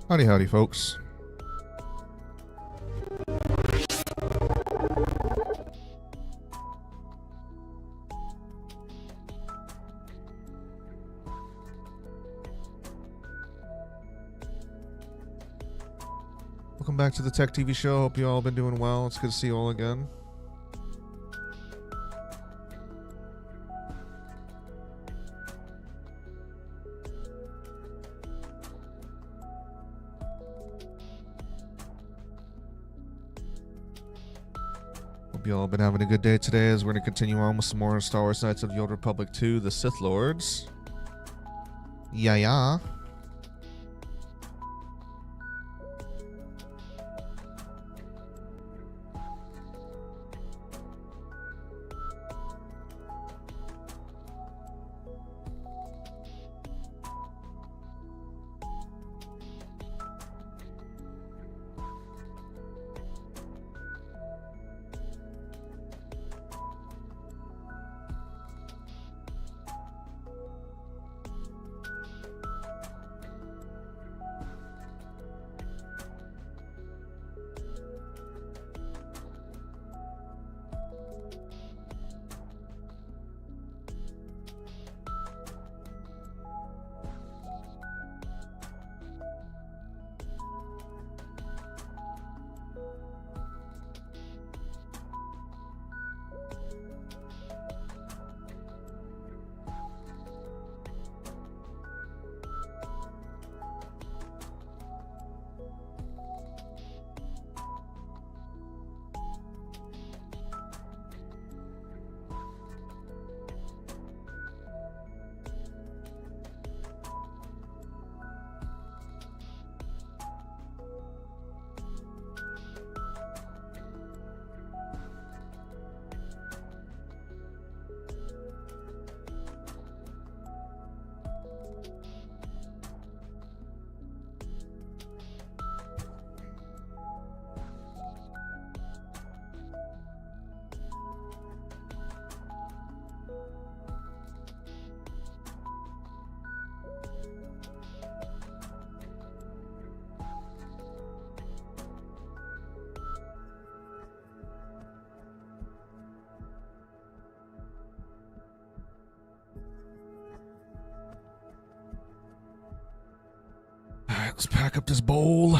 Howdy, howdy, folks. Welcome back to the Tech TV Show. Hope you all been doing well. It's good to see you all again. Hope you all been having a good day today as we're going to continue on with some more Star Wars Knights of the Old Republic 2, The Sith Lords. Yeah. Alright, let's pack up this bowl.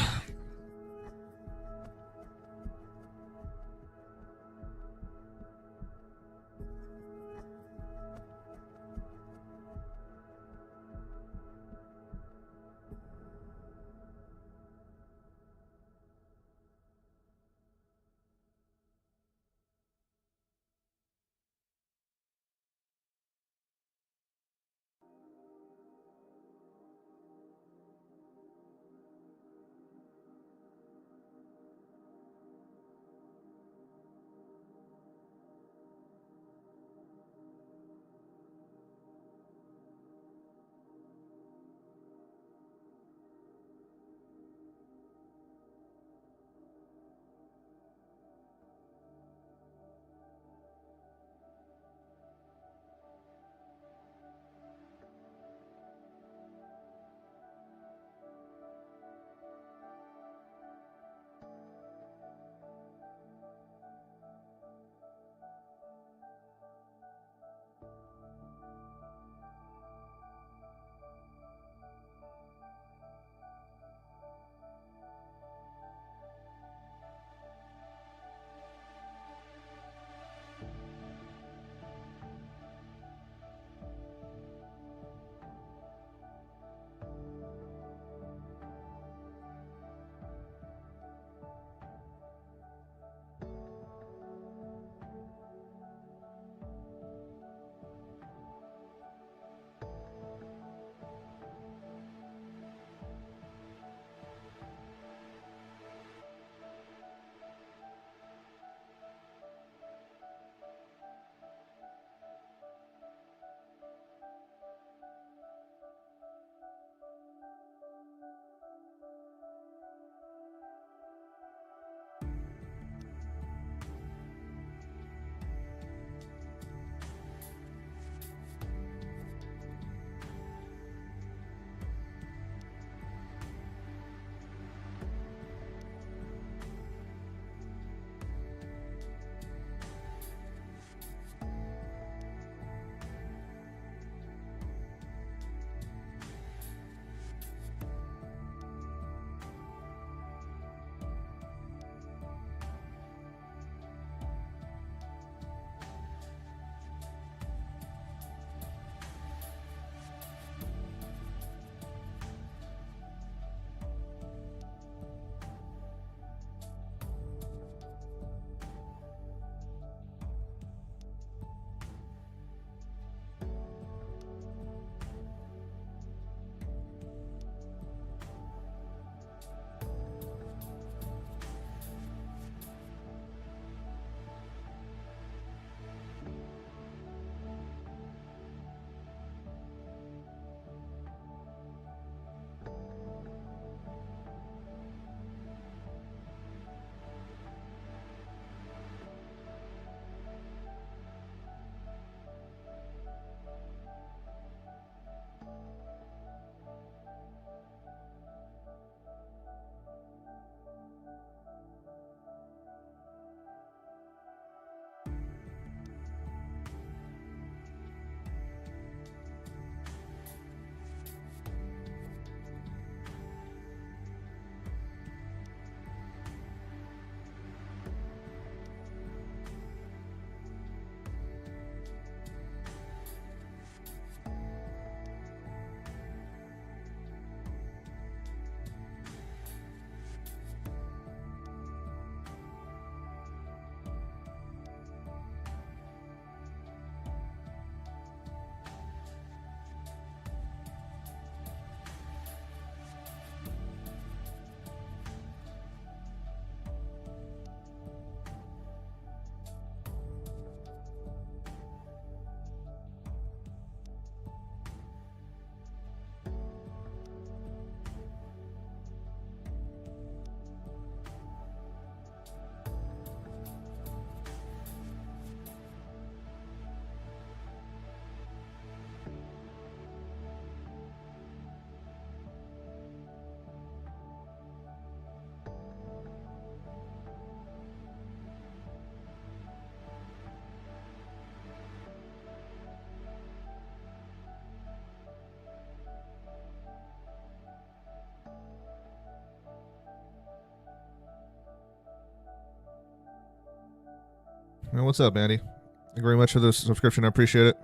Well, what's up, Andy? Thank you very much for the subscription. I appreciate it.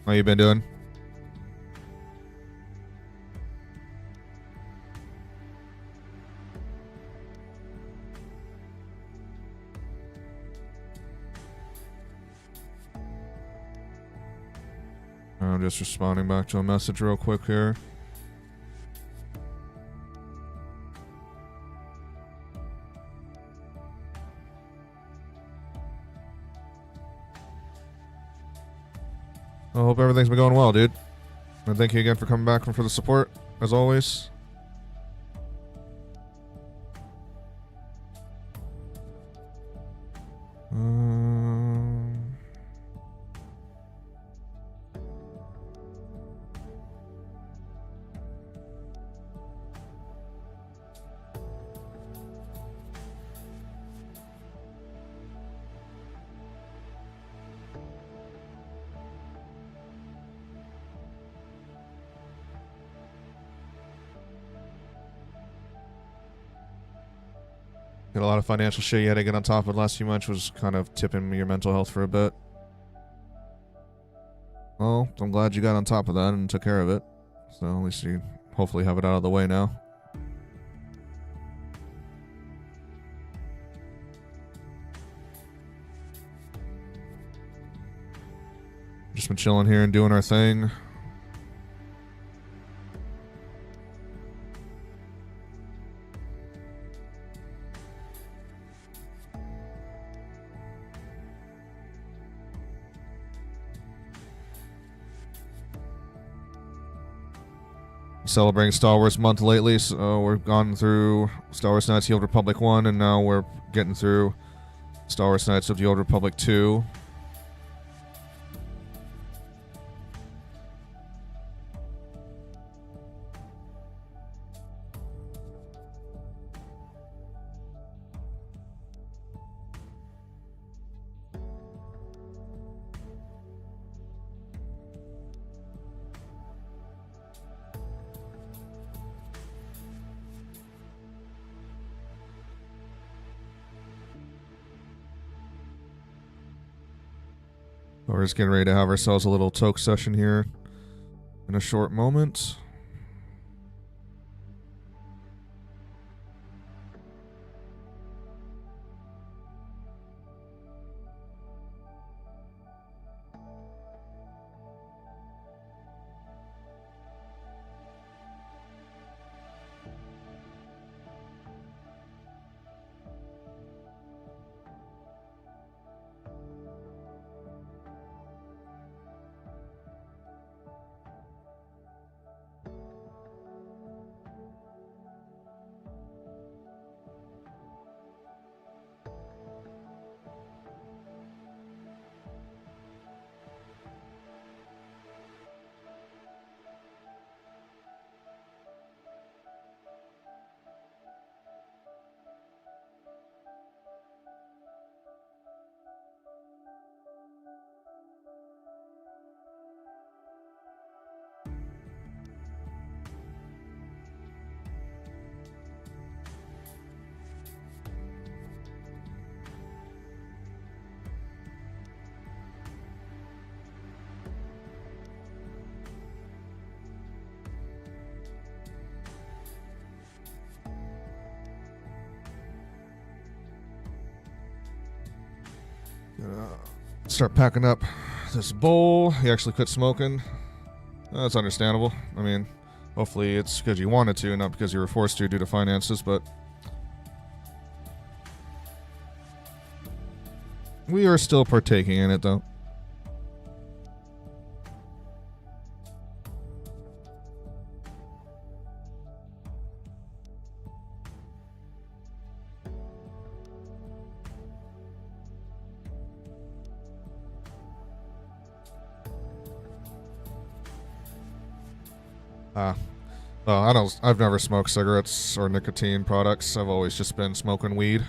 How you been doing? I'm just responding back to a message real quick here. I hope everything's been going well, dude. And thank you again for coming back and for the support, as always. Got a lot of financial shit you had to get on top of the last few months, was kind of tipping your mental health for a bit. Well, I'm glad you got on top of that and took care of it. So at least you hopefully have it out of the way now. Just been chilling here and doing our thing. Celebrating Star Wars month lately, so we've gone through Star Wars Knights of the Old Republic 1, and now we're getting through Star Wars Knights of the Old Republic 2. We're just getting ready to have ourselves a little toke session here in a short moment. Gonna start packing up this bowl. You actually quit smoking. That's understandable. I mean, hopefully it's because you wanted to, not because you were forced to due to finances, but we are still partaking in it, though. Well, I've never smoked cigarettes or nicotine products. I've always just been smoking weed.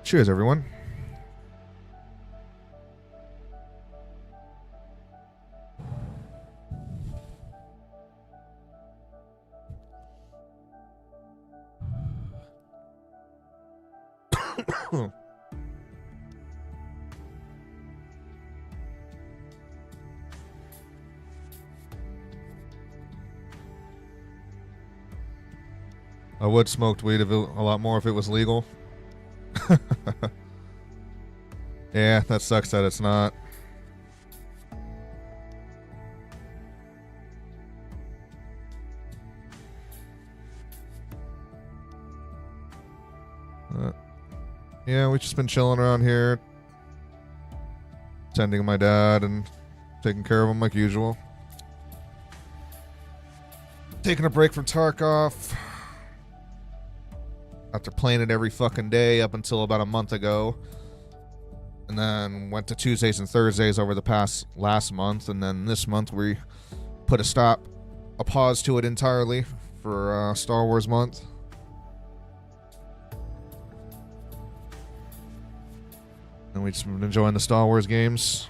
Cheers, everyone. I would smoke weed a lot more if it was legal. Yeah, that sucks that it's not. Yeah, we've just been chilling around here, tending my dad and taking care of him like usual. Taking a break from Tarkov after playing it every fucking day up until about a month ago. And then went to Tuesdays and Thursdays over the last month. And then this month we put a pause to it entirely for Star Wars month. And we've just been enjoying the Star Wars games.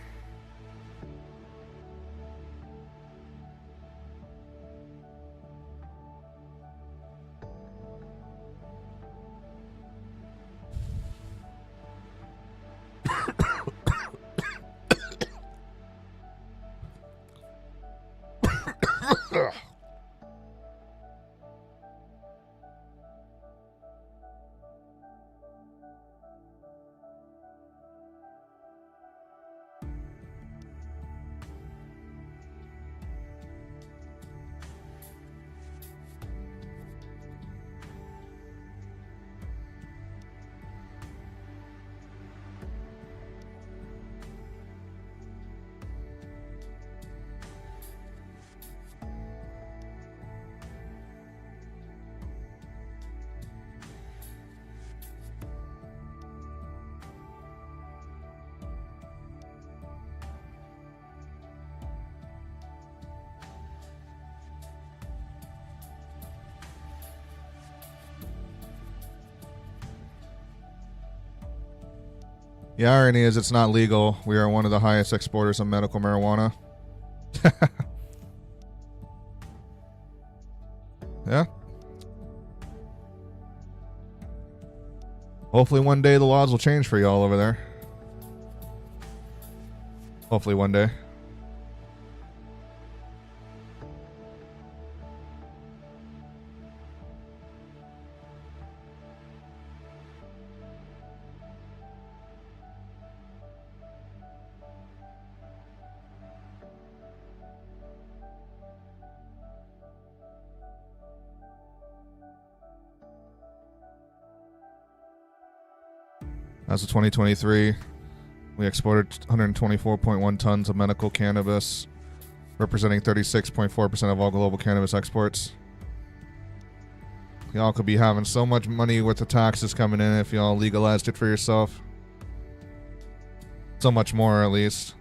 The irony is it's not legal. We are one of the highest exporters of medical marijuana. Yeah. Hopefully one day the laws will change for y'all over there. Hopefully one day. As of 2023, we exported 124.1 tons of medical cannabis, representing 36.4% of all global cannabis exports. Y'all could be having so much money with the taxes coming in if y'all legalized it for yourself. So much more, at least.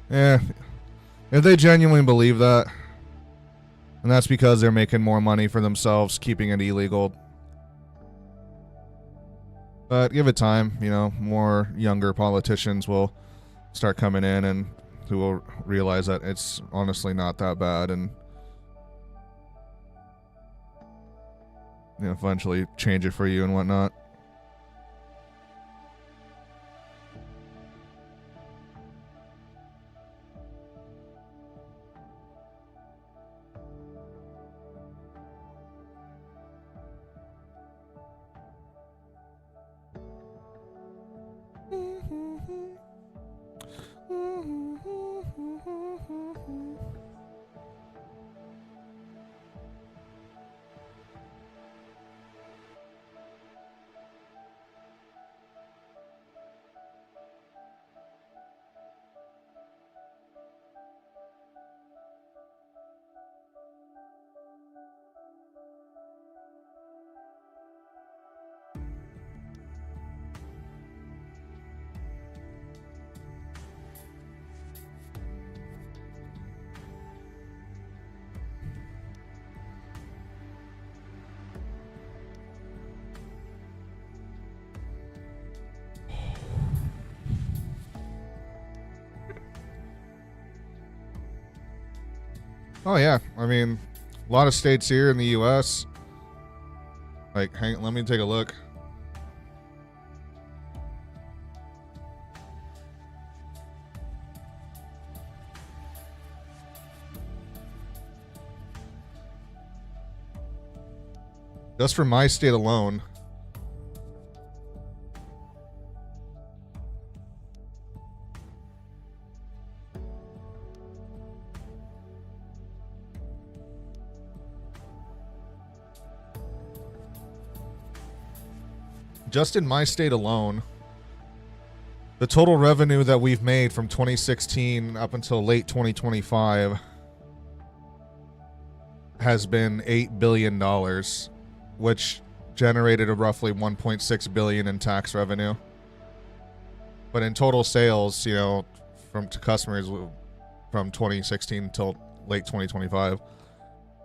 Yeah, if they genuinely believe that, and that's because they're making more money for themselves keeping it illegal. But give it time, you know, more younger politicians will start coming in and who will realize that it's honestly not that bad and, you know, eventually change it for you and whatnot. Oh yeah, I mean, a lot of states here in the U.S. Like, let me take a look. Just for my state alone, just in my state alone, the total revenue that we've made from 2016 up until late 2025 has been $8 billion, which generated a roughly $1.6 billion in tax revenue. But in total sales, you know, to customers from 2016 until late 2025,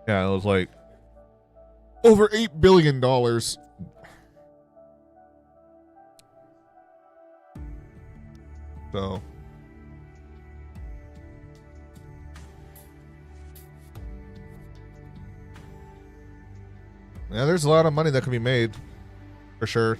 yeah, it was like over $8 billion. So yeah, there's a lot of money that can be made, for sure.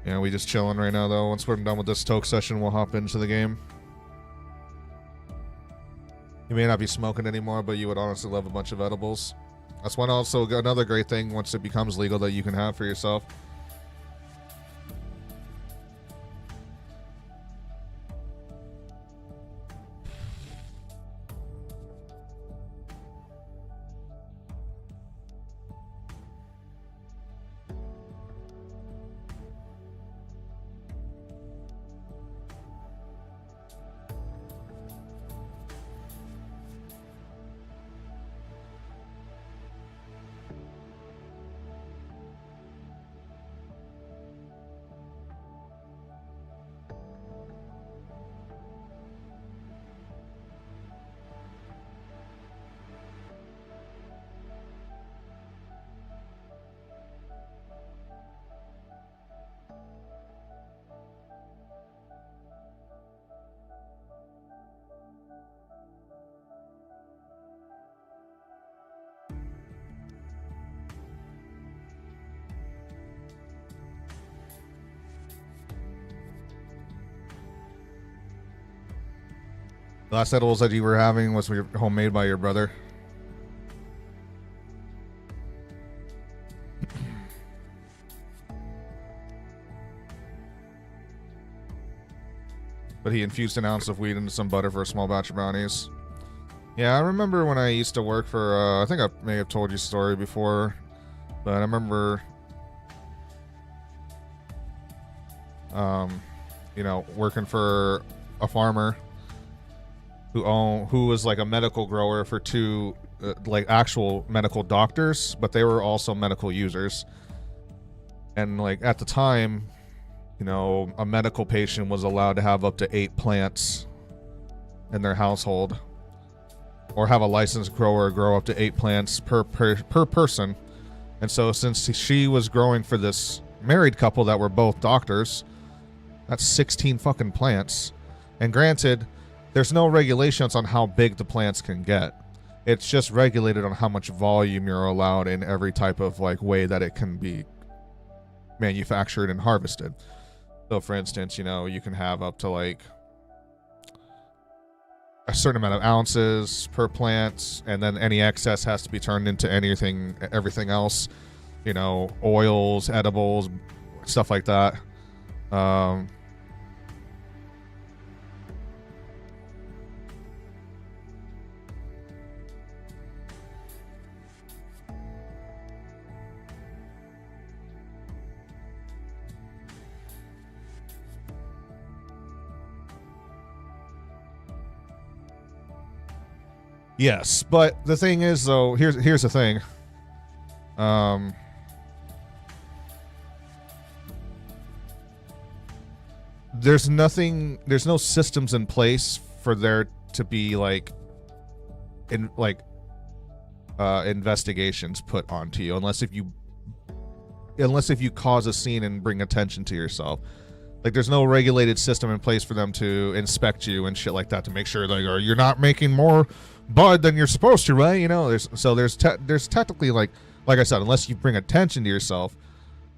Yeah, we just chilling right now, though. Once we're done with this Toke session, we'll hop into the game. You may not be smoking anymore, but you would honestly love a bunch of edibles. That's another great thing once it becomes legal that you can have for yourself. The last edibles that you were having was homemade by your brother. But he infused an ounce of weed into some butter for a small batch of brownies. Yeah, I remember when I used to work for, I think I may have told you a story before, but I remember, you know, working for a farmer who was like a medical grower for two like actual medical doctors, but they were also medical users. And like at the time, you know, a medical patient was allowed to have up to 8 plants in their household, or have a licensed grower grow up to 8 plants per person. And so since she was growing for this married couple that were both doctors, that's 16 fucking plants. And granted, there's no regulations on how big the plants can get. It's just regulated on how much volume you're allowed in every type of like way that it can be manufactured and harvested. So for instance, you know, you can have up to like a certain amount of ounces per plant, and then any excess has to be turned into everything else, you know, oils, edibles, stuff like that. Yes, but the thing is, though, here's the thing. There's no systems in place for there to be investigations put onto you, unless if you unless if you cause a scene and bring attention to yourself. Like, there's no regulated system in place for them to inspect you and shit like that to make sure, like, or you're not making more bud than you're supposed to, right? You know, there's technically, like I said, unless you bring attention to yourself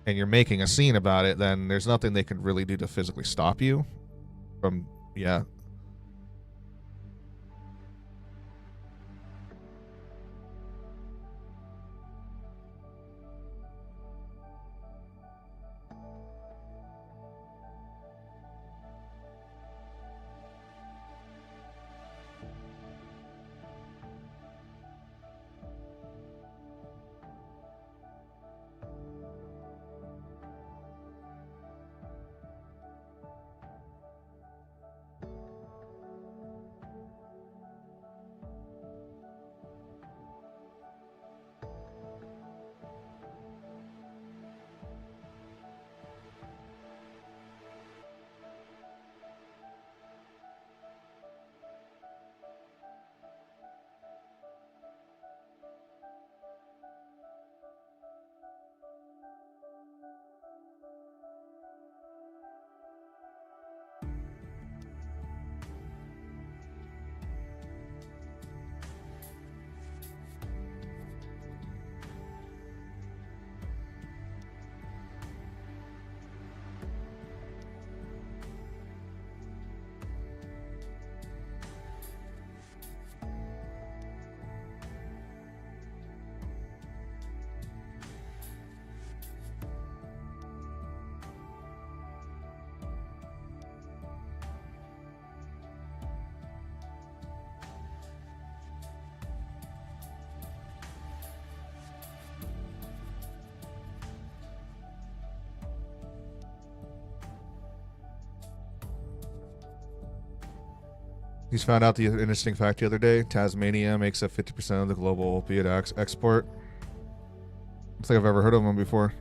and you're making a scene about it, then there's nothing they can really do to physically stop you from, yeah. He's found out the interesting fact the other day. Tasmania makes up 50% of the global opiate export. I don't think I've ever heard of him before.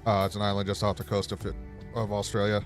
It's an island just off the coast of Australia.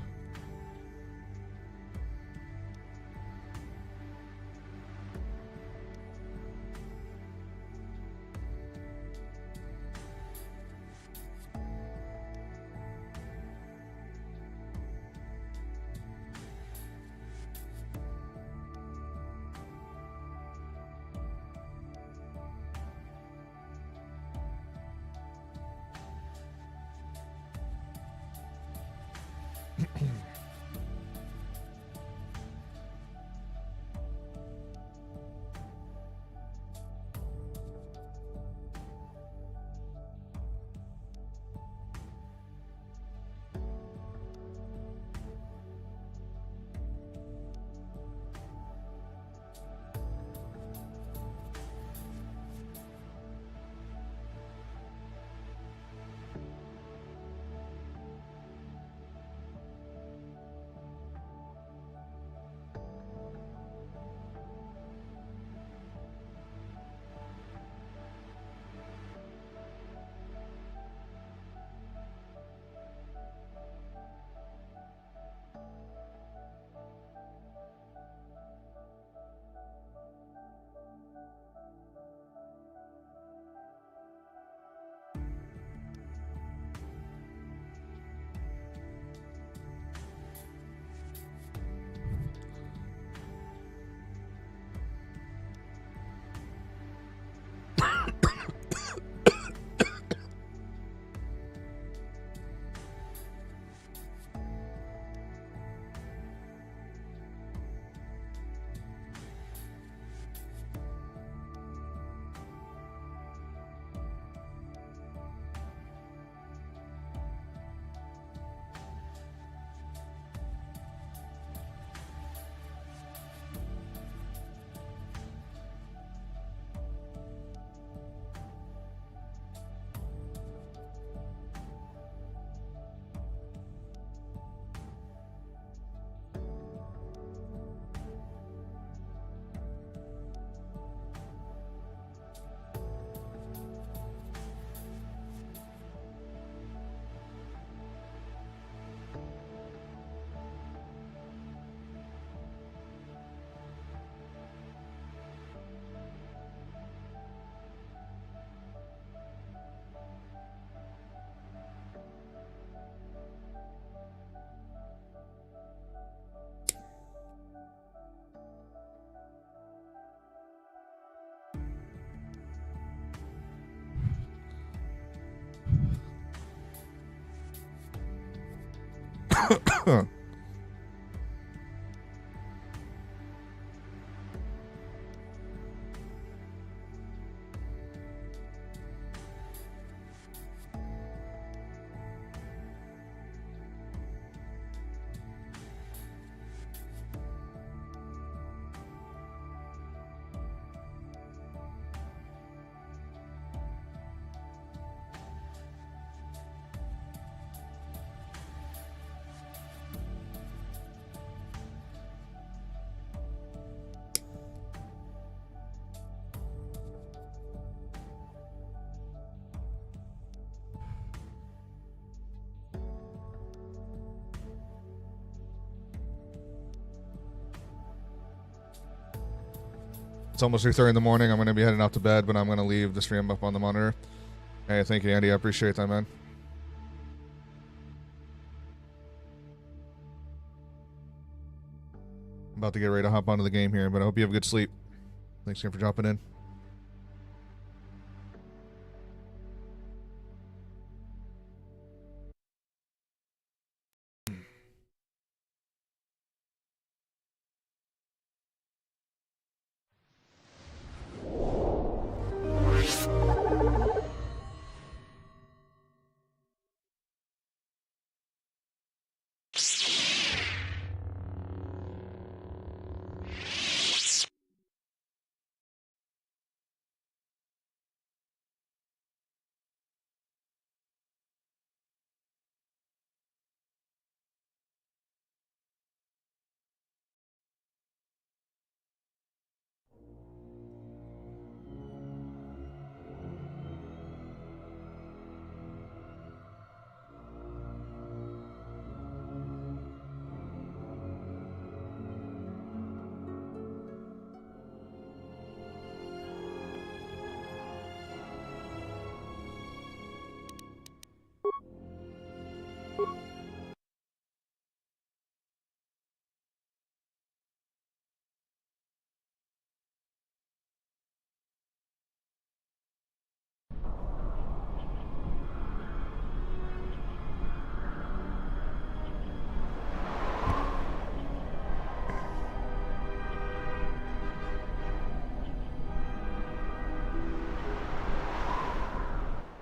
It's almost 3:30 in the morning. I'm going to be heading out to bed, but I'm going to leave the stream up on the monitor. Hey, thank you, Andy. I appreciate that, man. I'm about to get ready to hop onto the game here, but I hope you have a good sleep. Thanks again for dropping in.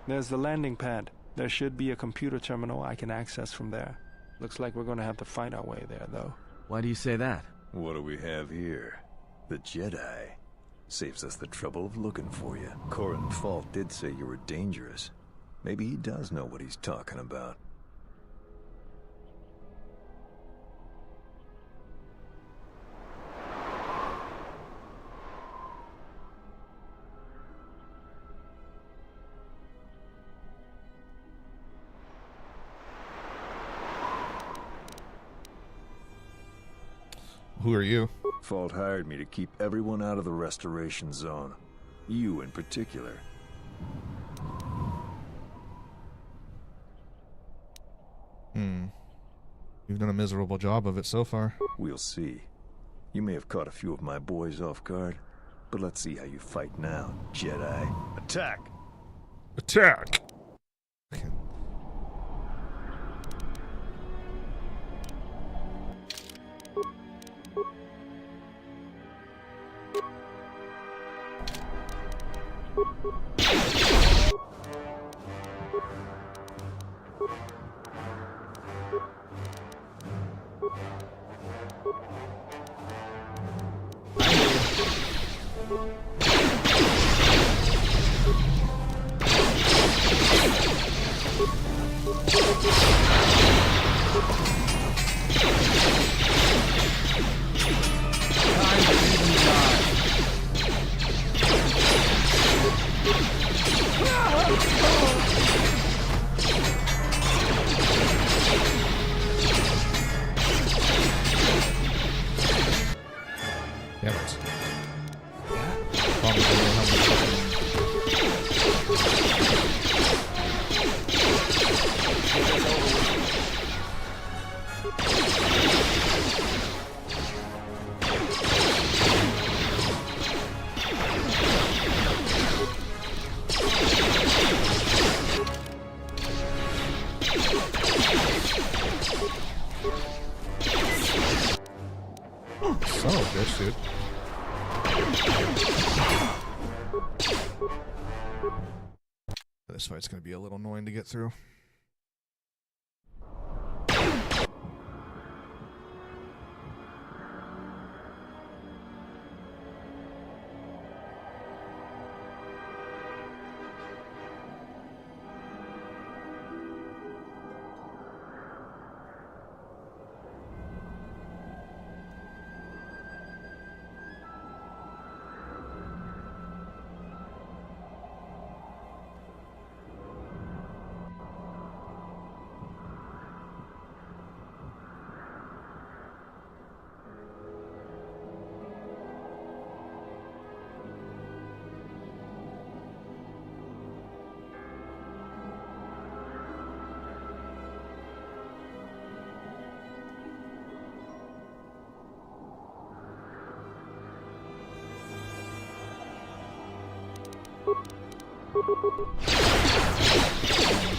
There's the landing pad. There should be a computer terminal I can access from there. Looks like we're gonna have to fight our way there, though. Why do you say that? What do we have here? The Jedi. Saves us the trouble of looking for you. Corin Falk did say you were dangerous. Maybe he does know what he's talking about. Who are you? Fault hired me to keep everyone out of the restoration zone. You in particular. You've done a miserable job of it so far. We'll see. You may have caught a few of my boys off guard, but let's see how you fight now, Jedi. Attack! Attack! Son of a bitch, dude. This fight's gonna be a little annoying to get through.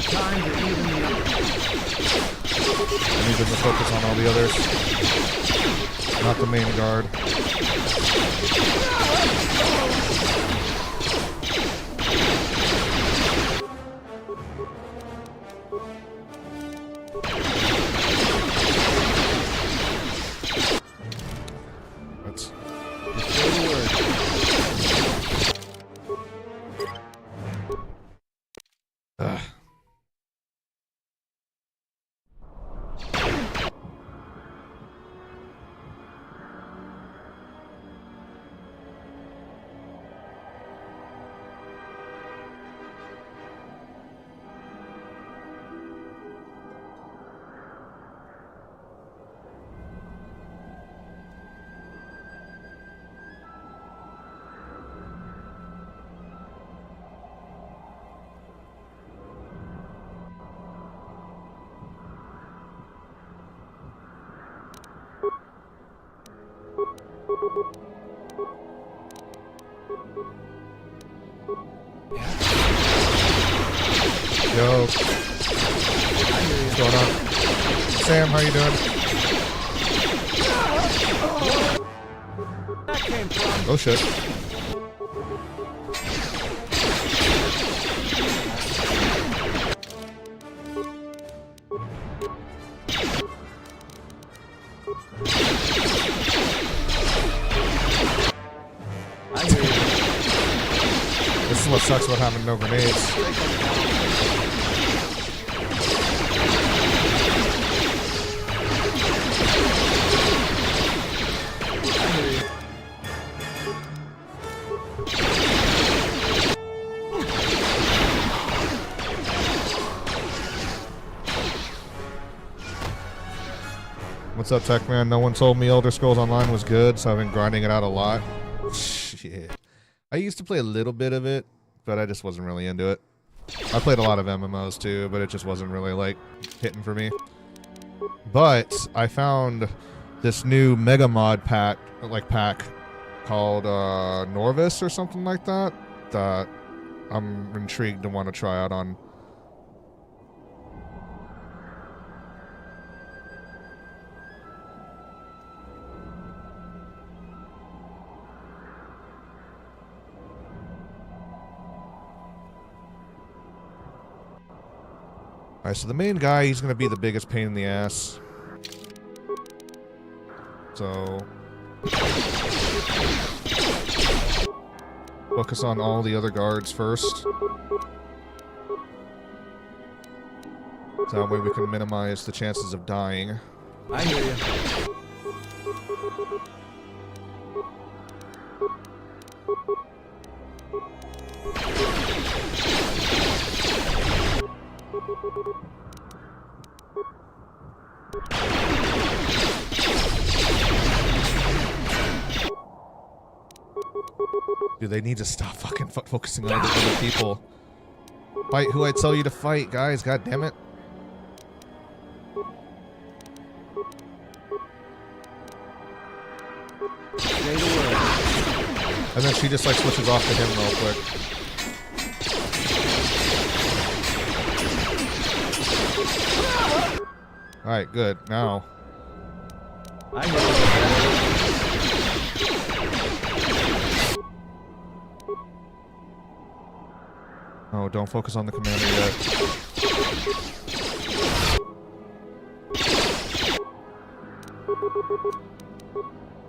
Time to even me up. I need them to focus on all the others. Not the main guard. That's Ugh. Yo. What's going on? Sam, how you doing? That came from. Oh shit. I hear you. This is what sucks about having no grenades. I hear you. What's up, Tech Man? No one told me Elder Scrolls Online was good, so I've been grinding it out a lot. Shit. I used to play a little bit of it, but I just wasn't really into it. I played a lot of MMOs too, but it just wasn't really, like, hitting for me. But I found this new Mega Mod pack called Norvis or something like that, that I'm intrigued to want to try out on. Alright, so the main guy, he's going to be the biggest pain in the ass. So focus on all the other guards first. So that way we can minimize the chances of dying. I hear you. Dude, they need to stop fucking focusing on other people. Fight who I tell you to fight, guys. God damn it. Say the word. And then she just like switches off to him real quick. Alright, good. Now. I hear you. Oh, don't focus on the commander yet.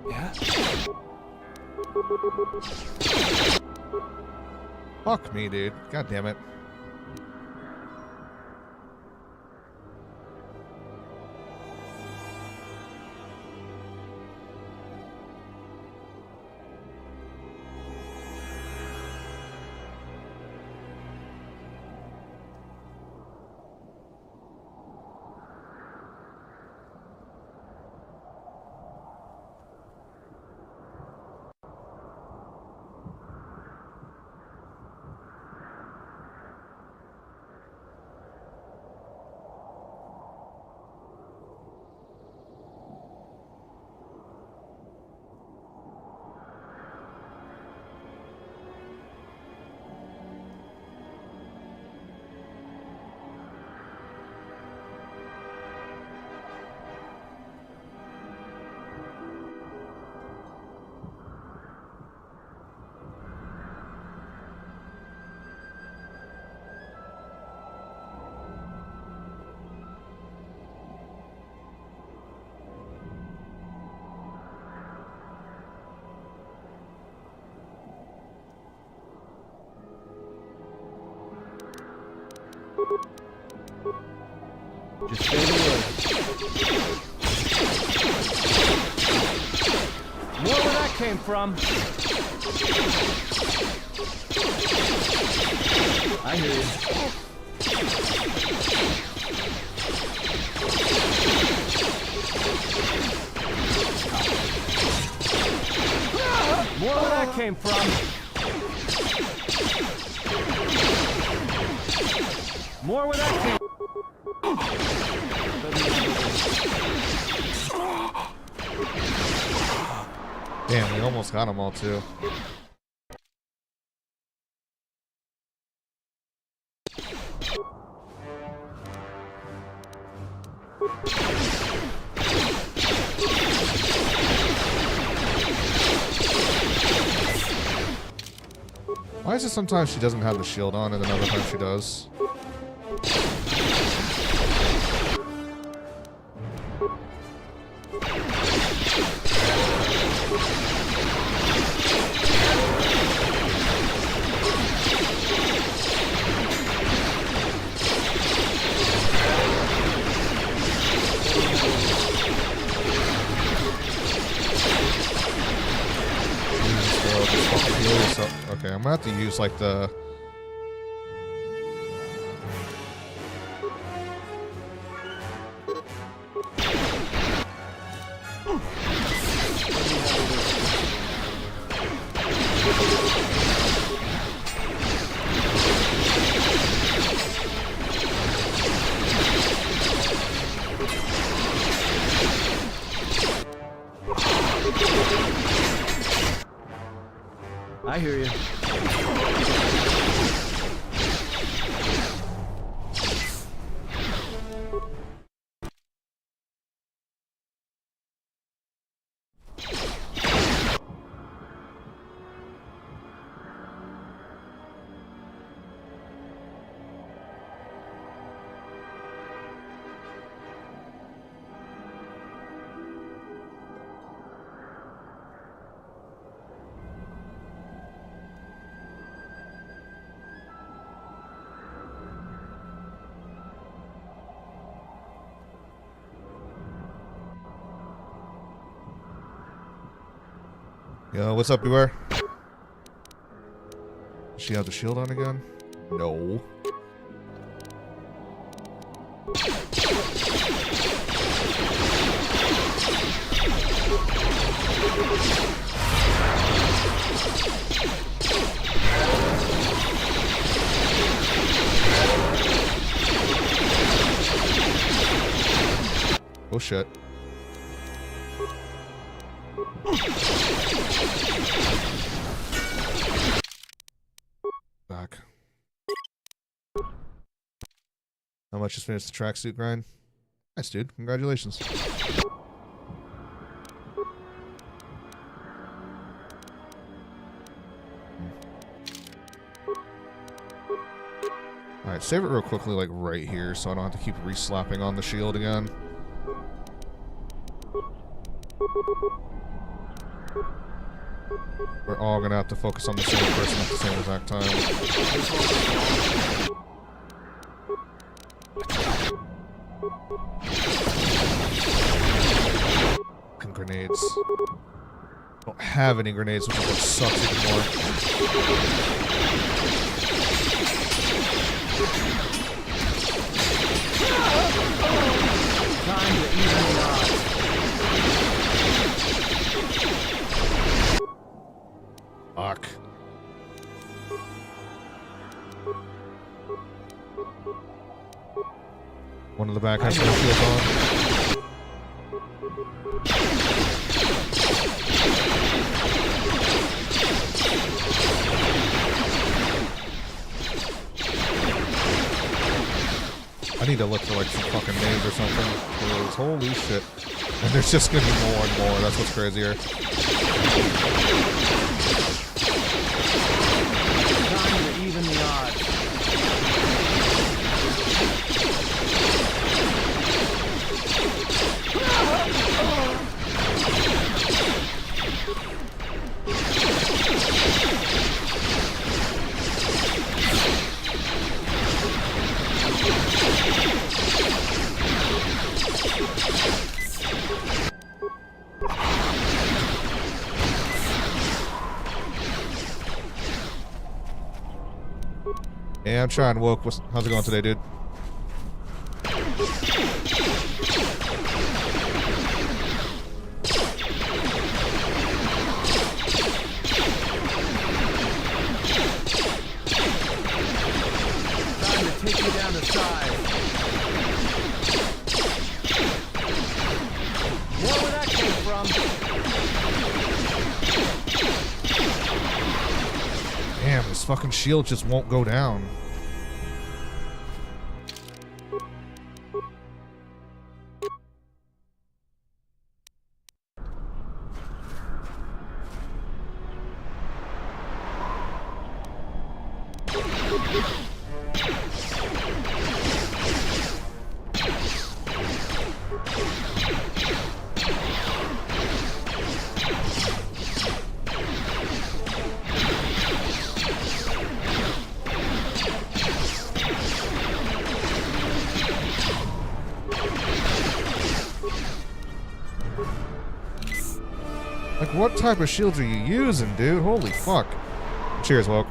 Yeah? Fuck me, dude. God damn it. Just say the word. More where that came from. I hear you. More where that came from. More where that came from. Damn, we almost got them all, too. Why is it sometimes she doesn't have the shield on and then other times she does? Okay, I'm gonna have to use like the... I hear you. Yo, what's up, Beware? Does she have the shield on again? No. Oh shit. Back. How much just finished the tracksuit grind? Nice, dude. Congratulations. Alright, save it real quickly, like right here, so I don't have to keep re-slapping on the shield again. We're all gonna have to focus on the same person at the same exact time. Fucking grenades. Don't have any grenades, which is what sucks even more. Time to even the odds. Fuck. One of the back has no shield on. I need to look for like some fucking names or something. Because holy shit. And there's just gonna be more and more. That's what's crazier. Time to even the odds. Yeah, I'm trying. Woke. How's it going today, dude? Time to take you down to size. More where that came from. Damn, this fucking shield just won't go down. Like, what type of shields are you using, dude? Holy fuck. Cheers, Woke.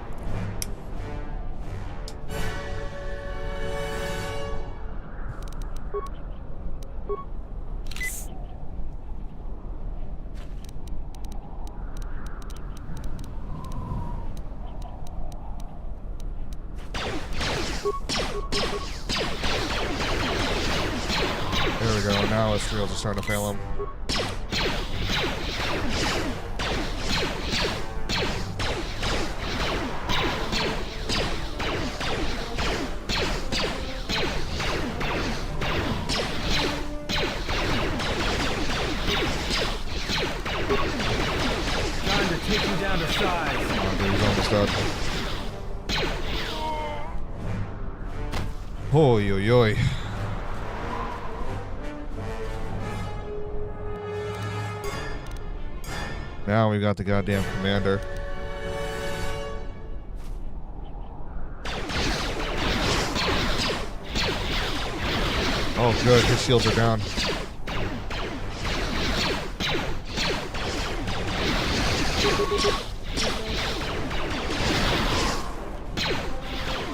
There we go. Now his shields are starting to fail him. Time to take you down to size. Oh, dude, he's almost dead. Oy, oy, oy. Now we got the goddamn commander. Oh, good. His shields are down.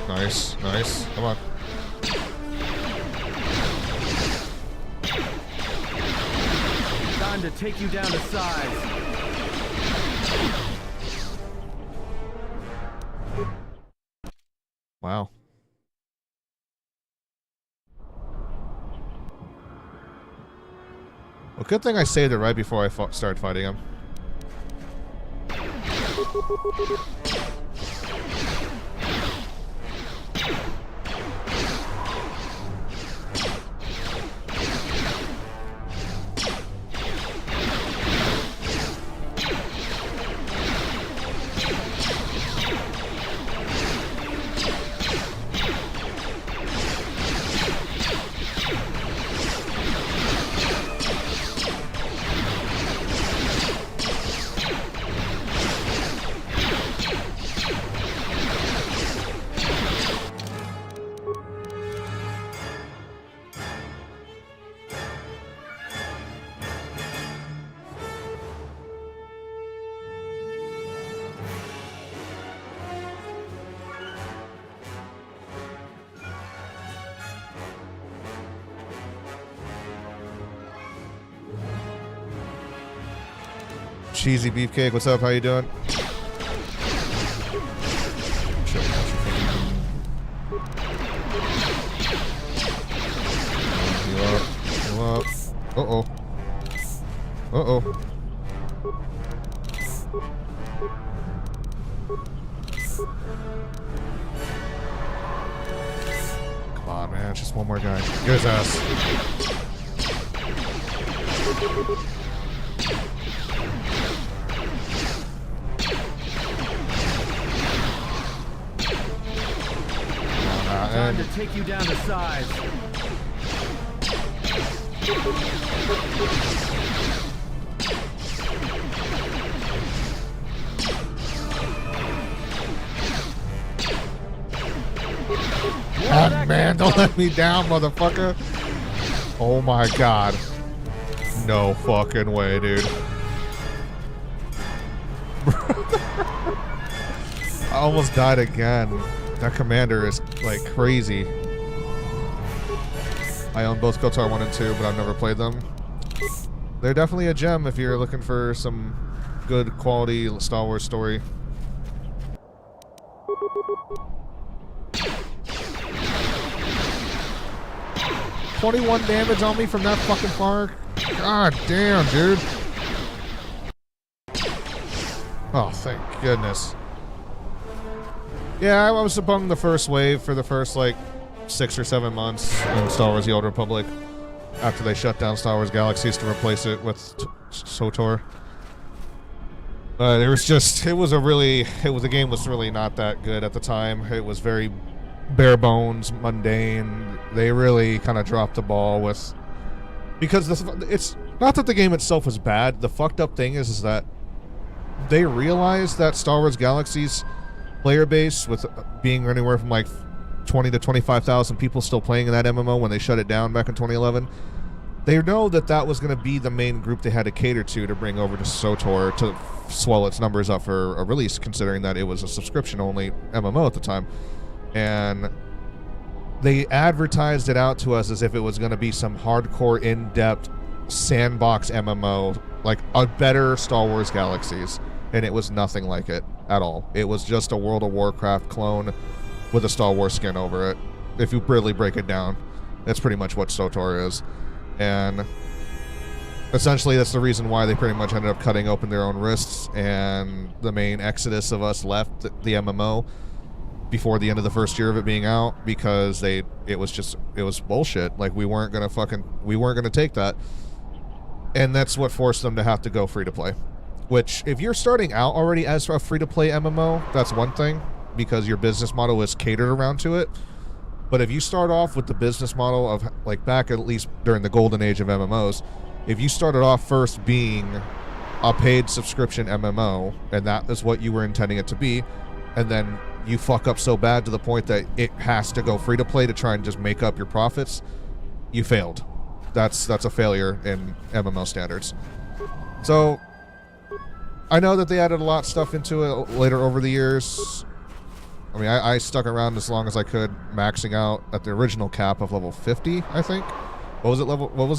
Nice, nice. Come on. Time to take you down to size. Wow. Well, good thing I saved it right before I started fighting him. Cheesy Beefcake, what's up? How you doing? Heal up. Uh-oh. Uh-oh. Come on, man. Just one more guy. Get his ass. Time to take you down to size. God, man, don't let me down, motherfucker. Oh my god. No fucking way, dude. I almost died again. That commander is like crazy. I own both KOTOR 1 and 2, but I've never played them. They're definitely a gem if you're looking for some good quality Star Wars story. $21 damage on me from that fucking far. God damn, dude. Oh, thank goodness. Yeah, I was among the first wave for the first, like, 6 or 7 months in Star Wars The Old Republic after they shut down Star Wars Galaxies to replace it with SWTOR. The game was really not that good at the time. It was very bare bones, mundane. They really kind of dropped the ball with... Because it's not that the game itself was bad. The fucked up thing is that they realized that Star Wars Galaxies player base, with being anywhere from like 20 to 25,000 people still playing in that MMO when they shut it down back in 2011, they know that that was going to be the main group they had to cater to bring over to SWTOR to swell its numbers up for a release, considering that it was a subscription-only MMO at the time. And they advertised it out to us as if it was going to be some hardcore, in-depth sandbox MMO, like a better Star Wars Galaxies. And it was nothing like it at all. It was just a World of Warcraft clone with a Star Wars skin over it. If you really break it down, that's pretty much what SWTOR is. And essentially that's the reason why they pretty much ended up cutting open their own wrists, and the main exodus of us left the MMO before the end of the first year of it being out, because it was bullshit. Like, we weren't gonna take that. And that's what forced them to have to go free to play. Which, if you're starting out already as a free-to-play MMO, that's one thing, because your business model is catered around to it. But if you start off with the business model of, like, back at least during the golden age of MMOs, if you started off first being a paid subscription MMO, and that is what you were intending it to be, and then you fuck up so bad to the point that it has to go free-to-play to try and just make up your profits, you failed. That's a failure in MMO standards. So I know that they added a lot of stuff into it later over the years. I mean, I stuck around as long as I could, maxing out at the original cap of level 50, I think. What was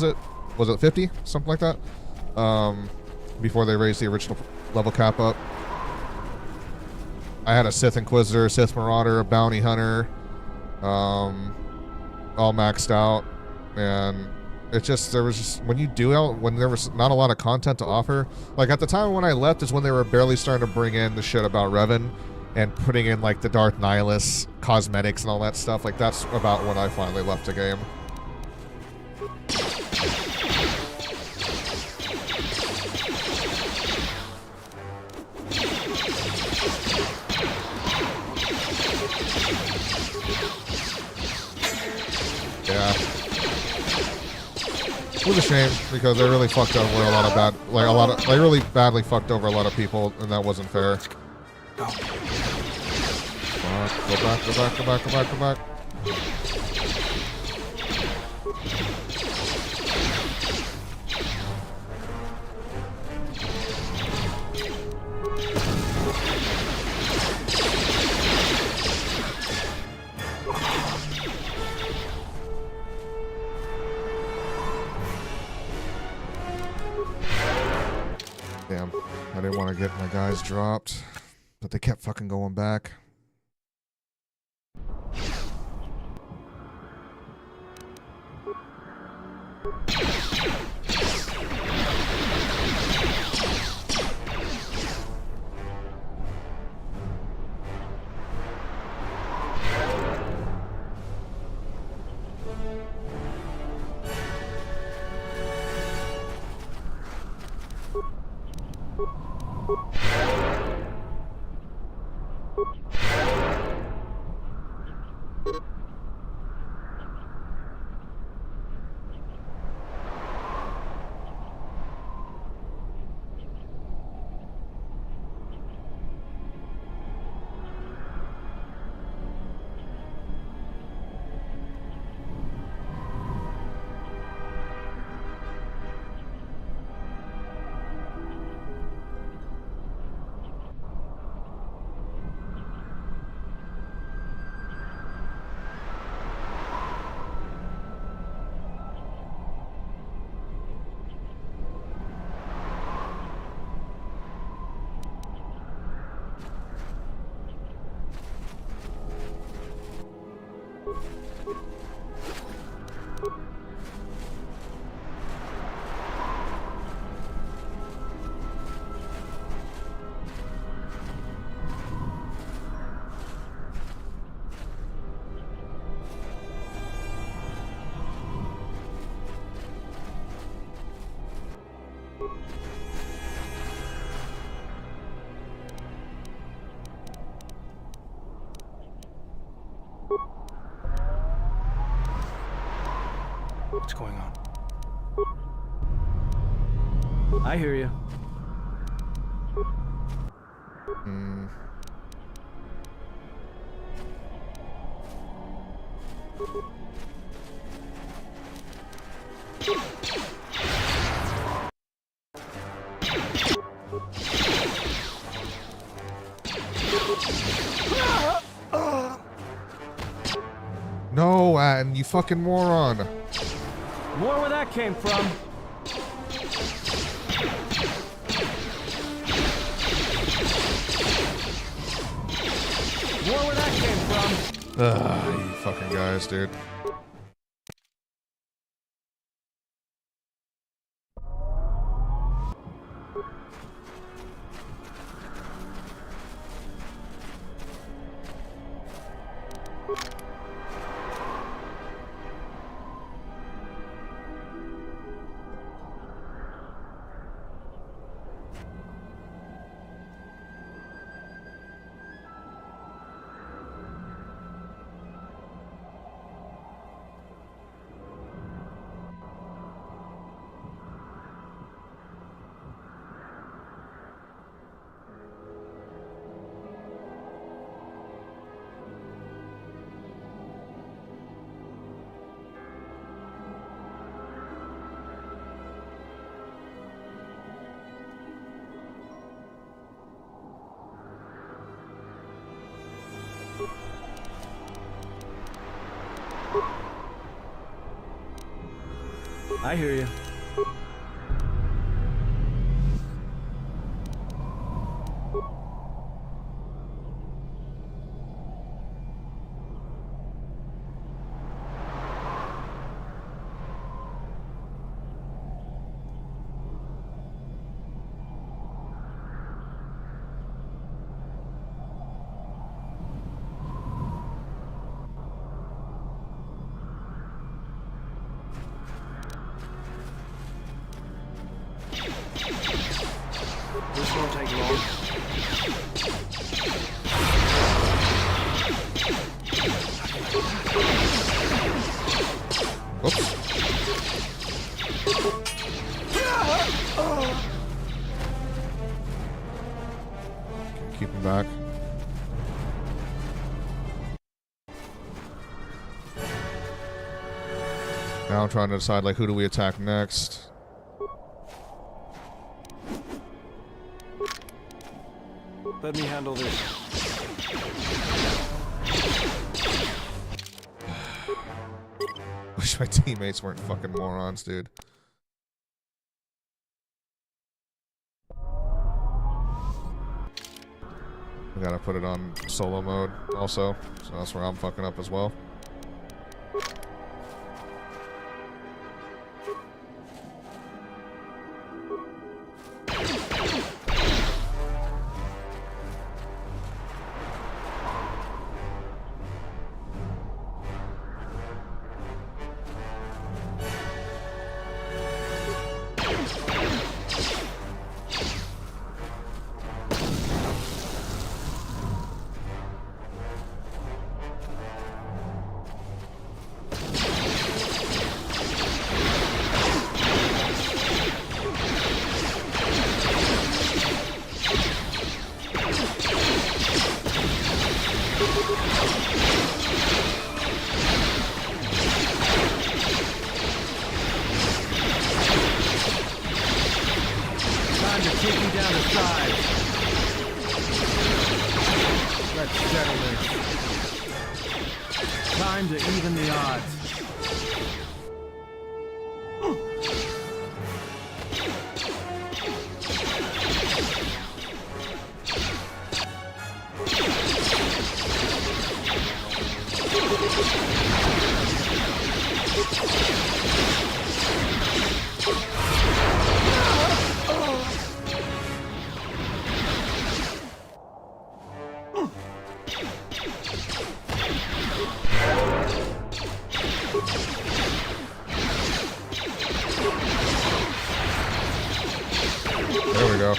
it? Was it 50? Something like that? Before they raised the original level cap up. I had a Sith Inquisitor, Sith Marauder, a Bounty Hunter, all maxed out, and when there was not a lot of content to offer, like at the time when I left is when they were barely starting to bring in the shit about Revan and putting in like the Darth Nihilus cosmetics and all that stuff. Like, that's about when I finally left the game. Yeah. It was a shame, because they really fucked over they really badly fucked over a lot of people, and that wasn't fair. Go. Go back. Damn. I didn't want to get my guys dropped, but they kept fucking going back. What's going on? I hear you. Hmm. No, Atten, you fucking moron. More where that came from. More where that came from. Ugh, you fucking guys, dude. I hear you. This won't take long. Oops. Okay, keep him back. Now I'm trying to decide, like, who do we attack next? Let me handle this. Wish my teammates weren't fucking morons, dude. We gotta put it on solo mode also, so that's where I'm fucking up as well. Time to take you down to size. Let's settle this. Time to even the odds. There we go.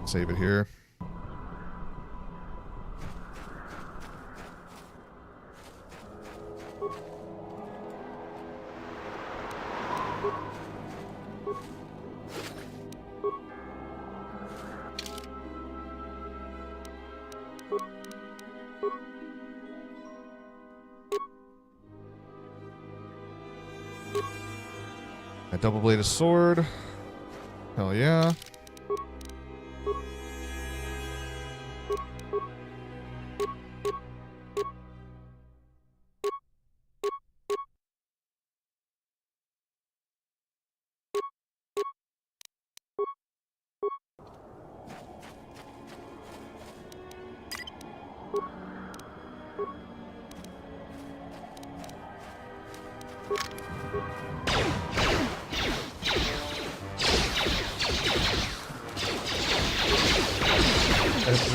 Save it here. A double-bladed sword. Hell yeah.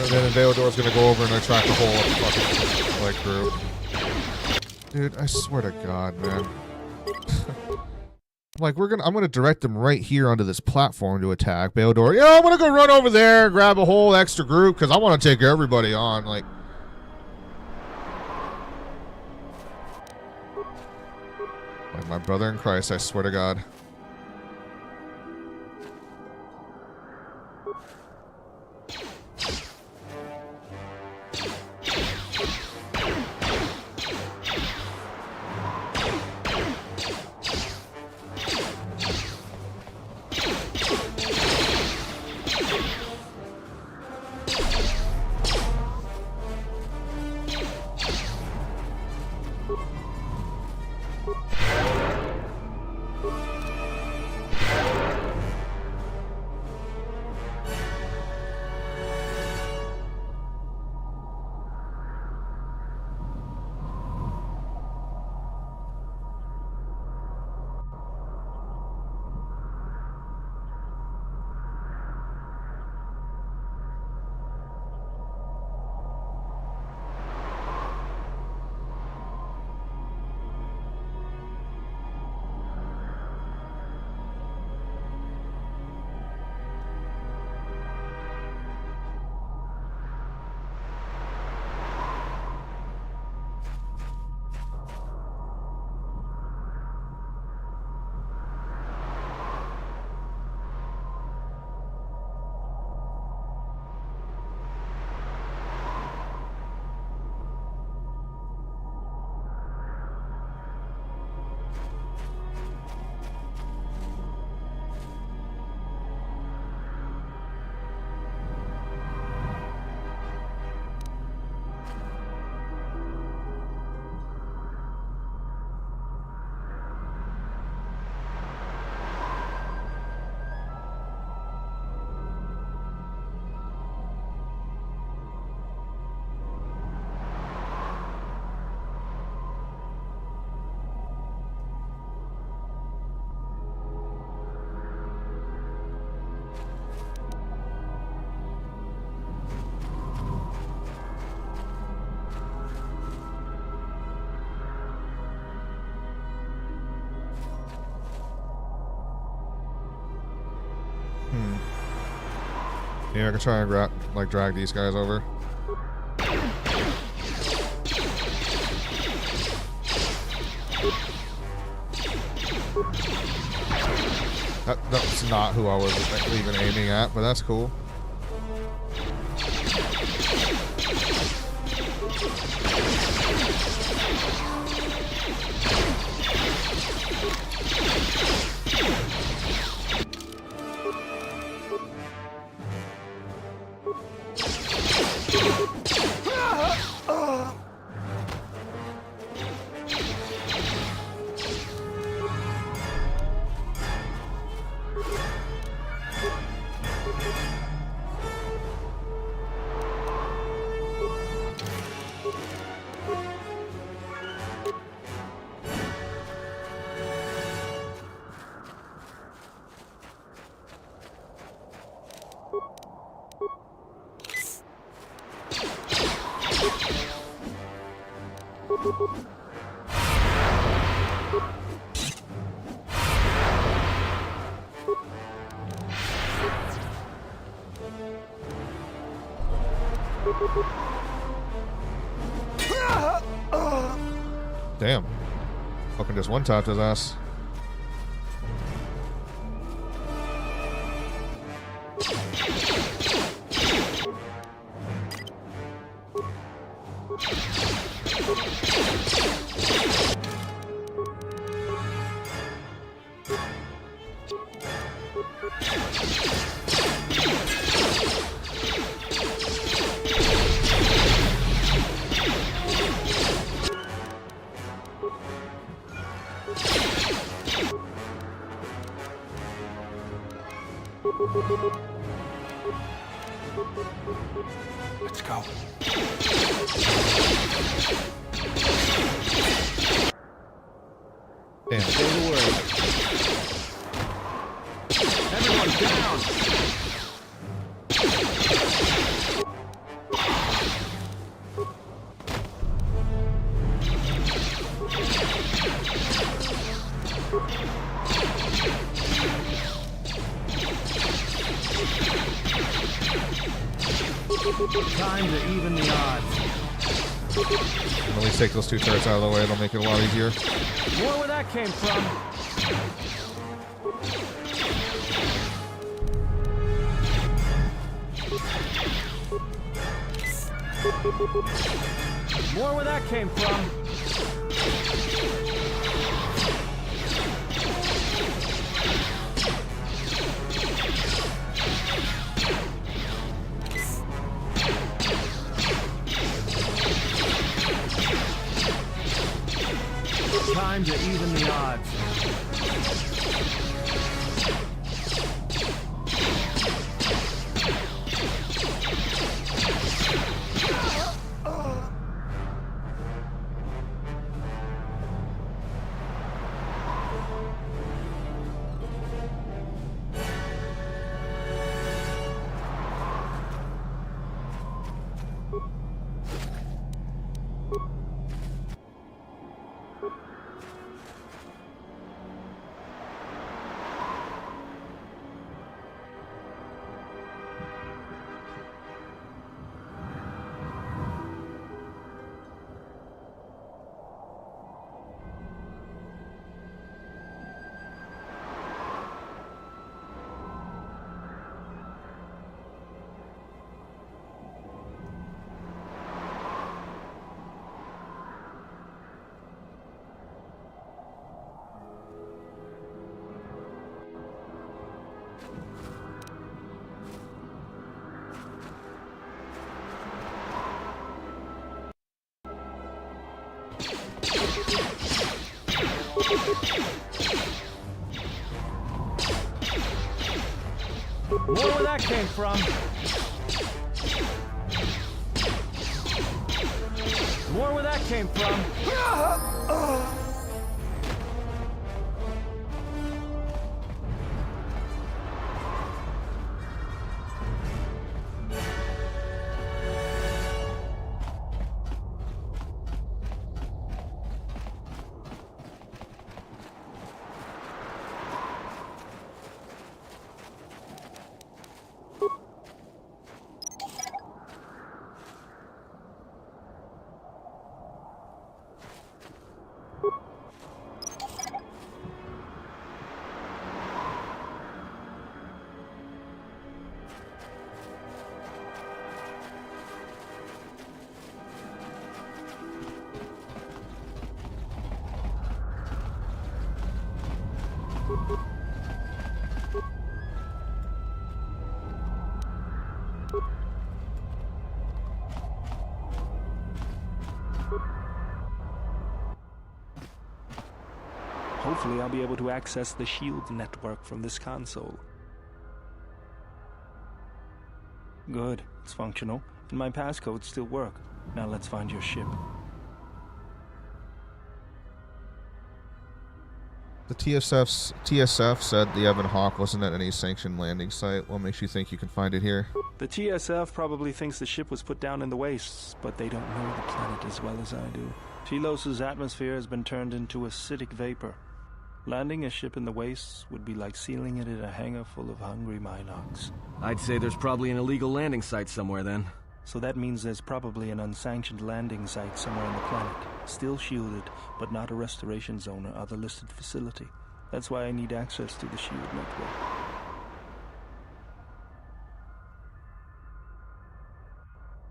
And then Velador's gonna go over and attract the whole fucking like group. Dude, I swear to God, man. Like I'm gonna direct them right here onto this platform to attack Velador. Yeah, I'm gonna go run over there, grab a whole extra group because I want to take everybody on. Like my brother in Christ, I swear to God. Yeah, I can try and drag these guys over. That's not who I was even aiming at, but that's cool. Damn. Fucking just one tapped his ass. Let's go. Damn. Say the word. Everyone down! Time to even the odds. At least take those two turrets out of the way. It'll make it a lot easier. More where that came from. More where that came from. Time to even the odds. More where that came from. More where that came from. Hopefully I'll be able to access the shield network from this console. Good, it's functional, and my passcodes still work. Now let's find your ship. The TSF said the Evan Hawk wasn't at any sanctioned landing site. What makes you think you can find it here? The TSF probably thinks the ship was put down in the wastes, but they don't know the planet as well as I do. Telos' atmosphere has been turned into acidic vapor. Landing a ship in the wastes would be like sealing it in a hangar full of hungry Minox. I'd say there's probably an illegal landing site somewhere then. So that means there's probably an unsanctioned landing site somewhere on the planet, still shielded, but not a restoration zone or other listed facility. That's why I need access to the shield network.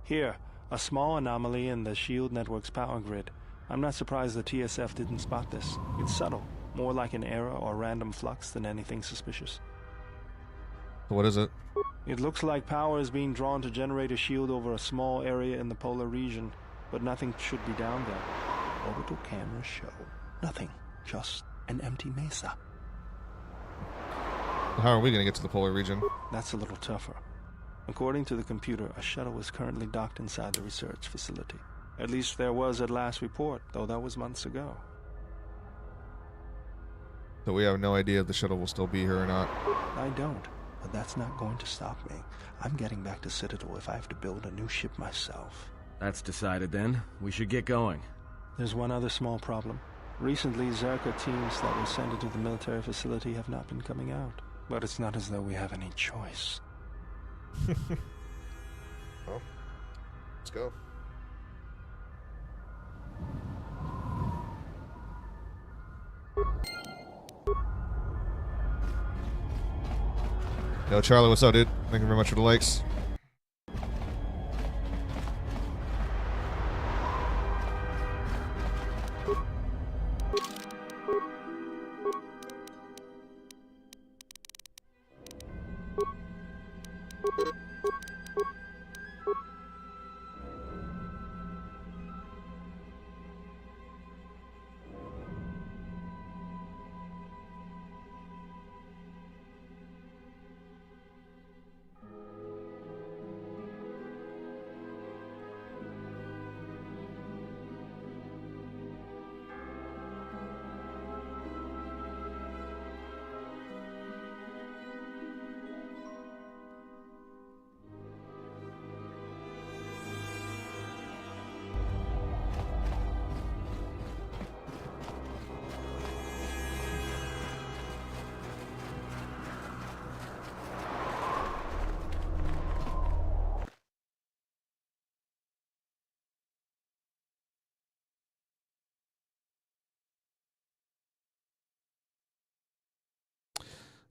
Here, a small anomaly in the shield network's power grid. I'm not surprised the TSF didn't spot this. It's subtle, more like an error or random flux than anything suspicious. What is it? It looks like power is being drawn to generate a shield over a small area in the polar region, but nothing should be down there. Orbital cameras show nothing, just an empty mesa. How are we going to get to the polar region? That's a little tougher. According to the computer, a shuttle is currently docked inside the research facility. At least there was at last report, though that was months ago. So we have no idea if the shuttle will still be here or not. I don't. But that's not going to stop me. I'm getting back to Citadel if I have to build a new ship myself. That's decided then. We should get going. There's one other small problem. Recently, Zerka teams that were sent into the military facility have not been coming out. But it's not as though we have any choice. Well, let's go. Yo, Charlie, what's up, dude? Thank you very much for the likes.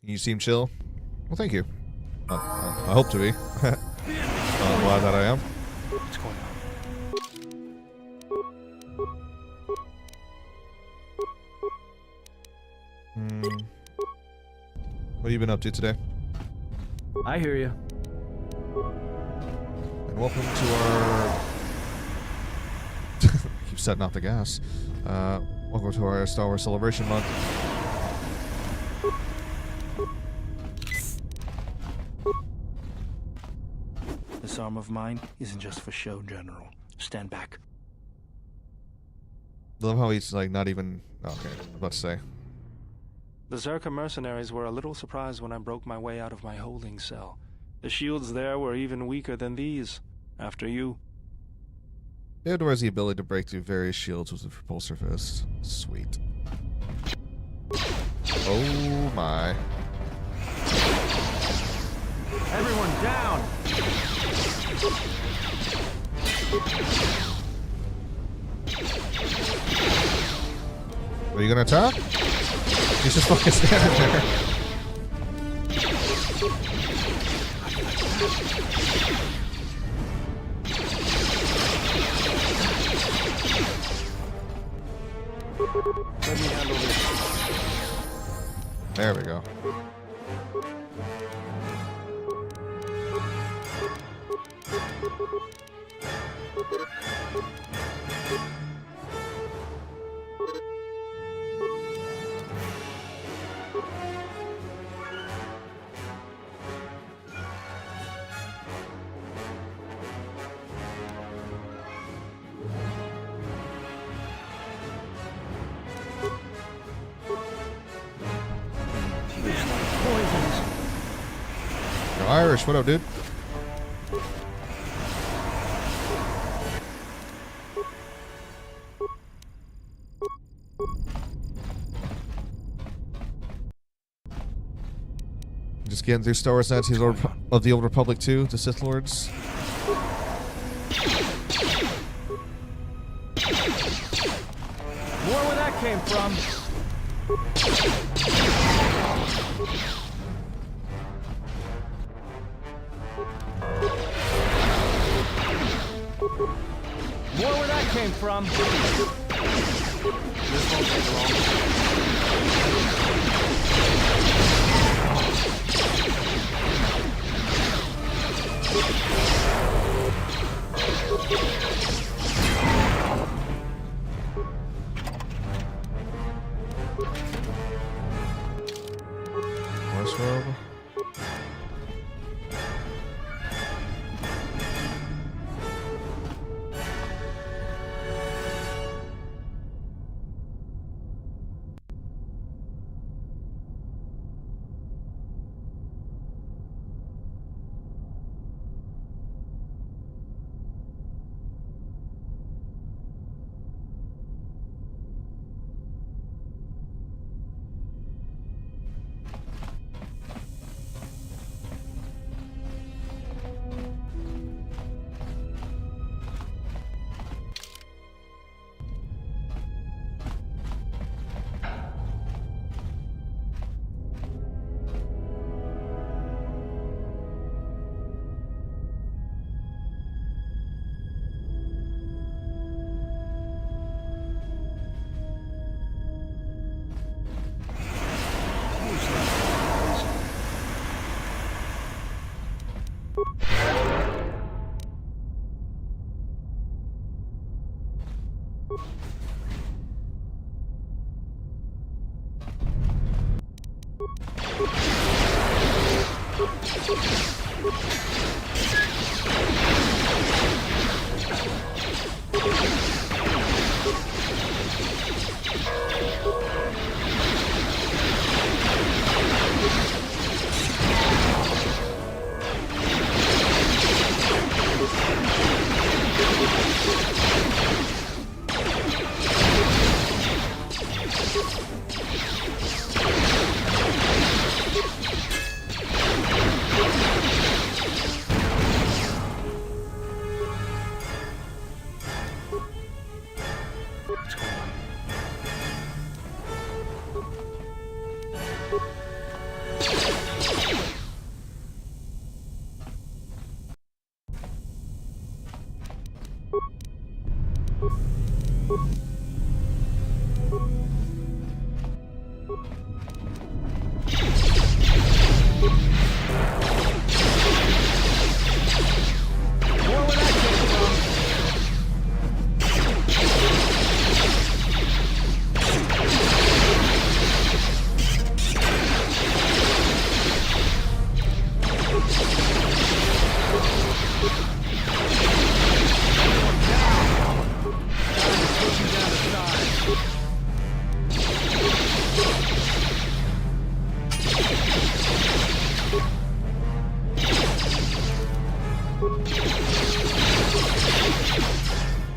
You seem chill. Well, thank you. I hope to be. I'm glad that I am. What's going on? What have you been up to today? I hear you. And welcome to our... keep setting off the gas. Welcome to our Star Wars Celebration Month. This arm of mine isn't just for show, General. Stand back. I love how he's like not even... Okay, I was about to say. The Zerka mercenaries were a little surprised when I broke my way out of my holding cell. The shields there were even weaker than these. After you. Theodore has the ability to break through various shields with a repulsor fist. Sweet. Oh my. Everyone down! Are you gonna attack? He's just fucking standing there. Let me handle this. There we go. You're Irish. What up, dude? Just getting through Star Wars Knights of the Old Republic 2, the Sith Lords. More where that came from. More where that came from. This won't take Westworld.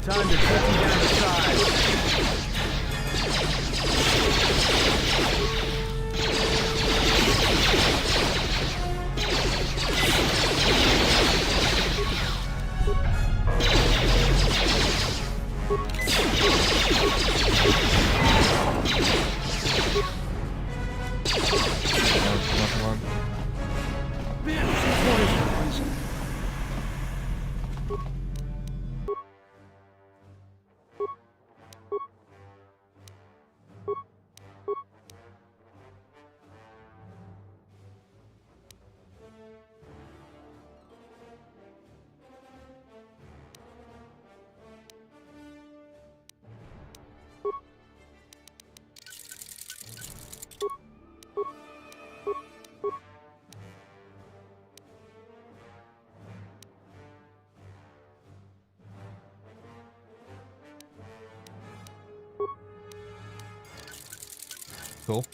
Time to take you down the side. Come on. Cool.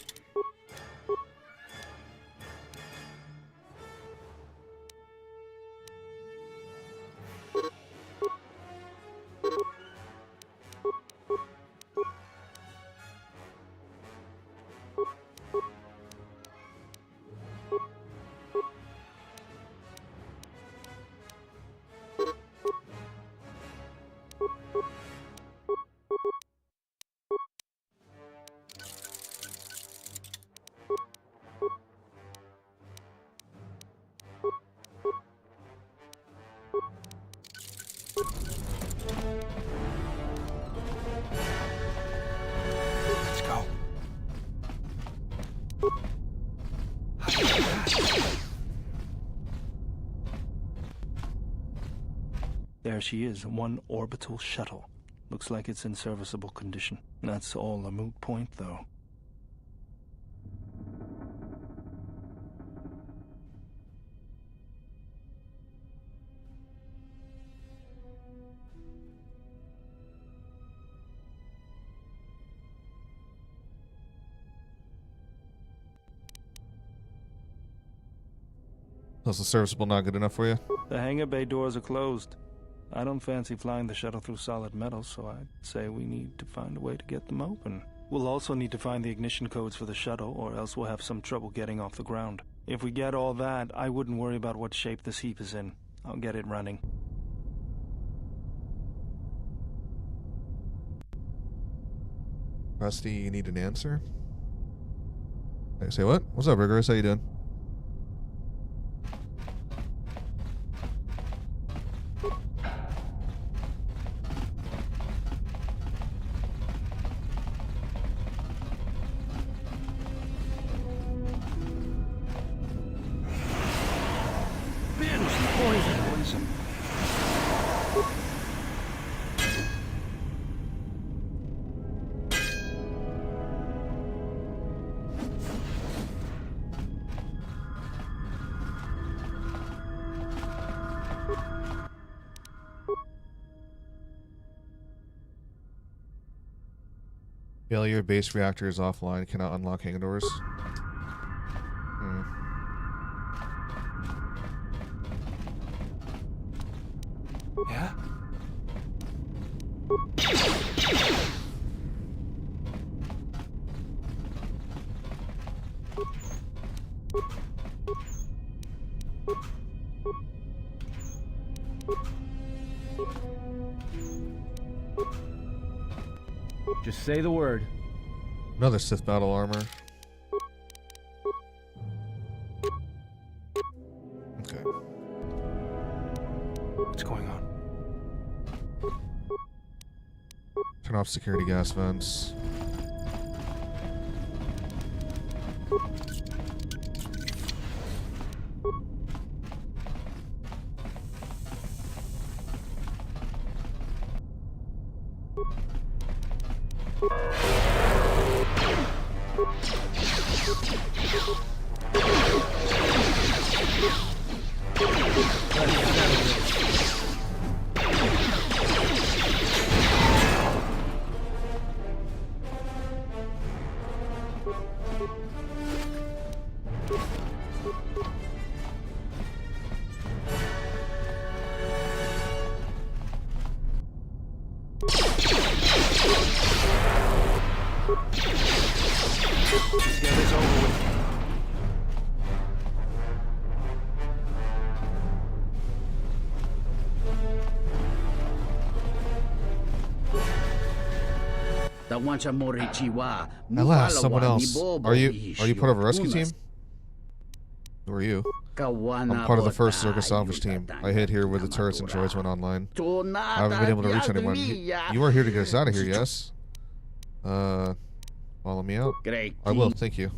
Let's go. There she is, one orbital shuttle. Looks like it's in serviceable condition. That's all a moot point, though. Was the serviceable not good enough for you? The hangar bay doors are closed. I don't fancy flying the shuttle through solid metal, so I'd say we need to find a way to get them open. We'll also need to find the ignition codes for the shuttle, or else we'll have some trouble getting off the ground. If we get all that, I wouldn't worry about what shape this heap is in. I'll get it running. Rusty, you need an answer? Hey, say what? What's up, Rigorous? How you doing? Poison. Failure, base reactor is offline, cannot unlock hangar doors. Yeah? Just say the word. Another Sith battle armor. Okay. What's going on? Turn off security gas vents. Let's get this over with. At last, someone else. Are you part of a rescue team? Who are you? I'm part of the first Circus salvage team. I hid here where the turrets and droids went online. I haven't been able to reach anyone. You are here to get us out of here, yes? Follow me out? I will, thank you.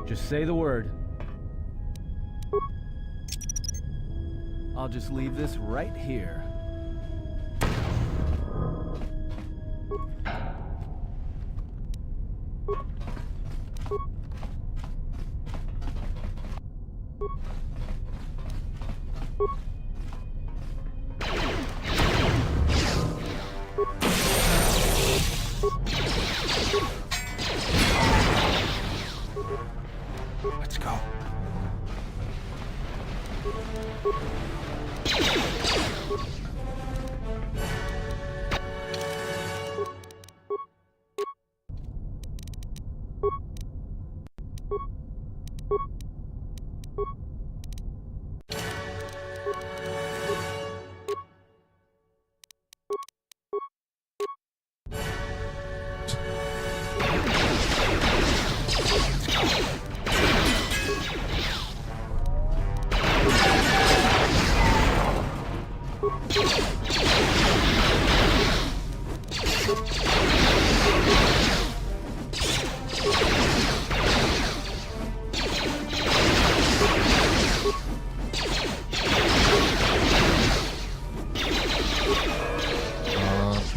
Just say the word. I'll just leave this right here. Let's go.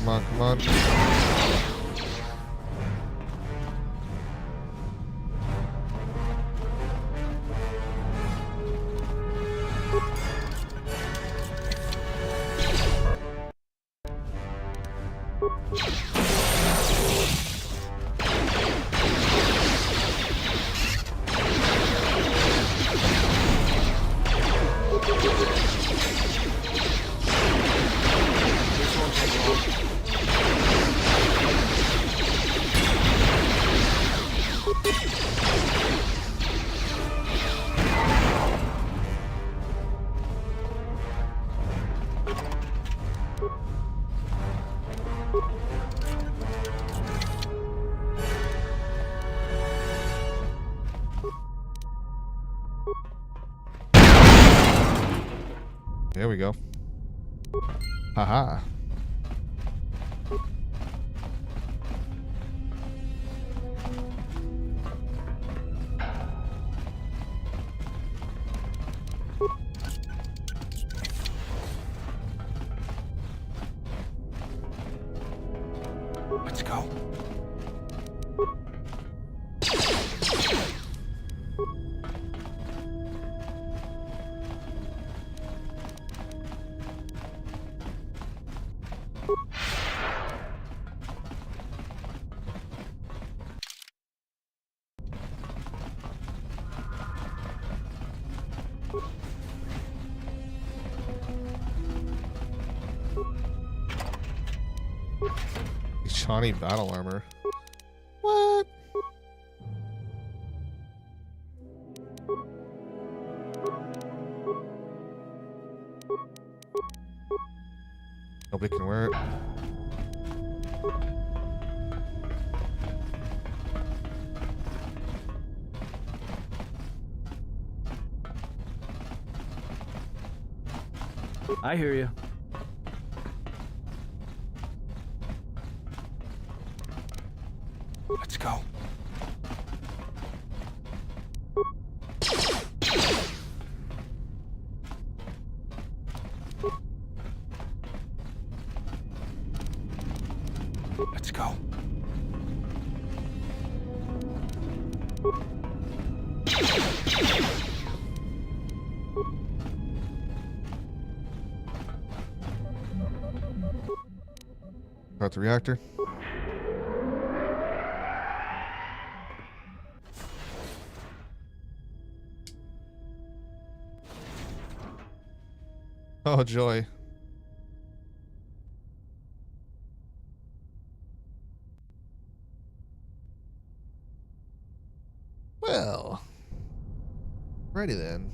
Come on, come on. There we go. Haha. Let's go. Shawnee battle armor. What? Nobody can wear it. I hear you. Let's go. Let's go. Start the reactor. Oh, joy. Well, righty then.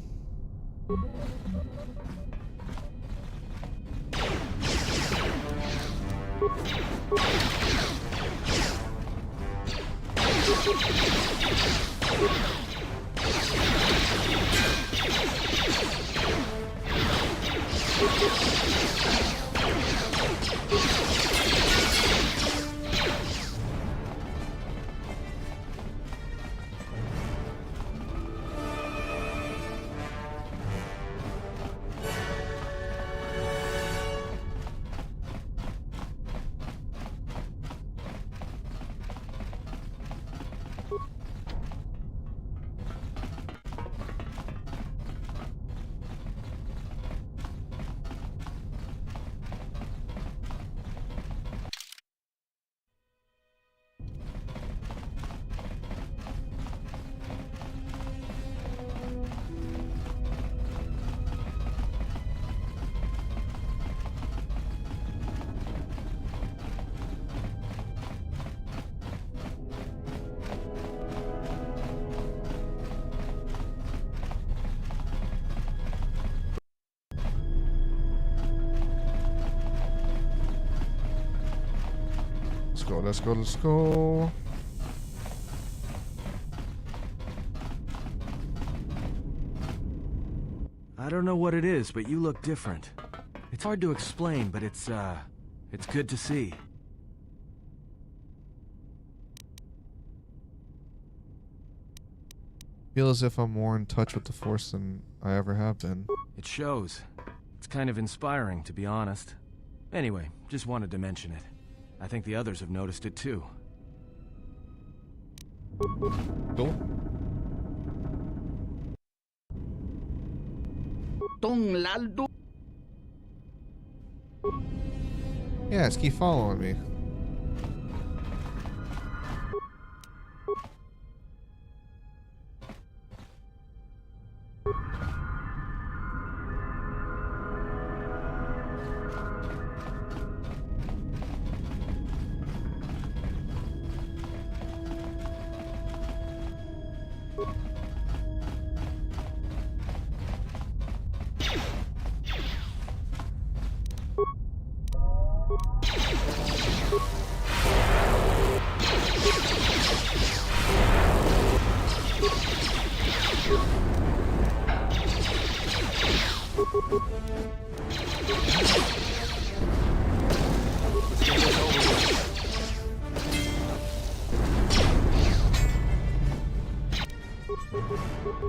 go, let's go, let's go. I don't know what it is, but you look different. It's hard to explain, but it's good to see. Feel as if I'm more in touch with the Force than I ever have been. It shows. It's kind of inspiring, to be honest. Anyway, just wanted to mention it. I think the others have noticed it too. Cool. Yeah, just keep following me.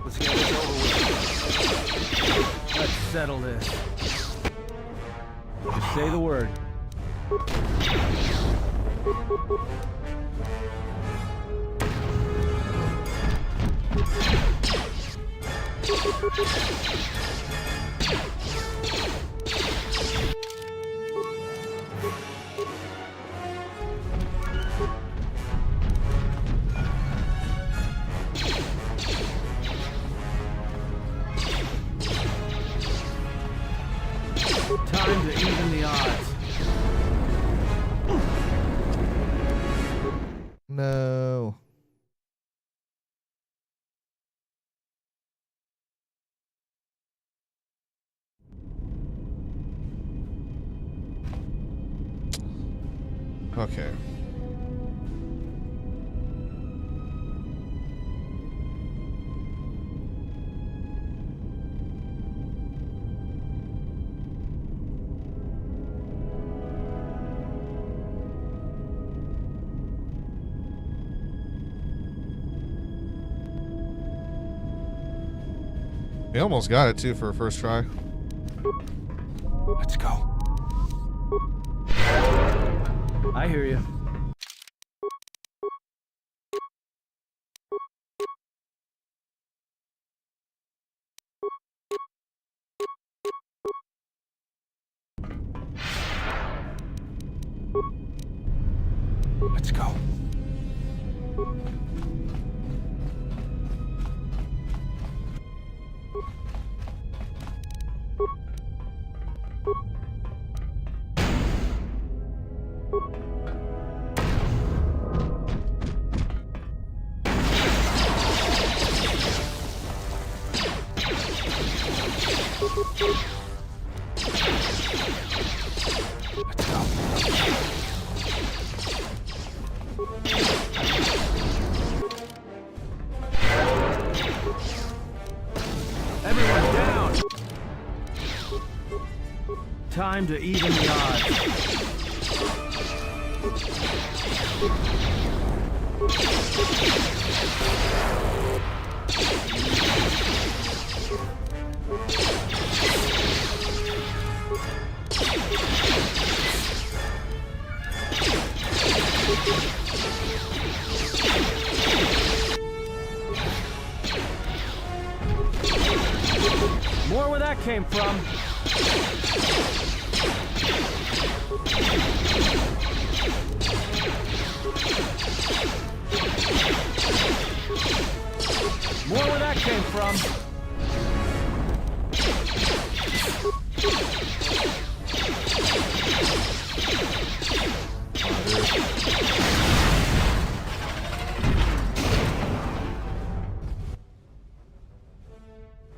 Let's get this over with. Let's settle this. Just say the word. Time to even the odds. No. Okay. We almost got it too for a first try. Let's go. I hear you. Let's go. Everyone down! Time to even the odds. More where that came from. More where that came from.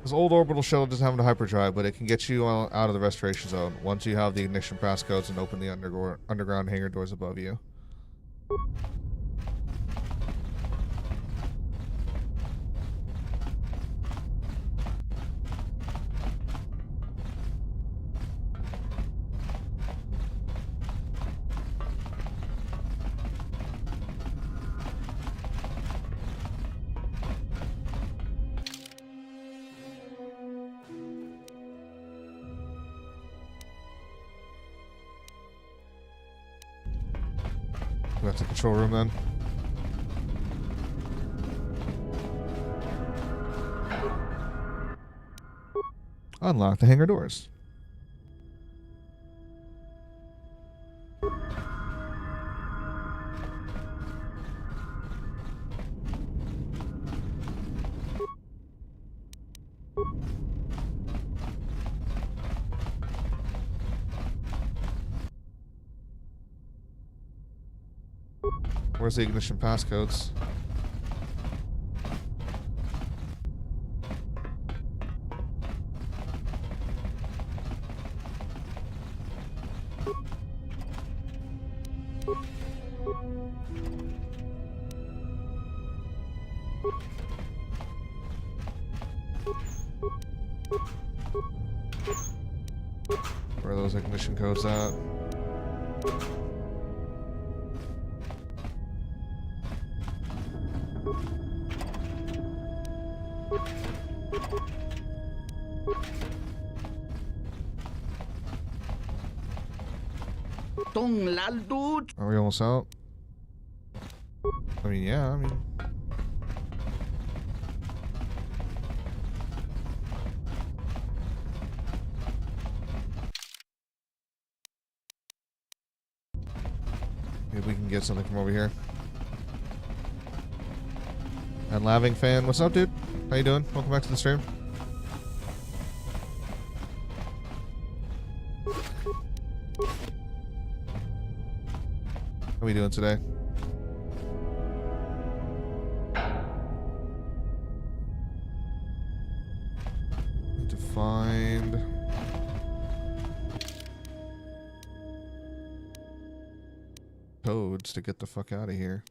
This old orbital shuttle doesn't have a hyperdrive, but it can get you out of the restoration zone once you have the ignition passcodes and open the underground hangar doors above you. That's the control room then. Unlock the hangar doors. Where's the ignition passcodes? Where are those ignition codes at? Are we almost out? I mean, yeah, I mean... Maybe we can get something from over here. And Laving Fan, what's up, dude? How you doing? Welcome back to the stream. How are we doing today? Need to find... codes to get the fuck out of here.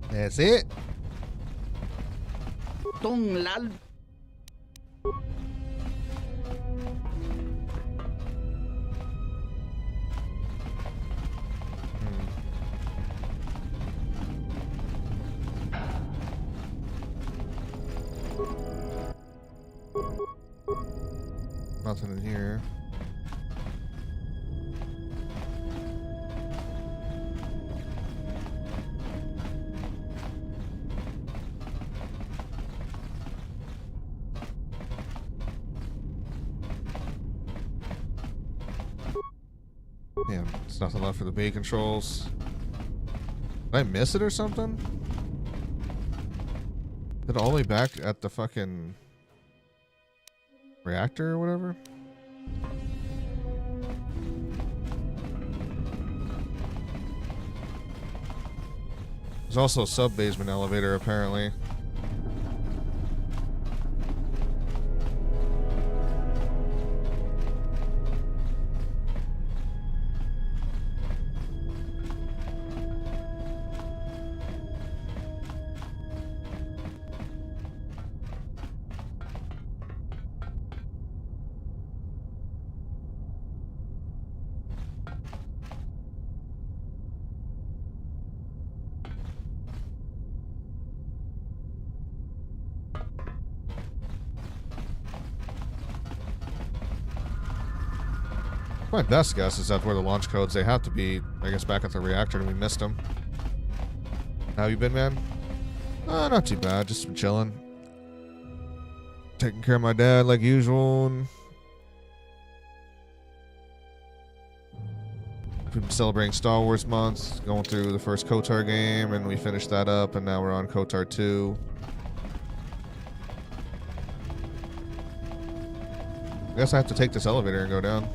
That's it. Nothing in here. Damn, there's nothing left for the bay controls. Did I miss it or something? Is it all the way back at the fucking reactor or whatever? There's also a sub-basement elevator, apparently. My best guess is that where the launch codes, they have to be, I guess, back at the reactor and we missed them. How you been, man? Not too bad, just been chilling. Taking care of my dad like usual. We've been celebrating Star Wars month, going through the first KOTOR game, and we finished that up, and now we're on KOTOR 2. I guess I have to take this elevator and go down.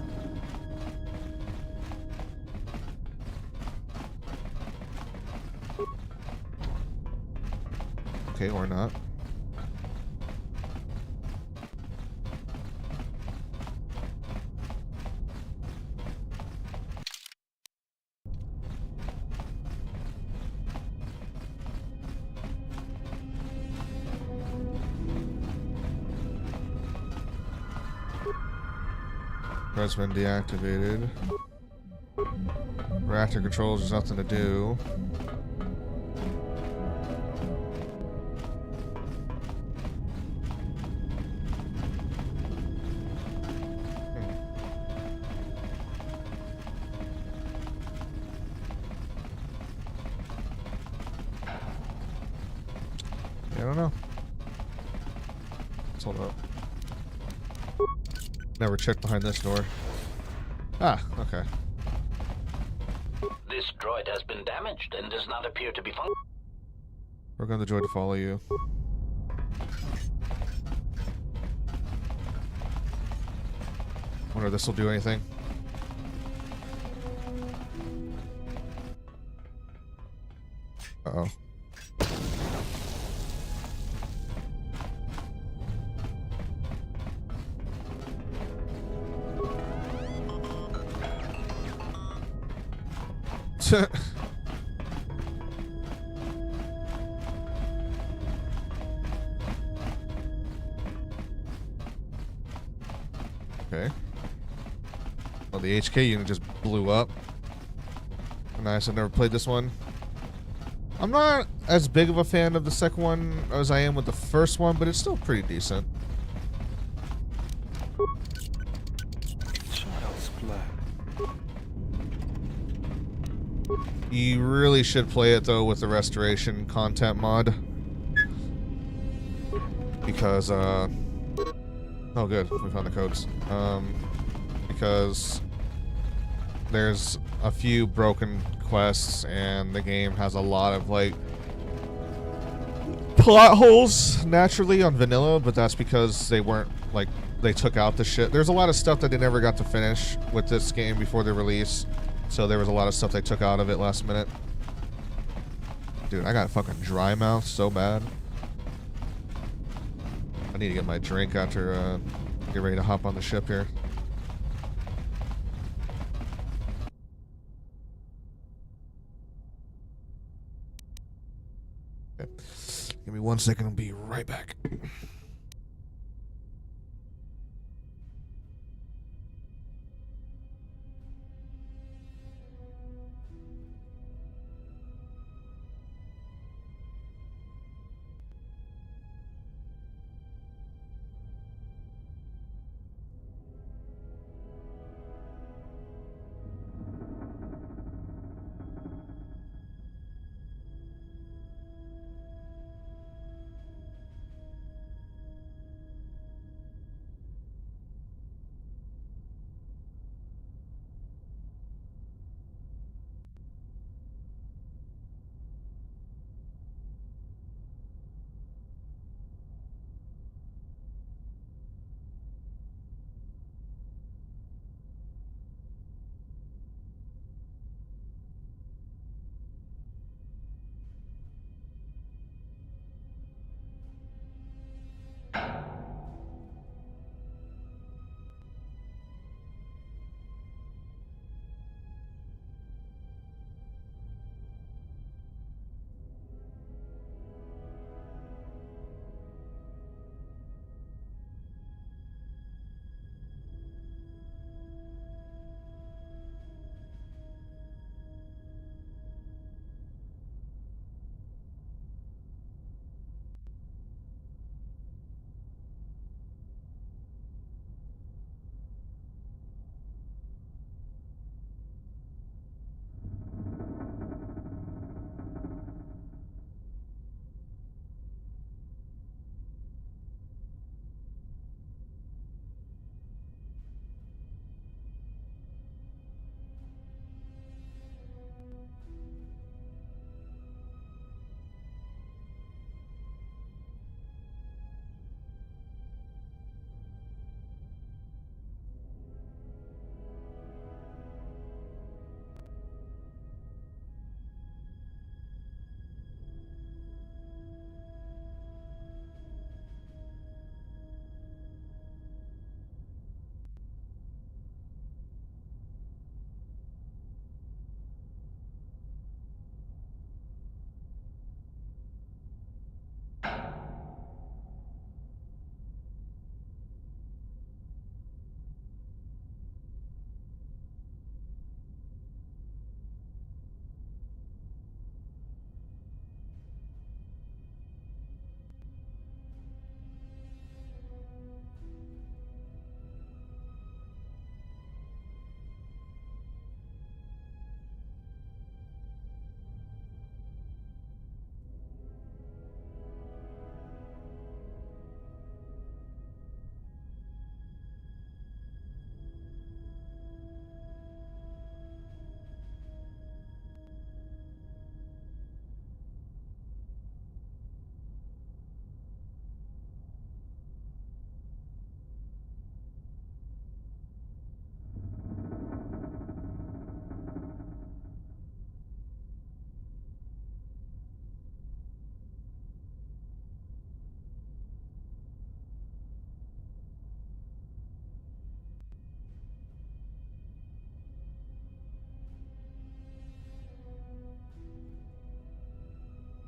Okay, or not. That's been deactivated. Reactor controls, there's nothing to do. I don't know. Let's hold up. Never checked behind this door. Ah, okay. This droid has been damaged and does not appear to be functioning. We're going the droid to follow you. Wonder if this will do anything. Uh-oh. Okay. Well, the HK unit just blew up. Nice, I've never played this one. I'm not as big of a fan of the second one as I am with the first one, but it's still pretty decent. Child's play. You really should play it, though, with the restoration content mod. Because, oh, good. We found the codes. Because there's a few broken quests, and the game has a lot of, like, plot holes, naturally, on vanilla, but that's because they weren't, like, they took out the shit. There's a lot of stuff that they never got to finish with this game before the release. So there was a lot of stuff they took out of it last minute. Dude, I got fucking dry mouth so bad. I need to get my drink after, get ready to hop on the ship here. Okay. Give me 1 second, I'll be right back.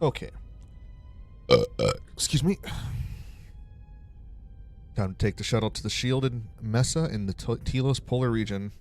Okay. Excuse me. Time to take the shuttle to the shielded Mesa in the Telos polar region.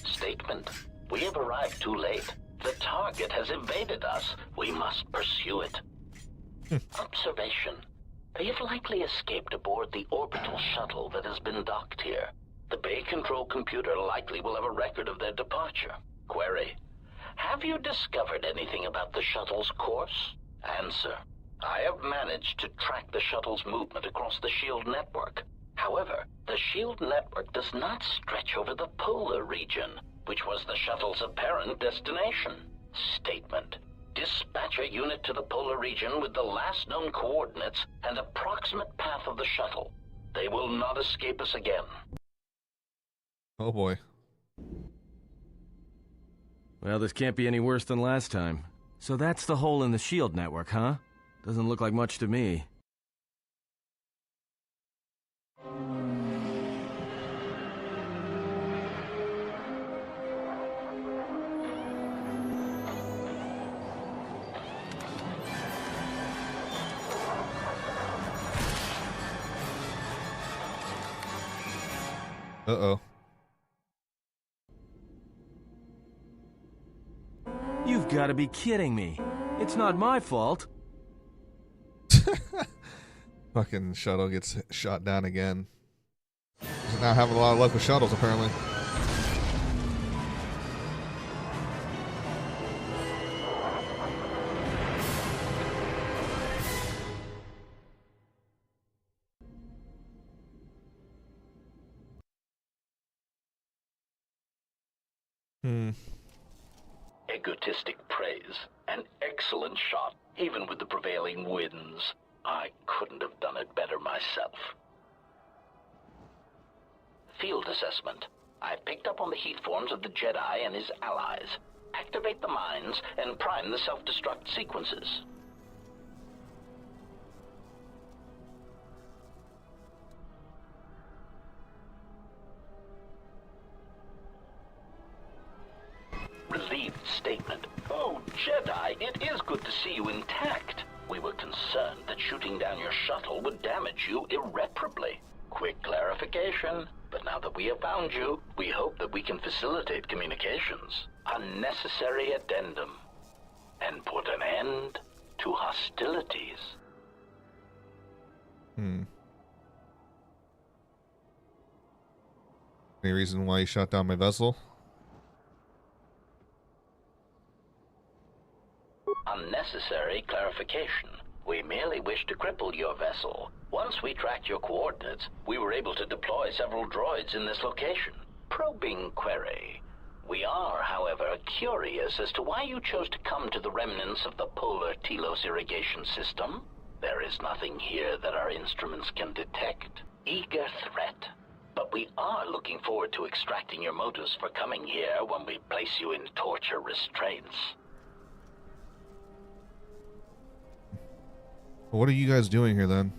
Statement. We have arrived too late. The target has evaded us. We must pursue it. Observation. You've likely escaped aboard the orbital shuttle that has been docked here. The bay control computer likely will have a record of their departure. Query. Have you discovered anything about the shuttle's course? Answer. I have managed to track the shuttle's movement across the SHIELD network. However, the SHIELD network does not stretch over the polar region, which was the shuttle's apparent destination. Statement. Dispatch a unit to the polar region with the last known coordinates and approximate path of the shuttle. They will not escape us again. Oh boy. Well, this can't be any worse than last time. So that's the hole in the SHIELD network, huh? Doesn't look like much to me. Uh-oh. You've got to be kidding me. It's not my fault. Fucking shuttle gets shot down again. He's not having a lot of luck with shuttles, apparently. Egotistic praise. An excellent shot, even with the prevailing winds. I couldn't have done it better myself. Field assessment. I picked up on the heat forms of the Jedi and his allies. Activate the mines and prime the self-destruct sequences. Relieved statement. Oh, Jedi, it is good to see you intact. We were concerned that shooting down your shuttle would damage you irreparably. Quick clarification. But now that we have found you, we hope that we can facilitate communications. Unnecessary addendum. And put an end to hostilities. Any reason why you shot down my vessel? Unnecessary clarification. We merely wish to cripple your vessel. Once we tracked your coordinates, we were able to deploy several droids in this location. Probing query. We are, however, curious as to why you chose to come to the remnants of the polar Telos irrigation system. There is nothing here that our instruments can detect. Eager threat. But we are looking forward to extracting your motives for coming here when we place you in torture restraints. What are you guys doing here then?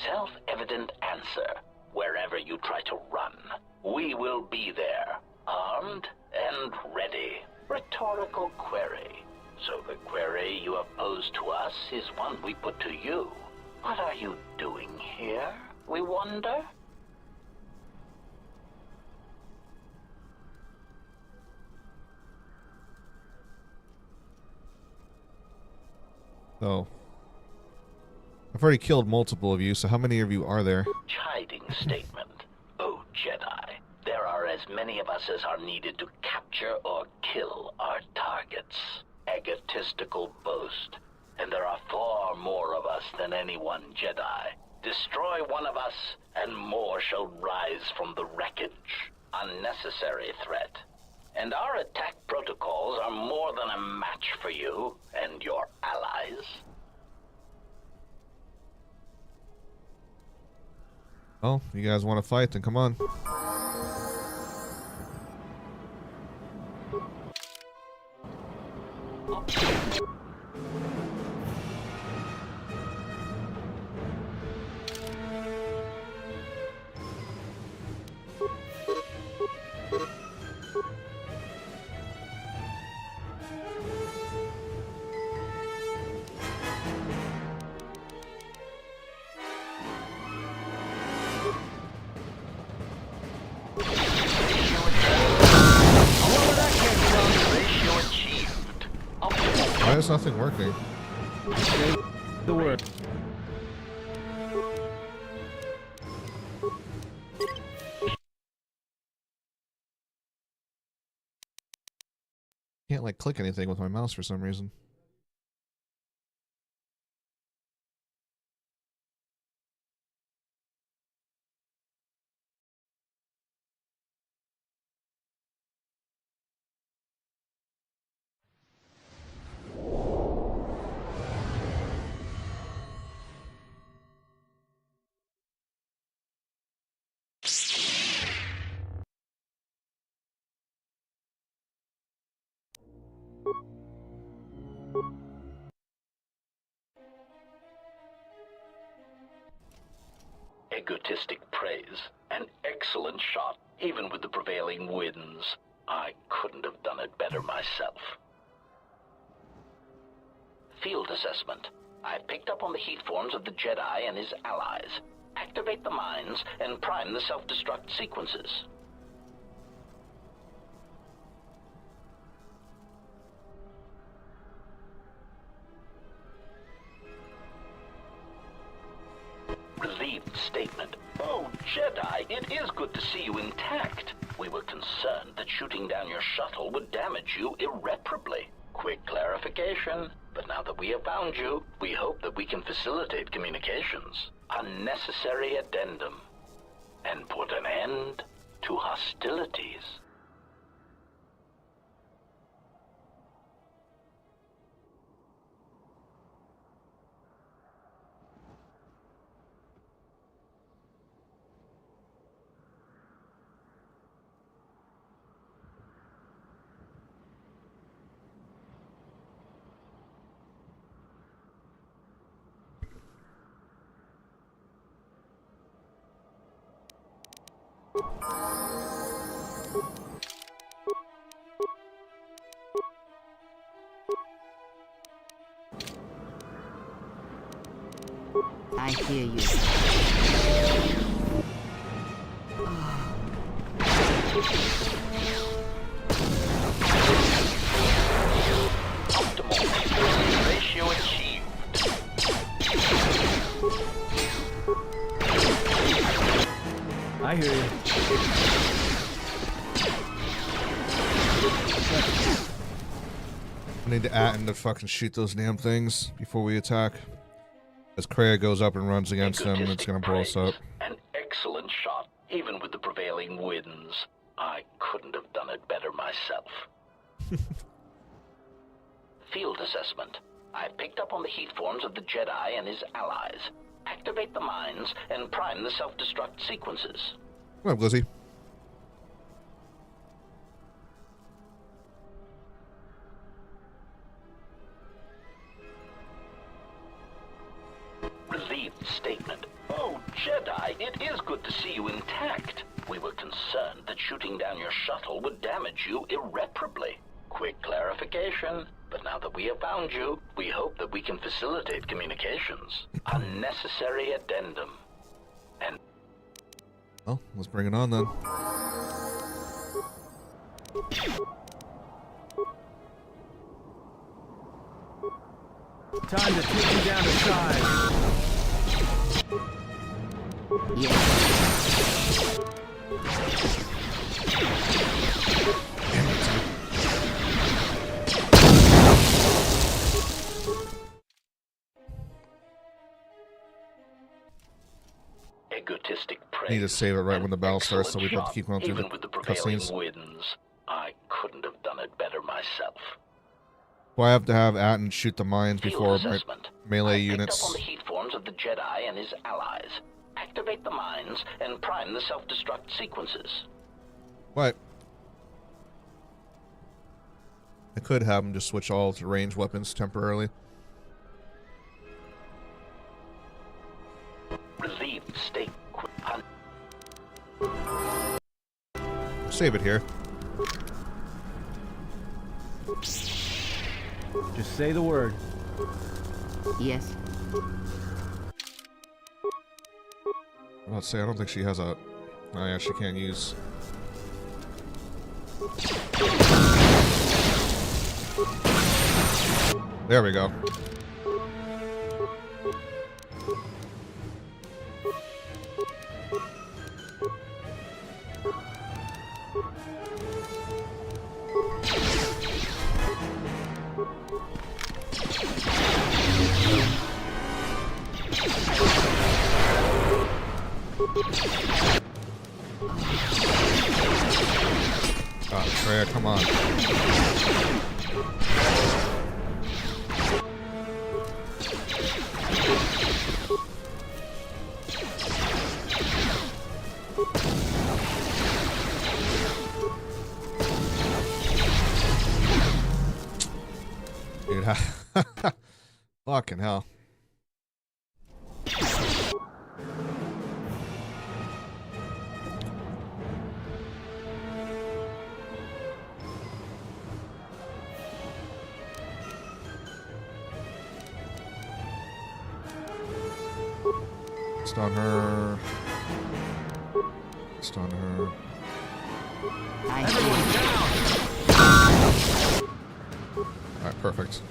Self-evident answer. Wherever you try to run, we will be there, armed and ready. Rhetorical query. So the query you have posed to us is one we put to you. What are you doing here, we wonder? Oh. I've already killed multiple of you, so how many of you are there? Chiding statement. Oh, Jedi. There are as many of us as are needed to capture or kill our targets. Egotistical boast. And there are far more of us than any one Jedi. Destroy one of us, and more shall rise from the wreckage. unnecessary threat. And our attack protocols are more than a match for you and your allies. Well, you guys want to fight, then come on. Why is nothing working? The word. Can't like click anything with my mouse for some reason. Egotistic praise. An excellent shot, even with the prevailing winds. I couldn't have done it better myself. Field assessment. I picked up on the heat forms of the Jedi and his allies. Activate the mines and prime the self-destruct sequences. Relieved statement. Oh, Jedi, it is good to see you intact. We were concerned that shooting down your shuttle would damage you irreparably. Quick clarification. But now that we have found you, we hope that we can facilitate communications. Unnecessary addendum. And put an end to hostilities. I hear you. Optimal ratio achieved. I hear you. I need to Atten to fucking shoot those damn things before we attack. As Kreia goes up and runs against them, it's gonna blow us up. An excellent shot, even with the prevailing winds. I couldn't have done it better myself. Field assessment. I picked up on the heat forms of the Jedi and his allies. Activate the mines and prime the self-destruct sequences. Come on, Glizzy. Relieved statement. Oh, Jedi, it is good to see you intact. We were concerned that shooting down your shuttle would damage you irreparably. Quick clarification. But now that we have found you, we hope that we can facilitate communications. Unnecessary addendum. And Well, let's bring it on then. Time to take you down to size. egotistic praise. Need to save it right An when the battle starts, so we don't have to excellent keep going shot, through even the with the prevailing cutscenes. winds. I couldn't have done it better myself. Well, I have to have Atten shoot the mines Field before my assessment. melee I picked units. up on the heat forms of the Jedi and his allies. Activate the mines and prime the self-destruct sequences. What? I could have them just switch all to ranged weapons temporarily. Relieved state. Save it here. Just say the word. Yes. I was about to say, I don't think she has a... Oh yeah, she can't use... There we go. Oh, Freya, come on. Dude, fucking hell. Stun her. Stun her. I hear you. Alright, perfect.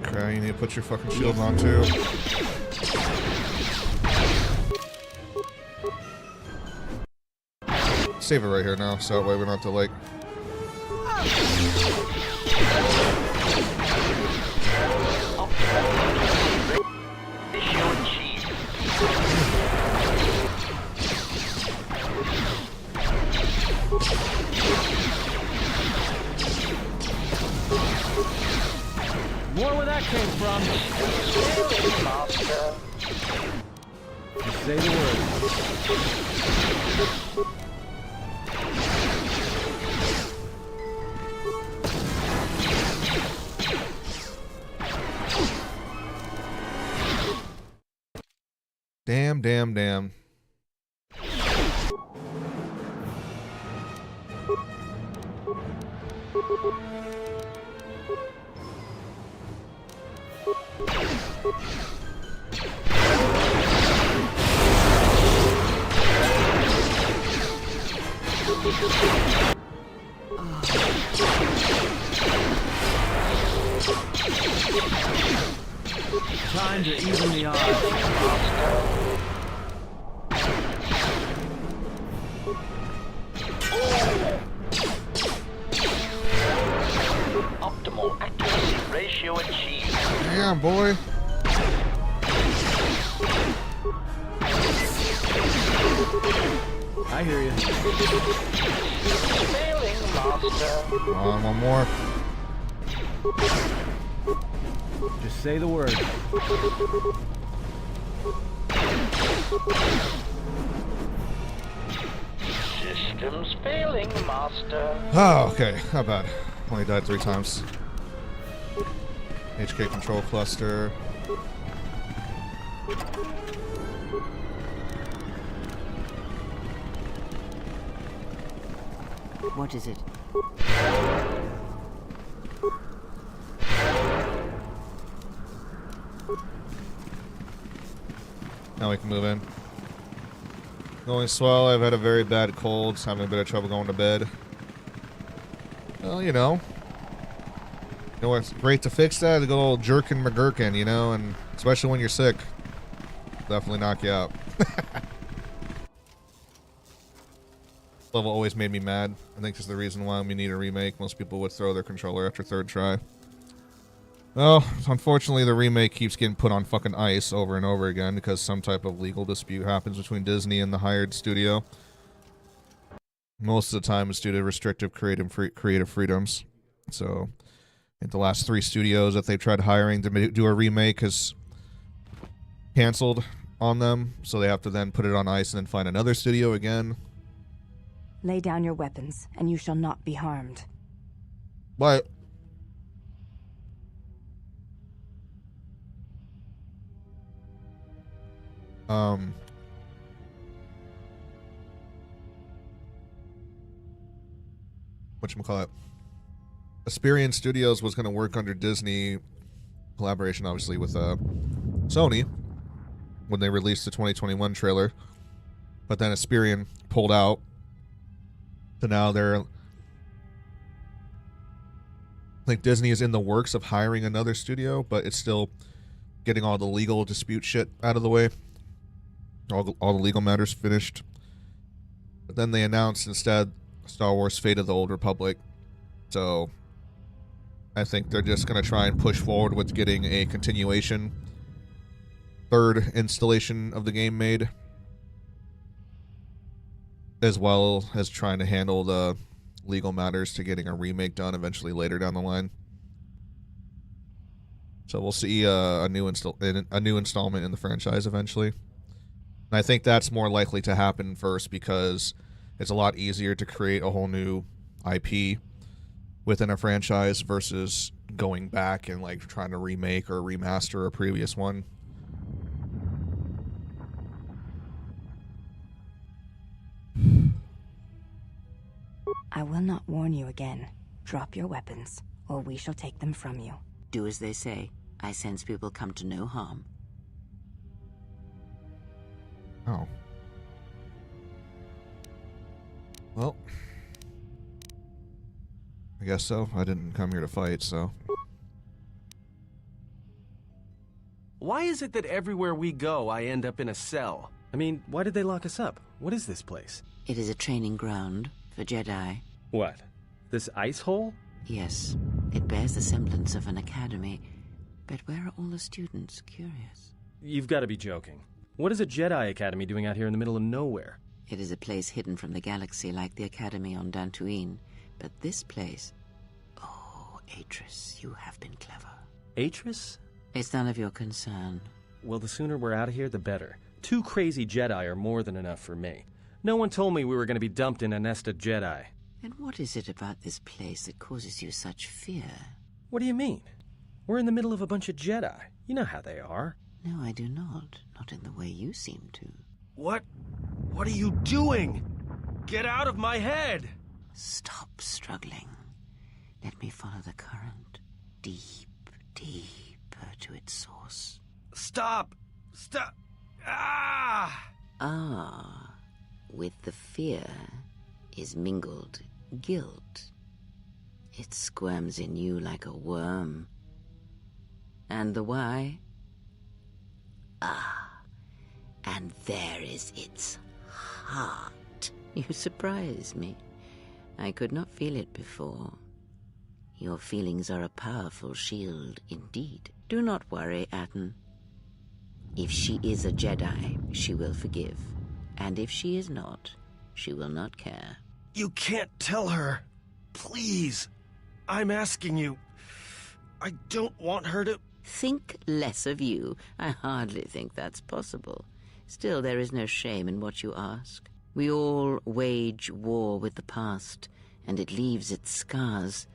Okay, you need to put your fucking shield on too. Save it right here now, so that way we don't have to like... More where that came from. Just say the word. Damn, damn, damn. Time to even the odds. Optimal accuracy ratio achieved. Damn, boy. I hear you. Failing, Master. Come on, one more. Just say the word. Systems failing, Master. Oh, okay. Not bad. Only died 3 times. HK control cluster. What is it? Now we can move in. Going swell. I've had a very bad cold. Having a bit of trouble going to bed. Well, you know. You know what's great to fix that? A good old jerkin McGurkin, you know? And especially when you're sick. Definitely knock you out. Level always made me mad. I think it's the reason why we need a remake. Most people would throw their controller after 3rd try. Well, unfortunately, the remake keeps getting put on fucking ice over and over again because some type of legal dispute happens between Disney and the hired studio. Most of the time, it's due to restrictive creative freedoms. So, I think the last 3 studios that they've tried hiring to do a remake has canceled on them, so they have to then put it on ice and then find another studio again. Lay down your weapons, and you shall not be harmed. But whatchamacallit, Asperian Studios was going to work under Disney, collaboration obviously with Sony, when they released the 2021 trailer, but then Asperian pulled out, so now they're, I think Disney is in the works of hiring another studio, but it's still getting all the legal dispute shit out of the way, all the legal matters finished. But then they announced instead Star Wars Fate of the Old Republic, so I think they're just going to try and push forward with getting a continuation, third installation of the game made, as well as trying to handle the legal matters to getting a remake done eventually later down the line. So we'll see a new installment in the franchise eventually. And I think that's more likely to happen first because it's a lot easier to create a whole new IP within a franchise versus going back and like trying to remake or remaster a previous one. I will not warn you again. Drop your weapons, or we shall take them from you. Do as they say. I sense people come to no harm. Oh. Well, I guess so. I didn't come here to fight, so. Why is it that everywhere we go, I end up in a cell? I mean, why did they lock us up? What is this place? It is a training ground for Jedi. What? This ice hole? Yes, it bears the semblance of an academy. But where are all the students? Curious. You've got to be joking. What is a Jedi Academy doing out here in the middle of nowhere? It is a place hidden from the galaxy like the academy on Dantooine. But this place... Oh, Atris, you have been clever. Atris? It's none of your concern. Well, the sooner we're out of here, the better. 2 crazy Jedi are more than enough for me. No one told me we were going to be dumped in a nest of Jedi. And what is it about this place that causes you such fear? What do you mean? We're in the middle of a bunch of Jedi. You know how they are. No, I do not. Not in the way you seem to. What? What are you doing? Get out of my head! Stop struggling. Let me follow the current. Deep, deeper to its source. Stop! Stop! Ah! Ah, with the fear is mingled guilt. It squirms in you like a worm. And the why? Ah, and there is its heart. You surprise me. I could not feel it before. Your feelings are a powerful shield indeed. Do not worry, Atten. If she is a Jedi, she will forgive. And if she is not, she will not care. You can't tell her. Please. I'm asking you. I don't want her to... Think less of you. I hardly think that's possible. Still, there is no shame in what you ask. We all wage war with the past, and it leaves its scars.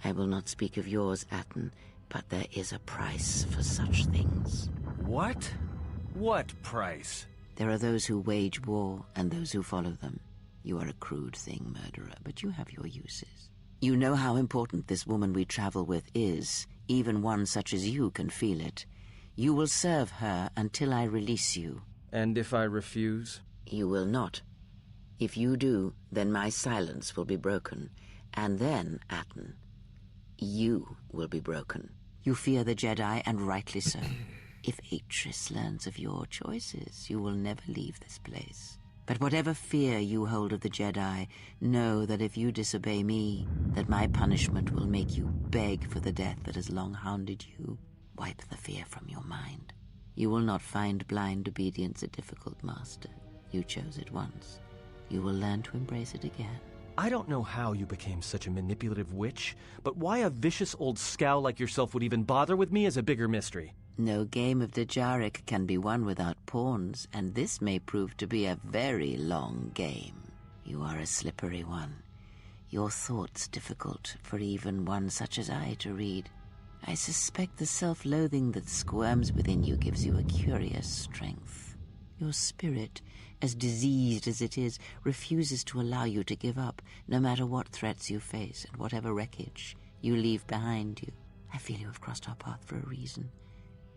I will not speak of yours, Atten, but there is a price for such things. What? What price? There are those who wage war and those who follow them. You are a crude thing, murderer, but you have your uses. You know how important this woman we travel with is. Even one such as you can feel it. You will serve her until I release you. And if I refuse? You will not. If you do, then my silence will be broken. And then, Atten, you will be broken. You fear the Jedi, and rightly so. If Atris learns of your choices, you will never leave this place. But whatever fear you hold of the Jedi, know that if you disobey me, that my punishment will make you beg for the death that has long hounded you. Wipe the fear from your mind. You will not find blind obedience a difficult master. You chose it once. You will learn to embrace it again. I don't know how you became such a manipulative witch, but why a vicious old scowl like yourself would even bother with me is a bigger mystery. No game of Dajaric can be won without pawns, and this may prove to be a very long game. You are a slippery one. Your thoughts difficult for even one such as I to read. I suspect the self-loathing that squirms within you gives you a curious strength. Your spirit, as diseased as it is, refuses to allow you to give up, no matter what threats you face and whatever wreckage you leave behind you. I feel you have crossed our path for a reason.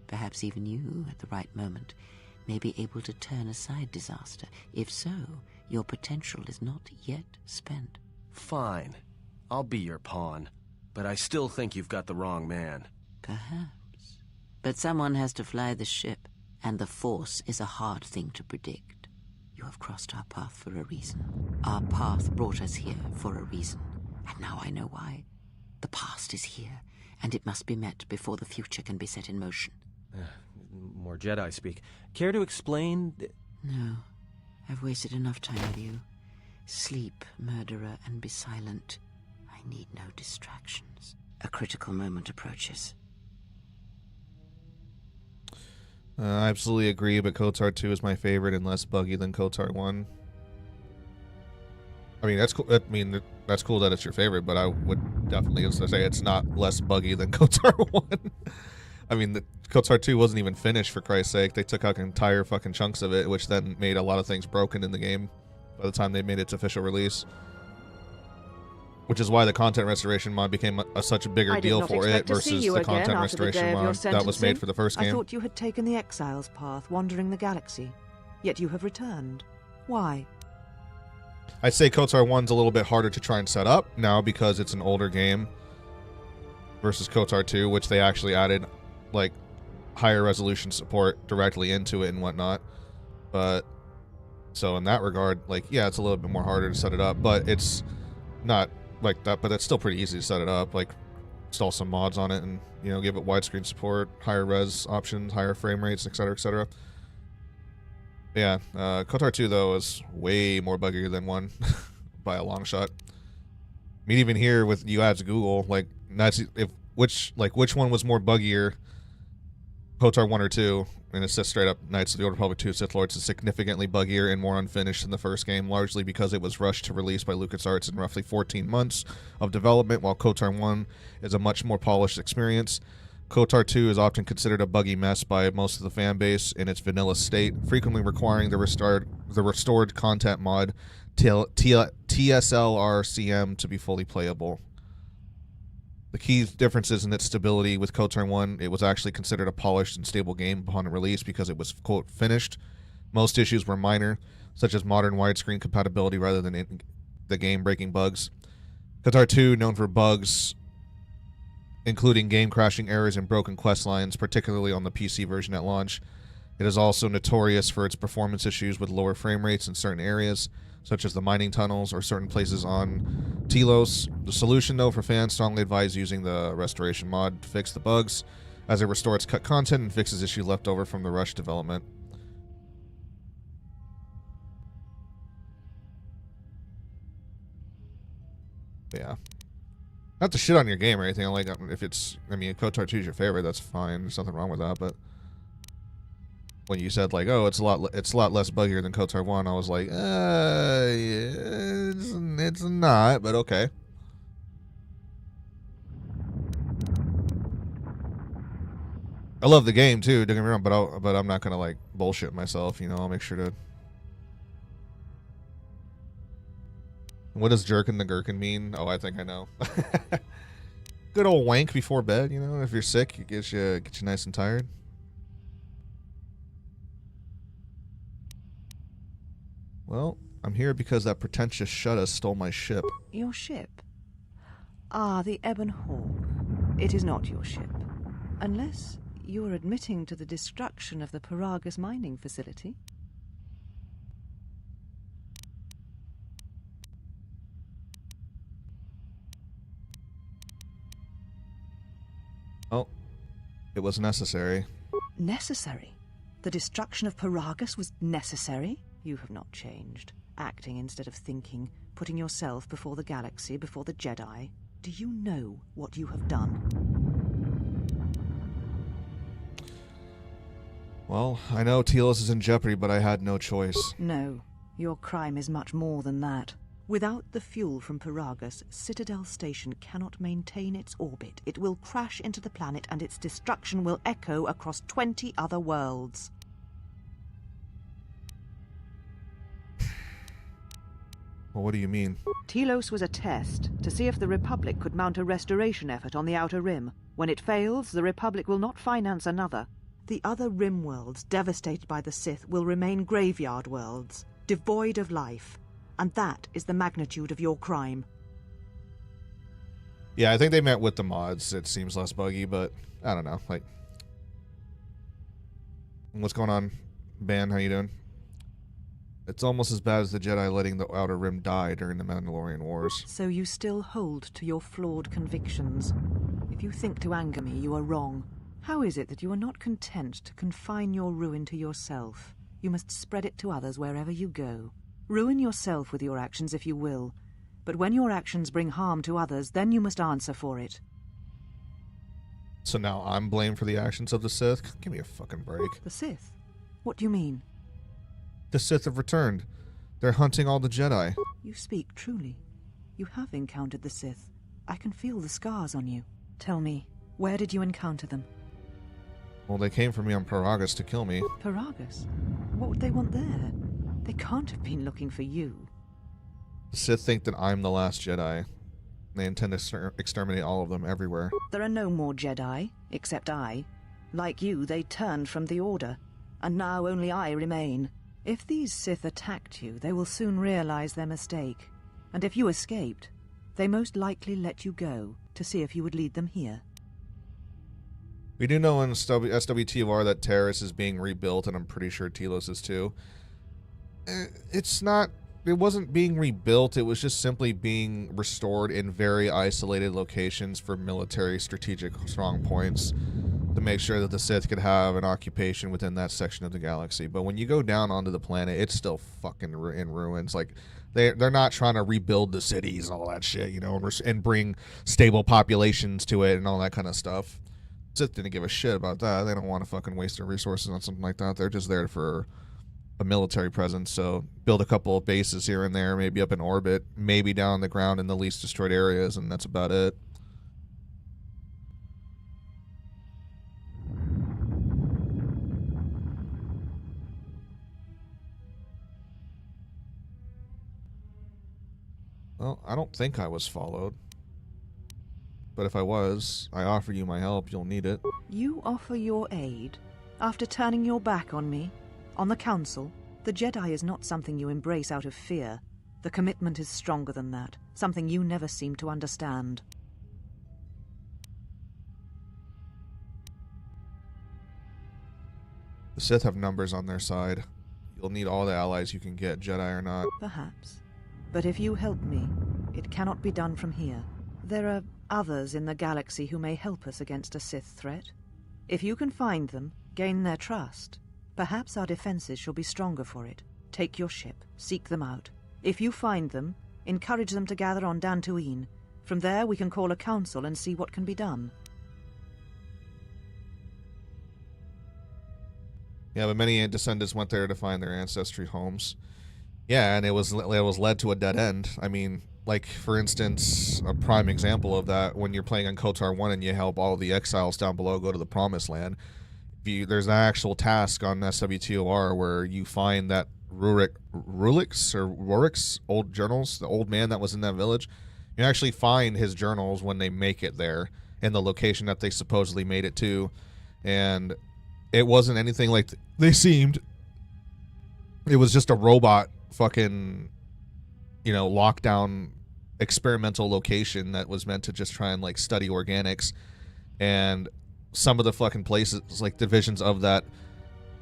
Perhaps even you, at the right moment, may be able to turn aside disaster. If so, your potential is not yet spent. Fine. I'll be your pawn. But I still think you've got the wrong man. Perhaps. But someone has to fly the ship, and the Force is a hard thing to predict. You have crossed our path for a reason. Our path brought us here for a reason, and now I know why. The past is here, and it must be met before the future can be set in motion. More Jedi speak. Care to explain? No. I've wasted enough time with you. Sleep, murderer, and be silent. I need no distractions. A critical moment approaches. I absolutely agree, but KOTOR 2 is my favorite and less buggy than KOTOR 1. I mean, that's cool. That's cool that it's your favorite, but I would definitely say it's not less buggy than KOTOR 1. I mean, the KOTOR 2 wasn't even finished, for Christ's sake. They took out entire fucking chunks of it, which then made a lot of things broken in the game by the time they made its official release. Which is why the content restoration mod became such a bigger deal for it versus the content restoration mod that was made for the first game. I thought you had taken the Exile's path, wandering the galaxy. Yet you have returned. Why? I'd say KOTOR 1's a little bit harder to try and set up now because it's an older game versus KOTOR 2, which they actually added like higher resolution support directly into it and whatnot. But so in that regard, like, yeah, it's a little bit more harder to set it up, but it's not like that, but it's still pretty easy to set it up. Like, install some mods on it and, you know, give it widescreen support, higher res options, higher frame rates, etc., etc. Yeah, KOTOR 2 though is way more buggier than 1 by a long shot. I mean, even here with you ads Google, like, that's which one was more buggier, KOTOR 1 or 2? And it says straight up, Knights of the Old Republic 2 Sith Lords is significantly buggier and more unfinished than the first game, largely because it was rushed to release by LucasArts in roughly 14 months of development, while KOTOR 1 is a much more polished experience. KOTOR 2 is often considered a buggy mess by most of the fan base in its vanilla state, frequently requiring the restored content mod TSLRCM to be fully playable. The key differences in its stability with KOTOR 1, it was actually considered a polished and stable game upon release because it was, quote, finished. Most issues were minor, such as modern widescreen compatibility rather than the game-breaking bugs. KOTOR 2, known for bugs, including game-crashing errors and broken quest lines, particularly on the PC version at launch. It is also notorious for its performance issues with lower frame rates in certain areas, such as the mining tunnels or certain places on Telos. The solution, though, for fans strongly advise using the restoration mod to fix the bugs, as it restores cut content and fixes issues left over from the rushed development. Yeah. Not to shit on your game or anything. Like, if it's, I mean, if KOTOR 2 is your favorite, that's fine. There's nothing wrong with that, but when you said, like, oh, it's a lot less buggier than KOTOR 1, I was like, yeah, it's not, but okay. I love the game too, don't get me wrong, but I'm not gonna like bullshit myself, you know. I'll make sure to. What does jerkin the gherkin mean? Oh, I think I know. Good old wank before bed, you know. If you're sick, it gets you nice and tired. Well, I'm here because that pretentious Shutta stole my ship. Your ship? Ah, the Ebon Hawk. It is not your ship. Unless you are admitting to the destruction of the Paragus mining facility. It was necessary. Necessary? The destruction of Paragus was necessary? You have not changed. Acting instead of thinking, putting yourself before the galaxy, before the Jedi. Do you know what you have done? Well, I know Telos is in jeopardy, but I had no choice. No, your crime is much more than that. Without the fuel from Paragus, Citadel Station cannot maintain its orbit. It will crash into the planet and its destruction will echo across 20 other worlds. Well, what do you mean? Telos was a test to see if the Republic could mount a restoration effort on the Outer Rim. When it fails, the Republic will not finance another. The other Rim worlds, devastated by the Sith, will remain graveyard worlds, devoid of life. And that is the magnitude of your crime. Yeah, I think they meant with the mods. It seems less buggy, but I don't know. Like, what's going on, Ban? How you doing? It's almost as bad as the Jedi letting the Outer Rim die during the Mandalorian Wars. So you still hold to your flawed convictions. If you think to anger me, you are wrong. How is it that you are not content to confine your ruin to yourself? You must spread it to others wherever you go. Ruin yourself with your actions if you will, but when your actions bring harm to others, then you must answer for it. So now I'm blamed for the actions of the Sith? Give me a fucking break. The Sith? What do you mean? The Sith have returned. They're hunting all the Jedi. You speak truly. You have encountered the Sith. I can feel the scars on you. Tell me, where did you encounter them? Well, they came for me on Paragus to kill me. Paragus? What would they want there? They can't have been looking for you. The Sith think that I'm the last Jedi. They intend to exterminate all of them everywhere. There are no more Jedi, except I. Like you, they turned from the Order, and now only I remain. If these Sith attacked you, they will soon realize their mistake. And if you escaped, they most likely let you go to see if you would lead them here. We do know in SWTOR that Terrace is being rebuilt, and I'm pretty sure Telos is too. It wasn't being rebuilt, it was just simply being restored in very isolated locations for military strategic strong points to make sure that the Sith could have an occupation within that section of the galaxy. But when you go down onto the planet, it's still fucking in ruins. Like, they're not trying to rebuild the cities and all that shit, you know, and bring stable populations to it and all that kind of stuff. Sith didn't give a shit about that. They don't want to fucking waste their resources on something like that. They're just there for a military presence, so build a couple of bases here and there, maybe up in orbit, maybe down on the ground in the least destroyed areas, and that's about it. Well, I don't think I was followed. But if I was, I offer you my help. You'll need it. You offer your aid after turning your back on me? On the Council? The Jedi is not something you embrace out of fear. The commitment is stronger than that, something you never seem to understand. The Sith have numbers on their side. You'll need all the allies you can get, Jedi or not. Perhaps. But if you help me, it cannot be done from here. There are others in the galaxy who may help us against a Sith threat. If you can find them, gain their trust, perhaps our defenses shall be stronger for it. Take your ship, seek them out. If you find them, encourage them to gather on Dantooine. From there we can call a council and see what can be done. Yeah, but many descendants went there to find their ancestry homes. Yeah, and it was led to a dead end. I mean, like, for instance, a prime example of that, when you're playing on KOTOR 1 and you help all the exiles down below go to the Promised Land, there's an actual task on SWTOR where you find that Rurik's old journals, the old man that was in that village. You actually find his journals when they make it there in the location that they supposedly made it to. And it wasn't anything like they seemed. It was just a robot fucking, you know, lockdown experimental location that was meant to just try and, like, study organics. And some of the fucking places, like, divisions of that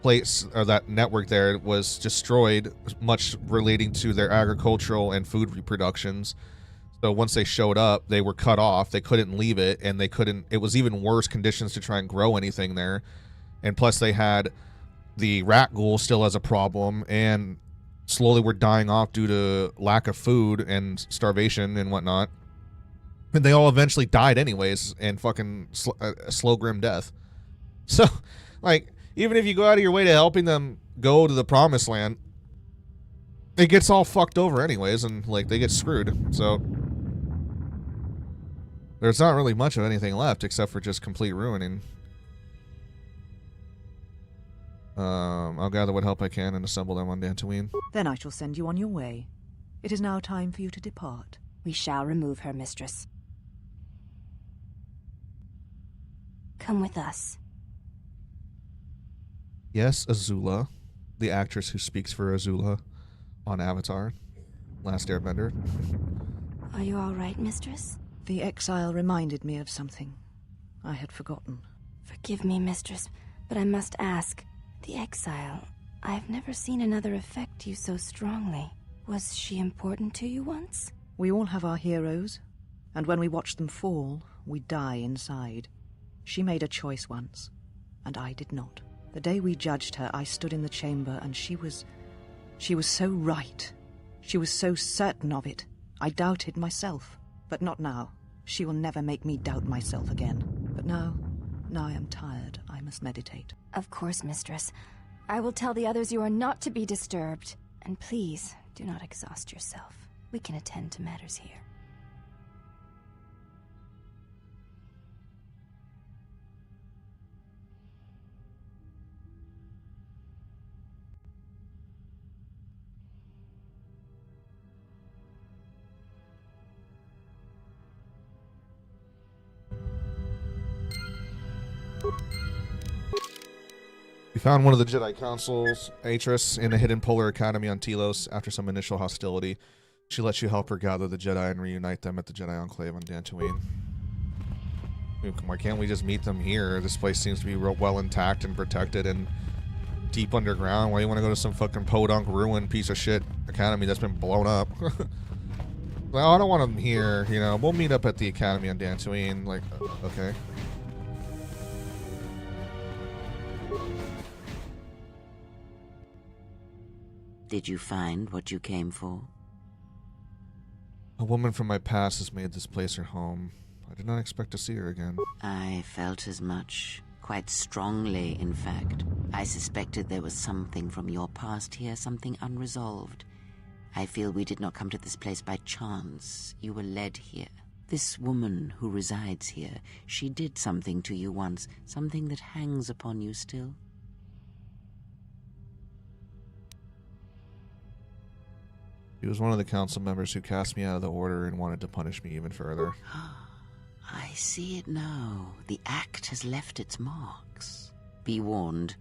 place or that network there was destroyed, much relating to their agricultural and food reproductions. So once they showed up, they were cut off. They couldn't leave it, and they couldn't. It was even worse conditions to try and grow anything there. And plus, they had the rat ghoul still as a problem, and slowly were dying off due to lack of food and starvation and whatnot. And they all eventually died anyways, and fucking a slow, grim death. So, like, even if you go out of your way to helping them go to the promised land, it gets all fucked over anyways, and, like, they get screwed. So there's not really much of anything left except for just complete ruining. I'll gather what help I can and assemble them on Dantooine. Then I shall send you on your way. It is now time for you to depart. We shall remove her, mistress. Come with us. Yes, Azula, the actress who speaks for Azula on Avatar, Last Airbender. Are you all right, mistress? The exile reminded me of something I had forgotten. Forgive me, mistress, but I must ask. The exile, I've never seen another affect you so strongly. Was she important to you once? We all have our heroes, and when we watch them fall, we die inside. She made a choice once, and I did not. The day we judged her, I stood in the chamber, and she was so right. She was so certain of it. I doubted myself, but not now. She will never make me doubt myself again. But now I am tired. I must meditate. Of course, mistress. I will tell the others you are not to be disturbed. And please, do not exhaust yourself. We can attend to matters here. We found one of the Jedi Council's Atris in a hidden polar academy on Telos. After some initial hostility, she lets you help her gather the Jedi and reunite them at the Jedi Enclave on Dantooine. Why can't we just meet them here? This place seems to be real well intact and protected and deep underground. Why do you want to go to some fucking podunk ruin piece of shit academy that's been blown up? Well, I don't want them here, you know. We'll meet up at the academy on Dantooine. Like, okay. Did you find what you came for? A woman from my past has made this place her home. I did not expect to see her again. I felt as much. Quite strongly, in fact. I suspected there was something from your past here, something unresolved. I feel we did not come to this place by chance. You were led here. This woman who resides here, she did something to you once, something that hangs upon you still. She was one of the council members who cast me out of the order and wanted to punish me even further. I see it now. The act has left its marks. Be warned,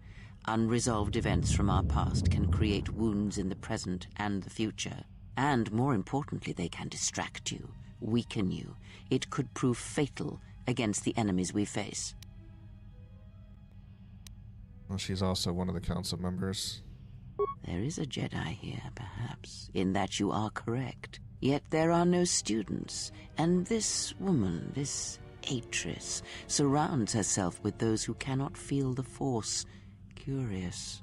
unresolved events from our past can create wounds in the present and the future. And more importantly, they can distract you, weaken you. It could prove fatal against the enemies we face. Well, she's also one of the council members. There is a Jedi here, perhaps, in that you are correct. Yet there are no students, and this woman, this Atris, surrounds herself with those who cannot feel the Force. Curious.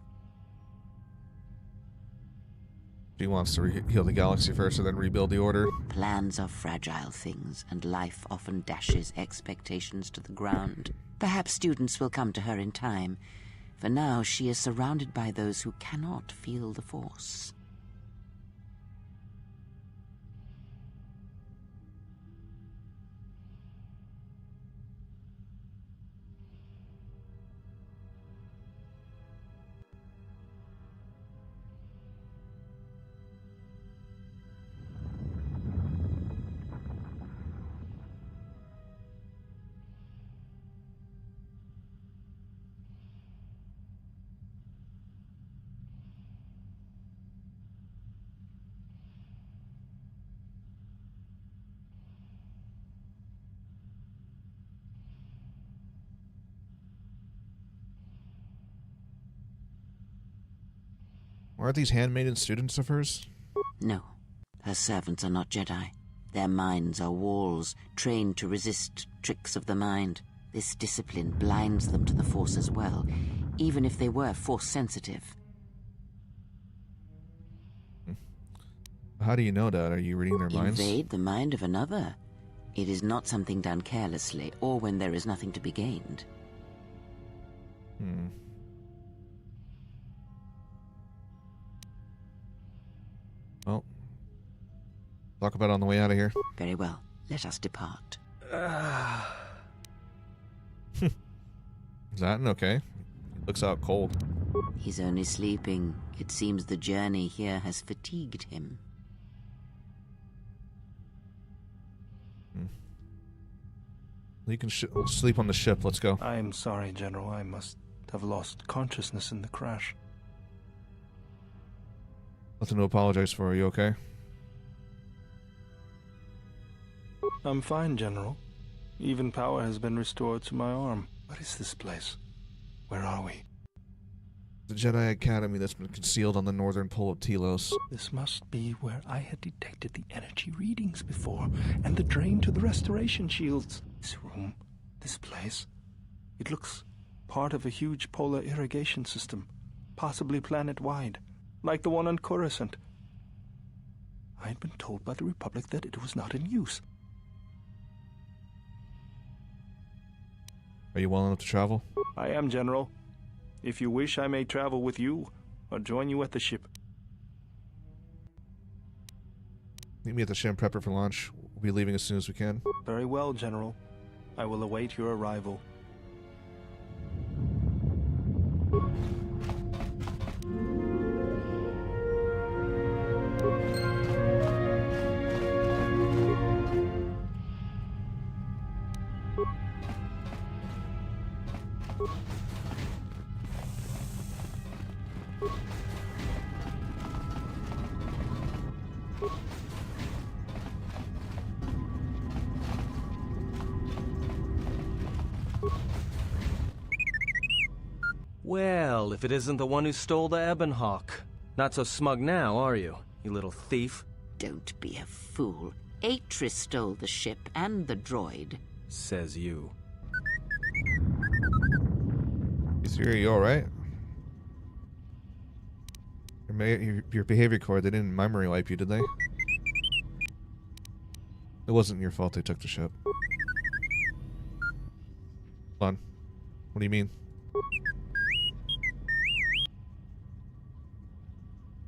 She wants to heal the galaxy first and then rebuild the order. Plans are fragile things, and life often dashes expectations to the ground. Perhaps students will come to her in time. For now, she is surrounded by those who cannot feel the Force. Aren't these handmaiden students of hers? No, her servants are not Jedi. Their minds are walls, trained to resist tricks of the mind. This discipline blinds them to the Force as well, even if they were Force-sensitive. How do you know that? Are you reading their minds? Invade the mind of another. It is not something done carelessly, or when there is nothing to be gained. Well, talk about it on the way out of here. Very well. Let us depart. Is that okay? He looks out cold. He's only sleeping. It seems the journey here has fatigued him. You can sleep on the ship. Let's go. I am sorry, General. I must have lost consciousness in the crash. Nothing to apologize for. Are you okay? I'm fine, General. Even power has been restored to my arm. What is this place? Where are we? The Jedi Academy that's been concealed on the northern pole of Telos. This must be where I had detected the energy readings before, and the drain to the restoration shields. This room, this place, it looks part of a huge polar irrigation system, possibly planet-wide, like the one on Coruscant. I had been told by the Republic that it was not in use. Are you well enough to travel? I am, General. If you wish, I may travel with you, or join you at the ship. Meet me at the Shem Prepper for launch. We'll be leaving as soon as we can. Very well, General. I will await your arrival. Well, if it isn't the one who stole the Ebonhawk. Not so smug now, are you, you little thief? Don't be a fool. Atris stole the ship and the droid. Says you. Are you alright? Your behavior code, they didn't memory wipe you, did they? It wasn't your fault they took the ship. Hold on. What do you mean?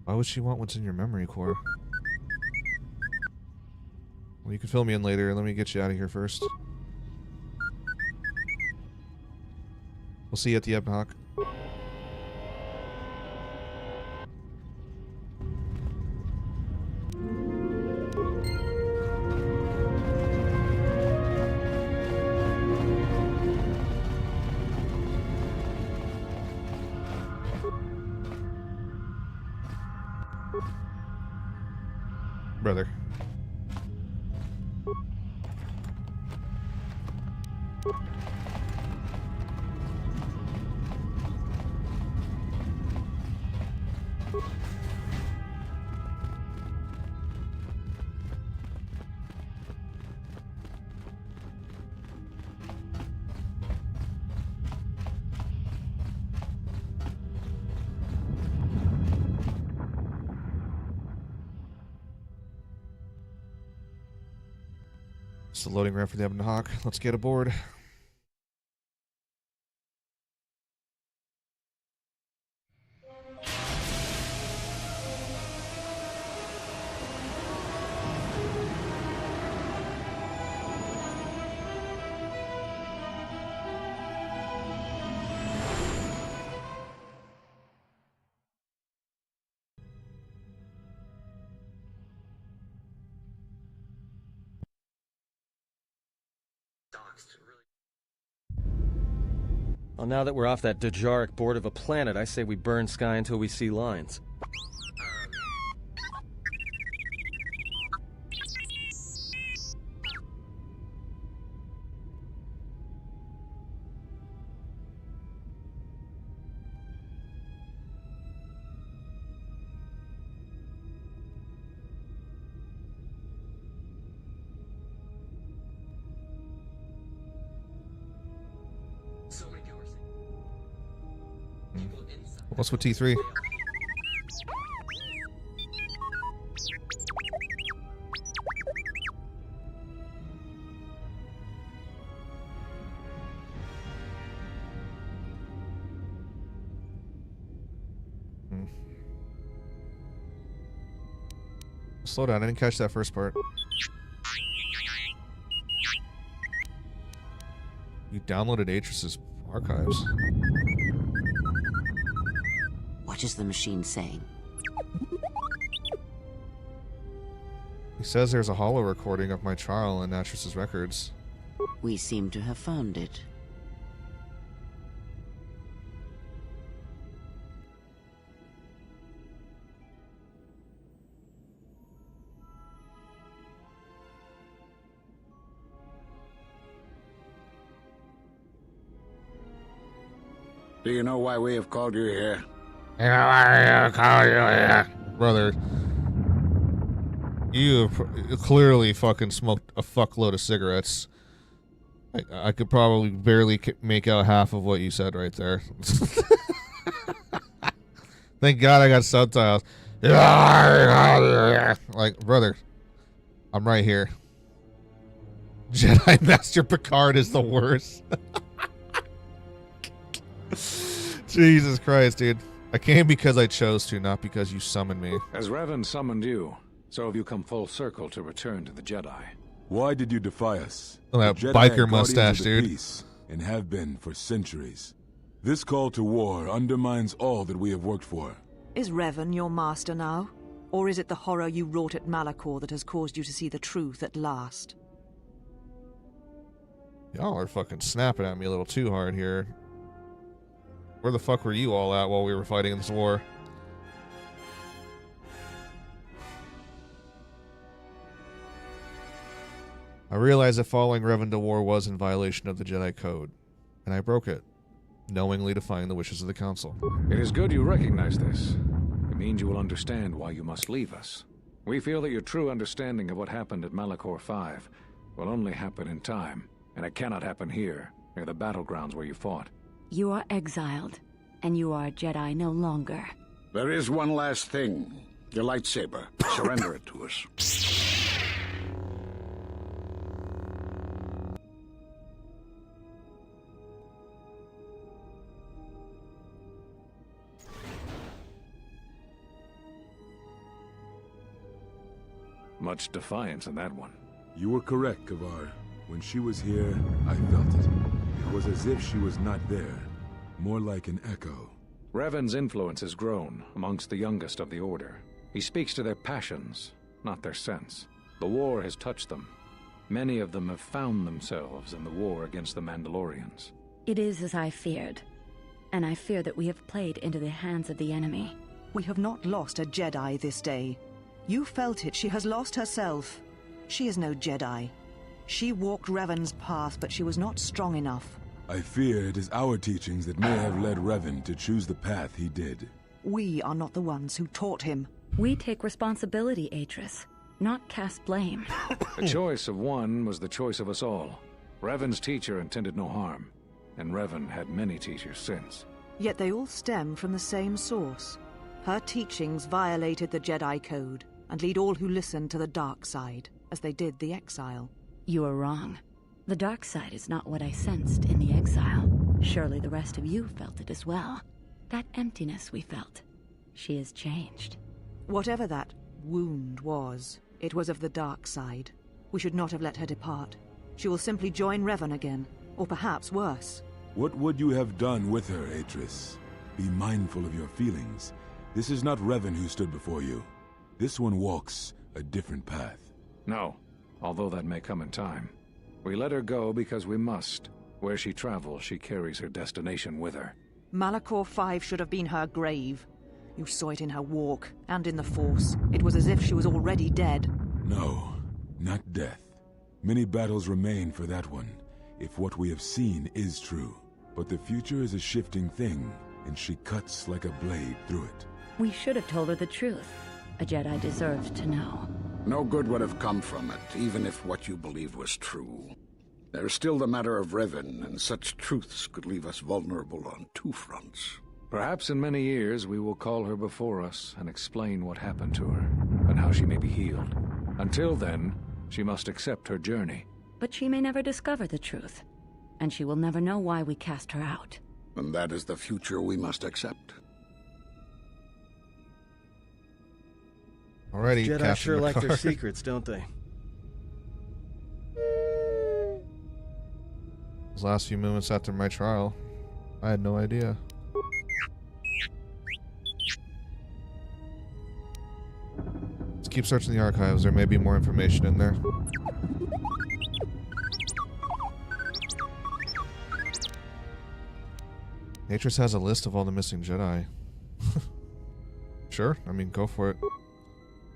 Why would she want what's in your memory core? Well, you can fill me in later. Let me get you out of here first. We'll see you at the Ebonhawk. Brother. It's the loading ramp for the Ebonhawk. Let's get aboard. Well, now that we're off that Dejaric board of a planet, I say we burn sky until we see lines. What's with T3? Slow down, I didn't catch that first part. You downloaded Atris's archives. What is the machine saying? He says there's a holo recording of my trial in Atris's records. We seem to have found it. Do you know why we have called you here? You know why I call you here? Brother, you clearly fucking smoked a fuckload of cigarettes. I could probably barely make out half of what you said right there. Thank God I got subtitles. Like, brother, I'm right here. Jedi Master Picard is the worst. Jesus Christ, dude. I came because I chose to, not because you summoned me. As Revan summoned you, so have you come full circle to return to the Jedi. Why did you defy us? Oh, that The Jedi biker are mustache, guardians of the dude. peace, and have been for centuries. This call to war undermines all that we have worked for. Is Revan your master now? Or is it the horror you wrought at Malachor that has caused you to see the truth at last? Y'all are fucking snapping at me a little too hard here. Where the fuck were you all at while we were fighting in this war? I realized that following Revan to war was in violation of the Jedi Code, and I broke it, knowingly defying the wishes of the Council. It is good you recognize this. It means you will understand why you must leave us. We feel that your true understanding of what happened at Malachor 5 will only happen in time, and it cannot happen here, near the battlegrounds where you fought. You are exiled, and you are a Jedi no longer. There is one last thing. Your lightsaber. Surrender it to us. Much defiance in that one. You were correct, Kavar. When she was here, I felt it. It was as if she was not there. More like an echo. Revan's influence has grown amongst the youngest of the Order. He speaks to their passions, not their sense. The war has touched them. Many of them have found themselves in the war against the Mandalorians. It is as I feared, and I fear that we have played into the hands of the enemy. We have not lost a Jedi this day. You felt it. She has lost herself. She is no Jedi. She walked Revan's path, but she was not strong enough. I fear it is our teachings that may have led Revan to choose the path he did. We are not the ones who taught him. We take responsibility, Atris, not cast blame. The choice of one was the choice of us all. Revan's teacher intended no harm, and Revan had many teachers since. Yet they all stem from the same source. Her teachings violated the Jedi Code and lead all who listen to the dark side, as they did the exile. You are wrong. The dark side is not what I sensed in the exile. Surely the rest of you felt it as well. That emptiness we felt. She has changed. Whatever that wound was, it was of the dark side. We should not have let her depart. She will simply join Revan again, or perhaps worse. What would you have done with her, Atris? Be mindful of your feelings. This is not Revan who stood before you. This one walks a different path. No, although that may come in time. We let her go because we must. Where she travels, she carries her destination with her. Malachor 5 should have been her grave. You saw it in her walk, and in the Force. It was as if she was already dead. No, not death. Many battles remain for that one, if what we have seen is true. But the future is a shifting thing, and she cuts like a blade through it. We should have told her the truth. A Jedi deserves to know. No good would have come from it, even if what you believed was true. There's still the matter of Revan, and such truths could leave us vulnerable on two fronts. Perhaps in many years we will call her before us and explain what happened to her, and how she may be healed. Until then, she must accept her journey. But she may never discover the truth, and she will never know why we cast her out. And that is the future we must accept. Alrighty, Jedi Captain sure like their Picard. secrets, don't they? Those last few moments after my trial, I had no idea. Let's keep searching the archives. There may be more information in there. Natrix has a list of all the missing Jedi. Sure, I mean, go for it.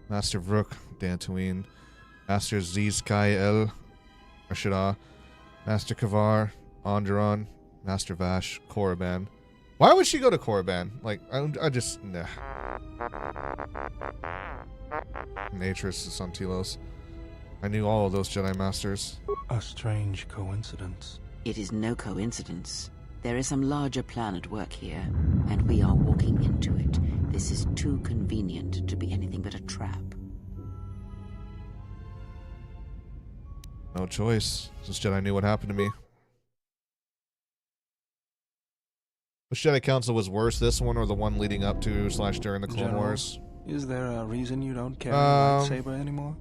Master Vrook, Dantooine. Master Z-Sky El Ashida. Master Kavar, Onderon, Master Vash, Korriban. Why would she go to Korriban? Like, I just... Nah. Natrix, Santilos. I knew all of those Jedi Masters. A strange coincidence. It is no coincidence. There is some larger plan at work here, and we are walking into it. This is too convenient to be anything but a trap. No choice. This Jedi knew what happened to me. Which Jedi Council was worse, this one or the one leading up to / during the Clone General, Wars? Is there a reason you don't carry a lightsaber anymore?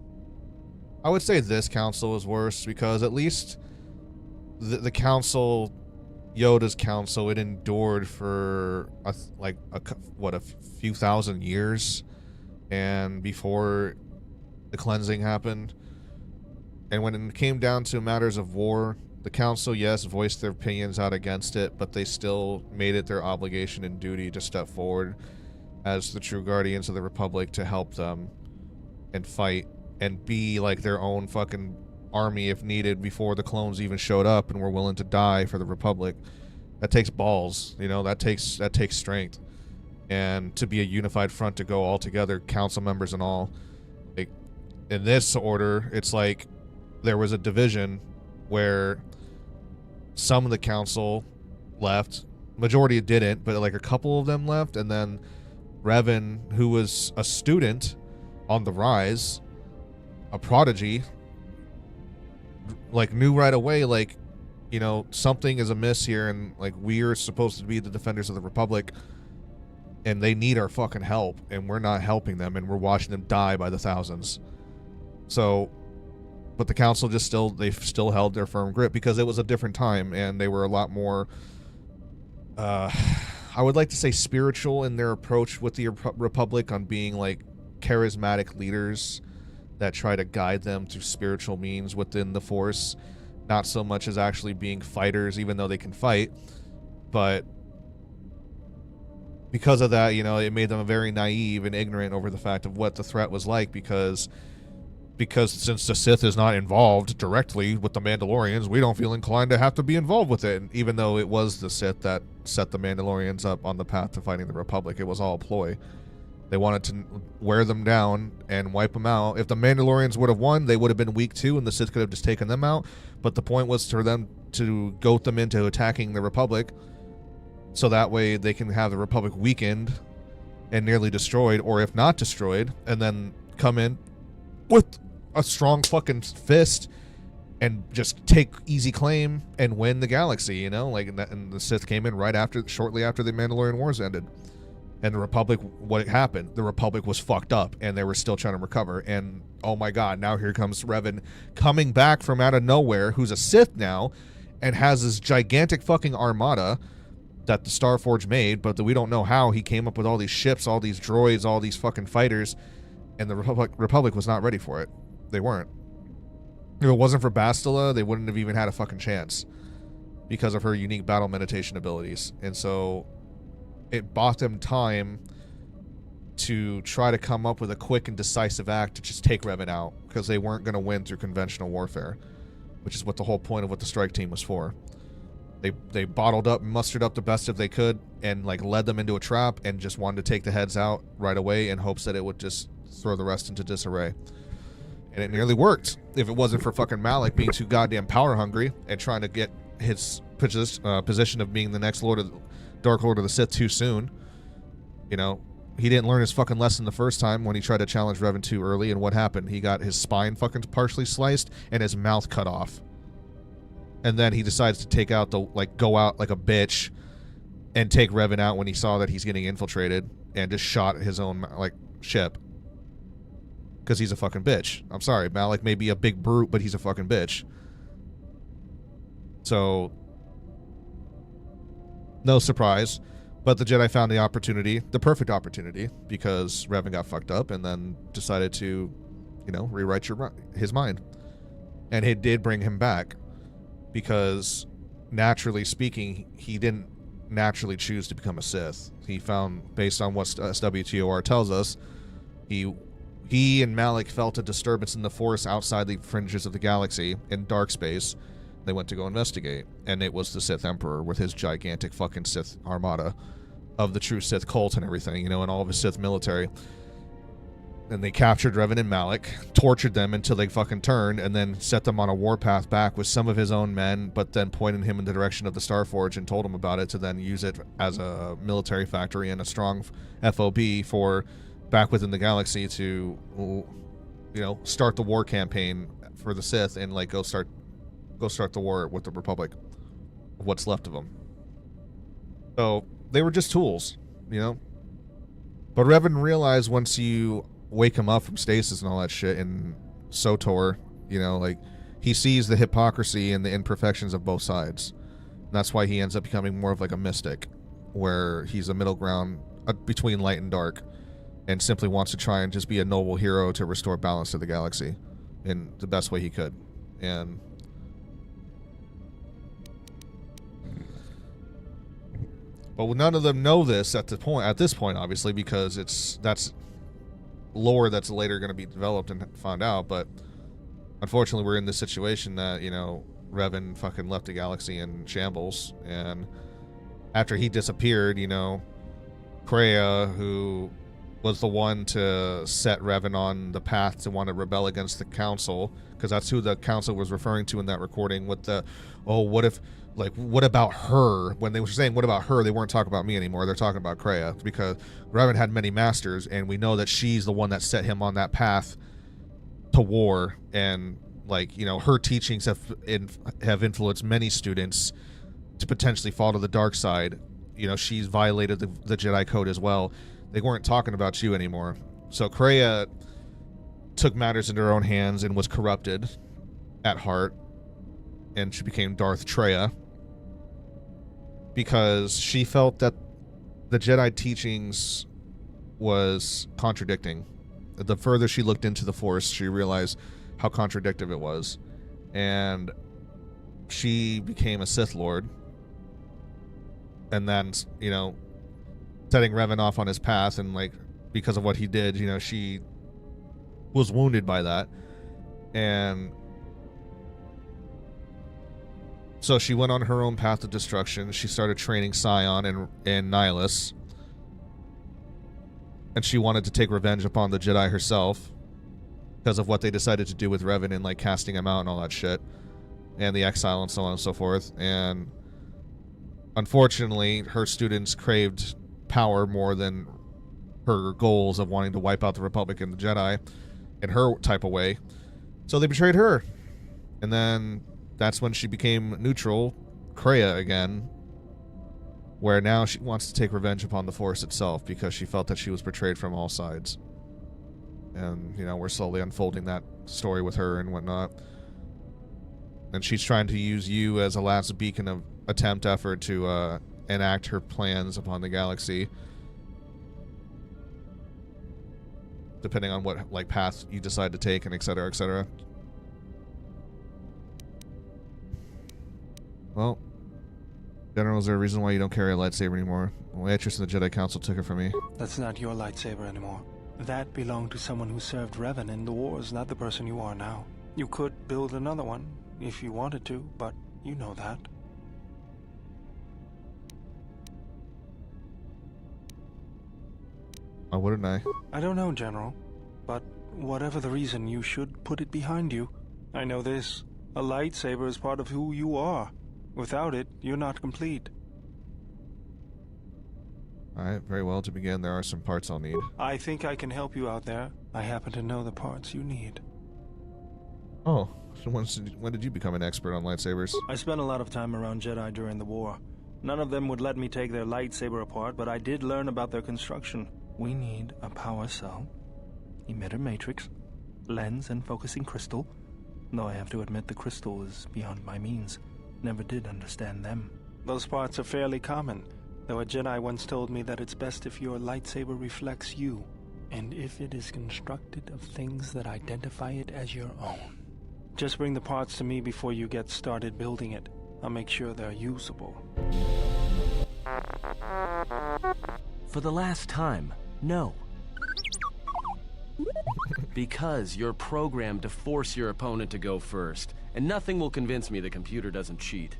I would say this council is worse because at least the council, Yoda's council, it endured for a few thousand years, and before the cleansing happened. And when it came down to matters of war, the council, yes, voiced their opinions out against it, but they still made it their obligation and duty to step forward as the true guardians of the Republic to help them and fight and be like their own fucking army if needed before the clones even showed up and were willing to die for the Republic. That takes balls, you know, that takes strength. And to be a unified front to go all together, council members and all. Like, in this order, it's like there was a division where some of the council left, majority didn't, but like a couple of them left, and then Revan, who was a student on the rise, a prodigy, like knew right away, like, you know, something is amiss here, and like we're supposed to be the defenders of the Republic, and they need our fucking help, and we're not helping them, and we're watching them die by the thousands. So, but the council just they still held their firm grip because it was a different time, and they were a lot more, I would like to say spiritual in their approach with the Republic, on being like charismatic leaders that try to guide them through spiritual means within the Force, not so much as actually being fighters, even though they can fight. But because of that, you know, it made them very naive and ignorant over the fact of what the threat was like, because since the Sith is not involved directly with the Mandalorians, we don't feel inclined to have to be involved with it. And even though it was the Sith that set the Mandalorians up on the path to fighting the Republic, it was all a ploy. They wanted to wear them down and wipe them out. If the Mandalorians would have won, they would have been weak too, and the Sith could have just taken them out. But the point was for them to goat them into attacking the Republic, so that way they can have the Republic weakened and nearly destroyed, or if not destroyed, and then come in with a strong fucking fist and just take easy claim and win the galaxy, you know? Like, and the Sith came in shortly after the Mandalorian Wars ended. And the Republic, what happened? The Republic was fucked up, and they were still trying to recover. And, oh my god, now here comes Revan coming back from out of nowhere, who's a Sith now, and has this gigantic fucking armada that the Starforge made, but we don't know how. He came up with all these ships, all these droids, all these fucking fighters, and the Republic was not ready for it. They weren't. If it wasn't for Bastila, they wouldn't have even had a fucking chance because of her unique battle meditation abilities. And so it bought them time to try to come up with a quick and decisive act to just take Revan out, because they weren't going to win through conventional warfare, which is what the whole point of what the strike team was for. They bottled up and mustered up the best of they could and like led them into a trap and just wanted to take the heads out right away in hopes that it would just throw the rest into disarray. And it nearly worked. If it wasn't for fucking Malik being too goddamn power hungry and trying to get his position of being the next Lord of Dark Lord of the Sith too soon. You know, he didn't learn his fucking lesson the first time when he tried to challenge Revan too early, and what happened? He got his spine fucking partially sliced and his mouth cut off. And then he decides to take out go out like a bitch and take Revan out when he saw that he's getting infiltrated, and just shot his own, ship. Because he's a fucking bitch. I'm sorry, Malak may be a big brute, but he's a fucking bitch. So, no surprise. But the Jedi found the opportunity, the perfect opportunity, because Revan got fucked up and then decided to, rewrite his mind. And it did bring him back, because naturally speaking, he didn't naturally choose to become a Sith. He found, based on what SWTOR tells us, he and Malak felt a disturbance in the Force outside the fringes of the galaxy in dark space. They went to go investigate, and it was the Sith Emperor with his gigantic fucking Sith armada of the true Sith cult and everything, and all of his Sith military. And they captured Revan and Malak, tortured them until they fucking turned, and then set them on a warpath back with some of his own men, but then pointed him in the direction of the Starforge and told him about it to then use it as a military factory and a strong FOB for back within the galaxy to, start the war campaign for the Sith and go start the war with the Republic, what's left of them. So they were just tools, But Revan realized once you wake him up from stasis and all that shit, and SOTOR, he sees the hypocrisy and the imperfections of both sides. And that's why he ends up becoming more of a mystic, where he's a middle ground between light and dark, and simply wants to try and just be a noble hero to restore balance to the galaxy in the best way he could. And but none of them know this at this point, obviously, because that's lore that's later going to be developed and found out. But unfortunately, we're in this situation that, Revan fucking left the galaxy in shambles, and after he disappeared, Kreia, who was the one to set Revan on the path to want to rebel against the Council, because that's who the Council was referring to in that recording with the, what about her? When they were saying, what about her? They weren't talking about me anymore. They're talking about Kreia, because Revan had many masters, and we know that she's the one that set him on that path to war. And, her teachings have influenced many students to potentially fall to the dark side. She's violated the Jedi Code as well. They weren't talking about you anymore. So Kreia took matters into her own hands and was corrupted at heart, and she became Darth Treya, because she felt that the Jedi teachings was contradicting. The further she looked into the Force, she realized how contradictory it was, and she became a Sith Lord. And then, setting Revan off on his path, and because of what he did, she was wounded by that, and so she went on her own path of destruction. She started training Scion and Nihilus, and she wanted to take revenge upon the Jedi herself because of what they decided to do with Revan and casting him out and all that shit, and the exile and so on and so forth. And unfortunately, her students craved power more than her goals of wanting to wipe out the Republic and the Jedi in her type of way. So they betrayed her. And then that's when she became neutral, Kreia again, where now she wants to take revenge upon the Force itself because she felt that she was betrayed from all sides. And, we're slowly unfolding that story with her and whatnot. And she's trying to use you as a last beacon of effort to enact her plans upon the galaxy, depending on what path you decide to take, and etc., etc. Well, General, is there a reason why you don't carry a lightsaber anymore? Well, Atrus and the Jedi Council took it from me. That's not your lightsaber anymore. That belonged to someone who served Revan in the wars, not the person you are now. You could build another one if you wanted to, but you know that. Why wouldn't I? I don't know, General, but whatever the reason, you should put it behind you. I know this. A lightsaber is part of who you are. Without it, you're not complete. Alright, very well. To begin, there are some parts I'll need. I think I can help you out there. I happen to know the parts you need. Oh, so when did you become an expert on lightsabers? I spent a lot of time around Jedi during the war. None of them would let me take their lightsaber apart, but I did learn about their construction. We need a power cell, emitter matrix, lens and focusing crystal. Though I have to admit the crystal is beyond my means. Never did understand them. Those parts are fairly common, though a Jedi once told me that it's best if your lightsaber reflects you, and if it is constructed of things that identify it as your own. Just bring the parts to me before you get started building it. I'll make sure they're usable. For the last time, no. Because you're programmed to force your opponent to go first, and nothing will convince me the computer doesn't cheat.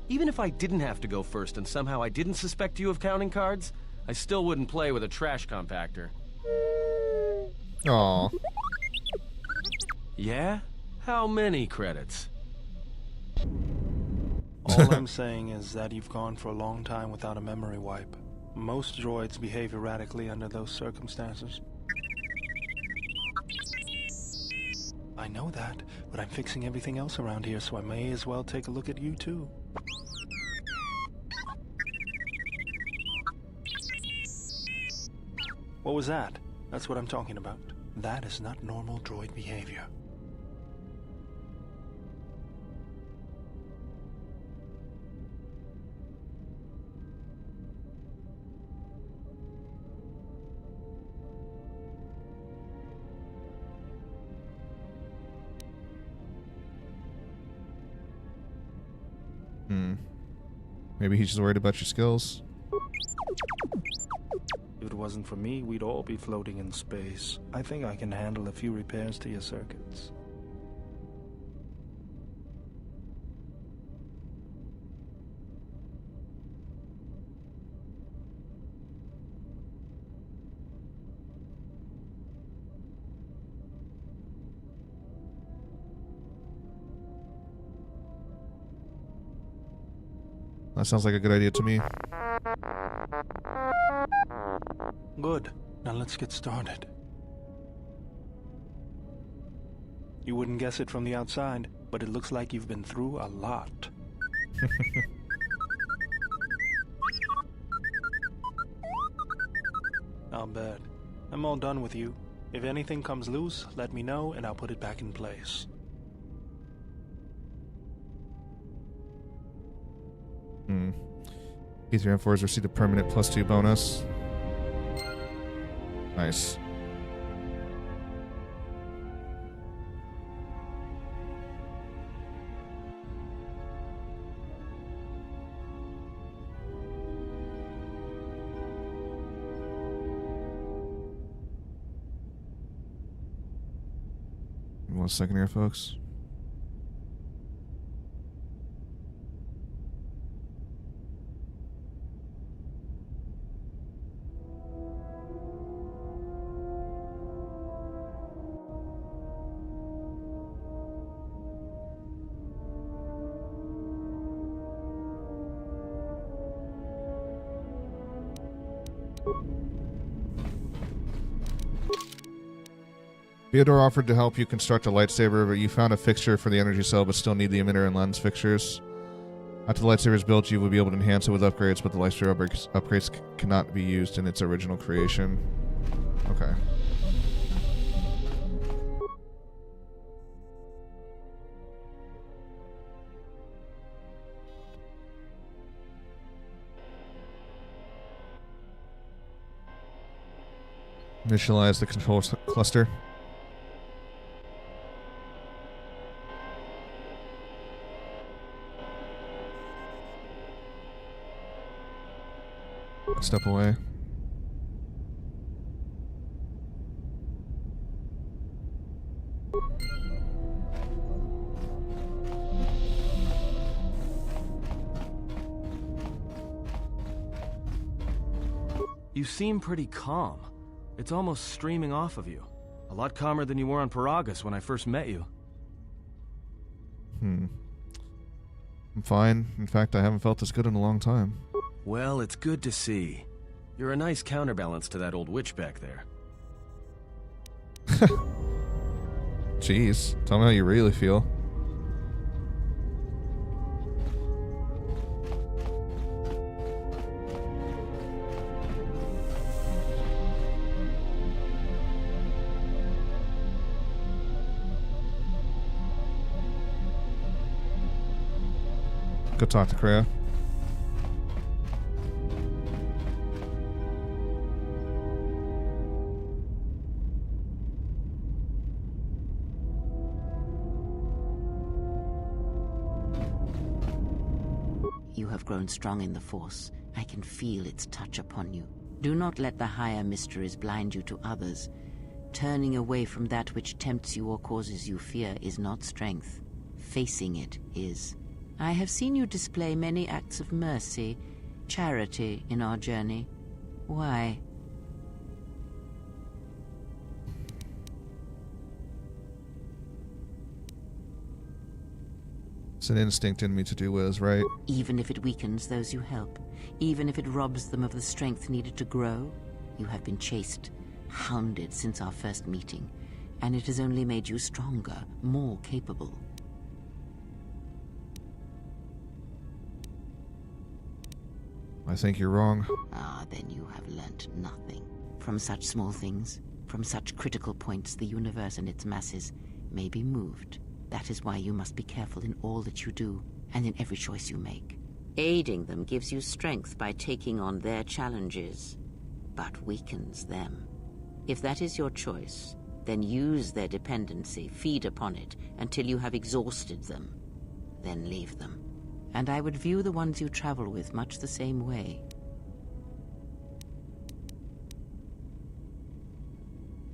Even if I didn't have to go first and somehow I didn't suspect you of counting cards, I still wouldn't play with a trash compactor. Aww. Yeah? How many credits? All I'm saying is that you've gone for a long time without a memory wipe. Most droids behave erratically under those circumstances. I know that, but I'm fixing everything else around here, so I may as well take a look at you too. What was that? That's what I'm talking about. That is not normal droid behavior. Maybe he's just worried about your skills. If it wasn't for me, we'd all be floating in space. I think I can handle a few repairs to your circuits. That sounds like a good idea to me. Good. Now let's get started. You wouldn't guess it from the outside, but it looks like you've been through a lot. I'll bet. I'm all done with you. If anything comes loose, let me know and I'll put it back in place. E3 M4s received a permanent +2 bonus. Nice. One second here, folks. Theodore offered to help you construct a lightsaber, but you found a fixture for the energy cell but still need the emitter and lens fixtures. After the lightsaber is built, you will be able to enhance it with upgrades, but the lightsaber upgrades cannot be used in its original creation. Okay. Initialize the control cluster. Step away. You seem pretty calm. It's almost streaming off of you. A lot calmer than you were on Paragus when I first met you. I'm fine. In fact, I haven't felt this good in a long time. Well, it's good to see. You're a nice counterbalance to that old witch back there. Jeez, tell me how you really feel. Go talk to Kreia. You have grown strong in the Force. I can feel its touch upon you. Do not let the higher mysteries blind you to others. Turning away from that which tempts you or causes you fear is not strength. Facing it is. I have seen you display many acts of mercy, charity in our journey. Why? It's an instinct in me to do what is right. Even if it weakens those you help, even if it robs them of the strength needed to grow, you have been chased, hounded since our first meeting, and it has only made you stronger, more capable. I think you're wrong. Ah, then you have learnt nothing. From such small things, from such critical points, the universe and its masses may be moved. That is why you must be careful in all that you do, and in every choice you make. Aiding them gives you strength by taking on their challenges, but weakens them. If that is your choice, then use their dependency, feed upon it, until you have exhausted them. Then leave them. And I would view the ones you travel with much the same way.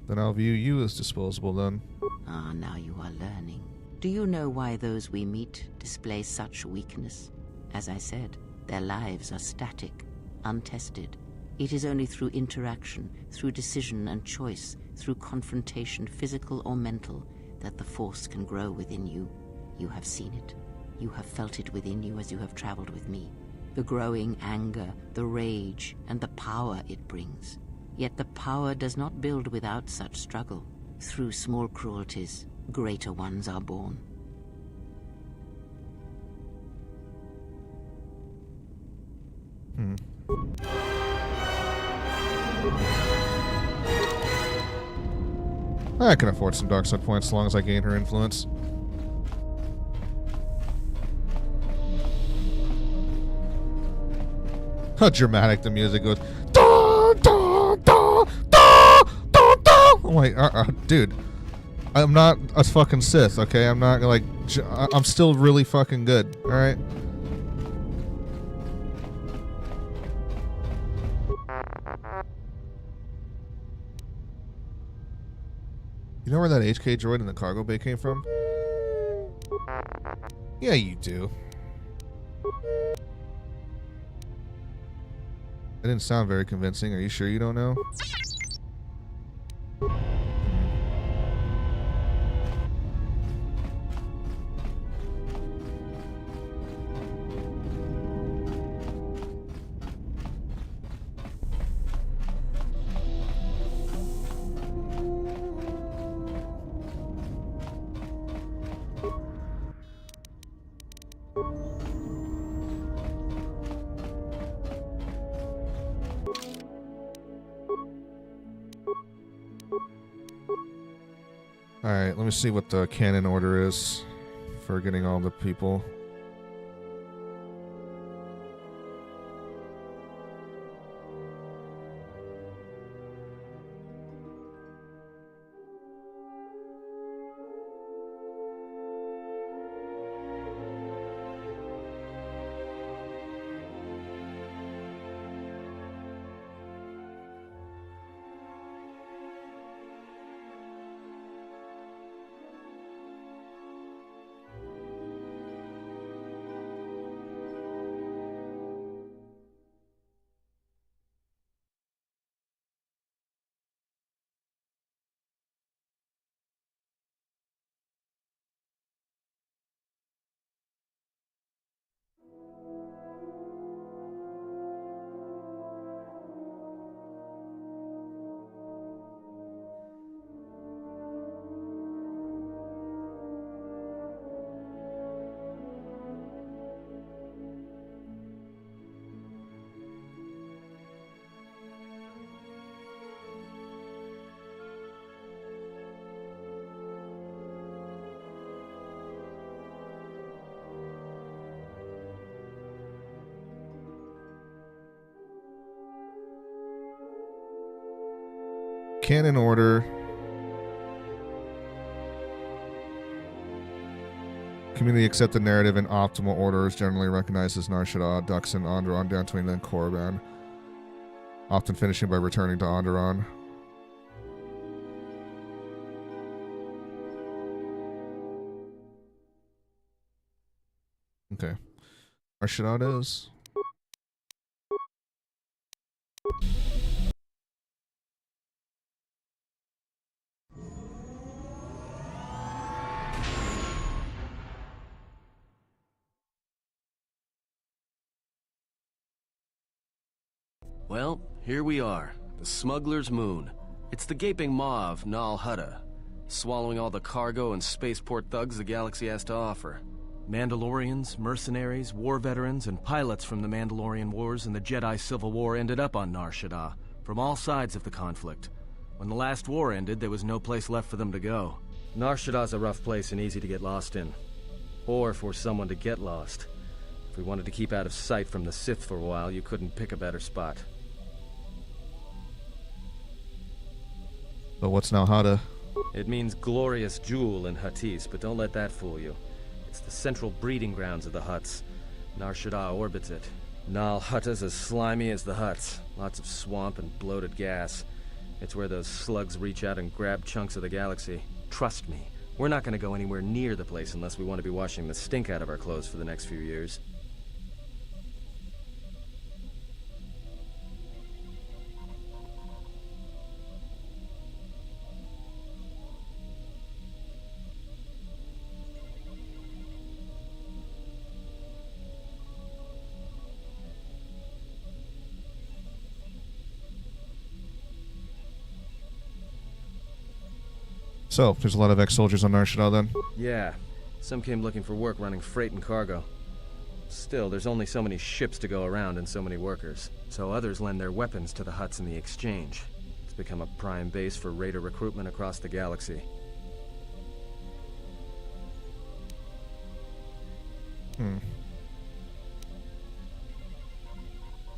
Then I'll view you as disposable then. Ah, now you are learning. Do you know why those we meet display such weakness? As I said, their lives are static, untested. It is only through interaction, through decision and choice, through confrontation, physical or mental, that the Force can grow within you. You have seen it. You have felt it within you as you have traveled with me. The growing anger, the rage, and the power it brings. Yet the power does not build without such struggle. Through small cruelties, greater ones are born. I can afford some dark side points as long as I gain her influence. How dramatic the music goes. Da, da, da, da, da, da. I'm like, dude, I'm not a fucking Sith, okay? I'm not like, I'm still really fucking good, alright? You know where that HK droid in the cargo bay came from? Yeah, you do. That didn't sound very convincing. Are you sure you don't know? Alright, let me see what the canon order is for getting all the people. Canon order. Community accepted narrative in optimal order is generally recognized as Nar Shaddaa, Duxon, Onderon, Dantooine, then Korriban. Often finishing by returning to Onderon. Okay. Nar Shaddaa is. Well, here we are, the Smuggler's Moon. It's the gaping maw of Nal Hutta, swallowing all the cargo and spaceport thugs the galaxy has to offer. Mandalorians, mercenaries, war veterans, and pilots from the Mandalorian Wars and the Jedi Civil War ended up on Nar Shaddaa, from all sides of the conflict. When the last war ended, there was no place left for them to go. Nar Shaddaa's a rough place and easy to get lost in. Or for someone to get lost. If we wanted to keep out of sight from the Sith for a while, you couldn't pick a better spot. But what's Nal Hutta? It means glorious jewel in Huttese, but don't let that fool you. It's the central breeding grounds of the Hutts. Nar Shaddaa orbits it. Nal Hutta's as slimy as the Hutts. Lots of swamp and bloated gas. It's where those slugs reach out and grab chunks of the galaxy. Trust me, we're not going to go anywhere near the place unless we want to be washing the stink out of our clothes for the next few years. So, there's a lot of ex-soldiers on Nar Shaddaa then? Yeah. Some came looking for work running freight and cargo. Still, there's only so many ships to go around and so many workers. So others lend their weapons to the Hutts in the exchange. It's become a prime base for raider recruitment across the galaxy.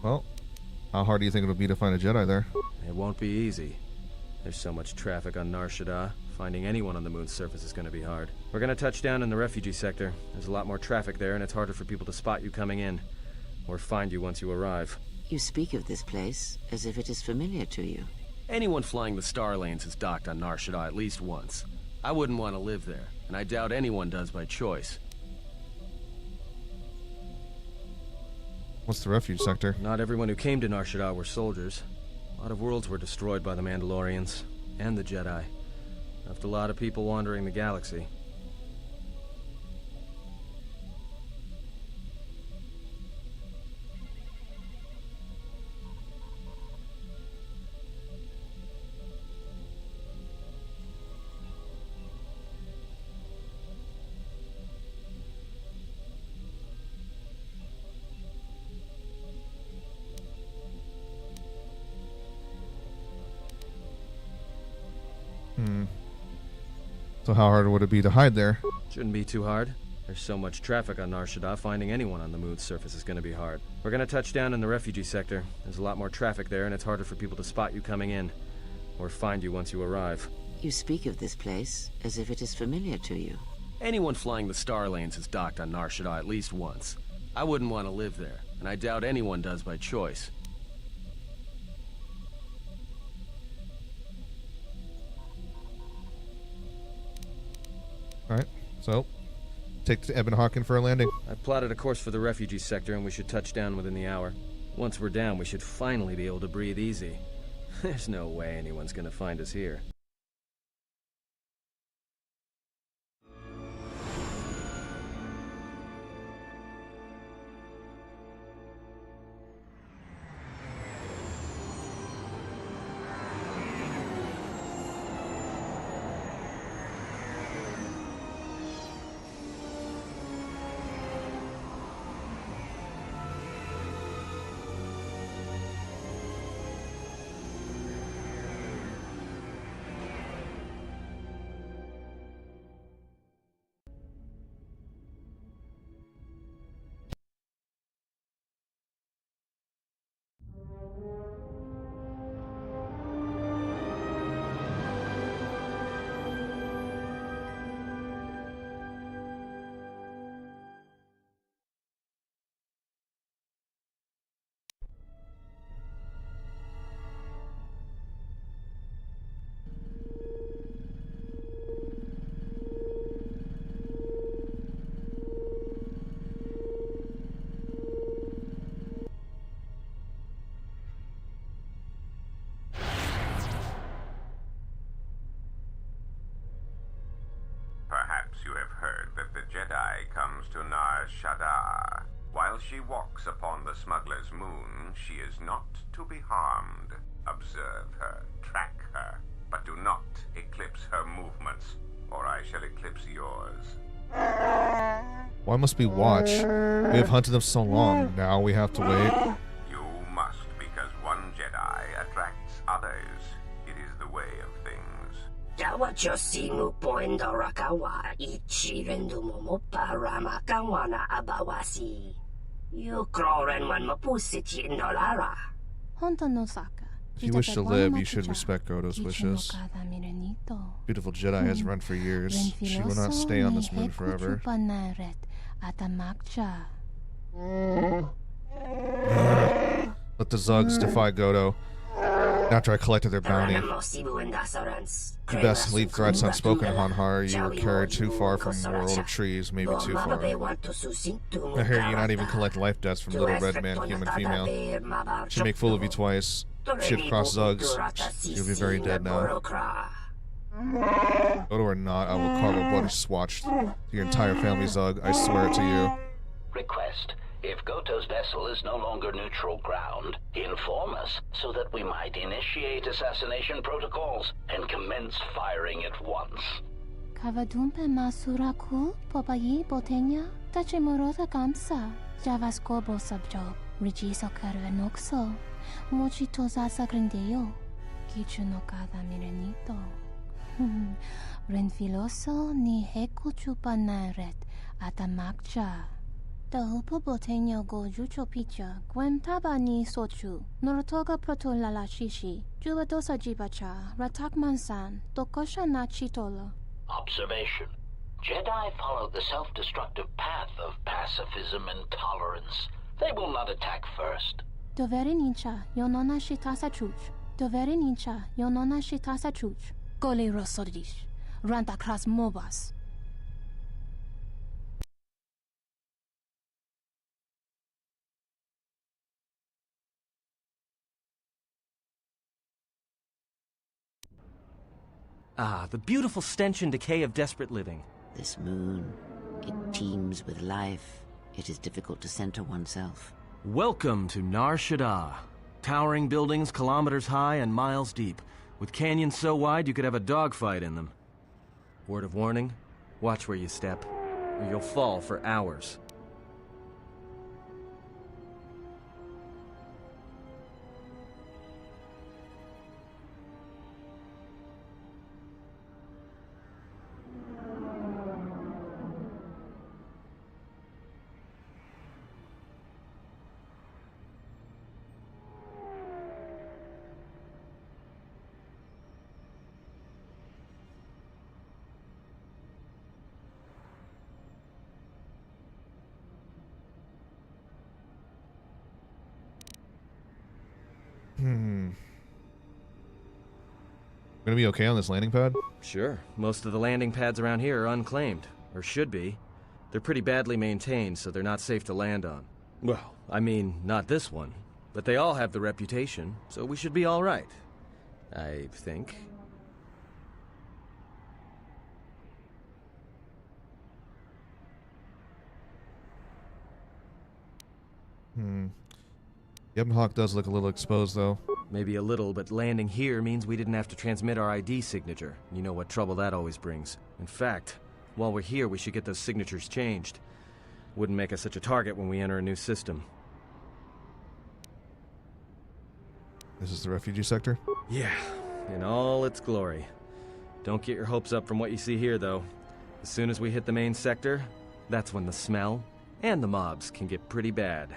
Well, how hard do you think it'll be to find a Jedi there? It won't be easy. There's so much traffic on Nar Shaddaa. Finding anyone on the moon's surface is going to be hard. We're going to touch down in the refugee sector. There's a lot more traffic there, and it's harder for people to spot you coming in. Or find you once you arrive. You speak of this place as if it is familiar to you. Anyone flying the Star Lanes has docked on Nar Shaddaa at least once. I wouldn't want to live there, and I doubt anyone does by choice. What's the refuge sector? Not everyone who came to Nar Shaddaa were soldiers. A lot of worlds were destroyed by the Mandalorians and the Jedi. Left a lot of people wandering the galaxy. So how hard would it be to hide there? Shouldn't be too hard. There's so much traffic on Nar Shaddaa, finding anyone on the moon's surface is going to be hard. We're going to touch down in the refugee sector. There's a lot more traffic there, and it's harder for people to spot you coming in. Or find you once you arrive. You speak of this place as if it is familiar to you. Anyone flying the Star Lanes has docked on Nar Shaddaa at least once. I wouldn't want to live there, and I doubt anyone does by choice. Alright, so take to Ebon Hawken for a landing. I've plotted a course for the refugee sector, and we should touch down within the hour. Once we're down, we should finally be able to breathe easy. There's no way anyone's gonna find us here. heard that the Jedi comes to Nar Shaddaa. While she walks upon the smuggler's moon, she is not to be harmed. Observe her, track her, but do not eclipse her movements, or I shall eclipse yours. Why must we watch? We have hunted them so long, now we have to wait. You must, because one Jedi attracts others. It is the way of things. If you wish to live, you should respect Godo's wishes. Beautiful Jedi has run for years. She will not stay on this moon forever. Let the Zugs defy Godo. After I collected their bounty. You best leave threats unspoken, Hanhar. You were carried too far from the world of trees, maybe too far. I hear you not even collect life debts from little red man, human, female. She'd make fool of you twice. She'd cross Zugs. She'll be very dead now. Godo or not, I will carve a bloody swatch to your entire family, Zug. I swear it to you. Request. If Goto's vessel is no longer neutral ground, inform us so that we might initiate assassination protocols and commence firing at once. Kavadumpe masuraku popayi botenya tachimurota kamsa javaskobo sabjob rijiso karvenokso mochitoza sagrindeyo kichuno cada mirenito renfiloso ni hekuchupanaret atamakcha Tahupo botenya go jucho picha, gwen taba ni sochu, norotoga proto lalashishi, jubadosa jibacha, ratak mansan, tokosha na chitolo. Observation. Jedi follow the self-destructive path of pacifism and tolerance. They will not attack first. Dovere nincha, yonona shitasa chuch. Dovere nincha, yonona shitasa chuch. Gole rosodish, ranta kras mobas. Ah, the beautiful stench and decay of desperate living. This moon, it teems with life. It is difficult to center oneself. Welcome to Nar Shaddaa. Towering buildings kilometers high and miles deep, with canyons so wide you could have a dogfight in them. Word of warning, watch where you step, or you'll fall for hours. Gonna be okay on this landing pad? Sure. Most of the landing pads around here are unclaimed, or should be. They're pretty badly maintained, so they're not safe to land on. Well, I mean, not this one. But they all have the reputation, so we should be all right. I think. Yebnhawk does look a little exposed, though. Maybe a little, but landing here means we didn't have to transmit our ID signature. You know what trouble that always brings. In fact, while we're here, we should get those signatures changed. Wouldn't make us such a target when we enter a new system. This is the refugee sector? Yeah, in all its glory. Don't get your hopes up from what you see here, though. As soon as we hit the main sector, that's when the smell and the mobs can get pretty bad.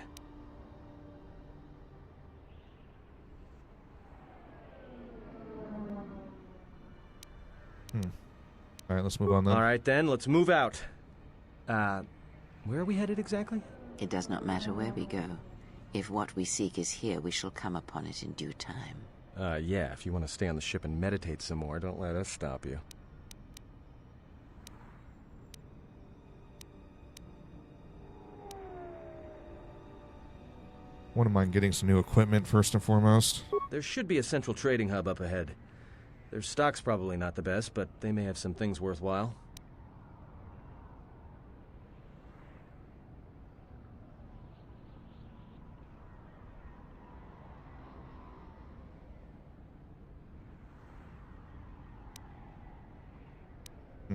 Alright, let's move on then. Alright then, let's move out. Where are we headed exactly? It does not matter where we go. If what we seek is here, we shall come upon it in due time. Yeah, if you want to stay on the ship and meditate some more, don't let us stop you. Wouldn't mind getting some new equipment first and foremost. There should be a central trading hub up ahead. Their stock's probably not the best, but they may have some things worthwhile.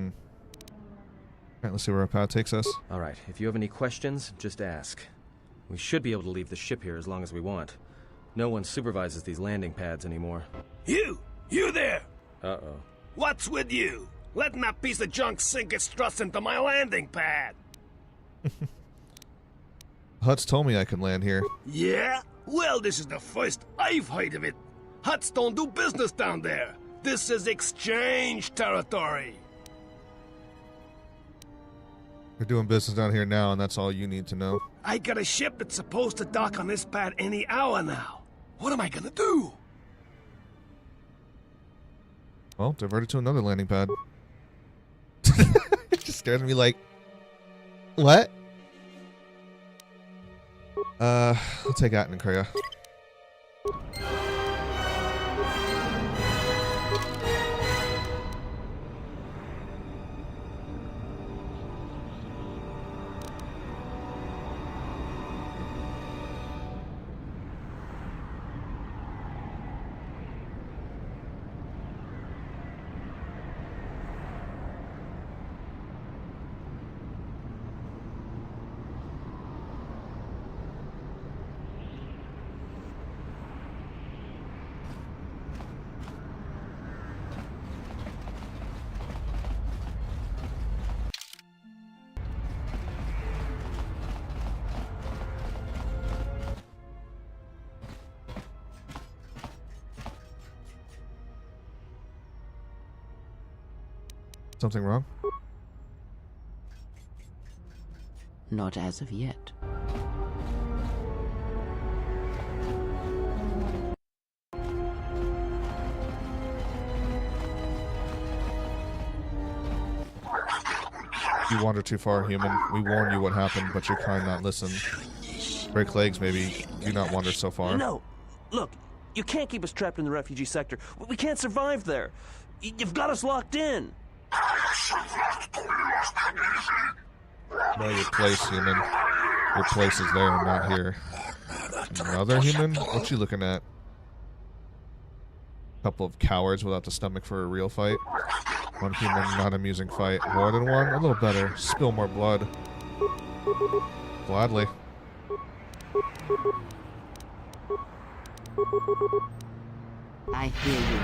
Alright, let's see where our path takes us. Alright, if you have any questions, just ask. We should be able to leave the ship here as long as we want. No one supervises these landing pads anymore. You there! Uh-oh. What's with you? Letting that piece of junk sink its thrust into my landing pad! Huts told me I could land here. Yeah? Well, this is the first I've heard of it. Huts don't do business down there. This is exchange territory. We're doing business down here now, and that's all you need to know. I got a ship that's supposed to dock on this pad any hour now. What am I gonna do? Well, divert it to another landing pad. It just scares me like... What? I'll take Atten and Kreia. Something wrong? Not as of yet. You wander too far, human. We warn you what happened, but your kind not listen. Break legs, maybe. Do not wander so far. No! Look, you can't keep us trapped in the refugee sector. We can't survive there. You've got us locked in. Know your place, human. Your place is there, not here. Another human? What you looking at? Couple of cowards without the stomach for a real fight. One human, not amusing fight. More than one? A little better. Spill more blood. Gladly. I hear you.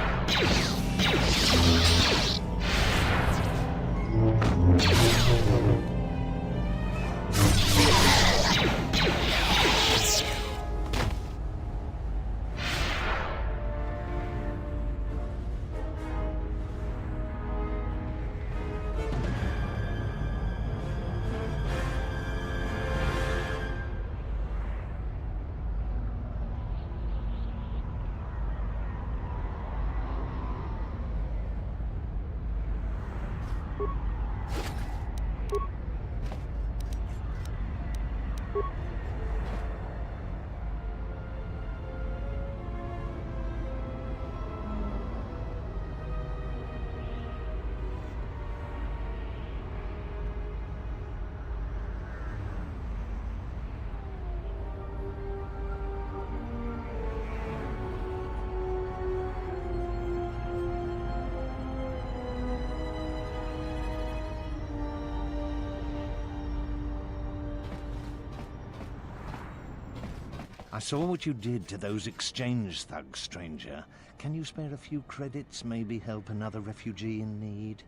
I saw what you did to those exchange thugs, stranger. Can you spare a few credits, maybe help another refugee in need?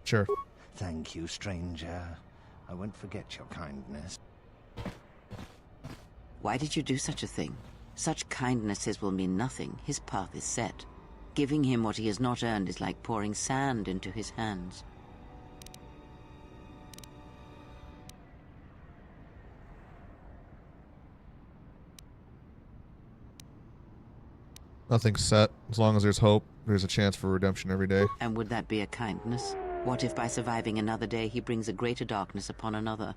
Sure. Thank you, stranger. I won't forget your kindness. Why did you do such a thing? Such kindnesses will mean nothing. His path is set. Giving him what he has not earned is like pouring sand into his hands. Nothing's set. As long as there's hope, there's a chance for redemption every day. And would that be a kindness? What if by surviving another day he brings a greater darkness upon another?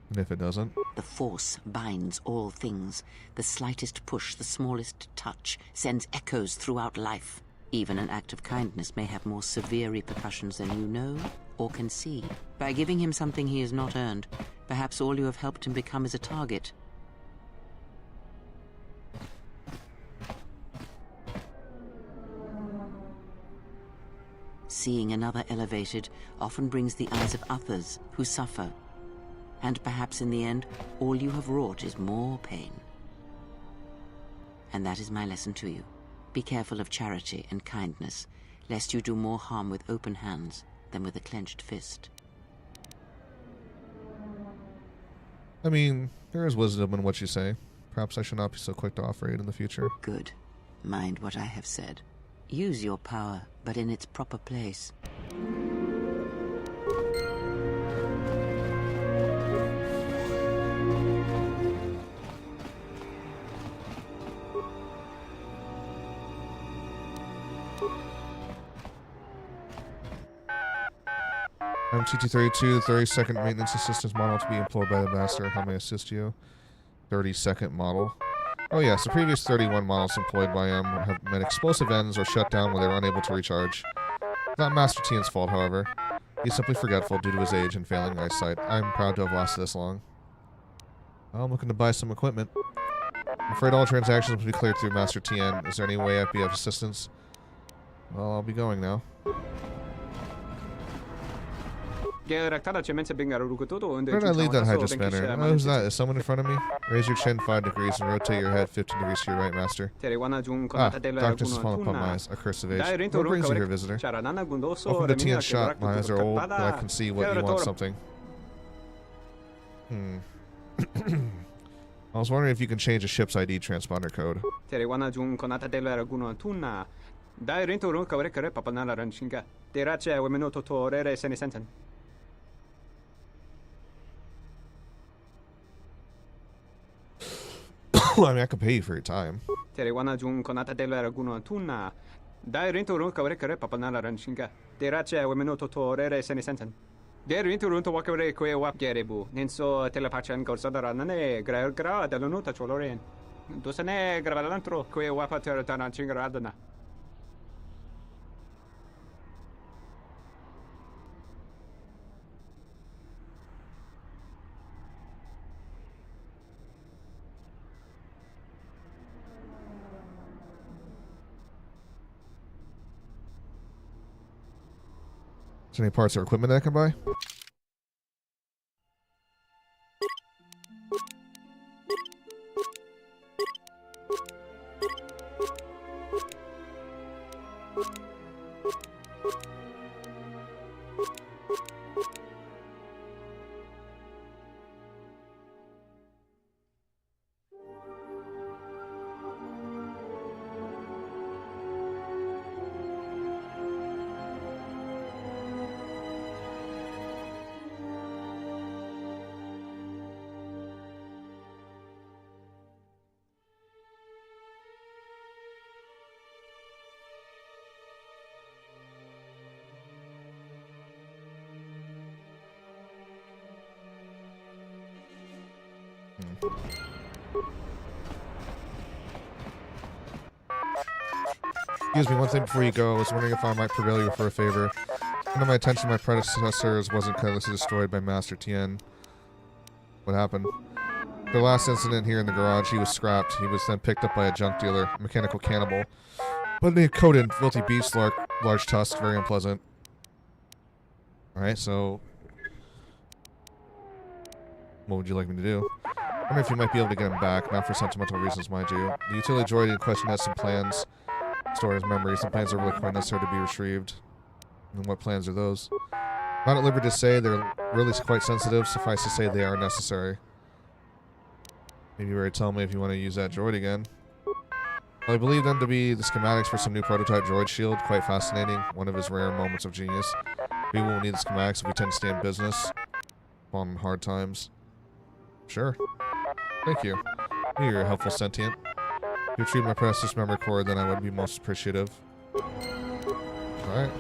And if it doesn't? The Force binds all things. The slightest push, the smallest touch, sends echoes throughout life. Even an act of kindness may have more severe repercussions than you know or can see. By giving him something he has not earned, perhaps all you have helped him become is a target. seeing another elevated often brings the eyes of others who suffer. And perhaps in the end, all you have wrought is more pain. And that is my lesson to you. Be careful of charity and kindness, lest you do more harm with open hands than with a clenched fist. I mean, there is wisdom in what you say. Perhaps I should not be so quick to offer aid in the future. Good. Mind what I have said. Use your power, but in its proper place. I'm TT32, 32nd maintenance assistance model to be employed by the master. How may I assist you? 32nd model. Oh yes, the previous 31 models employed by him have met explosive ends or shut down when they were unable to recharge. Not Master Tian's fault, however. He's simply forgetful due to his age and failing eyesight. I'm proud to have lasted this long. Well, I'm looking to buy some equipment. I'm afraid all transactions will be cleared through Master Tian. Is there any way I'd be of assistance? Well, I'll be going now. Where did I leave that Hydra spanner? Oh, who's that? Is someone in front of me? Raise your chin 5 degrees and rotate your head 15 degrees to your right, Master. Ah, darkness is falling upon my eyes. A curse of age. What brings you here, visitor? Welcome to Tian's shop. My eyes are old, but I can see what you want something. I was wondering if you can change a ship's ID transponder code. I mean, I could pay you for your time. Is there any parts or equipment that I can buy? Excuse me, one thing before you go. I was wondering if I might prevail you for a favor. Under my attention, my predecessors wasn't carelessly destroyed by Master Tien. What happened? The last incident here in the garage, he was scrapped. He was then picked up by a junk dealer, a mechanical cannibal. But they coated filthy beast, large tusk, very unpleasant. Alright, so what would you like me to do? I wonder if you might be able to get him back, not for sentimental reasons, mind you. The utility droid in question has some plans stored as memories. The plans are really quite necessary to be retrieved. And what plans are those? Not at liberty to say, they're really quite sensitive. Suffice to say, they are necessary. Maybe you already tell me if you want to use that droid again. Well, I believe them to be the schematics for some new prototype droid shield. Quite fascinating. One of his rare moments of genius. We won't need the schematics if we tend to stay in business. On hard times. Sure. Thank you. You're a helpful sentient. If you retrieve my predecessor's memory core, then I would be most appreciative. Alright.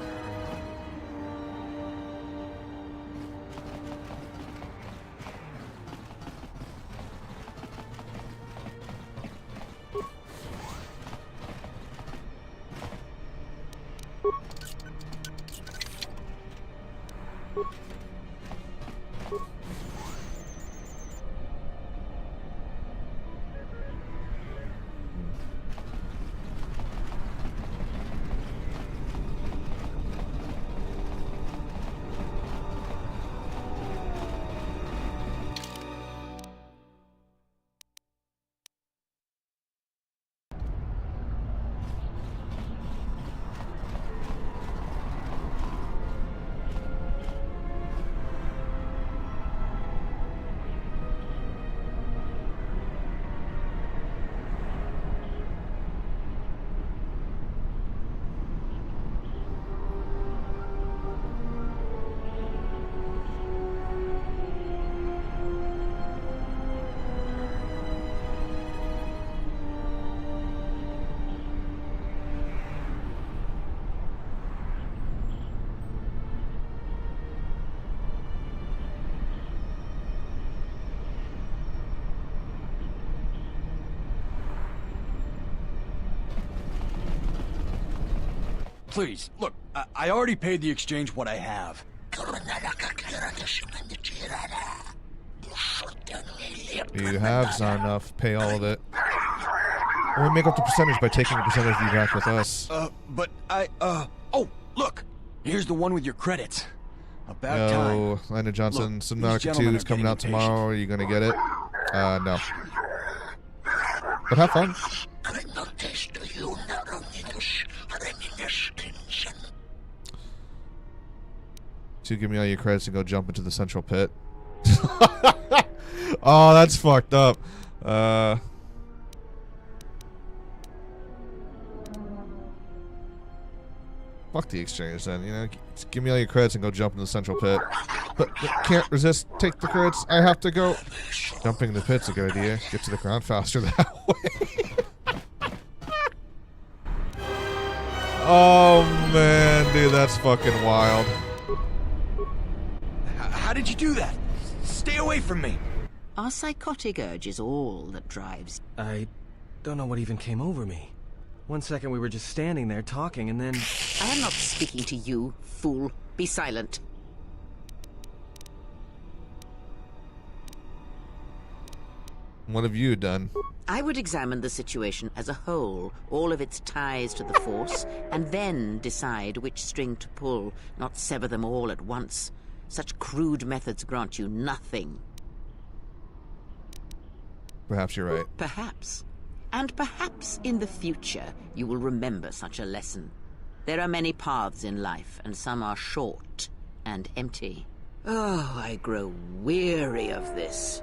please, look, I already paid the exchange what I have. You have not enough. Pay all of it. Or we make up the percentage by taking a percentage of you back with us. But oh, look! Here's the one with your credits. About time. No, Landon Johnson, Look, Subnautica these 2 gentlemen is are coming getting out tomorrow. Are you gonna get it? No. But have fun. So give me all your credits and go jump into the central pit. Oh, that's fucked up. Fuck the exchange then, you know. Just give me all your credits and go jump in the central pit. But can't resist. Take the credits. I have to go. Jumping in the pit's a good idea. Get to the ground faster that way. Oh man, dude, that's fucking wild. How did you do that? Stay away from me. Our psychotic urge is all that drives. I don't know what even came over me. 1 second we were just standing there talking, and then... I am not speaking to you, fool. Be silent. What have you done? I would examine the situation as a whole, all of its ties to the Force, and then decide which string to pull, not sever them all at once. Such crude methods grant you nothing. Perhaps you're right. Perhaps. And perhaps in the future you will remember such a lesson. There are many paths in life, and some are short and empty. Oh, I grow weary of this.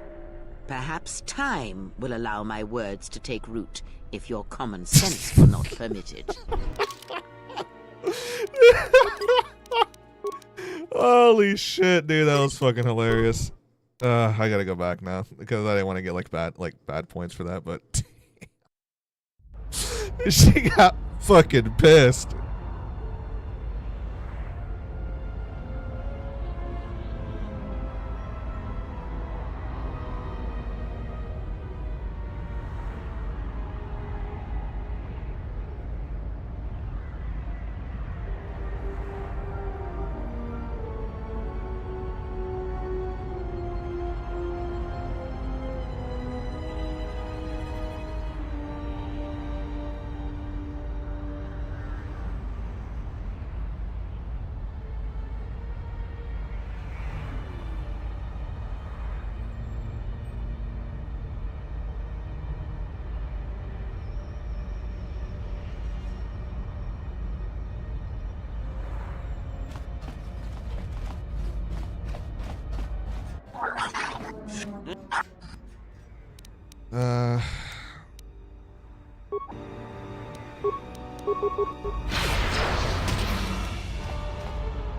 Perhaps time will allow my words to take root if your common sense will not permit it. Holy shit, dude, that was fucking hilarious. I gotta go back now because I didn't want to get bad points for that, but she got fucking pissed.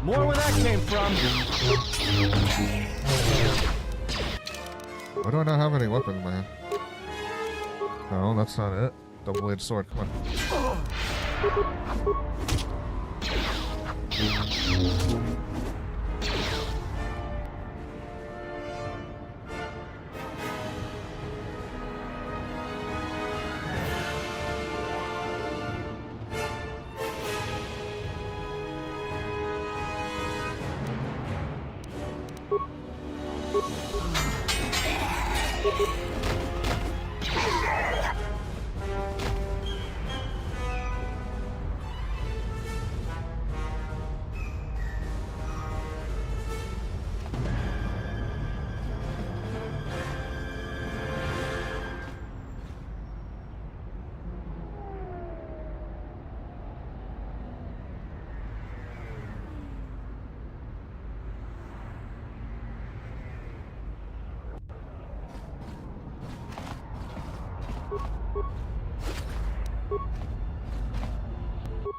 More where that came from. Why do I not have any weapons, man? No, that's not it. Double-edged sword, come on.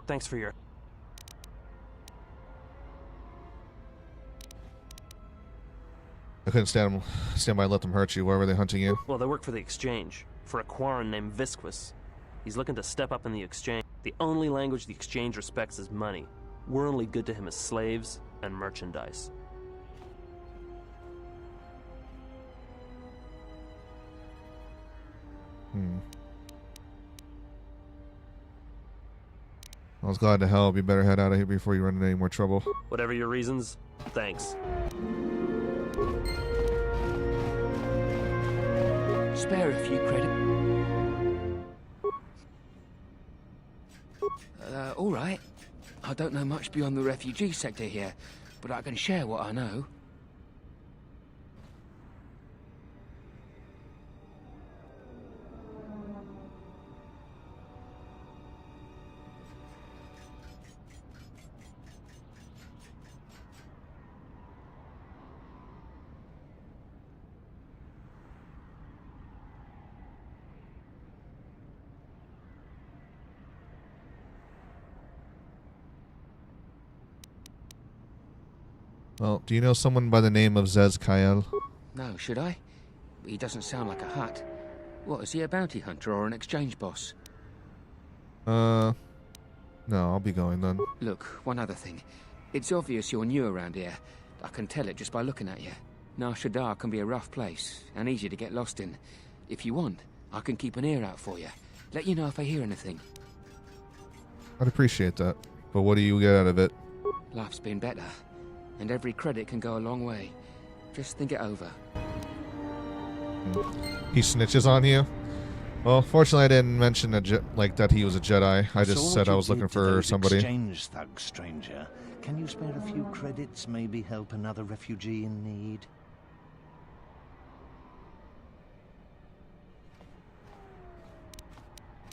Thanks for your... I couldn't stand by and let them hurt you. Where were they hunting you? Well, they work for the Exchange, for a Quarren named Visquis. He's looking to step up in the Exchange. The only language the Exchange respects is money. We're only good to him as slaves and merchandise. I was glad to help. You better head out of here before you run into any more trouble. Whatever your reasons, thanks. Spare a few credits. All right. I don't know much beyond the refugee sector here, but I can share what I know. Well, do you know someone by the name of Zez Kael? No, should I? He doesn't sound like a Hutt. What, is he a bounty hunter or an exchange boss? No, I'll be going then. Look, one other thing. It's obvious you're new around here. I can tell it just by looking at you. Nar Shaddaa can be a rough place, and easy to get lost in. If you want, I can keep an ear out for you. Let you know if I hear anything. I'd appreciate that. But what do you get out of it? Life's been better, and every credit can go a long way. Just think it over. He snitches on you? Well, fortunately I didn't mention that he was a Jedi. I just said I was looking for somebody. Exchange thug, stranger. Can you spare a few credits, maybe help another refugee in need?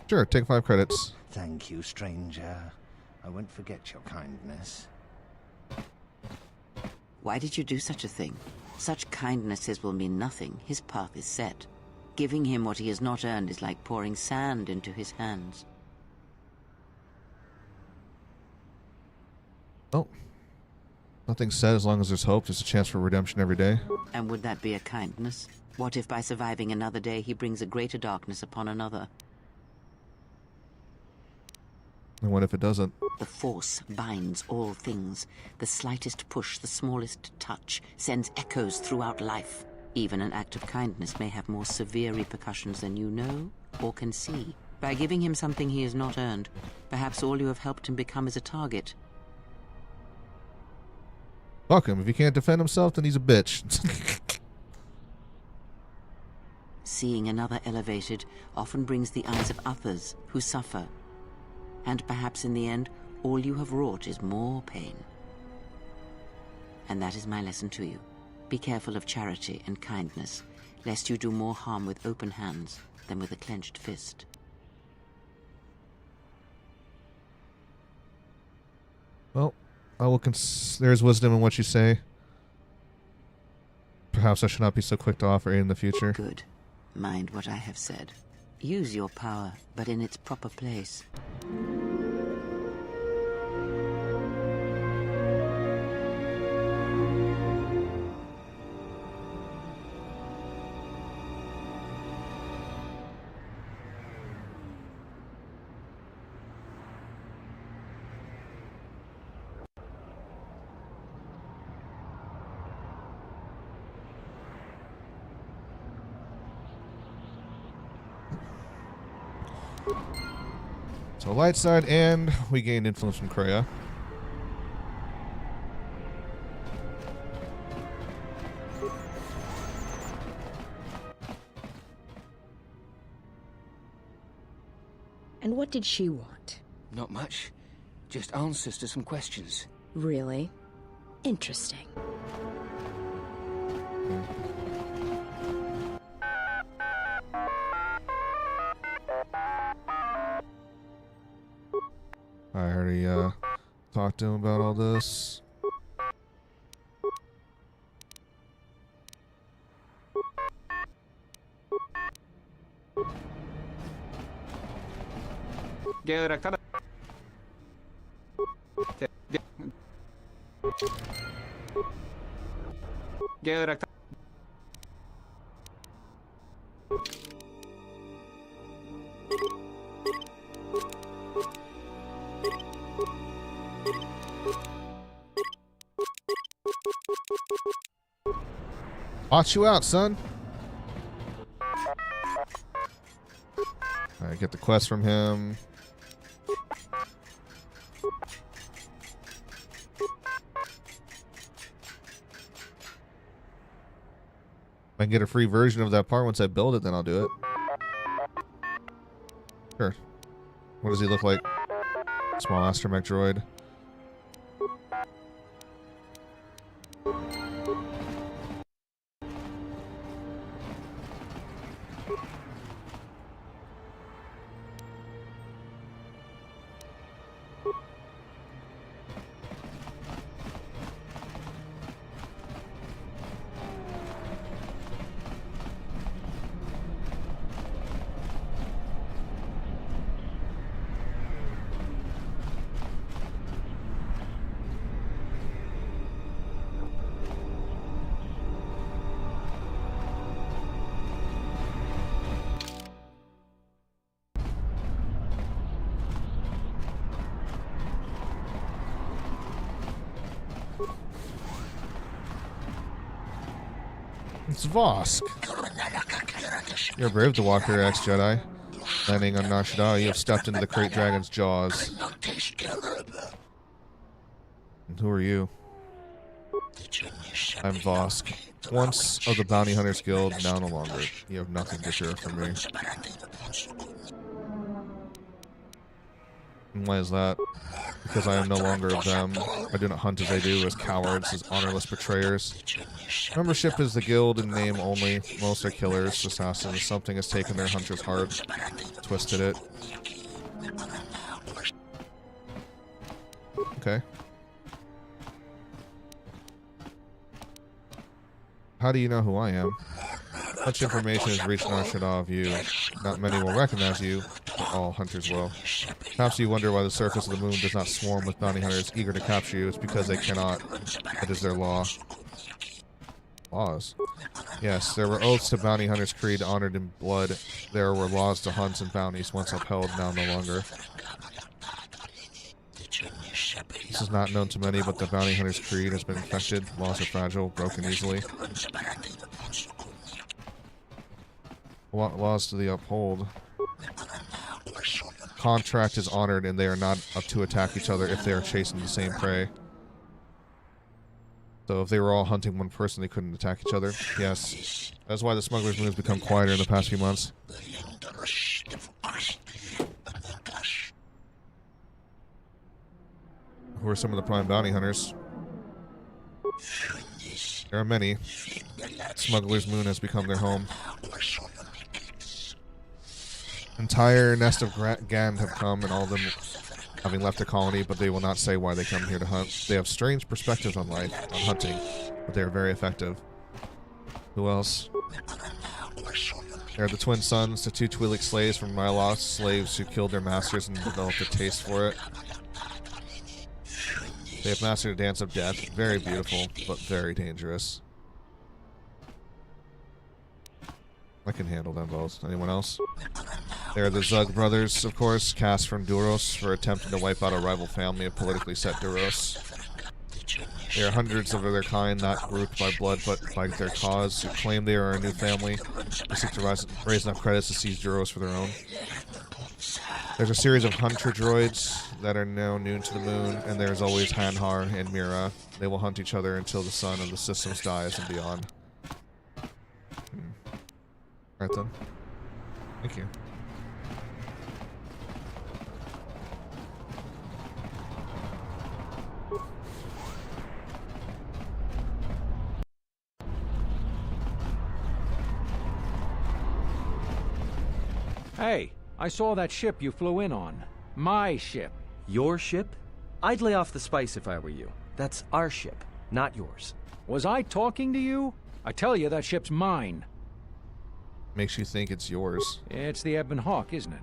Sure, take 5 credits. Thank you, stranger. I won't forget your kindness. Why did you do such a thing? Such kindnesses will mean nothing. His path is set. Giving him what he has not earned is like pouring sand into his hands. Oh. Nothing's said as long as there's hope. There's a chance for redemption every day. And would that be a kindness? What if by surviving another day he brings a greater darkness upon another? And what if it doesn't? The Force binds all things. The slightest push, the smallest touch, sends echoes throughout life. Even an act of kindness may have more severe repercussions than you know or can see. By giving him something he has not earned, perhaps all you have helped him become is a target. Fuck him. If he can't defend himself, then he's a bitch. Seeing another elevated often brings the eyes of others who suffer. And perhaps in the end, all you have wrought is more pain. And that is my lesson to you. Be careful of charity and kindness, lest you do more harm with open hands than with a clenched fist. Well, I will there's wisdom in what you say. Perhaps I should not be so quick to offer aid in the future. Good. Mind what I have said. Use your power, but in its proper place. So light side, and we gained influence from Kreia. And what did she want? Not much. Just answers to some questions. Really? Interesting. I already talked to him about all this. Watch you out, son. Alright, get the quest from him. If I can get a free version of that part once I build it, then I'll do it. Sure. What does he look like? Small astromech droid. It's Vosk. You're brave to walk here, ex-Jedi. Landing on Nar Shaddaa, you have stepped into the Krayt Dragon's jaws. And who are you? I'm Vosk. Once of the Bounty Hunters Guild, now no longer. You have nothing to fear from me. And why is that? Because I am no longer of them. I do not hunt as they do, as cowards, as honorless betrayers. Membership is the guild in name only. Most are killers, assassins. Something has taken their hunter's heart, twisted it. Okay. How do you know who I am? Much information has reached Nar Shaddaa of you. Not many will recognize you, but all hunters will. Perhaps you wonder why the surface of the moon does not swarm with bounty hunters eager to capture you. It's because they cannot. It is their law. Laws? Yes, there were oaths to bounty hunters' creed honored in blood. There were laws to hunts and bounties once upheld, now no longer. This is not known to many, but the bounty hunter's creed has been infected. Laws are fragile, broken easily. What laws do they uphold? Contract is honored, and they are not up to attack each other if they are chasing the same prey. So if they were all hunting one person, they couldn't attack each other. Yes. That's why the Smuggler's Moon has become quieter in the past few months. Who are some of the prime bounty hunters? There are many. Smuggler's Moon has become their home. Entire nest of Gand have come, and all of them having left the colony, but they will not say why they come here to hunt. They have strange perspectives on life, on hunting, but they are very effective. Who else? They are the twin sons, the two Twi'lek slaves from Ryloth, slaves who killed their masters and developed a taste for it. They have mastered a dance of death. Very beautiful, but very dangerous. I can handle them both. Anyone else? They are the Zug brothers, of course, cast from Duros for attempting to wipe out a rival family of politically set Duros. There are hundreds of their kind, not grouped by blood, but by their cause, who claim they are a new family, who seek to raise enough credits to seize Duros for their own. There's a series of hunter droids that are now new to the moon, and there's always Hanhar and Mira. They will hunt each other until the sun of the systems dies and beyond. Alright then. Thank you. Hey, I saw that ship you flew in on. My ship. Your ship? I'd lay off the spice if I were you. That's our ship, not yours. Was I talking to you? I tell you, that ship's mine. Makes you think it's yours. It's the Ebon Hawk, isn't it?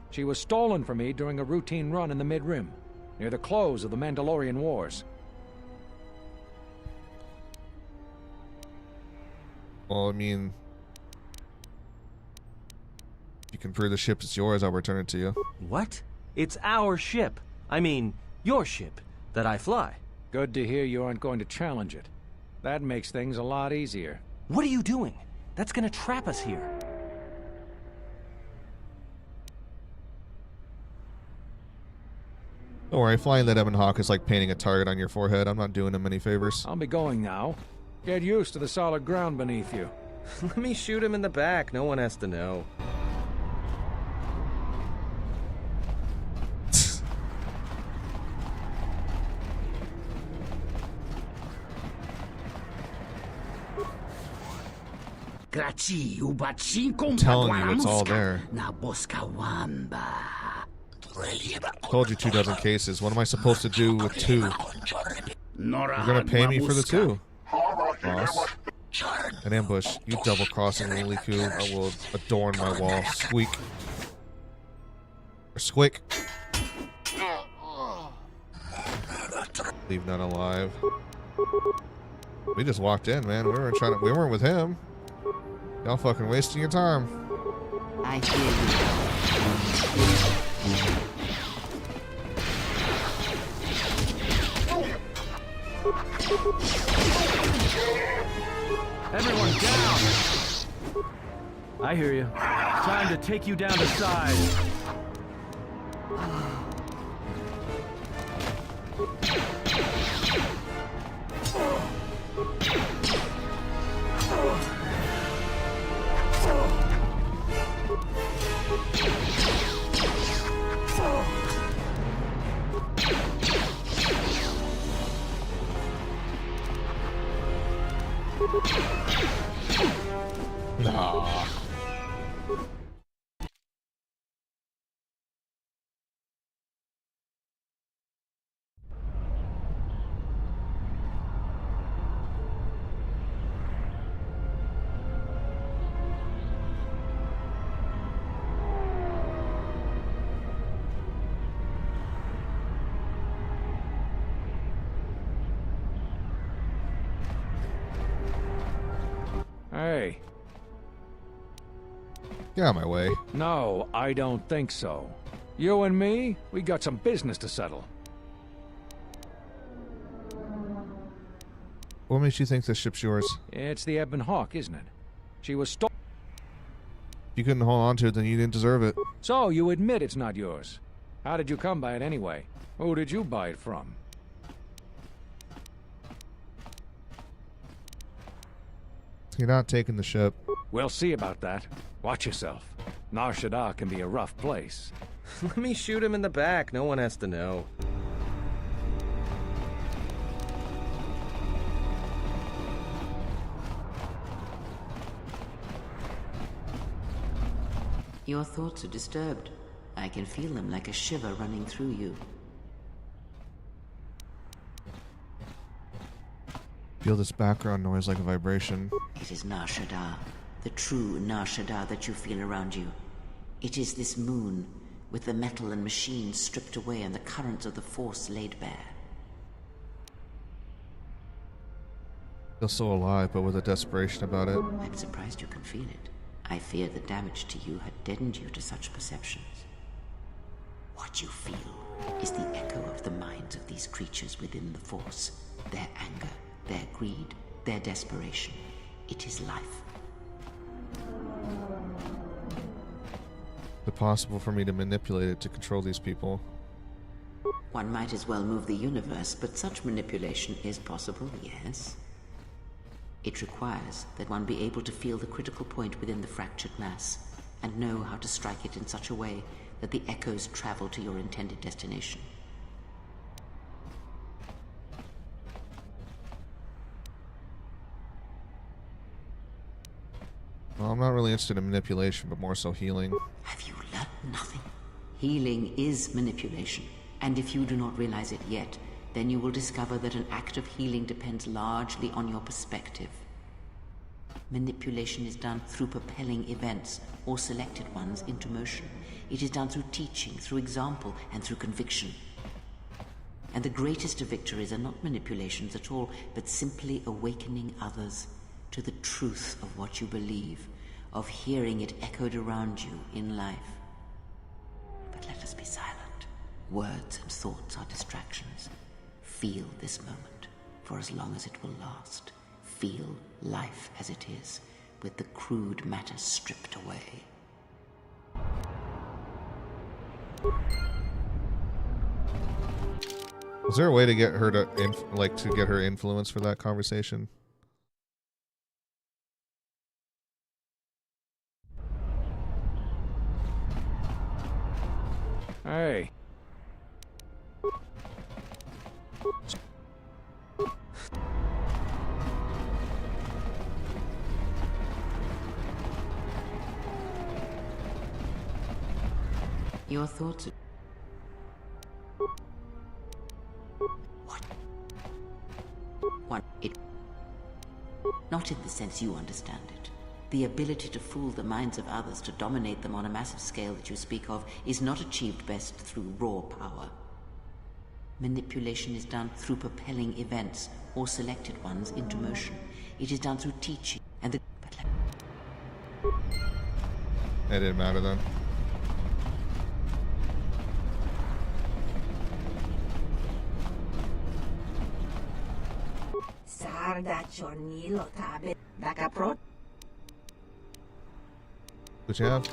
She was stolen from me during a routine run in the Mid-Rim, near the close of the Mandalorian Wars. Well, I mean, if you can prove the ship is yours, I'll return it to you. What? It's our ship. I mean, your ship, that I fly. Good to hear you aren't going to challenge it. That makes things a lot easier. What are you doing? That's gonna trap us here. Don't worry, flying that Ebon Hawk is like painting a target on your forehead. I'm not doing him any favors. I'll be going now. Get used to the solid ground beneath you. Let me shoot him in the back. No one has to know. I'm telling you, it's all there. Told you 24 cases. What am I supposed to do with 2? You're gonna pay me for the 2, boss. An ambush. You double-crossing Liliku. I will adorn my wall. Squeak. Or squick. Leave none alive. We just walked in, man. We weren't with him. Y'all fucking wasting your time. I hear you. Everyone down! I hear you. Time to take you down to size. Nah. Hey. Get out of my way. No, I don't think so. You and me, we got some business to settle. What makes you think this ship's yours? It's the Ebon Hawk, isn't it? She was stolen. If you couldn't hold on to it, then you didn't deserve it. So, you admit it's not yours. How did you come by it anyway? Who did you buy it from? You're not taking the ship. We'll see about that. Watch yourself. Nar Shaddaa can be a rough place. Let me shoot him in the back. No one has to know. Your thoughts are disturbed. I can feel them like a shiver running through you. Feel this background noise like a vibration. It is Nar Shaddaa, the true Nar Shaddaa that you feel around you. It is this moon, with the metal and machines stripped away and the currents of the Force laid bare. Feel so alive, but with a desperation about it. I'm surprised you can feel it. I fear the damage to you had deadened you to such perceptions. What you feel is the echo of the minds of these creatures within the Force. Their anger, their greed, their desperation. It is life. Is it possible for me to manipulate it to control these people? One might as well move the universe, but such manipulation is possible, yes. It requires that one be able to feel the critical point within the fractured mass, and know how to strike it in such a way that the echoes travel to your intended destination. Well, I'm not really interested in manipulation, but more so healing. Have you learned nothing? Healing is manipulation, and if you do not realize it yet, then you will discover that an act of healing depends largely on your perspective. Manipulation is done through propelling events, or selected ones, into motion. It is done through teaching, through example, and through conviction. And the greatest of victories are not manipulations at all, but simply awakening others to the truth of what you believe, of hearing it echoed around you in life. But let us be silent. Words and thoughts are distractions. Feel this moment, for as long as it will last. Feel life as it is, with the crude matter stripped away. Is there a way to get her to to get her influence for that conversation? Hey. Your thoughts. What? Not in the sense you understand it. The ability to fool the minds of others, to dominate them on a massive scale that you speak of, is not achieved best through raw power. Manipulation is done through propelling events, or selected ones, into motion. It is done through teaching, and the... It didn't matter then. What you have?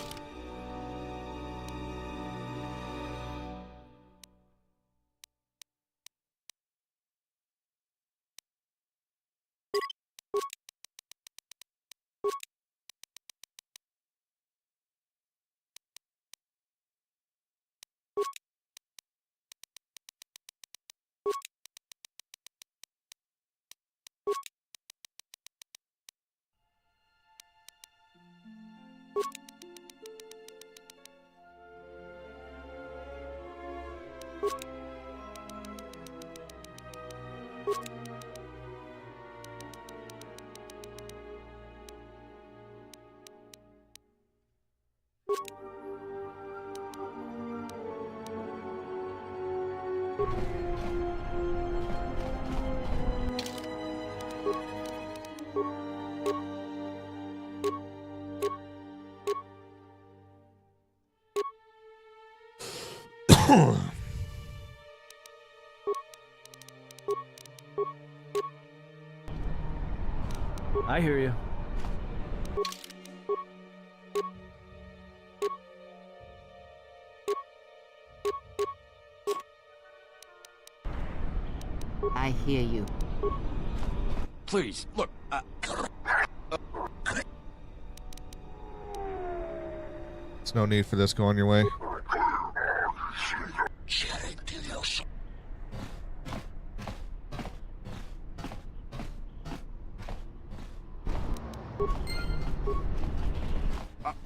I hear you. I hear you. Please, look, There's no need for this going your way.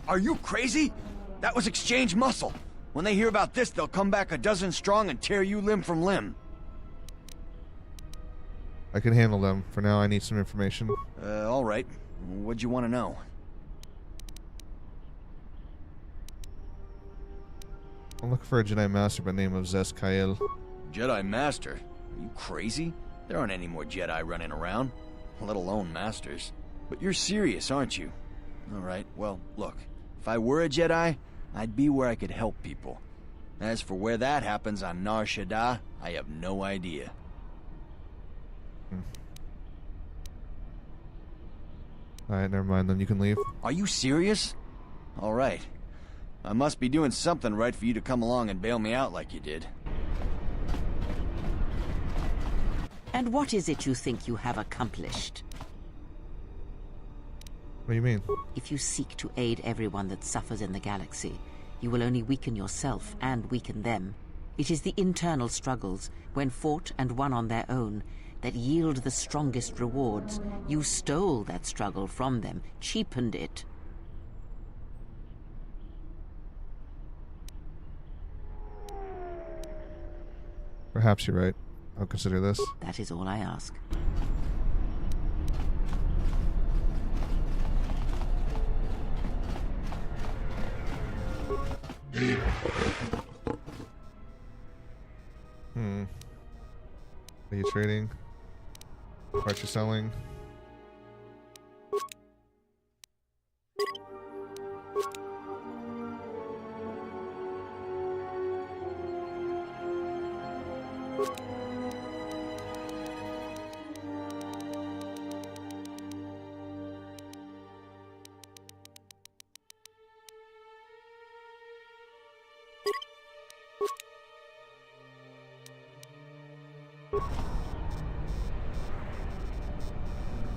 Are you crazy? That was exchange muscle. When they hear about this, they'll come back a dozen strong and tear you limb from limb. I can handle them. For now, I need some information. All right. What'd you want to know? I'm looking for a Jedi Master by the name of Zes Kael. Jedi Master? Are you crazy? There aren't any more Jedi running around, let alone Masters. But you're serious, aren't you? All right, well, look. If I were a Jedi, I'd be where I could help people. As for where that happens on Nar Shaddaa, I have no idea. Alright, never mind, then you can leave. Are you serious? All right. I must be doing something right for you to come along and bail me out like you did. And what is it you think you have accomplished? What do you mean? If you seek to aid everyone that suffers in the galaxy, you will only weaken yourself and weaken them. It is the internal struggles, when fought and won on their own, that yield the strongest rewards. You stole that struggle from them, cheapened it. Perhaps you're right. I'll consider this. That is all I ask. Are you trading? Parts you're selling?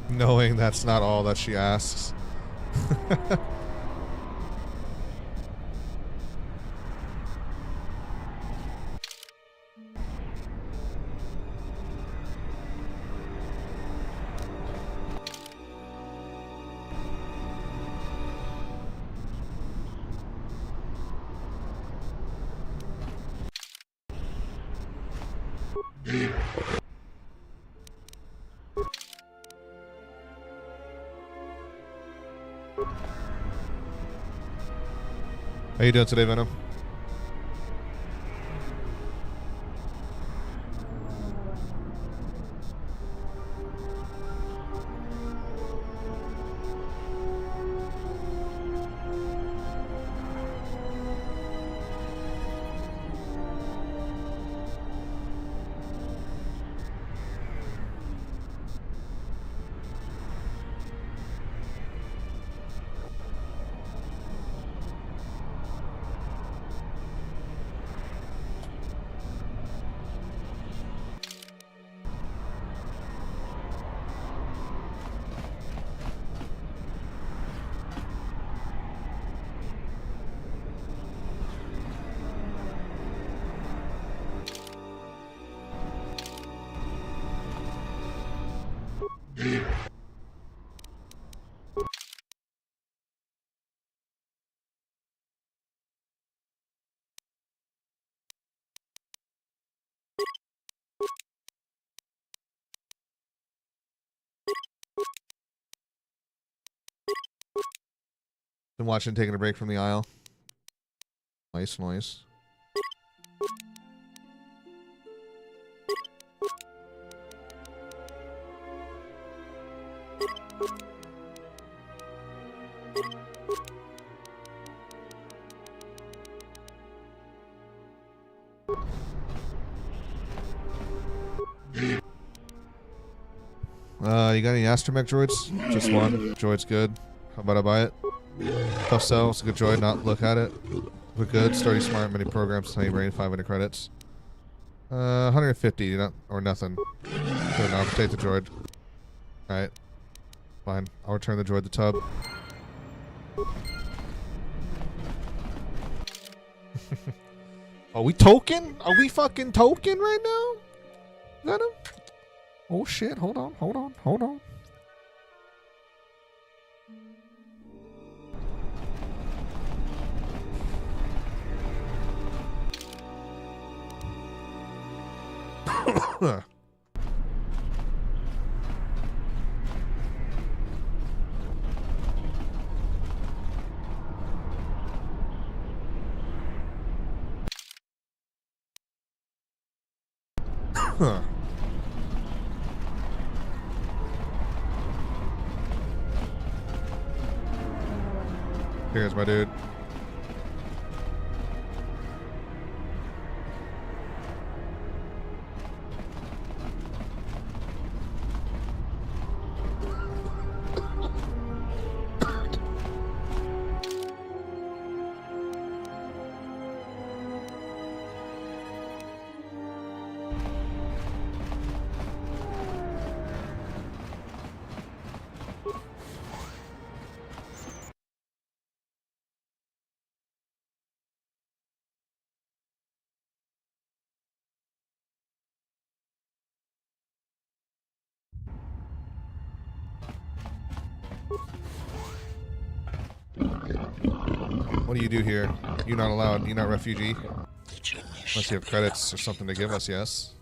Knowing that's not all that she asks. How you doing today, Venom? Been watching, taking a break from the aisle. Nice, nice. You got any astromech droids? Just one. Droid's good. How about I buy it? Tough sell. It's a good droid. Not look at it. We're good. Sturdy, smart. Many programs. Tiny brain. 500 credits. 150. Or nothing. Good enough. Take the droid. Alright. Fine. I'll return the droid to Tub. Are we token? Are we fucking token right now? Venom? Oh shit, hold on, hold on, hold on. Huh. Here's my dude. What do you do here? You're not allowed. You're not refugee. Unless you have credits or something to give us, yes.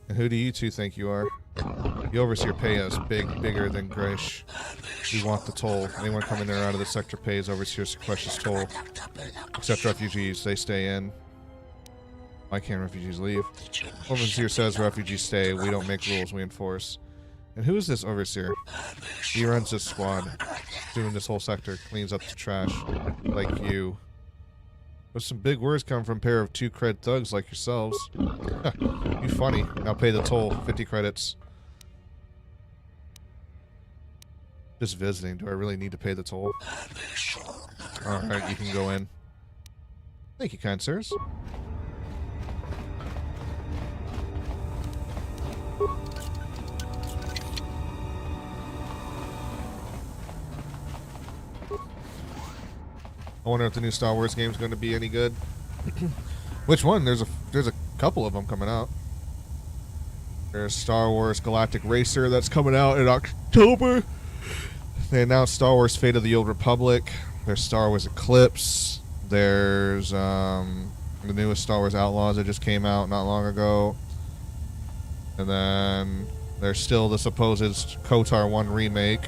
And who do you two think you are? The overseer pay us bigger than Grish. We want the toll. Anyone coming in or out of the sector pays overseer sequesters toll. Except refugees, they stay in. Why can't refugees leave? Overseer says refugees stay. We don't make rules, we enforce. And who is this overseer? He runs this squad, doing this whole sector, cleans up the trash, like you. But some big words come from a pair of 2 cred thugs like yourselves. You funny. Now pay the toll, 50 credits. Just visiting. Do I really need to pay the toll? Alright, you can go in. Thank you, kind sirs. I wonder if the new Star Wars game is going to be any good. Which one? There's a couple of them coming out. There's Star Wars Galactic Racer that's coming out in October. They announced Star Wars Fate of the Old Republic. There's Star Wars Eclipse. There's the newest Star Wars Outlaws that just came out not long ago. And then there's still the supposed KOTOR 1 remake.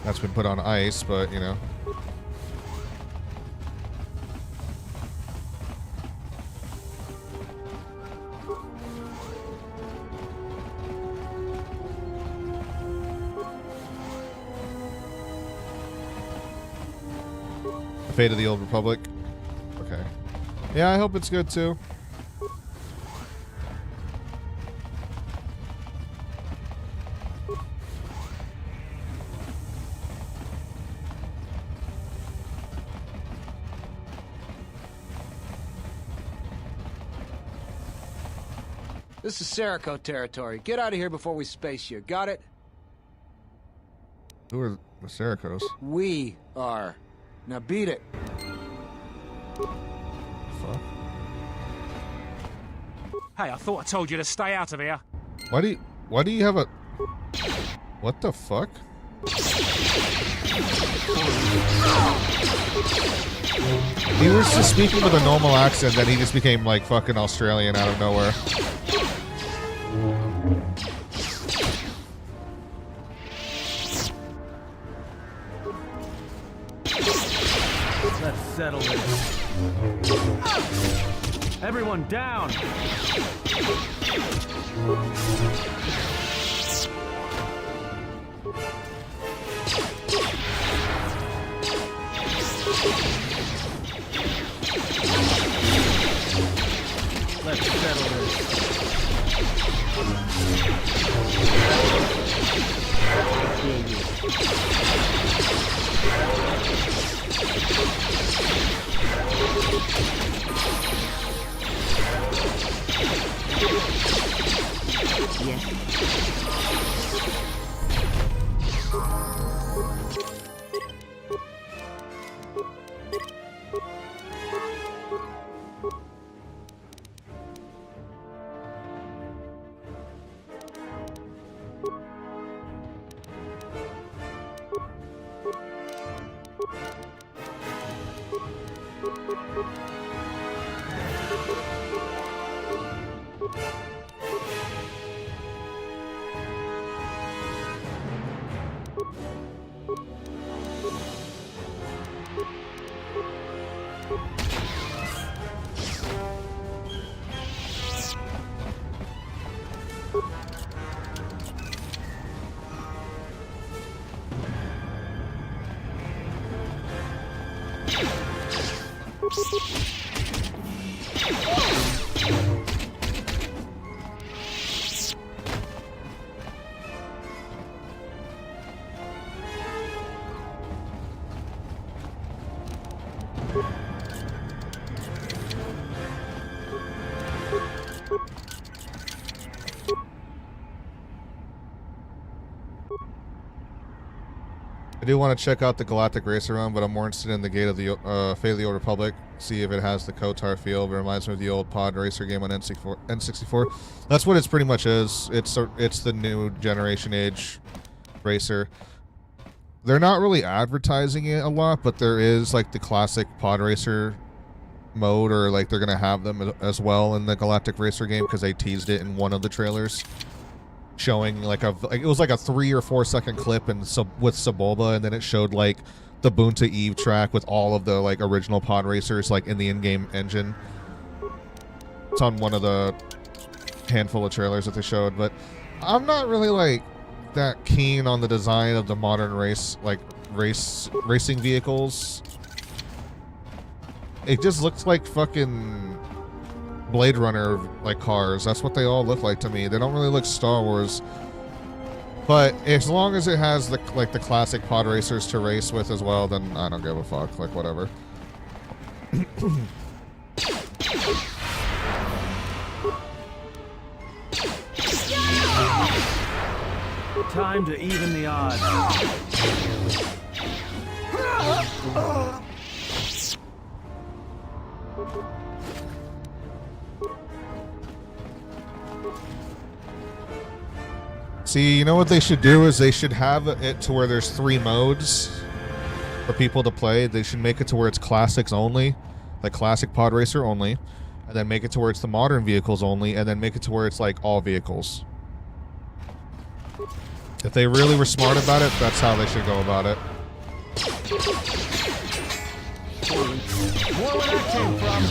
That's been put on ice, but, you know. Fate of the Old Republic. Okay. Yeah, I hope it's good too. This is Serico territory. Get out of here before we space you. Got it? Who are the Sericos? We are. Now beat it. Fuck. Hey, I thought I told you to stay out of here. Why do you have a... What the fuck? He was just speaking with a normal accent, then he just became like fucking Australian out of nowhere. Let's settle this. Everyone down! Let's settle this. I do want to check out the Galactic Racer run, but I'm more interested in the Gate of the Fate of the Old Republic. See if it has the KOTOR feel. It reminds me of the old pod racer game on N64. That's what it pretty much is. It's the new generation age racer. They're not really advertising it a lot, but there is like the classic pod racer mode, or like they're gonna have them as well in the Galactic Racer game because they teased it in one of the trailers, showing like it was like a 3 or 4 second clip and with Sebulba, and then it showed like the Boonta Eve track with all of the like original pod racers like in the in-game engine. It's on one of the handful of trailers that they showed, but I'm not really like that keen on the design of the modern racing vehicles. It just looks like fucking Blade Runner like cars. That's what they all look like to me. They don't really look Star Wars. But as long as it has the classic pod racers to race with as well, then I don't give a fuck. Like whatever. Time to even the odds. See, you know what they should do is they should have it to where there's 3 modes for people to play. They should make it to where it's classics only, like classic pod racer only, and then make it to where it's the modern vehicles only, and then make it to where it's like all vehicles. If they really were smart about it, that's how they should go about it. More where that came from.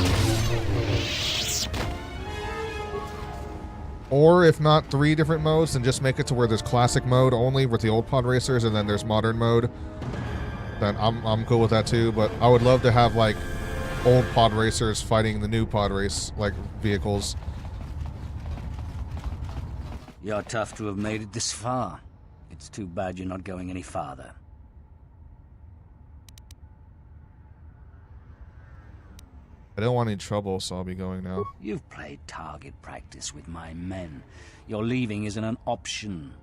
Or if not 3 different modes, then just make it to where there's classic mode only with the old pod racers, and then there's modern mode. Then I'm cool with that too. But I would love to have like old pod racers fighting the new pod race like vehicles. You're tough to have made it this far. It's too bad you're not going any farther. I don't want any trouble, so I'll be going now. You've played target practice with my men. Your leaving isn't an option.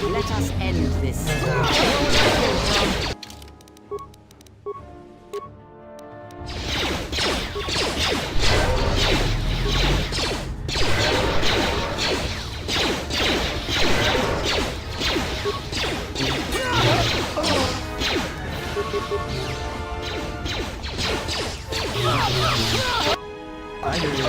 Let us end this. I hear you.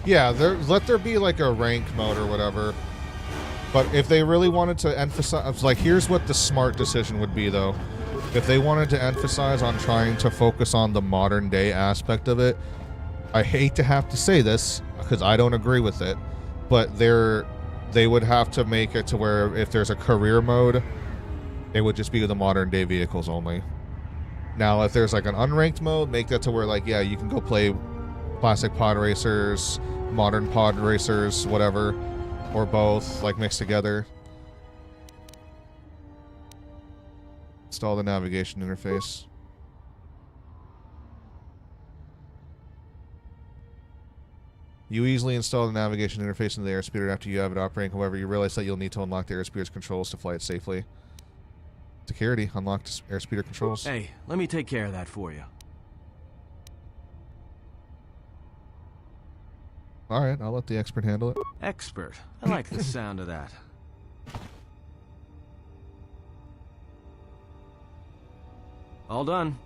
Yeah, let there be like a rank mode or whatever. But if they really wanted to emphasize, like, here's what the smart decision would be, though. If they wanted to emphasize on trying to focus on the modern day aspect of it, I hate to have to say this because I don't agree with it, but they would have to make it to where if there's a career mode, it would just be the modern day vehicles only. Now, if there's like an unranked mode, make that to where, like, yeah, you can go play classic pod racers, modern pod racers, whatever, or both, like, mixed together. Install the navigation interface. You easily install the navigation interface into the airspeeder after you have it operating. However, you realize that you'll need to unlock the airspeeder's controls to fly it safely. Security, unlock airspeeder controls. Hey, let me take care of that for you. Alright, I'll let the expert handle it. Expert. I like the sound of that. All done.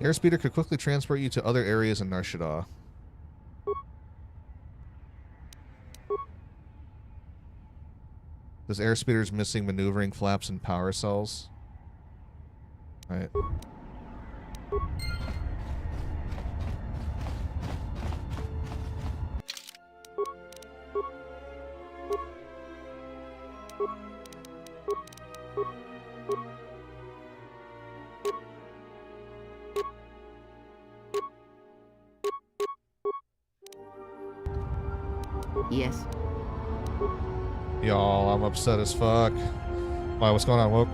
Airspeeder could quickly transport you to other areas in Nar Shaddaa. This airspeeder's missing maneuvering flaps and power cells. Alright. Yes. Y'all, I'm upset as fuck. Why, what's going on, Woke?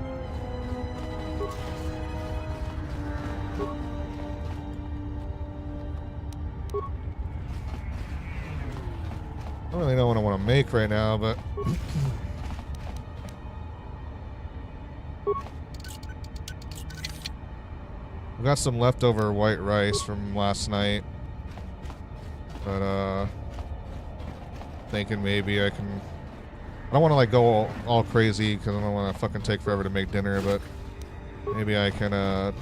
I don't really know what I want to make right now, but... we got some leftover white rice from last night. But, thinking maybe I can... I don't want to, like, go all crazy because I don't want to fucking take forever to make dinner, but maybe I can, I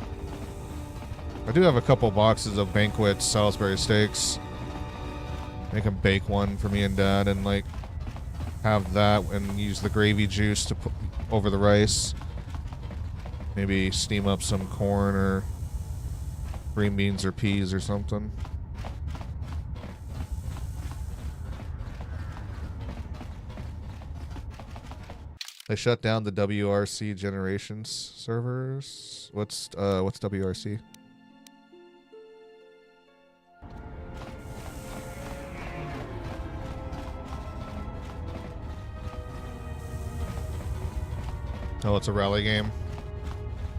do have a couple boxes of Banquet Salisbury steaks. I can bake one for me and Dad and, like, have that and use the gravy juice to put over the rice. Maybe steam up some corn or green beans or peas or something. They shut down the WRC generations servers. What's WRC? Oh, it's a rally game.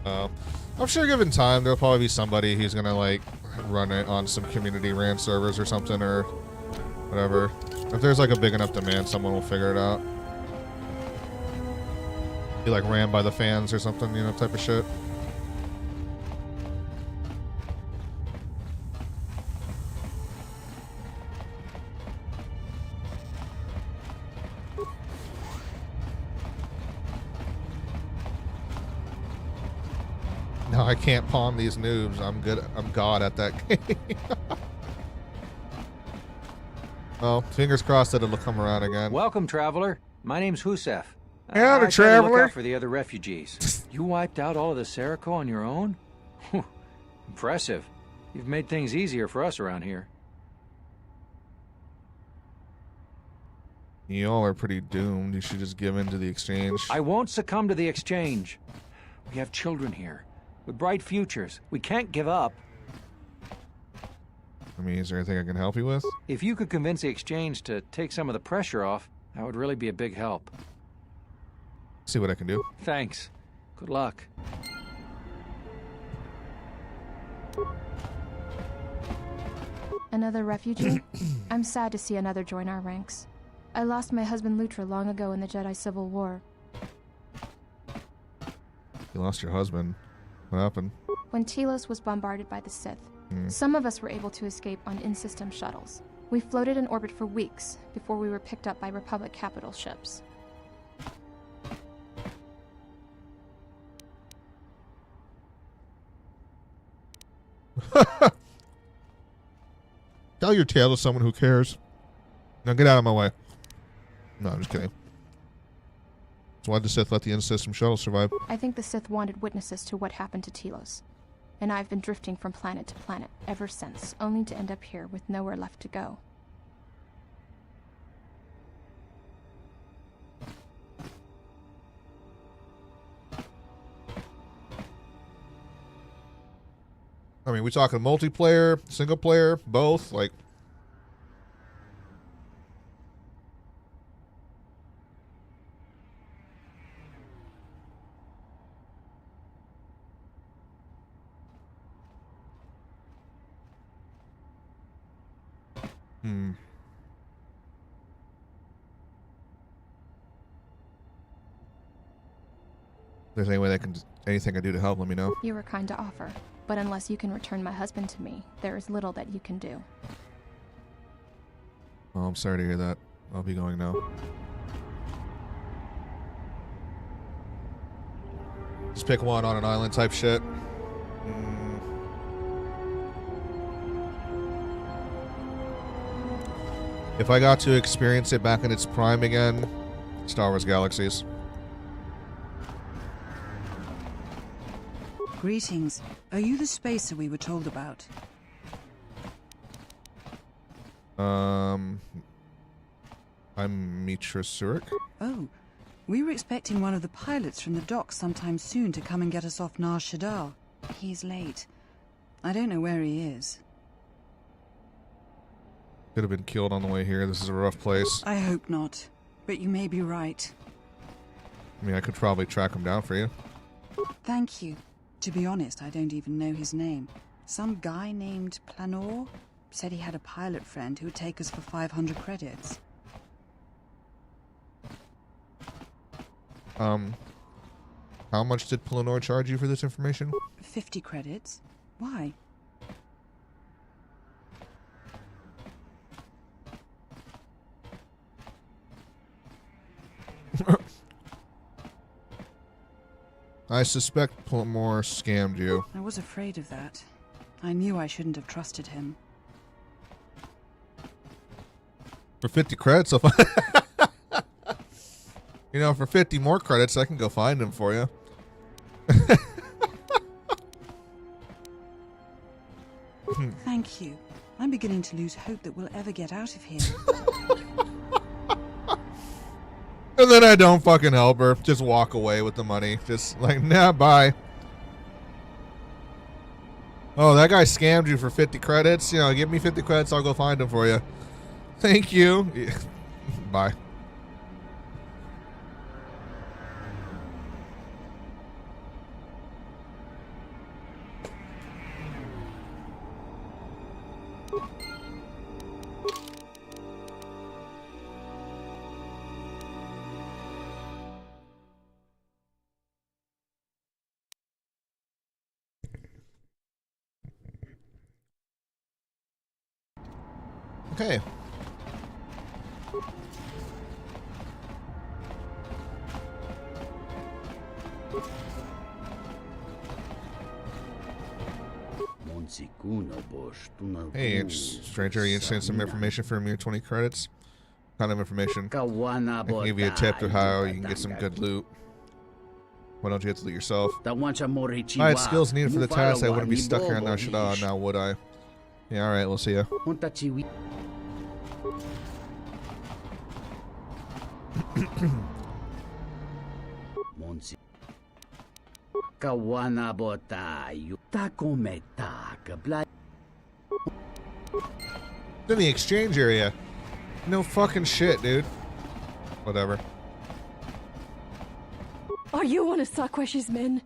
I'm sure given time, there'll probably be somebody who's gonna like run it on some community ran servers or something or whatever. If there's like a big enough demand, someone will figure it out. Be like ran by the fans or something, you know, type of shit. No, I can't pawn these noobs. I'm good. I'm god at that game. Well, fingers crossed that it'll come around again. Welcome, traveler. My name's Husef. Yeah, the I try to traveler. look out for the other refugees. You wiped out all of the Serico on your own? Impressive. You've made things easier for us around here. Y'all are pretty doomed. You should just give in to the exchange. I won't succumb to the exchange. We have children here with bright futures. We can't give up. I mean, is there anything I can help you with? If you could convince the exchange to take some of the pressure off, that would really be a big help. See what I can do. Thanks. Good luck. Another refugee? I'm sad to see another join our ranks. I lost my husband Lutra long ago in the Jedi Civil War. You lost your husband. What happened? When Telos was bombarded by the Sith, some of us were able to escape on in-system shuttles. We floated in orbit for weeks before we were picked up by Republic capital ships. Tell your tale to someone who cares. Now get out of my way. No, I'm just kidding. So why did the Sith let the in-system shuttle survive? I think the Sith wanted witnesses to what happened to Telos. And I've been drifting from planet to planet ever since, only to end up here with nowhere left to go. I mean, we talking multiplayer, single player, both? Like, If there's any way anything I do to help, let me know. You were kind to offer, but unless you can return my husband to me, there is little that you can do. Oh, I'm sorry to hear that. I'll be going now. Just pick one on an island type shit. If I got to experience it back in its prime again, Star Wars Galaxies. Greetings. Are you the spacer we were told about? I'm Mitra Surik. Oh, we were expecting one of the pilots from the docks sometime soon to come and get us off Nar Shaddaa. He's late. I don't know where he is. Could have been killed on the way here. This is a rough place. I hope not, but you may be right. I mean, I could probably track him down for you. Thank you. To be honest, I don't even know his name. Some guy named Planor said he had a pilot friend who would take us for 500 credits. How much did Planor charge you for this information? 50 credits. Why? I suspect Planor scammed you. I was afraid of that. I knew I shouldn't have trusted him. For 50 credits, I'll you know, for 50 more credits, I can go find him for you. Thank you. I'm beginning to lose hope that we'll ever get out of here. And then I don't fucking help her. Just walk away with the money. Just like, nah, bye. Oh, that guy scammed you for 50 credits? You know, give me 50 credits, I'll go find him for you. Thank you. Bye. Okay. Hey, stranger, are you interested in some information from your 20 credits? What kind of information? I can give you a tip to how you can get some good loot. Why don't you get to loot yourself? If I had skills needed for the task, I wouldn't be stuck here on Nar Shaddaa now, would I? Yeah, alright, we'll see ya. In the exchange area. No fucking shit, dude. Whatever. Are you one of Sakwesh's men?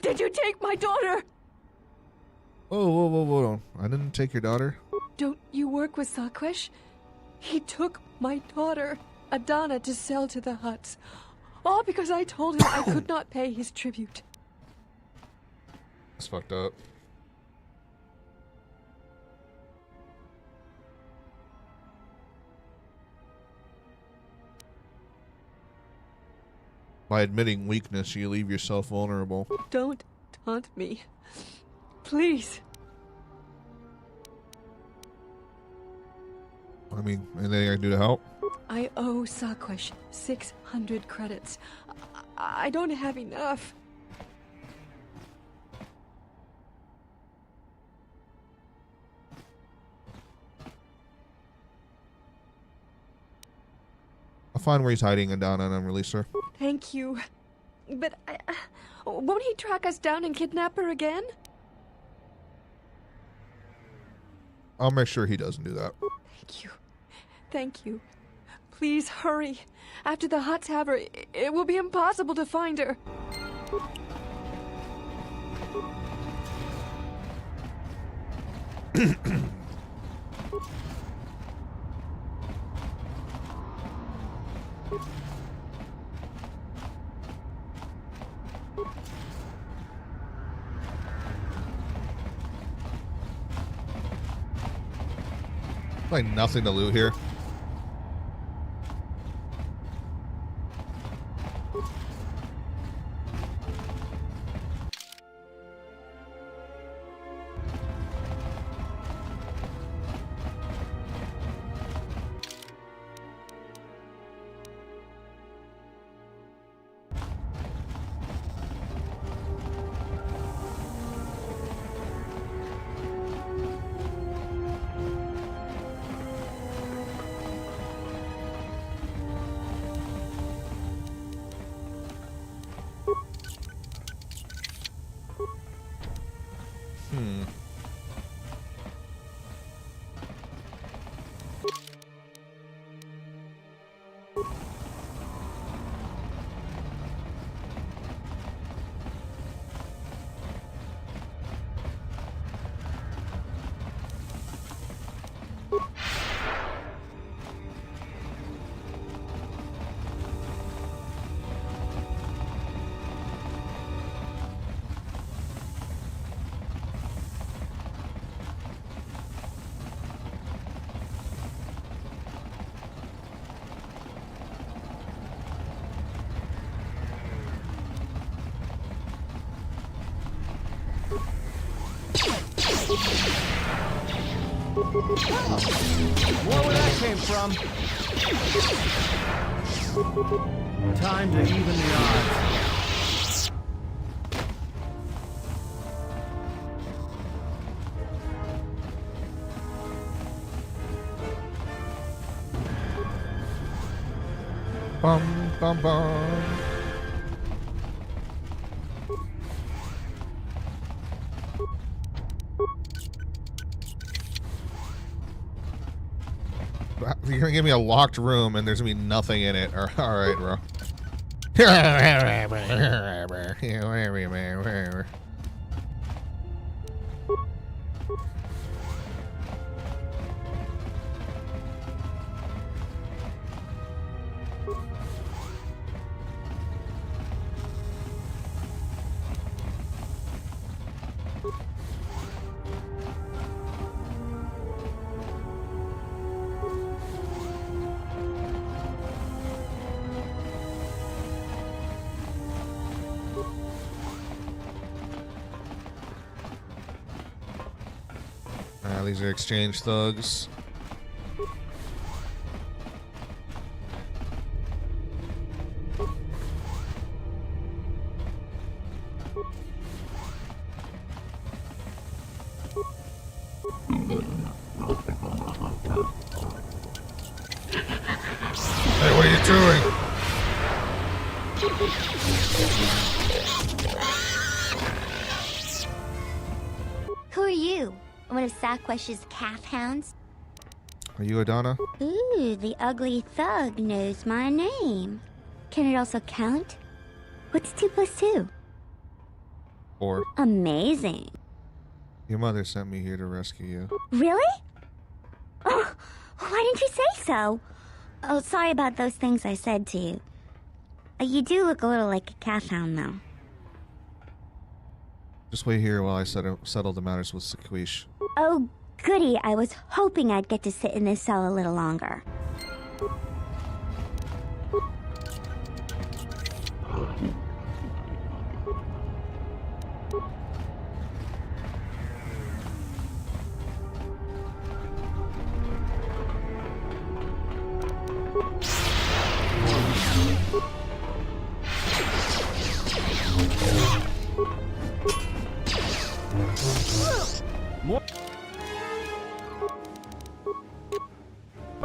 Did you take my daughter? Whoa. I didn't take your daughter. Don't you work with Sakwesh? He took my daughter, Adana, to sell to the Hutts. All because I told him I could not pay his tribute. That's fucked up. By admitting weakness, you leave yourself vulnerable. Don't taunt me. Please. I mean, anything I can do to help? I owe Sakwesh 600 credits. I don't have enough. I'll find where he's hiding Adana and release her. Thank you. But won't he track us down and kidnap her again? I'll make sure he doesn't do that. Thank you. Thank you. Please hurry. After the Hutts have her, it will be impossible to find her. Like nothing to loot here. More where that came from. Time to even the odds. Bum bum. You're gonna give me a locked room and there's gonna be nothing in it. All right, bro. These are exchange thugs. Hey, what are you doing? Who are you? One of Saquesh's calf hounds? Are you Adana? Ooh, the ugly thug knows my name. Can it also count? What's 2 + 2? 4. Amazing. Your mother sent me here to rescue you. Really? Oh, why didn't you say so? Oh, sorry about those things I said to you. You do look a little like a calf hound, though. Just wait here while I settle the matters with Sakwish. Oh, goody. I was hoping I'd get to sit in this cell a little longer. More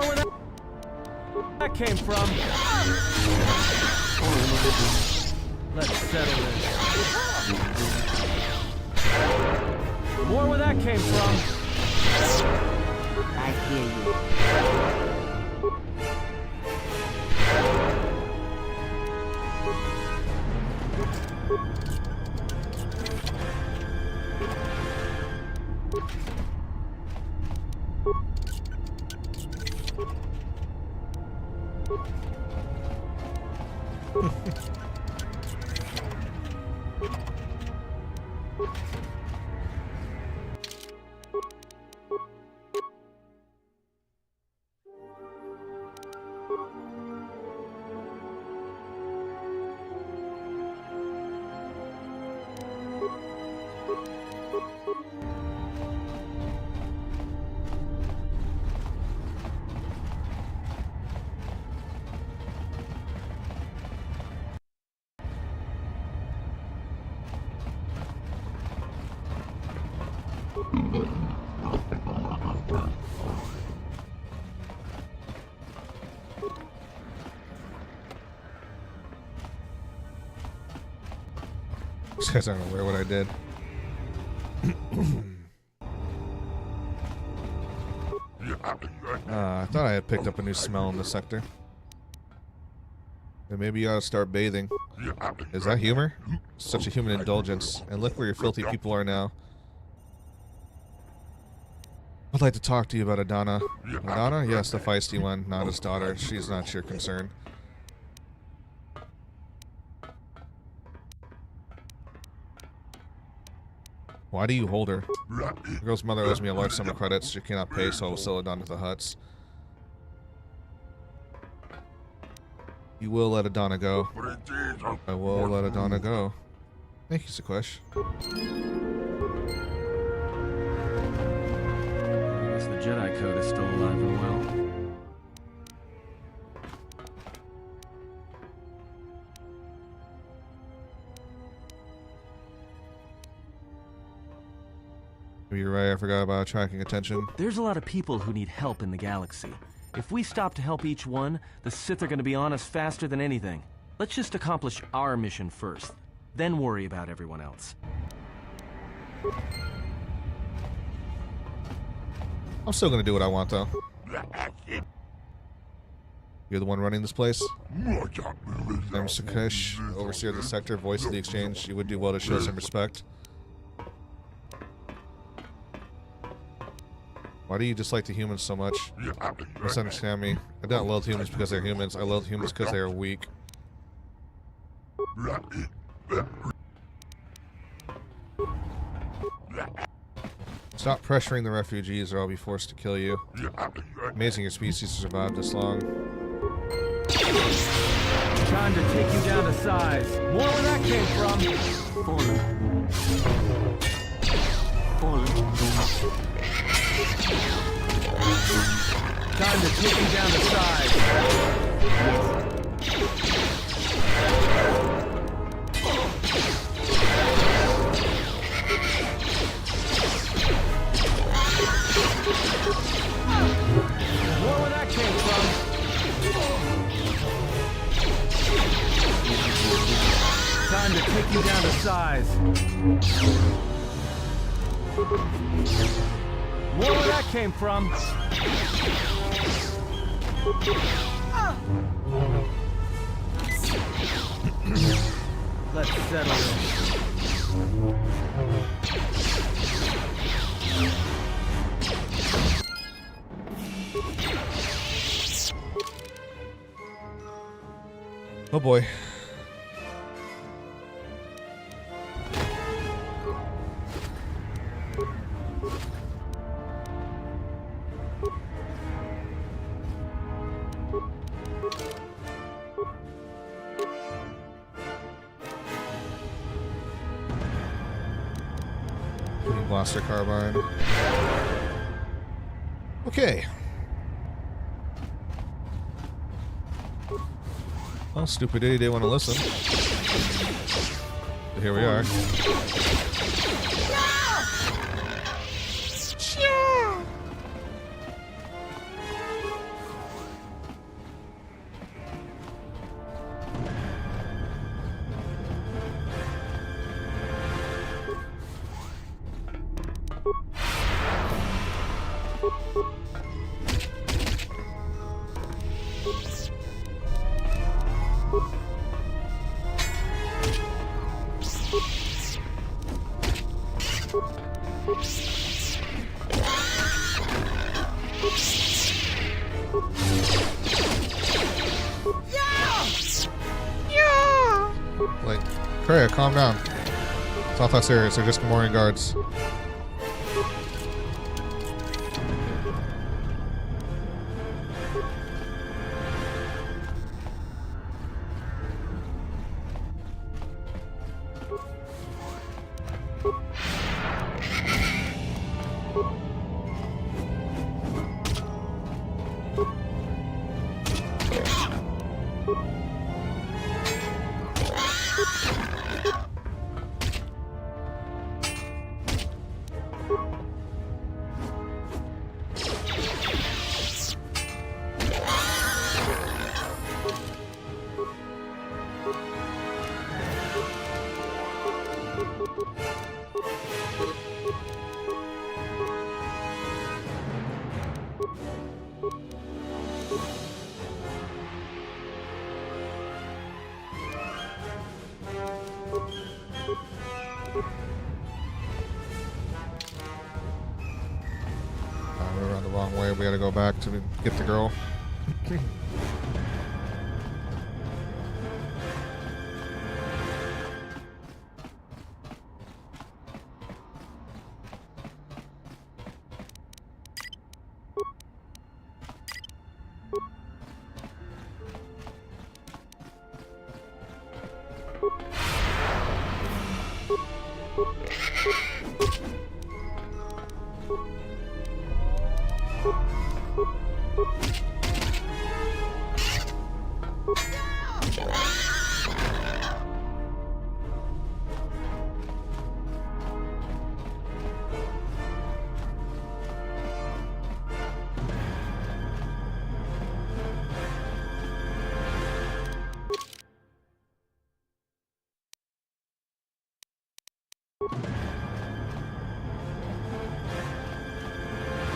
where that came from. Let's settle this. More where that came from. I hear you. These guys aren't aware what I did. I thought I had picked up a new smell in the sector. Then maybe you ought to start bathing. Is that humor? Such a human indulgence. And look where your filthy people are now. I'd like to talk to you about Adana. Adana? Yes, the feisty one, not his daughter. She's not your concern. Why do you hold her? The girl's mother owes me a large sum of credits she cannot pay, so I will sell Adana to the Hutts. You will let Adana go. I will let Adana go. Thank you, Sakwesh. I guess the Jedi Code is still alive and well. You're right, I forgot about attracting attention. There's a lot of people who need help in the galaxy. If we stop to help each one, the Sith are gonna be on us faster than anything. Let's just accomplish our mission first, then worry about everyone else. I'm still gonna do what I want, though. You're the one running this place? I'm Sakesh, overseer of the sector, voice of the exchange. You would do well to show some respect. Why do you dislike the humans so much? Misunderstand me. I don't love humans because they're humans. I love humans because they are weak. Stop pressuring the refugees or I'll be forced to kill you. Amazing your species survived this long. Time to take you down to size. More where that came from. Time to take you down to size. More where that came from. Time to take you down to size. More where that came from. Let's settle it. Oh boy. Blaster carbine. Okay. Well, stupid idiot didn't want to listen. But here we are. Like, Kreia, calm down. It's not that serious. They're just Gamorrean guards. We're around the wrong way. We gotta go back to get the girl.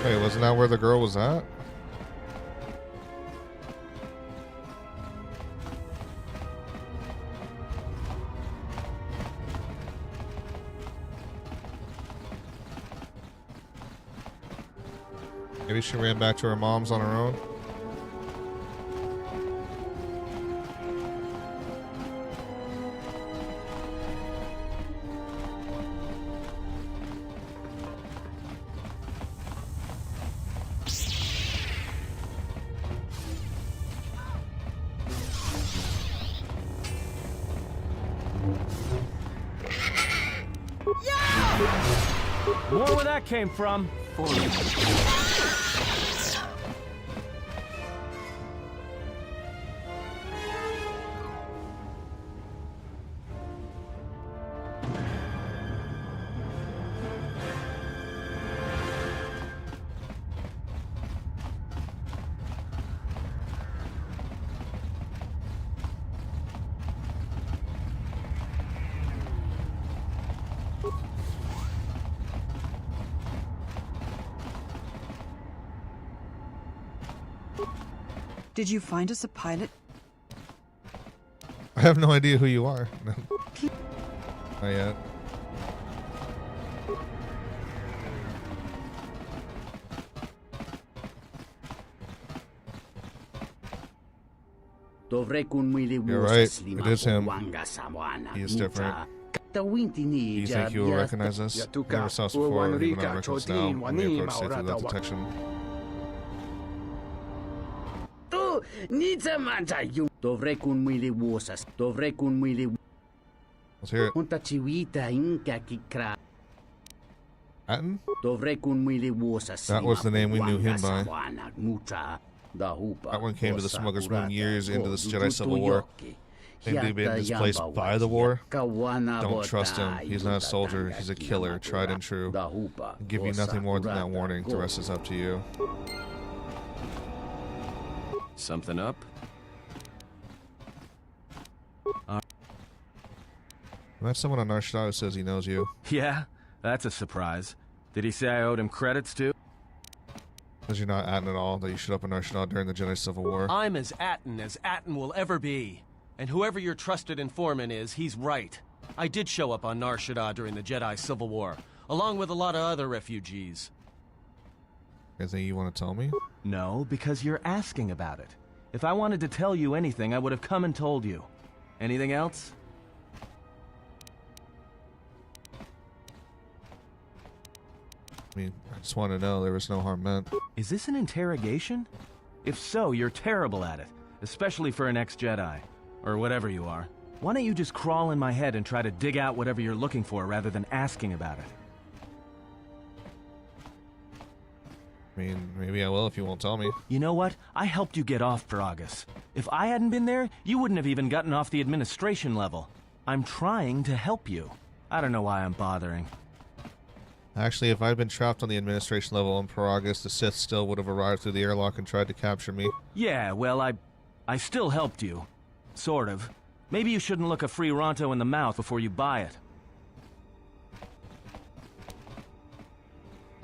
Wait, wasn't that where the girl was at? Maybe she ran back to her mom's on her own. More where that came from. Did you find us a pilot? I have no idea who you are. No. Not yet. You're right. It is him. He is different. Do you think he will recognize us? We never saw us before. He will not recognize us now. When we approach safely without detection. Let's hear it. Atten? That was the name we knew him by. That one came to the Smuggler's Moon years into the Jedi Civil War. Claimed to have been displaced by the war. Don't trust him. He's not a soldier. He's a killer, tried and true. I'll give you nothing more than that warning. The rest is up to you. Something up? I met someone on Nar Shaddaa who says he knows you. Yeah, that's a surprise. Did he say I owed him credits too? Because you're not Atten at all, that you showed up in Nar Shaddaa during the Jedi Civil War. I'm as Atten will ever be. And whoever your trusted informant is, he's right. I did show up on Nar Shaddaa during the Jedi Civil War, along with a lot of other refugees. Anything you want to tell me? No, because you're asking about it. If I wanted to tell you anything, I would have come and told you. Anything else? I mean, I just want to know there was no harm meant. Is this an interrogation? If so, you're terrible at it, especially for an ex-Jedi. Or whatever you are. Why don't you just crawl in my head and try to dig out whatever you're looking for rather than asking about it? I mean, maybe I will if you won't tell me. You know what? I helped you get off Peragus. If I hadn't been there, you wouldn't have even gotten off the administration level. I'm trying to help you. I don't know why I'm bothering. Actually, if I'd been trapped on the administration level on Peragus, the Sith still would have arrived through the airlock and tried to capture me. Yeah, well, I still helped you. Sort of. Maybe you shouldn't look a free Ronto in the mouth before you buy it.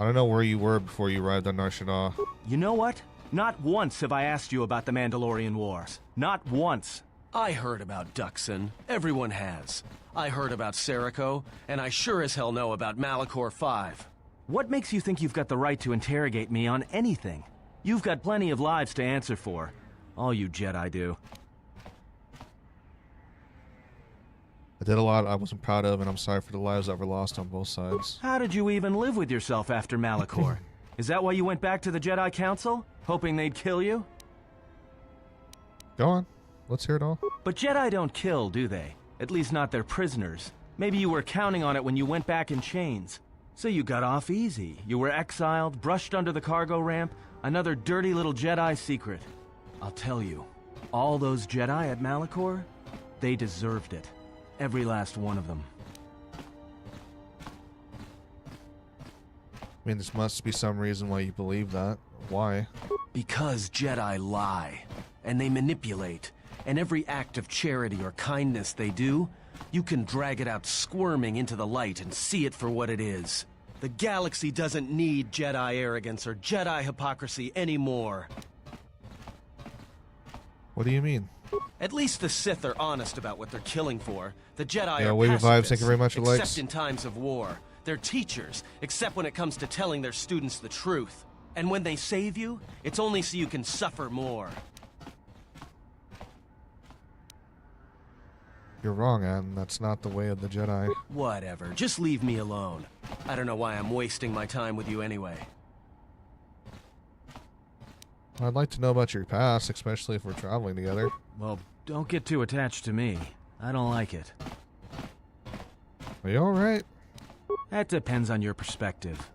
I don't know where you were before you arrived on Nar Shaddaa. You know what? Not once have I asked you about the Mandalorian Wars. Not once. I heard about Duxon. Everyone has. I heard about Serico, and I sure as hell know about Malachor 5. What makes you think you've got the right to interrogate me on anything? You've got plenty of lives to answer for. All you Jedi do. I did a lot I wasn't proud of, and I'm sorry for the lives that were lost on both sides. How did you even live with yourself after Malachor? Is that why you went back to the Jedi Council? Hoping they'd kill you? Go on. Let's hear it all. But Jedi don't kill, do they? At least not their prisoners. Maybe you were counting on it when you went back in chains. So you got off easy. You were exiled, brushed under the cargo ramp, another dirty little Jedi secret. I'll tell you, all those Jedi at Malachor, they deserved it. Every last one of them. I mean, there must be some reason why you believe that. Why? Because Jedi lie, and they manipulate, and every act of charity or kindness they do, you can drag it out squirming into the light and see it for what it is. The galaxy doesn't need Jedi arrogance or Jedi hypocrisy anymore. What do you mean? At least the Sith are honest about what they're killing for. The Jedi Yeah, are wave pacifists, vibes, thank you very much for the likes. except in times of war. They're teachers, except when it comes to telling their students the truth. And when they save you, it's only so you can suffer more. You're wrong, Anne. That's not the way of the Jedi. Whatever, just leave me alone. I don't know why I'm wasting my time with you anyway. I'd like to know about your past, especially if we're traveling together. Well, don't get too attached to me. I don't like it. Are you alright? That depends on your perspective.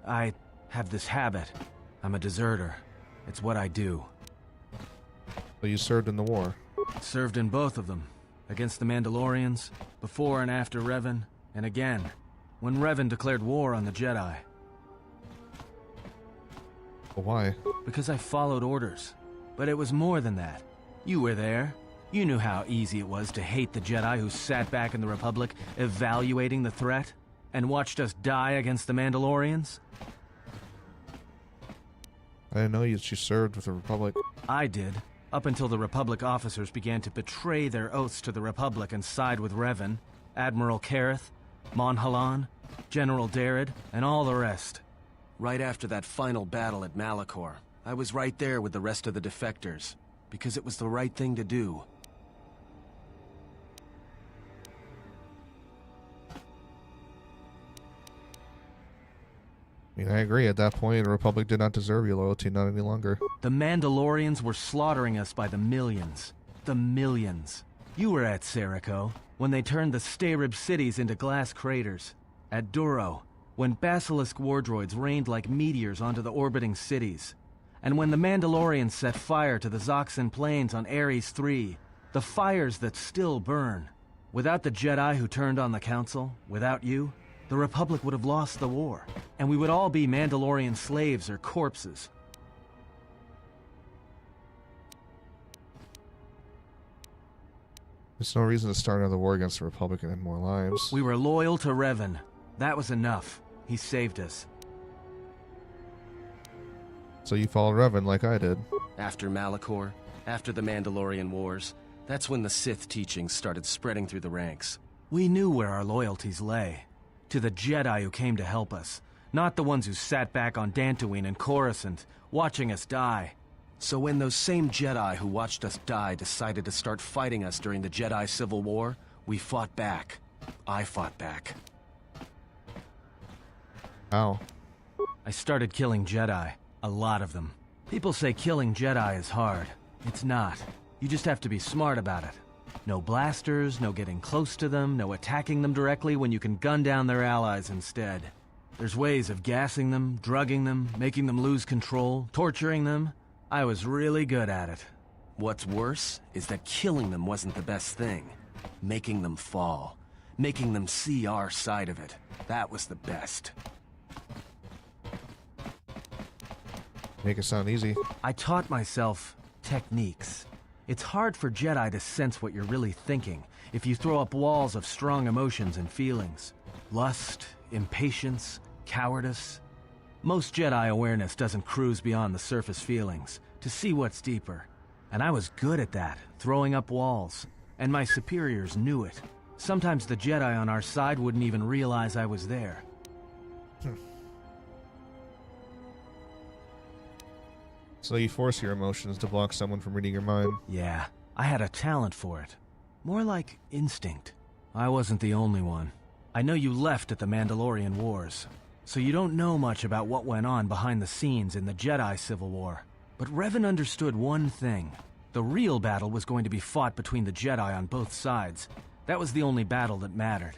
I have this habit. I'm a deserter. It's what I do. But you served in the war. Served in both of them. Against the Mandalorians, before and after Revan, and again, when Revan declared war on the Jedi. But why? Because I followed orders. But it was more than that. You were there. You knew how easy it was to hate the Jedi who sat back in the Republic, evaluating the threat, and watched us die against the Mandalorians. I didn't know you served with the Republic. I did. Up until the Republic officers began to betray their oaths to the Republic and side with Revan, Admiral Kareth, Mon Halan, General Darad, and all the rest. Right after that final battle at Malachor, I was right there with the rest of the defectors, because it was the right thing to do. I mean, I agree. At that point, the Republic did not deserve your loyalty, not any longer. The Mandalorians were slaughtering us by the millions. The millions. You were at Serico, when they turned the Starib cities into glass craters. At Duro, when Basilisk war droids rained like meteors onto the orbiting cities. And when the Mandalorians set fire to the Zoxan plains on Ares III, the fires that still burn. Without the Jedi who turned on the Council, without you, the Republic would have lost the war, and we would all be Mandalorian slaves or corpses. There's no reason to start another war against the Republic and end more lives. We were loyal to Revan. That was enough. He saved us. So you followed Revan like I did. After Malachor, after the Mandalorian Wars, that's when the Sith teachings started spreading through the ranks. We knew where our loyalties lay. To the Jedi who came to help us, not the ones who sat back on Dantooine and Coruscant, watching us die. So when those same Jedi who watched us die decided to start fighting us during the Jedi Civil War, we fought back. I fought back. How? I started killing Jedi. A lot of them. People say killing Jedi is hard. It's not. You just have to be smart about it. No blasters, no getting close to them, no attacking them directly when you can gun down their allies instead. There's ways of gassing them, drugging them, making them lose control, torturing them. I was really good at it. What's worse is that killing them wasn't the best thing. Making them fall. Making them see our side of it. That was the best. Make it sound easy. I taught myself techniques. It's hard for Jedi to sense what you're really thinking if you throw up walls of strong emotions and feelings. Lust, impatience, cowardice. Most Jedi awareness doesn't cruise beyond the surface feelings to see what's deeper. And I was good at that, throwing up walls. And my superiors knew it. Sometimes the Jedi on our side wouldn't even realize I was there. So you force your emotions to block someone from reading your mind. Yeah, I had a talent for it. More like instinct. I wasn't the only one. I know you left at the Mandalorian Wars, so you don't know much about what went on behind the scenes in the Jedi Civil War. But Revan understood one thing. The real battle was going to be fought between the Jedi on both sides. That was the only battle that mattered.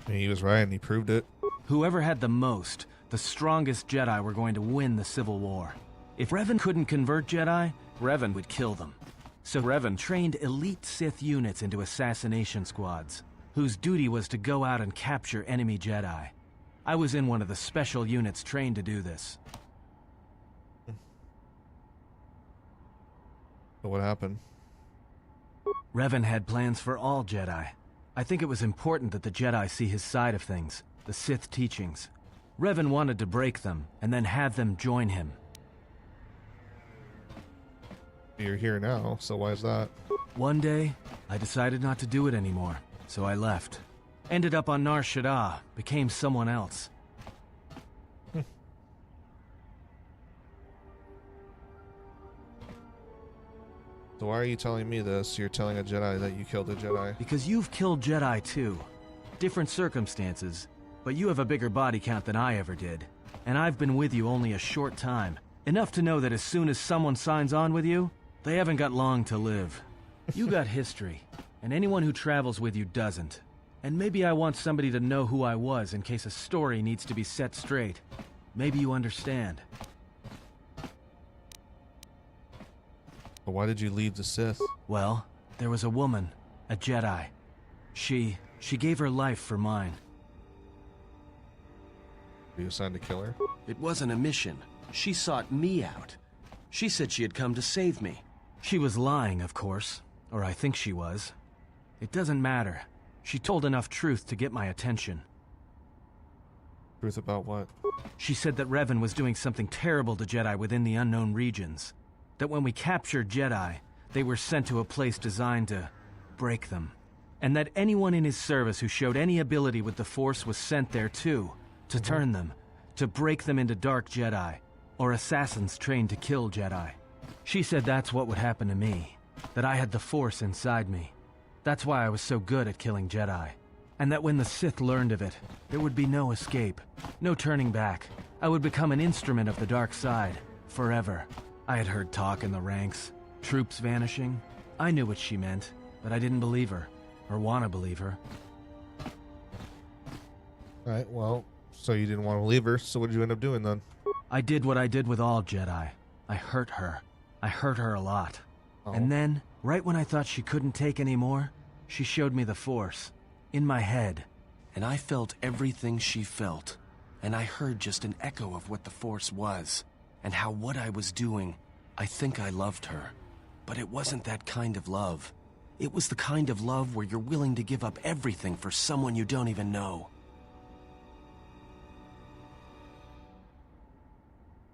And he was right, and he proved it. Whoever had the most, the strongest Jedi were going to win the Civil War. If Revan couldn't convert Jedi, Revan would kill them. So Revan trained elite Sith units into assassination squads, whose duty was to go out and capture enemy Jedi. I was in one of the special units trained to do this. But what happened? Revan had plans for all Jedi. I think it was important that the Jedi see his side of things, the Sith teachings. Revan wanted to break them, and then have them join him. You're here now, so why is that? One day, I decided not to do it anymore, so I left. Ended up on Nar Shaddaa, became someone else. So why are you telling me this? You're telling a Jedi that you killed a Jedi. Because you've killed Jedi too. Different circumstances, but you have a bigger body count than I ever did. And I've been with you only a short time. Enough to know that as soon as someone signs on with you, they haven't got long to live. You got history, and anyone who travels with you doesn't. And maybe I want somebody to know who I was in case a story needs to be set straight. Maybe you understand. But why did you leave the Sith? Well, there was a woman, a Jedi. She gave her life for mine. Were you assigned to kill her? It wasn't a mission. She sought me out. She said she had come to save me. She was lying, of course. Or I think she was. It doesn't matter. She told enough truth to get my attention. Truth about what? She said that Revan was doing something terrible to Jedi within the unknown regions. That when we captured Jedi, they were sent to a place designed to break them. And that anyone in his service who showed any ability with the Force was sent there too, to turn them, to break them into dark Jedi, or assassins trained to kill Jedi. She said that's what would happen to me, that I had the Force inside me. That's why I was so good at killing Jedi. And that when the Sith learned of it, there would be no escape, no turning back. I would become an instrument of the dark side, forever. I had heard talk in the ranks, troops vanishing. I knew what she meant, but I didn't believe her, or want to believe her. Alright, well, so you didn't want to leave her, so what did you end up doing then? I did what I did with all Jedi. I hurt her. I hurt her a lot. Oh. And then, right when I thought she couldn't take any more, she showed me the Force. In my head. And I felt everything she felt. And I heard just an echo of what the Force was. And how what I was doing, I think I loved her. But it wasn't that kind of love. It was the kind of love where you're willing to give up everything for someone you don't even know.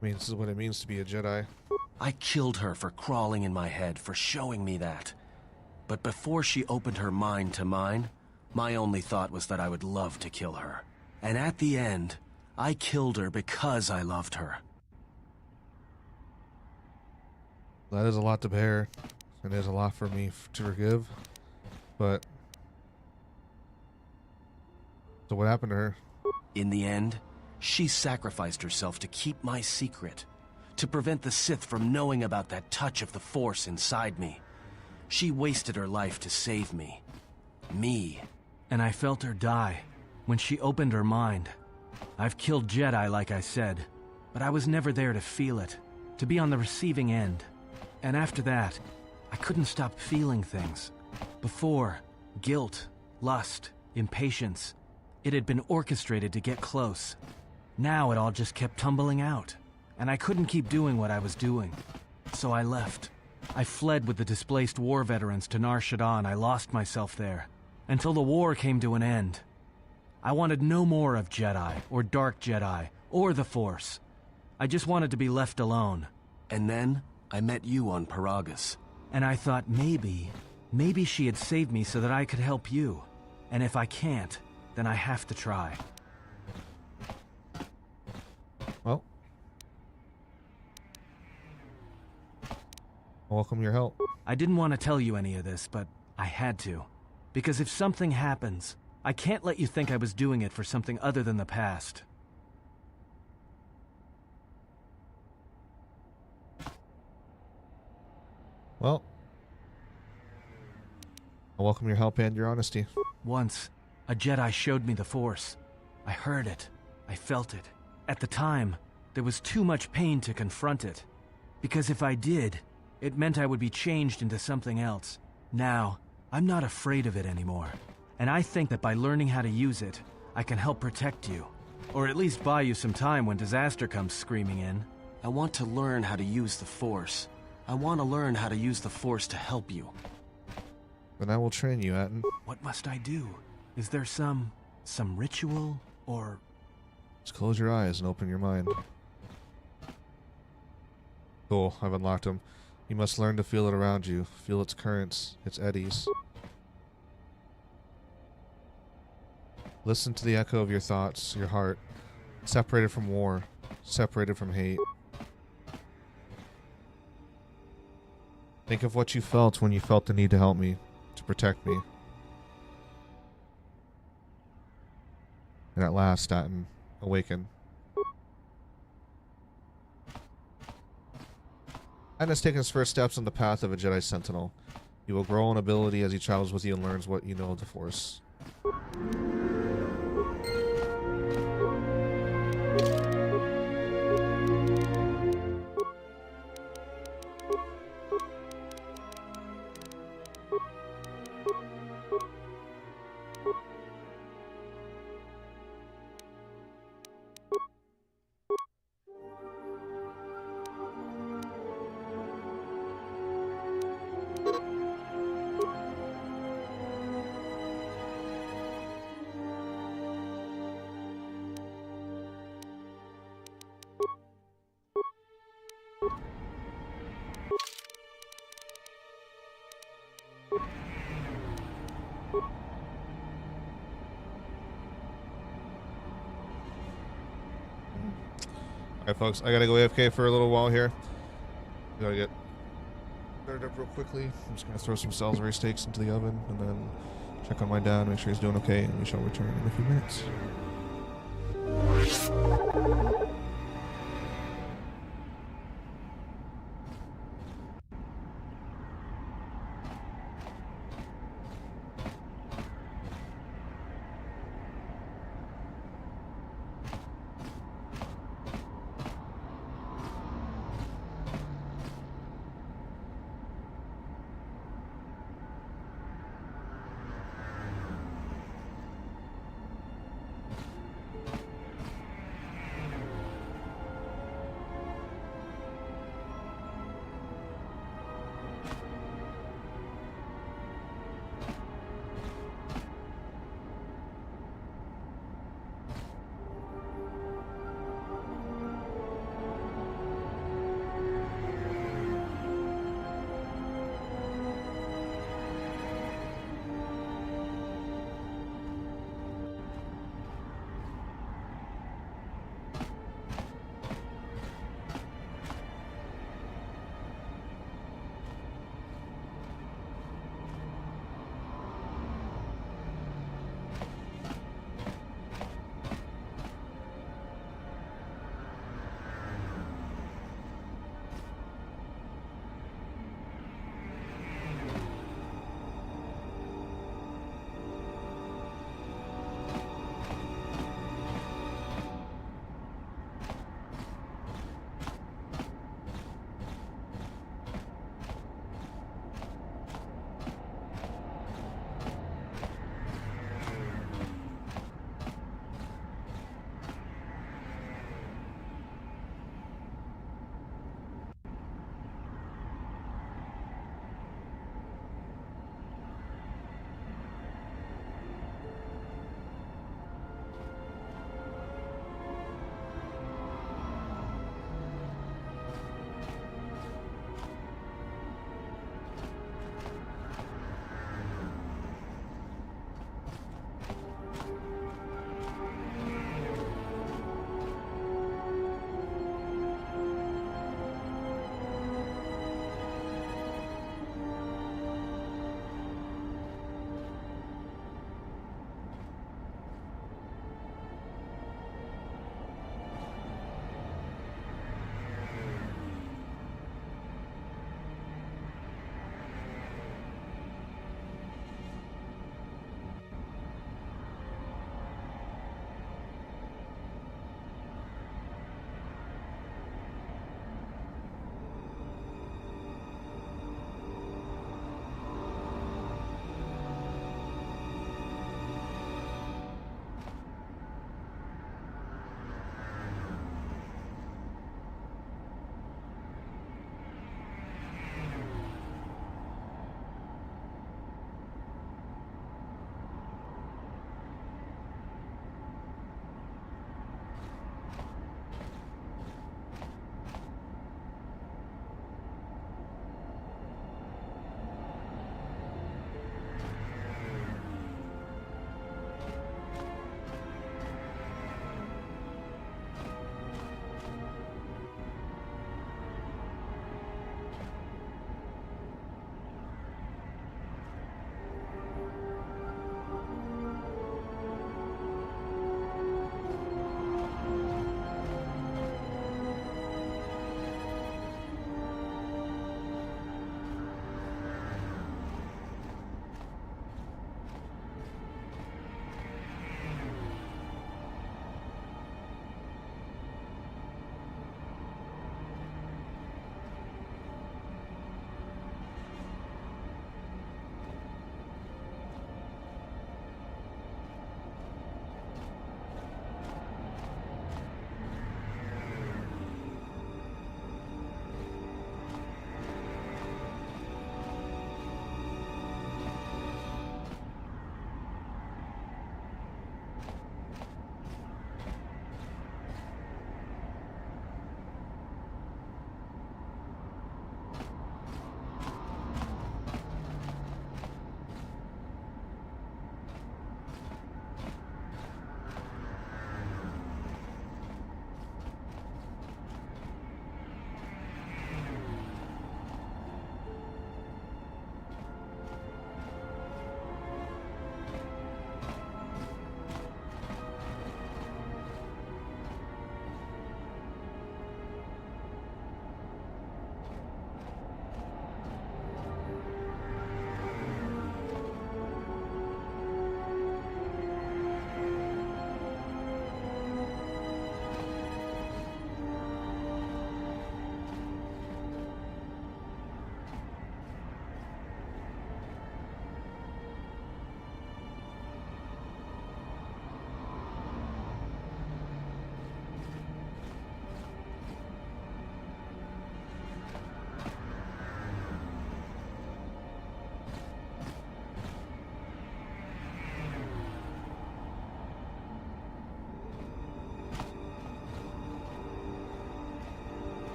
I mean, this is what it means to be a Jedi. I killed her for crawling in my head, for showing me that. But before she opened her mind to mine, my only thought was that I would love to kill her. And at the end, I killed her because I loved her. That is a lot to bear, and it is a lot for me to forgive, but... So what happened to her? In the end, she sacrificed herself to keep my secret, to prevent the Sith from knowing about that touch of the Force inside me. She wasted her life to save me. Me. And I felt her die, when she opened her mind. I've killed Jedi, like I said, but I was never there to feel it, to be on the receiving end. And after that, I couldn't stop feeling things. Before, guilt, lust, impatience. It had been orchestrated to get close. Now it all just kept tumbling out, and I couldn't keep doing what I was doing. So I left. I fled with the displaced war veterans to Nar Shaddaa, and I lost myself there, until the war came to an end. I wanted no more of Jedi, or Dark Jedi, or the Force. I just wanted to be left alone. And then, I met you on Paragus. And I thought maybe she had saved me so that I could help you. And if I can't, then I have to try. Well, I welcome your help. I didn't want to tell you any of this, but I had to. Because if something happens, I can't let you think I was doing it for something other than the past. Well, I welcome your help and your honesty. Once, a Jedi showed me the Force. I heard it. I felt it. At the time, there was too much pain to confront it. Because if I did, it meant I would be changed into something else. Now, I'm not afraid of it anymore. And I think that by learning how to use it, I can help protect you. Or at least buy you some time when disaster comes screaming in. I want to learn how to use the Force. I want to learn how to use the Force to help you. Then I will train you, Atten. What must I do? Is there some ritual, or... Just close your eyes and open your mind. Cool, I've unlocked him. You must learn to feel it around you. Feel its currents, its eddies. Listen to the echo of your thoughts, your heart. Separated from war. Separated from hate. Think of what you felt when you felt the need to help me. To protect me. And at last, Atten, awaken. Atten has taken his first steps on the path of a Jedi Sentinel. He will grow in ability as he travels with you and learns what you know of the Force. Alright folks, I gotta go AFK for a little while here. Gotta get started up real quickly. I'm just gonna throw some Salisbury steaks into the oven and then check on my dad, make sure he's doing okay, and we shall return in a few minutes.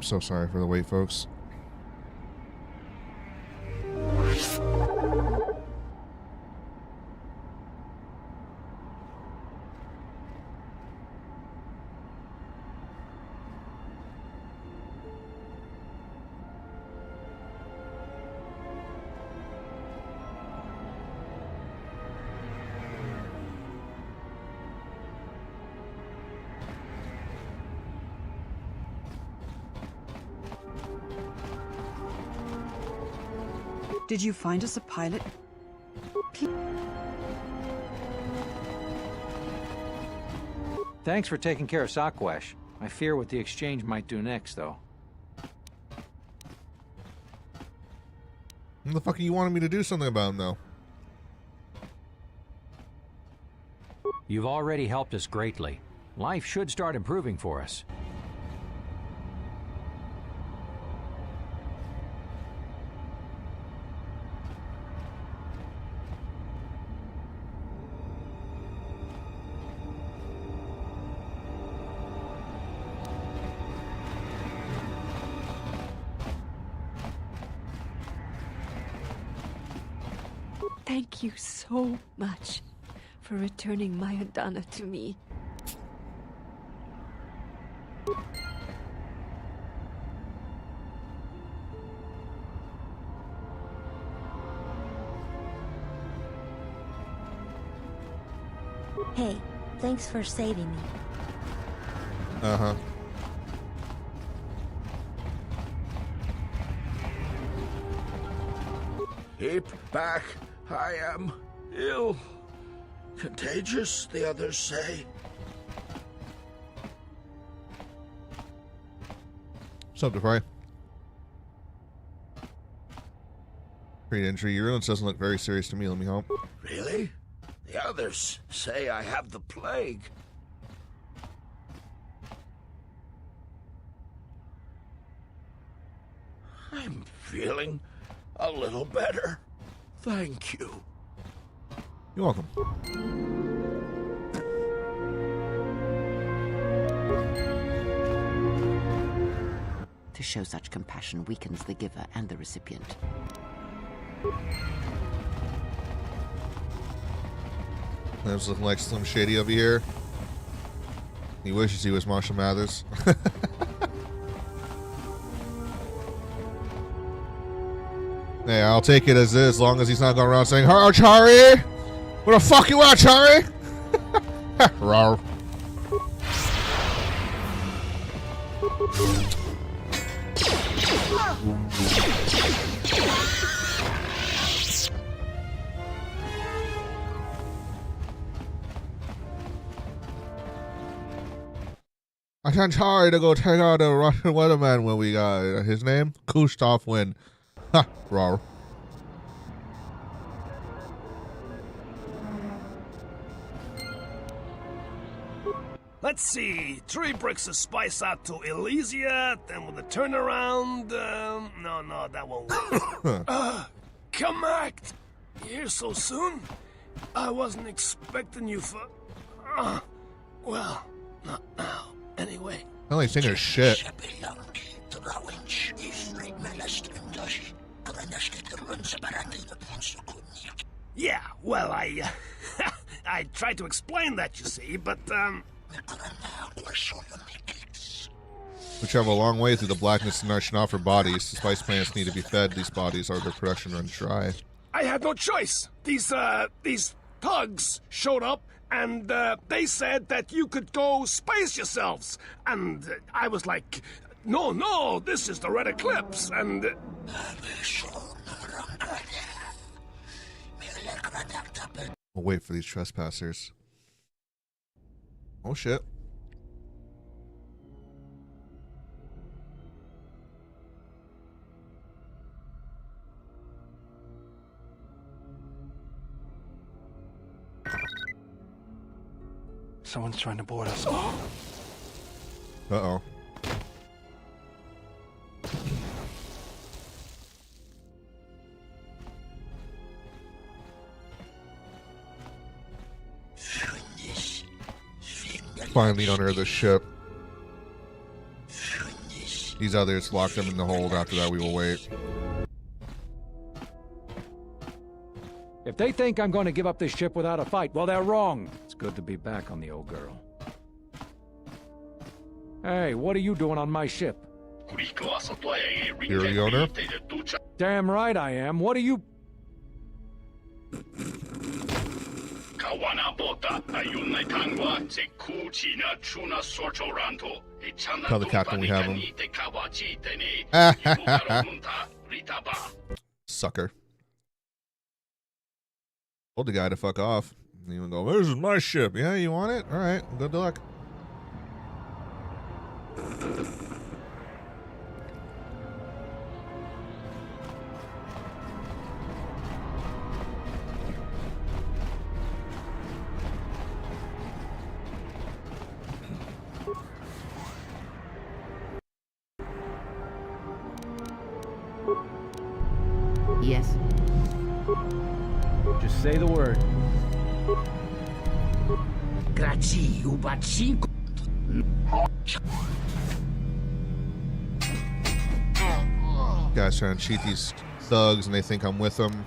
I'm so sorry for the wait, folks. Did you find us a pilot? Thanks for taking care of Sakwesh. I fear what the exchange might do next, though. What the fuck are you wanting me to do something about him, though? You've already helped us greatly. Life should start improving for us. Thank you so much for returning my Adana to me. Hey, thanks for saving me. Uh-huh. Keep back. I am ill. Contagious, the others say. What's up, DeFry? Great injury. Your illness doesn't look very serious to me. Let me help. Really? The others say I have the plague. I'm feeling a little better. Thank you. You're welcome. To show such compassion weakens the giver and the recipient. That's looking like Slim Shady over here. He wishes he was Marshall Mathers. Hey, I'll take it as is, as long as he's not going around saying, "Hello, Chari! Where the fuck you at, Chari?" Rawr. I sent Chari to go take out the Russian weatherman when we got his name? Kustov Win. Ha, rawr. Let's see. 3 bricks of spice out to Elysia, then with a turnaround. No, that won't work. Come act. You here so soon? I wasn't expecting you for. Well, not now. Anyway. I only seen her shit. Yeah, well, I tried to explain that, you see, but, We travel a long way through the blackness in our Schnaufer bodies. The spice plants need to be fed these bodies or their production runs dry. I had no choice. These thugs showed up, and, they said that you could go spice yourselves. And I was like, no, this is the Red Eclipse, and... We'll wait for these trespassers. Oh shit. Someone's trying to board us. Uh-oh. Finally on the ship. These others locked them in the hold. After that, we will wait. If they think I'm going to give up this ship without a fight, well, they're wrong. It's good to be back on the old girl. Hey, what are you doing on my ship? You're the owner? Damn right I am. What are you... Tell the captain we have him. Sucker. Told the guy to fuck off. And he would go, this is my ship. Yeah, you want it? All right, good luck. Yes. Just say the word. Guys trying to cheat these thugs and they think I'm with them.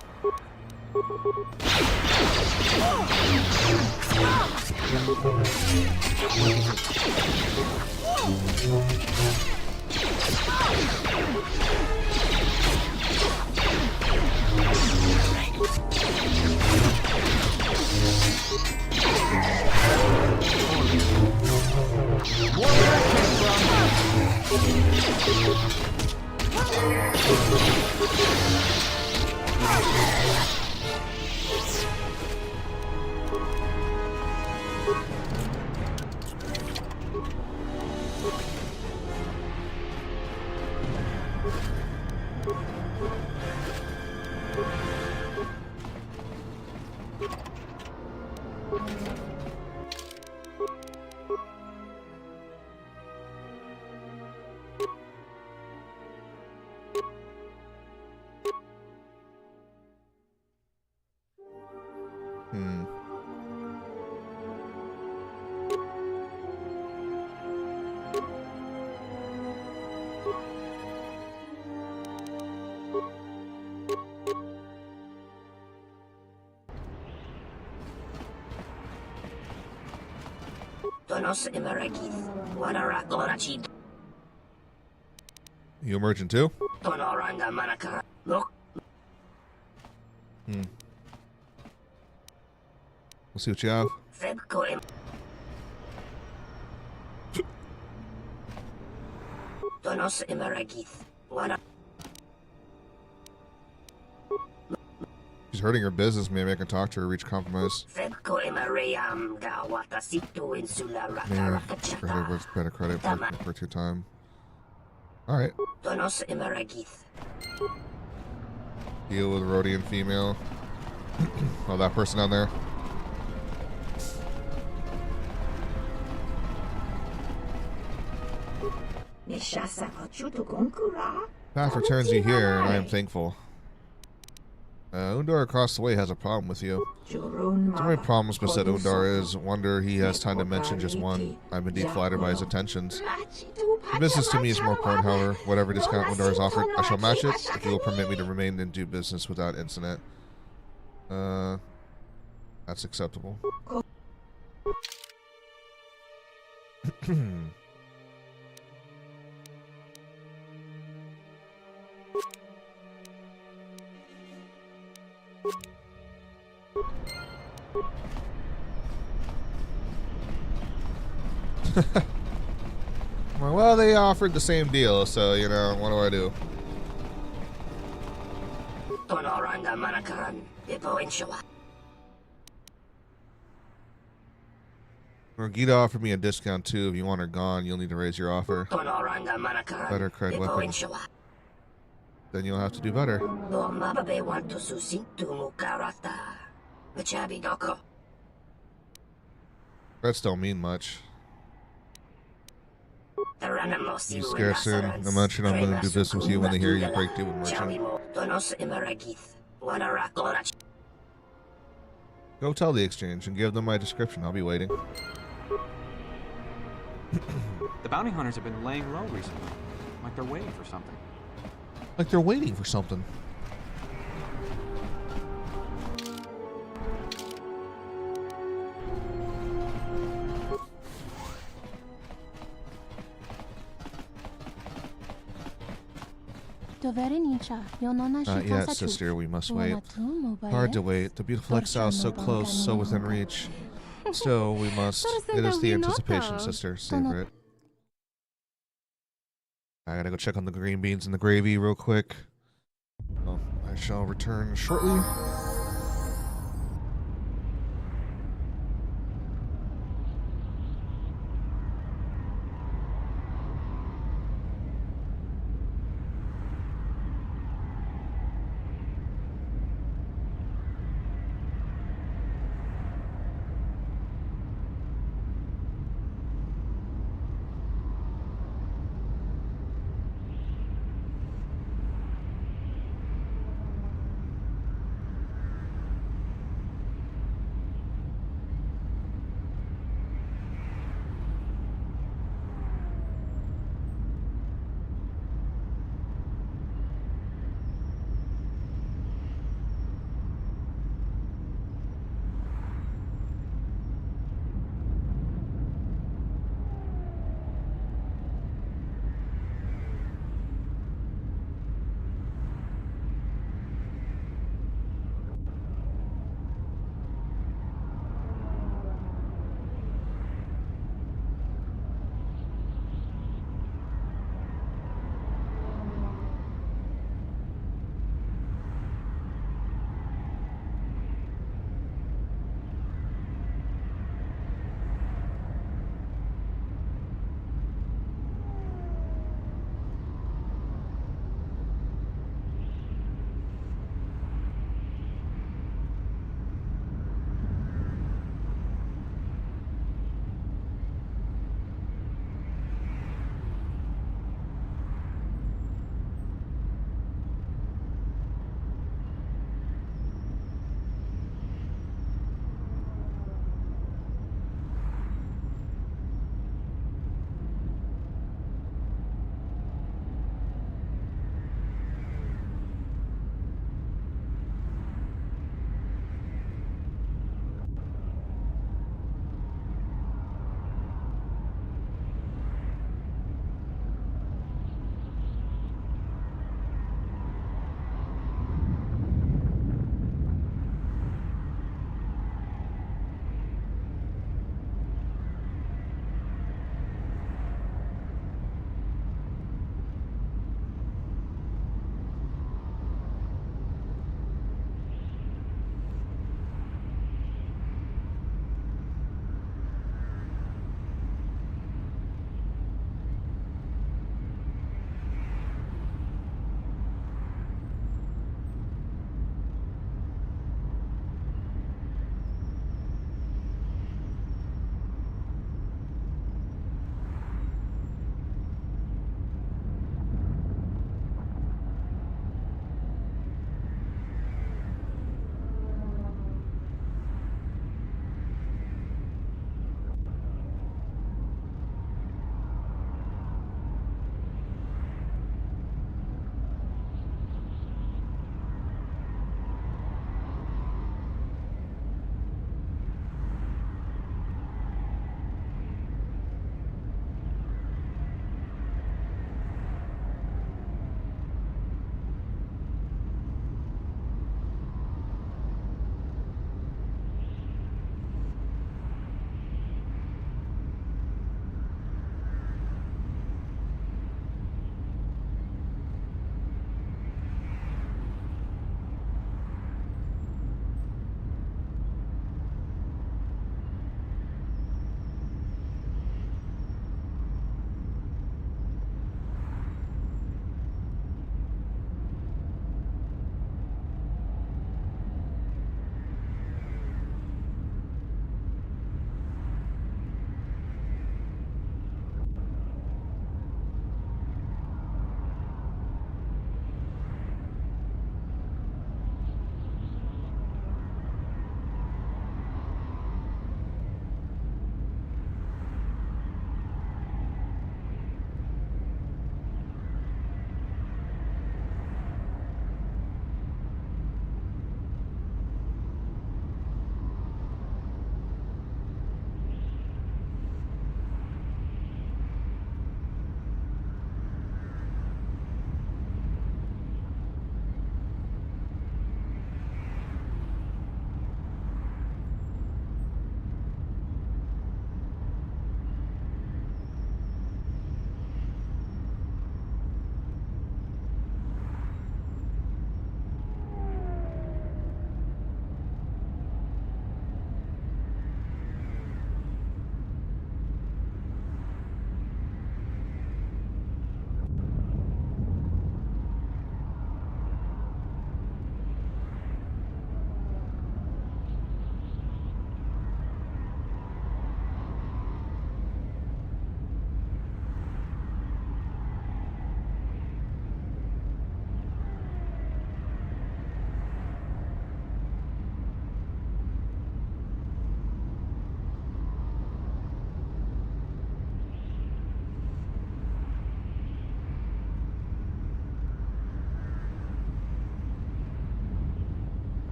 You emerging too? We'll see what you have. She's hurting her business. Maybe I can talk to her, reach compromise. Maybe better credit for your time. Alright. Deal with Rhodian female. Oh, that person down there. Path returns you here, and I am thankful. Undar across the way has a problem with you. So many problems beset Undar is. Wonder he has time to mention just one. I'm indeed flattered by his attentions. The business to me is more important, however. Whatever discount Undar has offered, I shall match it if he will permit me to remain and do business without incident. That's acceptable. Well, they offered the same deal, so, you know, what do I do? Gita offered me a discount too. If you want her gone, you'll need to raise your offer. Better cred weapon. Then you'll have to do better. Creds don't mean much. You scare soon. I mentioned I'm going to do business with you when they hear you break deal with merchant. Go tell the exchange and give them my description. I'll be waiting. The bounty hunters have been laying low recently. Like they're waiting for something. Like they're waiting for something. Not yet, sister, we must wait. Hard to wait. The beautiful exile is so close, so within reach. Still, we must. It is the anticipation, sister. Savor it. I gotta go check on the green beans and the gravy real quick. Well, I shall return shortly.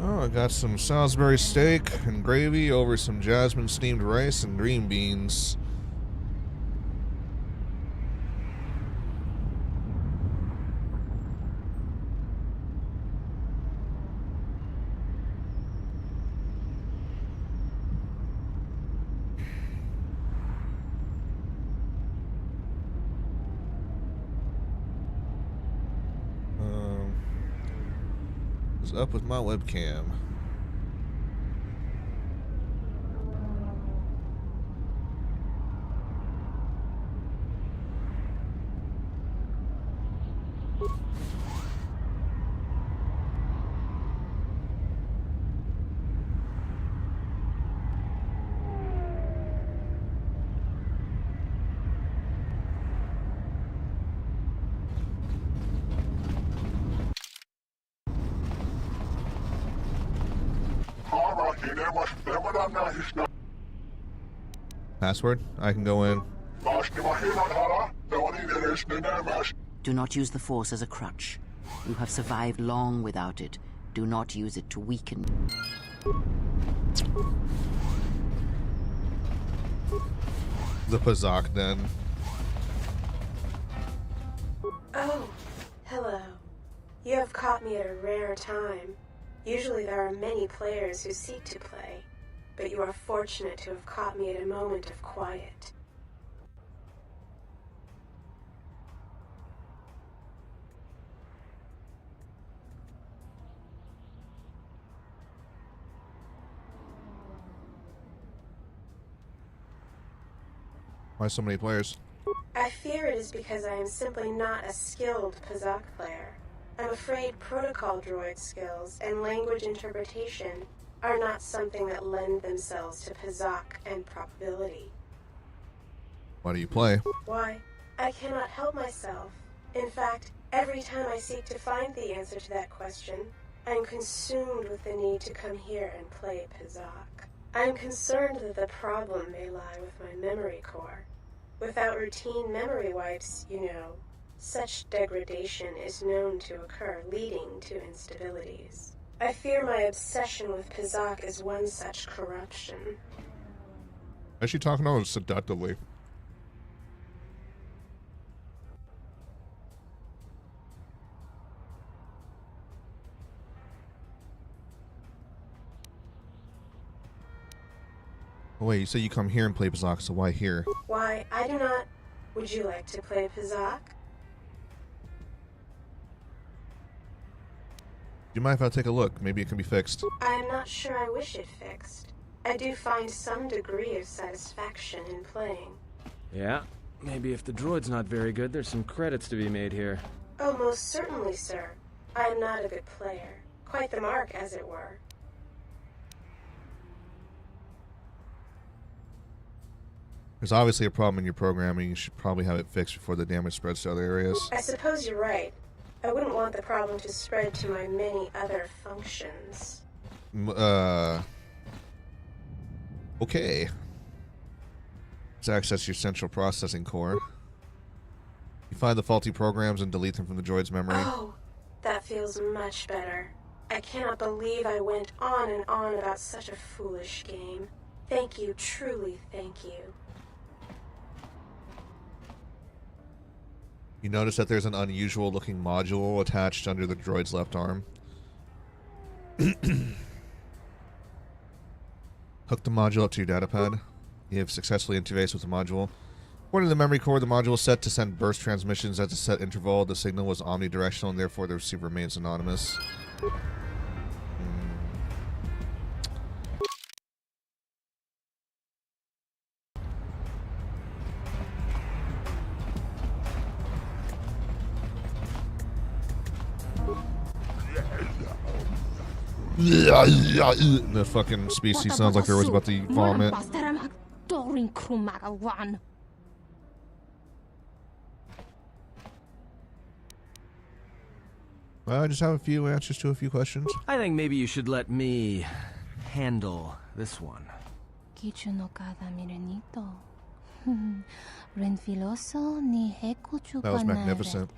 Oh, I got some Salisbury steak and gravy over some jasmine steamed rice and green beans. What's up with my webcam? Password? I can go in. Do not use the Force as a crutch. You have survived long without it. Do not use it to weaken. The Pazak, then. Oh, hello. You have caught me at a rare time. Usually there are many players who seek to play, but you are fortunate to have caught me at a moment of quiet. Why so many players? I fear it is because I am simply not a skilled Pazak player. I'm afraid protocol droid skills and language interpretation are not something that lend themselves to Pazak and probability. Why do you play? Why? I cannot help myself. In fact, every time I seek to find the answer to that question, I am consumed with the need to come here and play Pazak. I am concerned that the problem may lie with my memory core. Without routine memory wipes, you know, such degradation is known to occur, leading to instabilities. I fear my obsession with Pazak is one such corruption. Is she talking all seductively? Oh, wait, you say you come here and play Pazak, so why here? Why, I do not... Would you like to play Pazak? Do you mind if I take a look? Maybe it can be fixed. I am not sure I wish it fixed. I do find some degree of satisfaction in playing. Yeah, maybe if the droid's not very good, there's some credits to be made here. Oh, most certainly, sir. I am not a good player. Quite the mark, as it were. There's obviously a problem in your programming. You should probably have it fixed before the damage spreads to other areas. I suppose you're right. I wouldn't want the problem to spread to my many other functions. Okay. Let's access your central processing core. You find the faulty programs and delete them from the droid's memory. Oh, that feels much better. I cannot believe I went on and on about such a foolish game. Thank you, truly thank you. You notice that there's an unusual looking module attached under the droid's left arm. Hook the module up to your datapad. You have successfully interfaced with the module. According to the memory core, the module is set to send burst transmissions at a set interval. The signal was omnidirectional and therefore the receiver remains anonymous. The fucking species sounds like they're always about to vomit. I just have a few answers to a few questions. I think maybe you should let me handle this one. That was magnificent.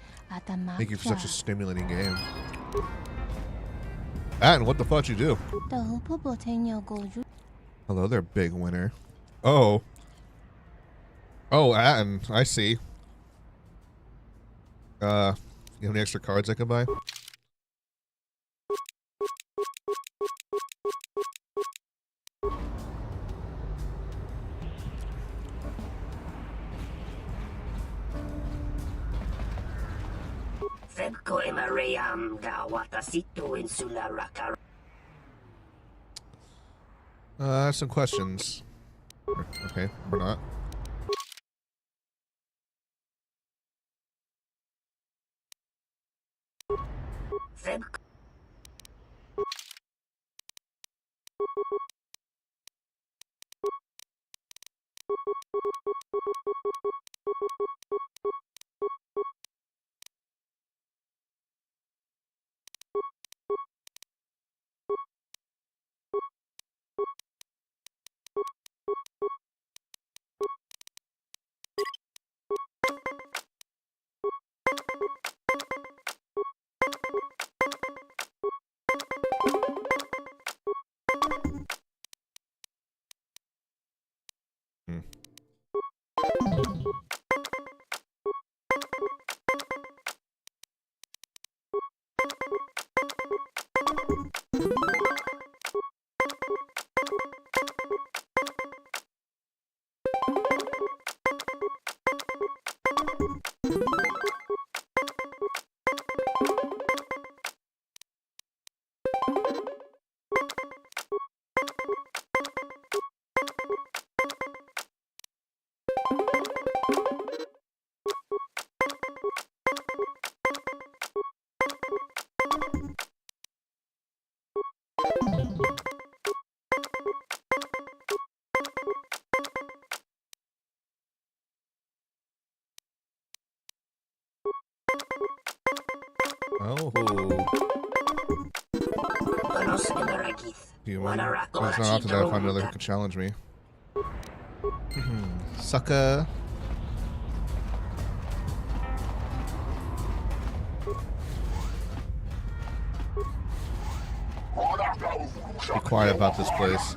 Thank you for such a stimulating game. Atten, what the fuck you do? Hello there, big winner. Oh. Oh, Atten, I see. You have any extra cards I can buy? Some questions. Okay, we're not. Oh. Human. It's not often that I find another who can challenge me. Sucker. Be quiet about this place.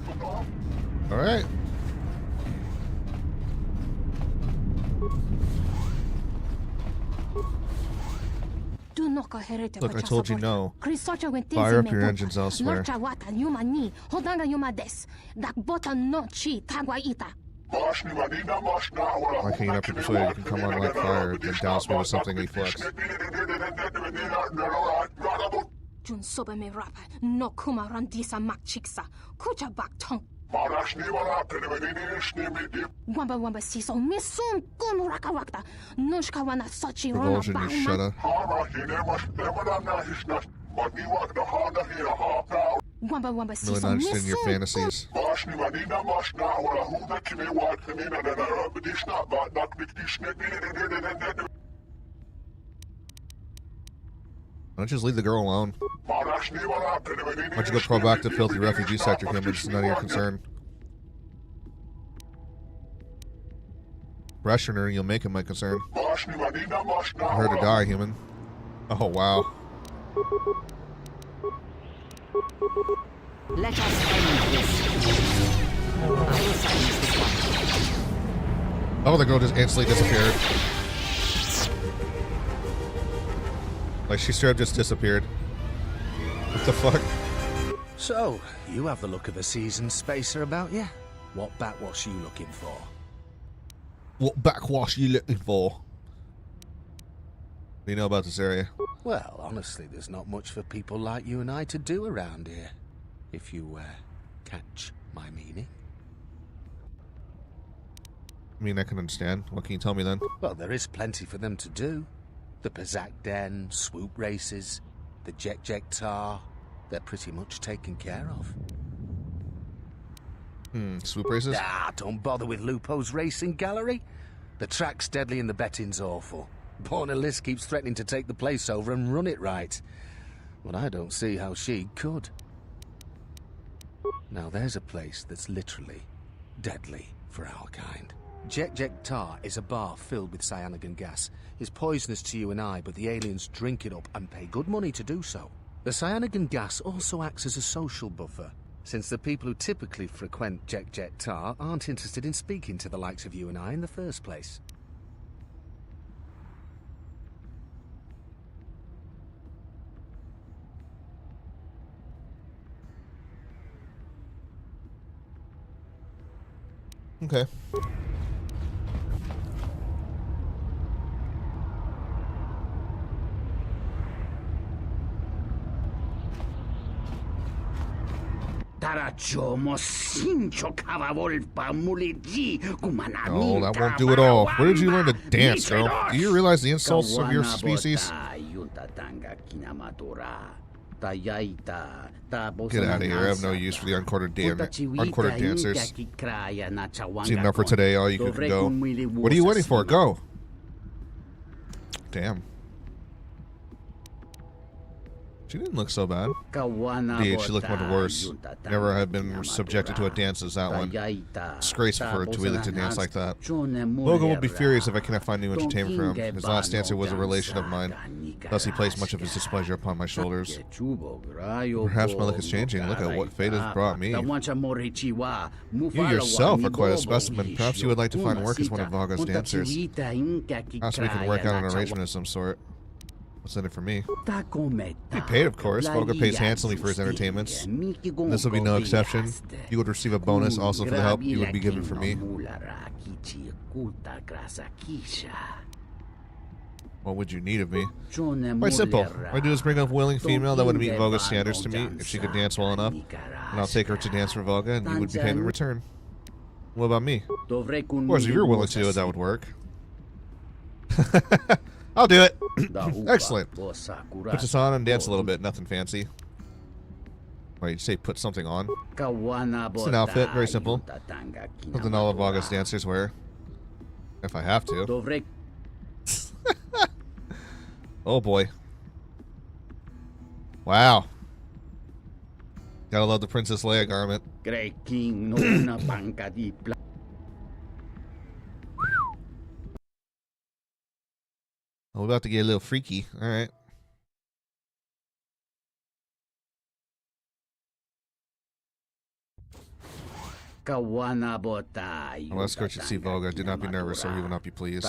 Alright. Look, I told you no. Fire up your engines elsewhere. Why can't you not be persuaded you can come on like fire and douse me with something reflex? Revulsion, you shut up. Really not interested in your fantasies. Why don't you just leave the girl alone? Why don't you go crawl back to filthy refugee sector, human? It's none of your concern. Pressuring her, you'll make it my concern. Her to die, human. Oh, wow. Let us end this. Oh, the girl just instantly disappeared. Like, she straight up just disappeared. What the fuck? So, you have the look of a seasoned spacer about you. What backwash are you looking for? What backwash are you looking for? What do you know about this area? Well, honestly, there's not much for people like you and I to do around here. If you, catch my meaning. I mean, I can understand. What can you tell me then? Well, there is plenty for them to do. The Pazak Den, swoop races, the Jek Tar, they're pretty much taken care of. Swoop races? Ah, don't bother with Lupo's racing gallery. The track's deadly and the betting's awful. Borna Liss keeps threatening to take the place over and run it right. But I don't see how she could. Now there's a place that's literally deadly for our kind. Jek Tar is a bar filled with cyanogen gas. It's poisonous to you and I, but the aliens drink it up and pay good money to do so. The cyanogen gas also acts as a social buffer, since the people who typically frequent Jek Tar aren't interested in speaking to the likes of you and I in the first place. Okay. No, that won't do it all. Where did you learn to dance, girl? Do you realize the insults of your species? Get out of here. I have no use for the unquartered dancers. Seen enough for today. All you can go. What are you waiting for? Go. Damn. She didn't look so bad. Indeed, she looked much worse. Never have been subjected to a dance as that one. Disgraceful for Tuili to dance like that. Logan will be furious if I cannot find new entertainment for him. His last dancer was a relation of mine. Thus he placed much of his displeasure upon my shoulders. Perhaps my luck is changing. Look at what fate has brought me. You yourself are quite a specimen. Perhaps you would like to find work as one of Vaga's dancers. Perhaps we can work out an arrangement of some sort. What's in it for me? Be paid, of course. Vaga pays handsomely for his entertainments. This will be no exception. You would receive a bonus also for the help you would be given for me. What would you need of me? Quite simple. What I do is bring up a willing female that would meet Vaga's standards to me. If she could dance well enough, and I'll take her to dance for Vaga, and you would be paid in return. What about me? Of course, if you're willing to do it, that would work. I'll do it. Excellent. Put this on and dance a little bit. Nothing fancy. Wait, you say put something on? It's an outfit. Very simple. Something all of Vaga's dancers wear. If I have to. Oh boy. Wow. Gotta love the Princess Leia garment. We're about to get a little freaky. All right. I'll escort you to see Vaga. Do not be nervous, or he will not be pleased.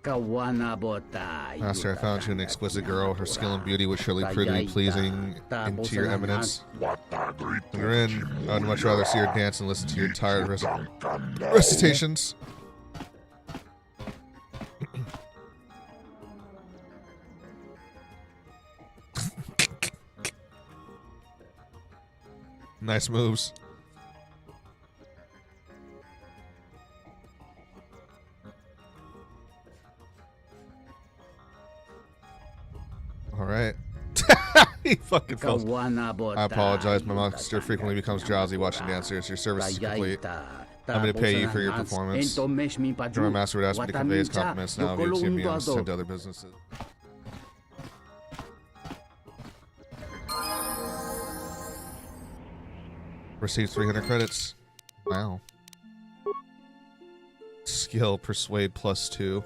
Master, I found you an exquisite girl. Her skill and beauty would surely prove to be pleasing into your eminence. When you're in, I'd much rather see her dance and listen to your tired recitations. Nice moves. All right. He fucking fell. I apologize. My monster frequently becomes drowsy watching dancers. Your service is complete. I'm going to pay you for your performance. My master would ask me to convey his compliments now. He would see me on to other businesses. Received 300 credits. Wow. Skill, persuade +2.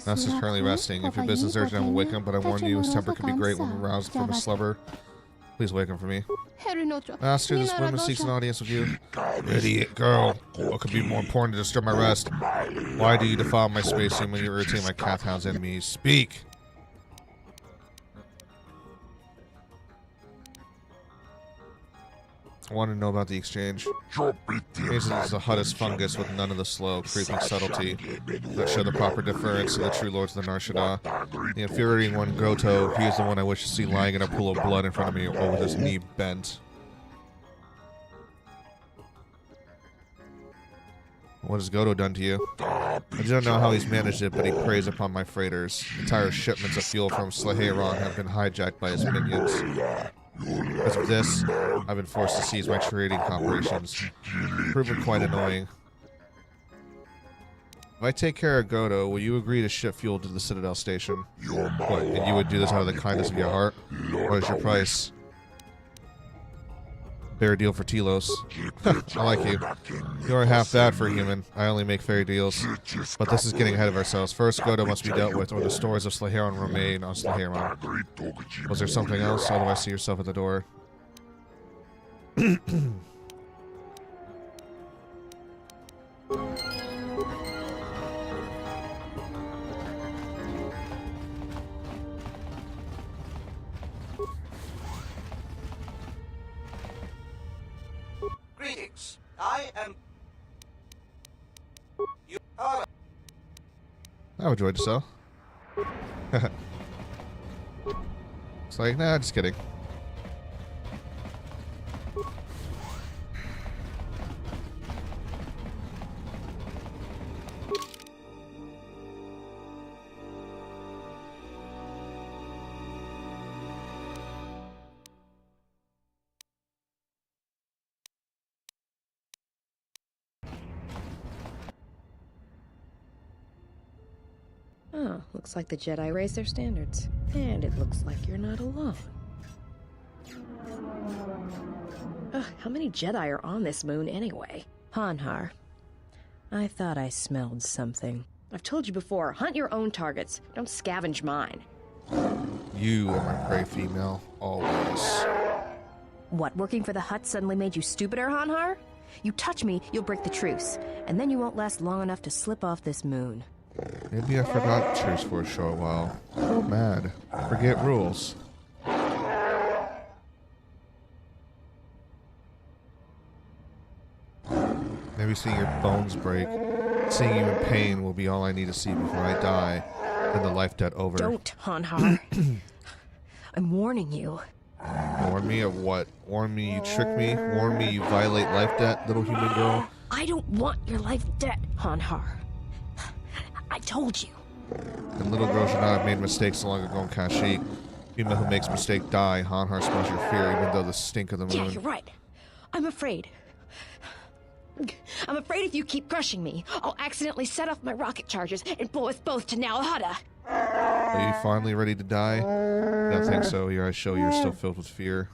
Master's currently resting. If your business is urgent, I will wake him, but I warn you, his temper can be great when aroused from a slumber. Please wake him for me. Master, this woman seeks an audience with you. Idiot girl. What could be more important to disturb my rest? Why do you defile my space when you irritate my Kathhound's enemies? Speak! I want to know about the exchange. This is the hottest fungus with none of the slow, creeping subtlety that show the proper deference to the true lords of the Nar Shaddaa. The infuriating one, Goto, he is the one I wish to see lying in a pool of blood in front of me or with his knee bent. What has Godo done to you? I don't know how he's managed it, but he preys upon my freighters. Entire shipments of fuel from Slaheron have been hijacked by his minions. Because of this, I've been forced to cease my trading operations. Proven quite annoying. If I take care of Godo, will you agree to ship fuel to the Citadel station? What, and you would do this out of the kindness of your heart? What is your price? Fair deal for Telos. I like you. You are half bad for a human. I only make fair deals. But this is getting ahead of ourselves. First, Godo must be dealt with, or the stores of Slaheron remain on Slaheron. Was there something else? Otherwise, see yourself at the door. Greetings. I am... You I would enjoy to sell. It's like, nah, just kidding. Oh, looks like the Jedi raised their standards. And it looks like you're not alone. Ugh, how many Jedi are on this moon anyway? Hanhar, I thought I smelled something. I've told you before, hunt your own targets. Don't scavenge mine. You are my prey female, always. What, working for the Hutt suddenly made you stupider, Hanhar? You touch me, you'll break the truce. And then you won't last long enough to slip off this moon. Maybe I forgot truce for a short while. Oh, mad. Forget rules. Maybe seeing your bones break, seeing you in pain will be all I need to see before I die. Then the life debt over. Don't, Hanhar. I'm warning you. Warn me of what? Warn me you trick me? Warn me you violate life debt, little human girl? I don't want your life debt, Hanhar. I told you. And little girls should not have made mistakes so long ago in Kashyyyk. Female who makes mistake die. Hanhar smells your fear, even though the stink of the moon. Yeah, you're right. I'm afraid. I'm afraid if you keep crushing me, I'll accidentally set off my rocket charges and blow us both to Nal Hutta. Are you finally ready to die? I don't think so. Your eyes show you're still filled with fear.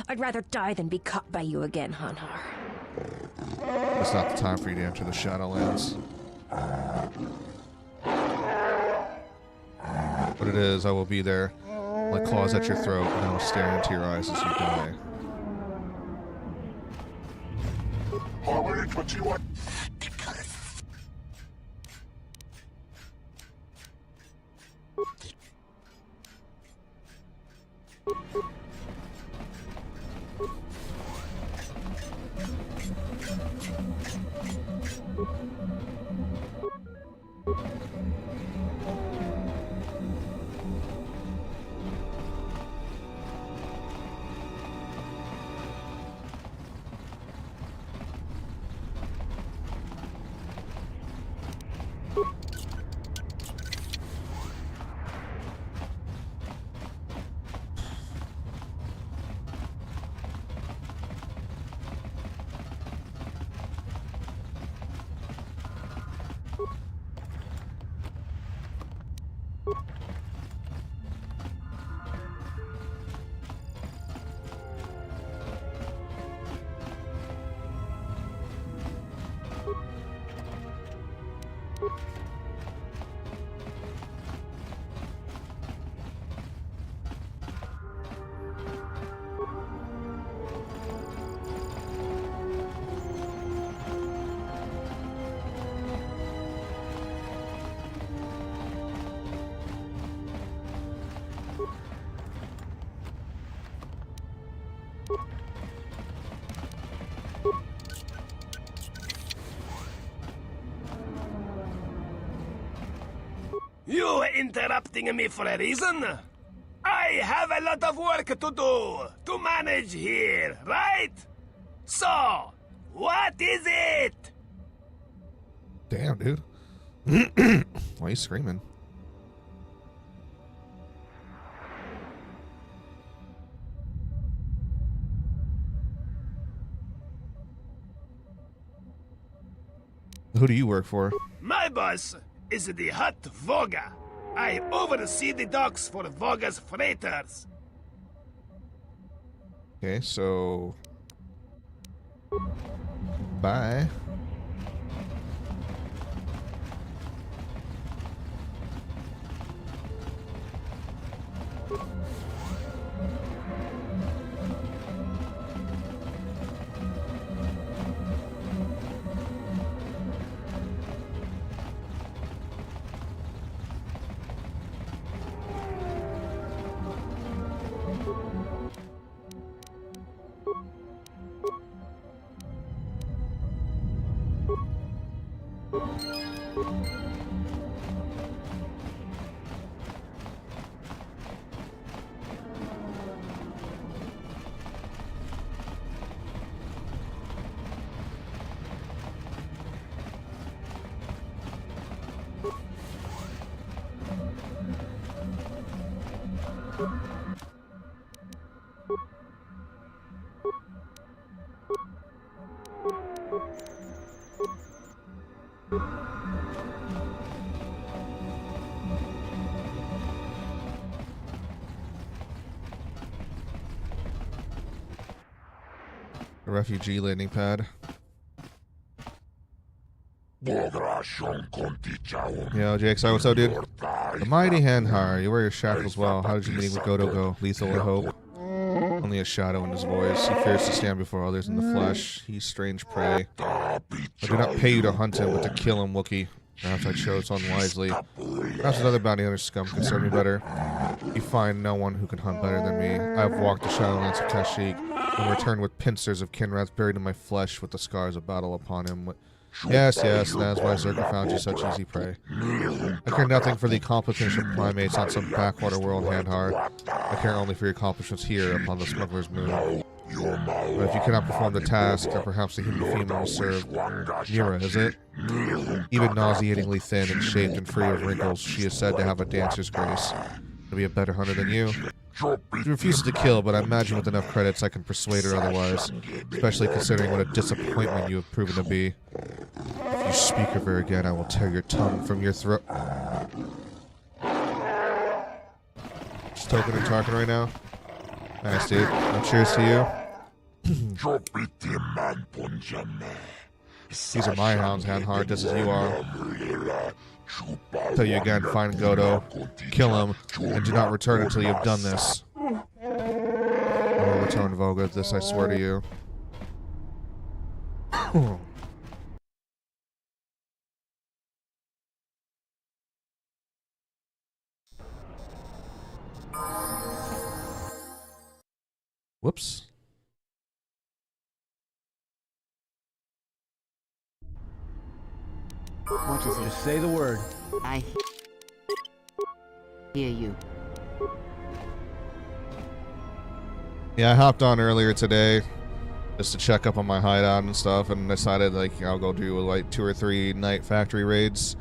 I'd rather die than be caught by you again, Hanhar. It's not the time for you to enter the Shadowlands. But it is, I will be there, like claws at your throat, and I will stare into your eyes as you die. You interrupting me for a reason? I have a lot of work to do, to manage here, right? So, what is it? Damn, dude. Why are you screaming? Who do you work for? My boss is the Hut Voga. I oversee the docks for Voga's freighters. Okay, so... Bye. A refugee landing pad. Yo, JXI, what's up, dude? The mighty Hanhar, you wear your shackles well. How did your meeting with Godo go? Lethal, I hope. Only a shadow in his voice. He fears to stand before others in the flesh. He's strange prey. I do not pay you to hunt him, but to kill him, Wookiee. Perhaps I chose unwisely. Perhaps another bounty hunter scum can serve me better. You find no one who can hunt better than me. I have walked the Shadowlands of Kashyyyk and returned with pincers of Kinrath buried in my flesh with the scars of battle upon him. Yes, yes, that is why Zerka found you such easy prey. I care nothing for the accomplishments of primates on some backwater world, Hanhar. I care only for your accomplishments here upon the smuggler's moon. But if you cannot perform the task, then perhaps the human female will serve. Mira, is it? Even nauseatingly thin and shaped and free of wrinkles, she is said to have a dancer's grace. To be a better hunter than you. She refuses to kill, but I imagine with enough credits I can persuade her otherwise, especially considering what a disappointment you have proven to be. If you speak of her again, I will tear your tongue from your throat. Just token and talking right now. Nice, dude. Well, cheers to you. These are my hounds, Hanhar, just as you are. Tell you again, find Godo, kill him, and do not return until you have done this. I will return Voga, this I swear to you. Whoops. What is it? Just say the word. I hear you. Yeah, I hopped on earlier today just to check up on my hideout and stuff, and decided like I'll go do like 2 or 3 night factory raids,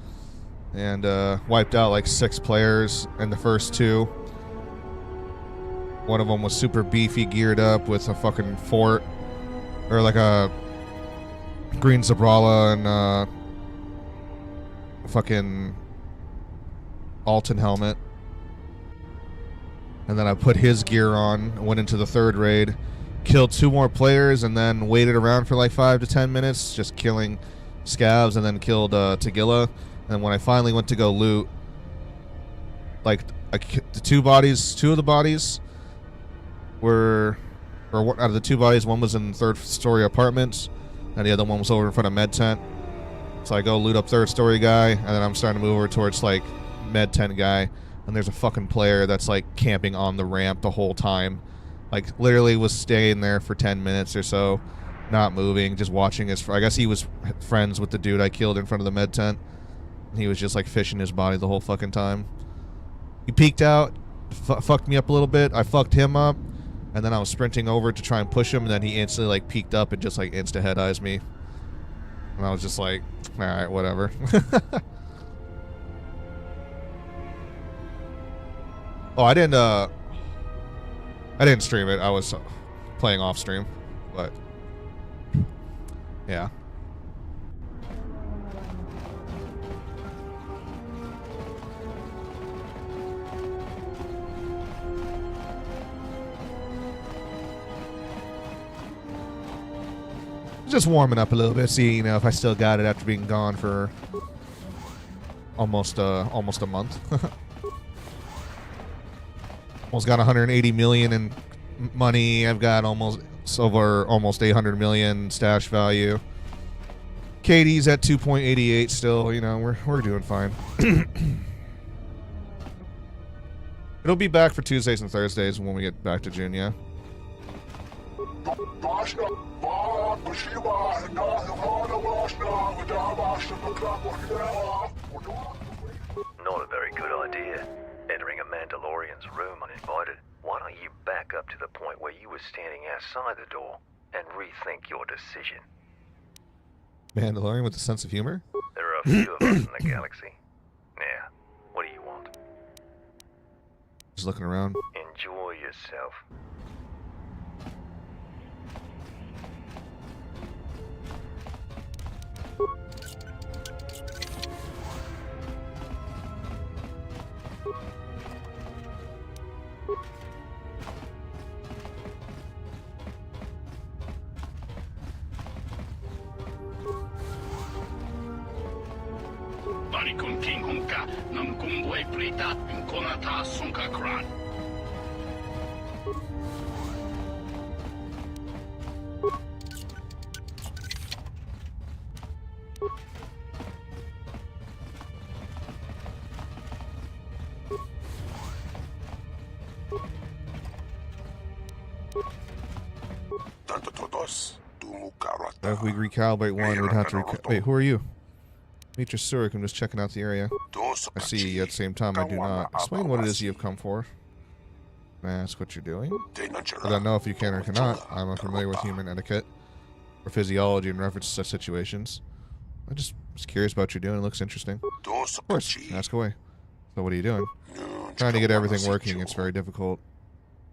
and wiped out like 6 players in the first 2. One of them was super beefy, geared up with a fucking fort, or like a green Zabrala and fucking Alton helmet. And then I put his gear on, went into the 3rd raid, killed 2 more players, and then waited around for like 5 to 10 minutes, just killing scavs, and then killed Tagilla. And when I finally went to go loot, like the 2 of the bodies were, or out of the 2 bodies, one was in 3rd story apartments, and the other one was over in front of med tent. So I go loot up 3rd story guy, and then I'm starting to move over towards like med tent guy, and there's a fucking player that's like camping on the ramp the whole time. Like literally was staying there for 10 minutes or so, not moving, just watching his, I guess he was friends with the dude I killed in front of the med tent. He was just like fishing his body the whole fucking time. He peeked out, fucked me up a little bit, I fucked him up, and then I was sprinting over to try and push him, and then he instantly like peeked up and just like insta-head-eyes me. And I was just like, all right, whatever. Oh, I didn't stream it. I was playing off stream, but yeah. Just warming up a little bit, see, you know, if I still got it after being gone for almost a month. Almost got 180 million in money. I've got almost 800 million stash value. Katie's at 2.88 still. You know, we're doing fine. It'll be back for Tuesdays and Thursdays when we get back to June. Yeah. Not a very good idea. Entering a Mandalorian's room uninvited. Why don't you back up to the point where you were standing outside the door and rethink your decision? Mandalorian with a sense of humor? There are a few of us in the galaxy. Now, what do you want? Just looking around. Enjoy yourself. If we recalibrate one, we'd have to wait, who are you? Meet your Suruk. I'm just checking out the area. I see you at the same time. I do not. Explain what it is you have come for. May I ask what you're doing? I don't know if you can or cannot. I'm unfamiliar with human etiquette or physiology in reference to such situations. I just was curious about what you're doing. It looks interesting. Of course. Ask away. So what are you doing? Trying to get everything working. It's very difficult.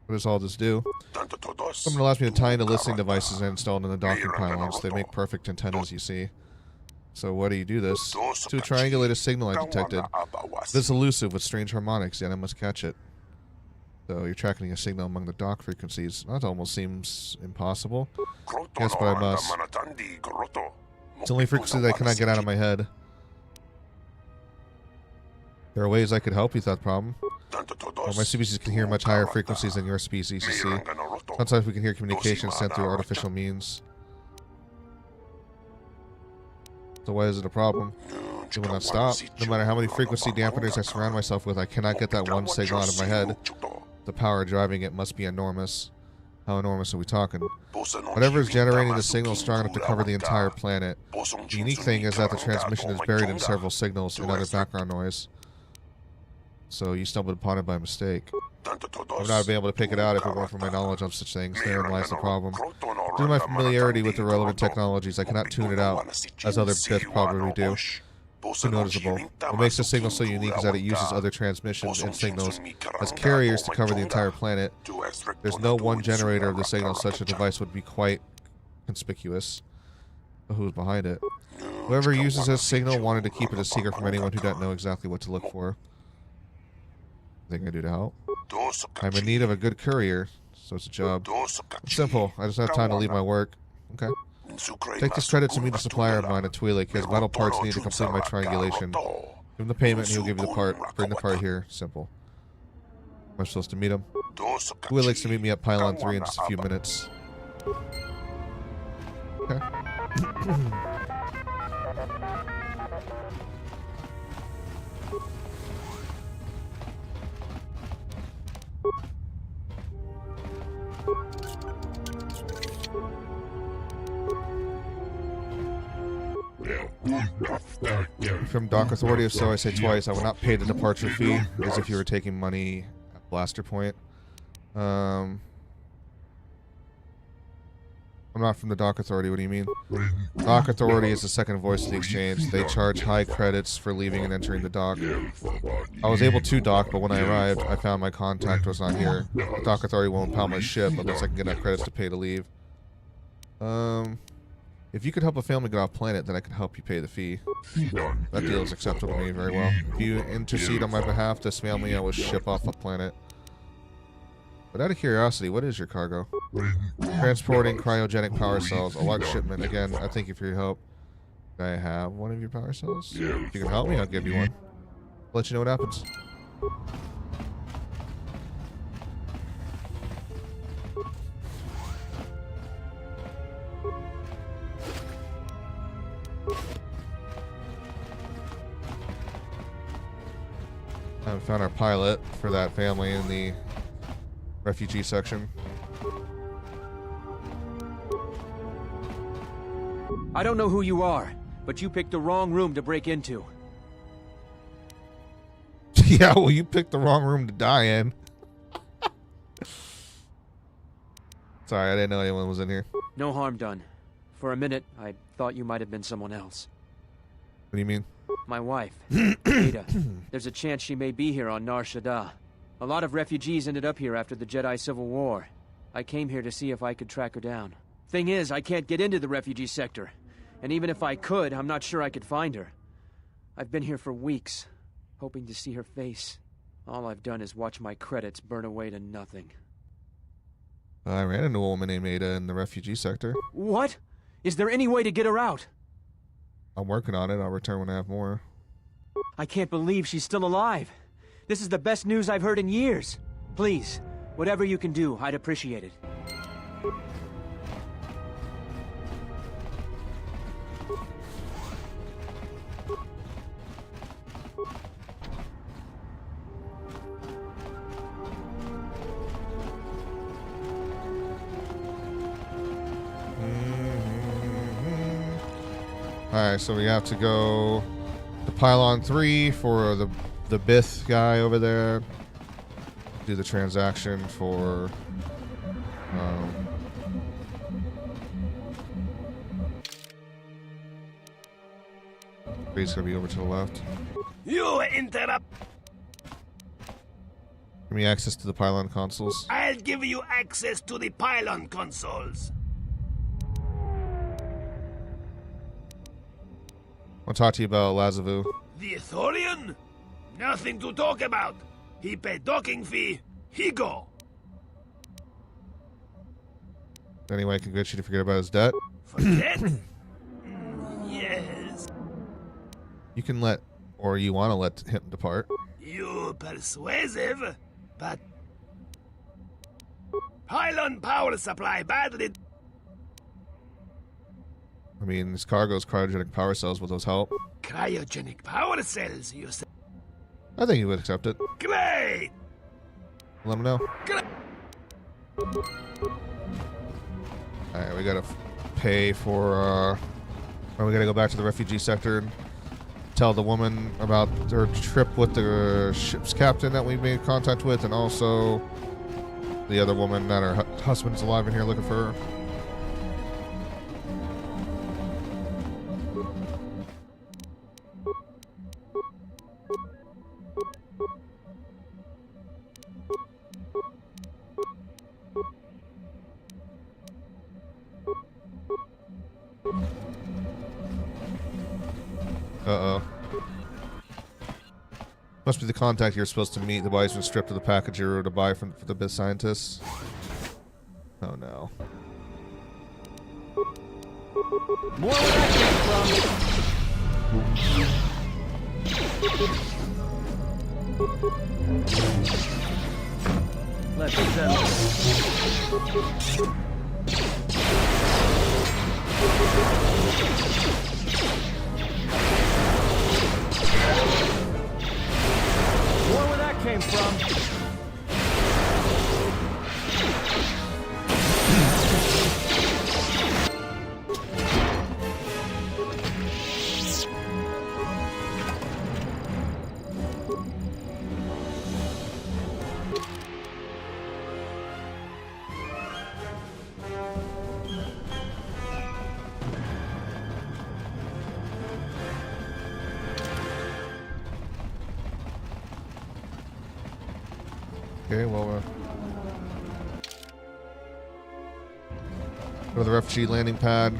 What does all this do? Someone allows me to tie into listening devices and installed in the docking pylons. They make perfect antennas, you see. So why do you do this? To triangulate a signal I detected. This elusive with strange harmonics, yet I must catch it. So you're tracking a signal among the dock frequencies. That almost seems impossible. Yes, but I must. It's the only frequency that I cannot get out of my head. There are ways I could help you with that problem. Well, my species can hear much higher frequencies than your species, you see. Sometimes we can hear communication sent through artificial means. So why is it a problem? It will not stop. No matter how many frequency dampeners I surround myself with, I cannot get that one signal out of my head. The power driving it must be enormous. How enormous are we talking? Whatever is generating the signal is strong enough to cover the entire planet. The unique thing is that the transmission is buried in several signals and other background noise. So you stumbled upon it by mistake. I would not be able to pick it out if it weren't for my knowledge of such things. Therein lies the problem. Due to my familiarity with the relevant technologies, I cannot tune it out, as other bits probably do. Too noticeable. What makes the signal so unique is that it uses other transmissions and signals as carriers to cover the entire planet. There's no one generator of the signal. Such a device would be quite conspicuous. But who's behind it? Whoever uses this signal wanted to keep it a secret from anyone who doesn't know exactly what to look for. Thing I do to help? I'm in need of a good courier, so it's a job. It's simple. I just have time to leave my work. Okay. Take this credit to meet a supplier of mine at Twi'lek. He has vital parts needed to complete my triangulation. Give him the payment and he'll give you the part. Bring the part here. Simple. Am I supposed to meet him? Twi'lek's to meet me at Pylon 3 in just a few minutes. Okay. From Dock Authority, if so I say twice, I will not pay the departure fee, as if you were taking money at Blaster Point. I'm not from the Dock Authority. What do you mean? Dock Authority is the second voice of the exchange. They charge high credits for leaving and entering the dock. I was able to dock, but when I arrived, I found my contact was not here. The Dock Authority won't impound my ship unless I can get enough credits to pay to leave. If you could help a family get off planet, then I could help you pay the fee. That deal is acceptable to me very well. If you intercede on my behalf, this family I will ship off a planet. But out of curiosity, what is your cargo? Transporting cryogenic power cells. A large shipment. Again, I thank you for your help. Can I have one of your power cells? If you can help me, I'll give you one. I'll let you know what happens. I found our pilot for that family in the refugee section. I don't know who you are, but you picked the wrong room to break into. Yeah, well, you picked the wrong room to die in. Sorry, I didn't know anyone was in here. No harm done. For a minute, I thought you might have been someone else. What do you mean? My wife, Ada. There's a chance she may be here on Nar Shaddaa. A lot of refugees ended up here after the Jedi Civil War. I came here to see if I could track her down. Thing is, I can't get into the refugee sector. And even if I could, I'm not sure I could find her. I've been here for weeks, hoping to see her face. All I've done is watch my credits burn away to nothing. I ran into a woman named Ada in the refugee sector. What? Is there any way to get her out? I'm working on it. I'll return when I have more. I can't believe she's still alive. This is the best news I've heard in years. Please, whatever you can do, I'd appreciate it. Alright, so we have to go to Pylon 3 for the Bith guy over there. Do the transaction for He's gonna be over to the left. You interrupt. Give me access to the Pylon consoles. I'll give you access to the pylon consoles. I'll talk to you about Lazavu. The Ithorian? Nothing to talk about. He paid docking fee. He go. Anyway, I can get you to forget about his debt. Forget? Yes. You can let, or you want to let him depart. You persuasive, but pylon power supply badly. I mean, his cargo's cryogenic power cells. Will those help? Cryogenic power cells, you say? I think he would accept it. Great! Let him know. Great. Alright, we gotta pay for, we gotta go back to the refugee sector and tell the woman about her trip with the ship's captain that we made contact with, and also the other woman that her husband's alive in here looking for her. Uh-oh. Must be the contact you're supposed to meet. The body's been stripped of the package you were to buy for the Bith scientists. Oh no. More where that came from. Let's settle. More where that came from. Okay, well, go to the refugee landing pad.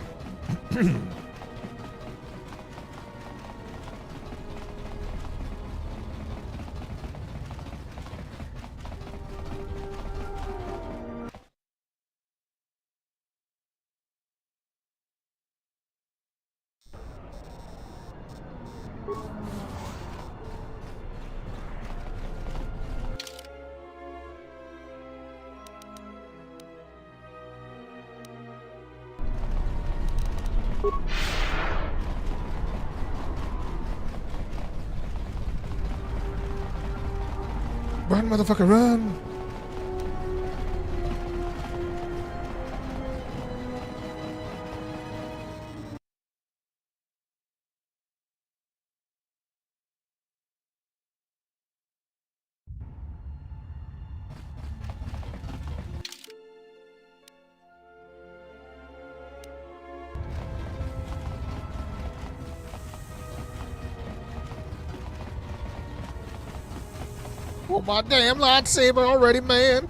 Run, motherfucker, run! Oh, my damn lightsaber already, man.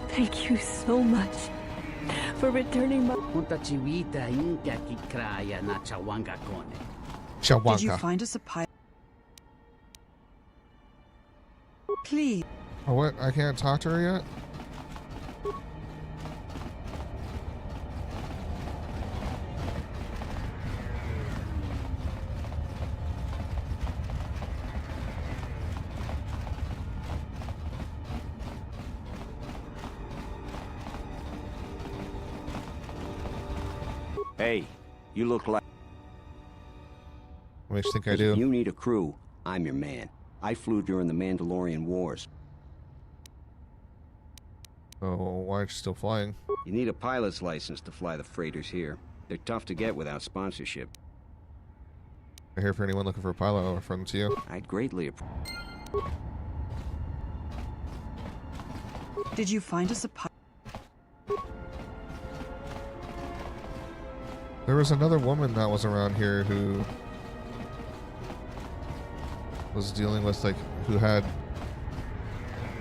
Thank you so much for returning my... Did you find us a pilot? Please. Oh, what? I can't talk to her yet? Hey, you look like... What makes you think I do? If you need a crew, I'm your man. I flew during the Mandalorian Wars. Oh, why aren't you still flying? You need a pilot's license to fly the freighters here. They're tough to get without sponsorship. I'm here for anyone looking for a pilot. I'll refer them to you. I'd greatly appreciate. Did you find us a pilot? There was another woman that was around here who was dealing with, like,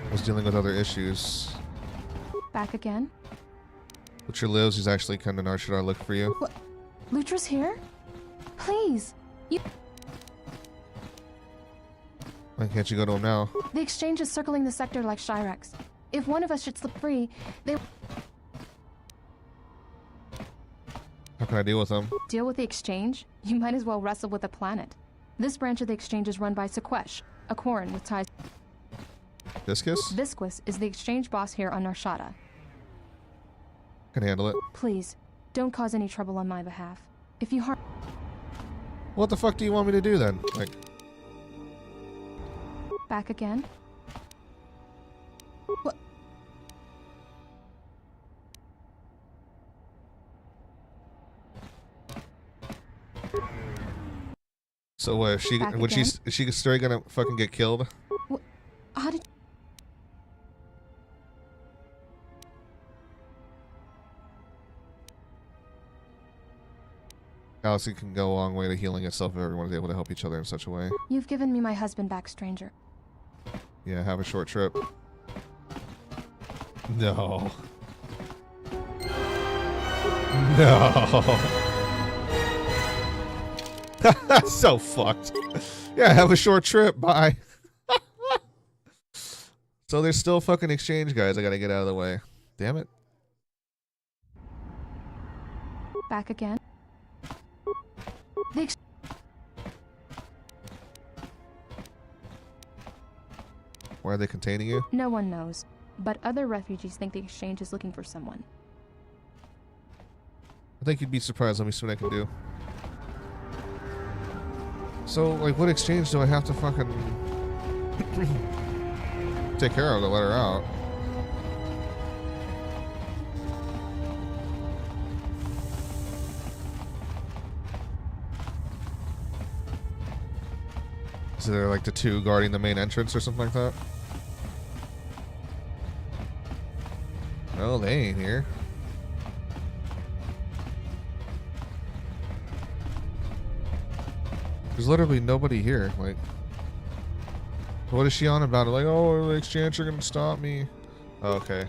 was dealing with other issues. Back again? Butcher lives. He's actually kind of Nar Shaddaa look for you. What? Lutra's here? Please, you... Why can't you go to him now? The exchange is circling the sector like Shyrex. If one of us should slip free, they... How can I deal with them? Deal with the exchange? You might as well wrestle with the planet. This branch of the exchange is run by Sequesh, a Quarren with ties... Viscus? Visquis is the exchange boss here on Nar Shaddaa. Can handle it. Please, don't cause any trouble on my behalf. If you harm... What the fuck do you want me to do then? Like... Back again? What? So what? Is she still gonna fucking get killed? How did... Galaxy can go a long way to healing itself if everyone is able to help each other in such a way. You've given me my husband back, stranger. Yeah, have a short trip. No. No. That's so fucked. Yeah, have a short trip. Bye. So there's still fucking exchange, guys. I gotta get out of the way. Damn it. Back again? Why are they containing you? No one knows, but other refugees think the exchange is looking for someone. I think you'd be surprised. Let me see what I can do. So, like, what exchange do I have to fucking take care of to let her out? Is there like the two guarding the main entrance or something like that? No, they ain't here. There's literally nobody here. Like, what is she on about? Like, oh, the exchange are gonna stop me. Oh, okay.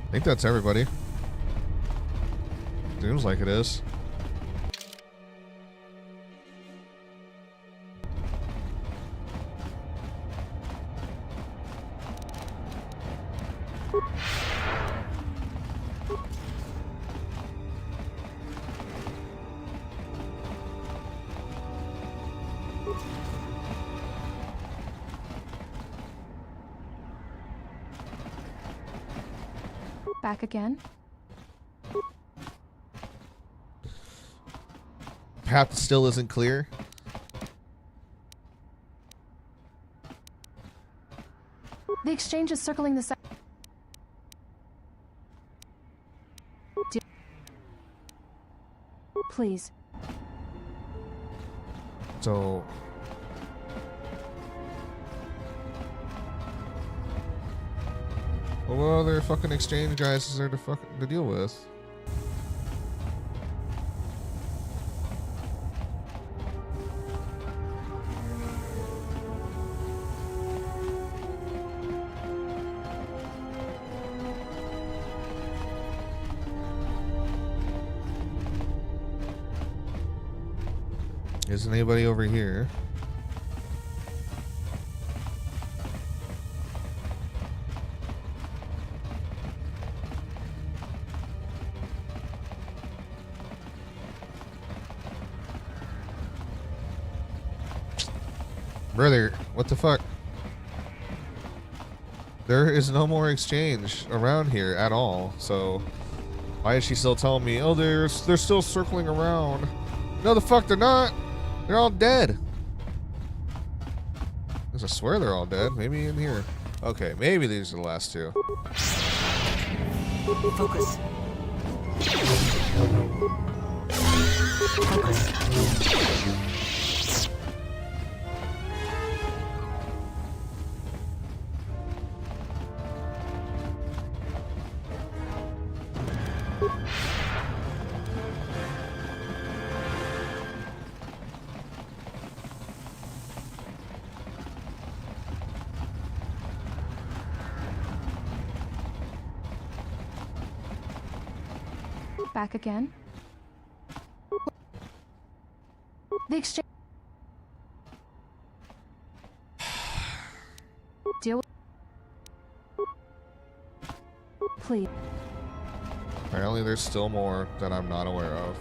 I think that's everybody. Seems like it is. Back again? Path still isn't clear. The exchange is circling the Please. So... well, what other fucking exchange guys is there to deal with? Isn't anybody over here? Brother, what the fuck? There is no more exchange around here at all, so why is she still telling me, oh, they're still circling around? No, the fuck they're not! They're all dead. I swear they're all dead. Maybe in here. Okay, maybe these are the last two. Focus. Back again? The exchange... Deal with... Please. Apparently there's still more that I'm not aware of.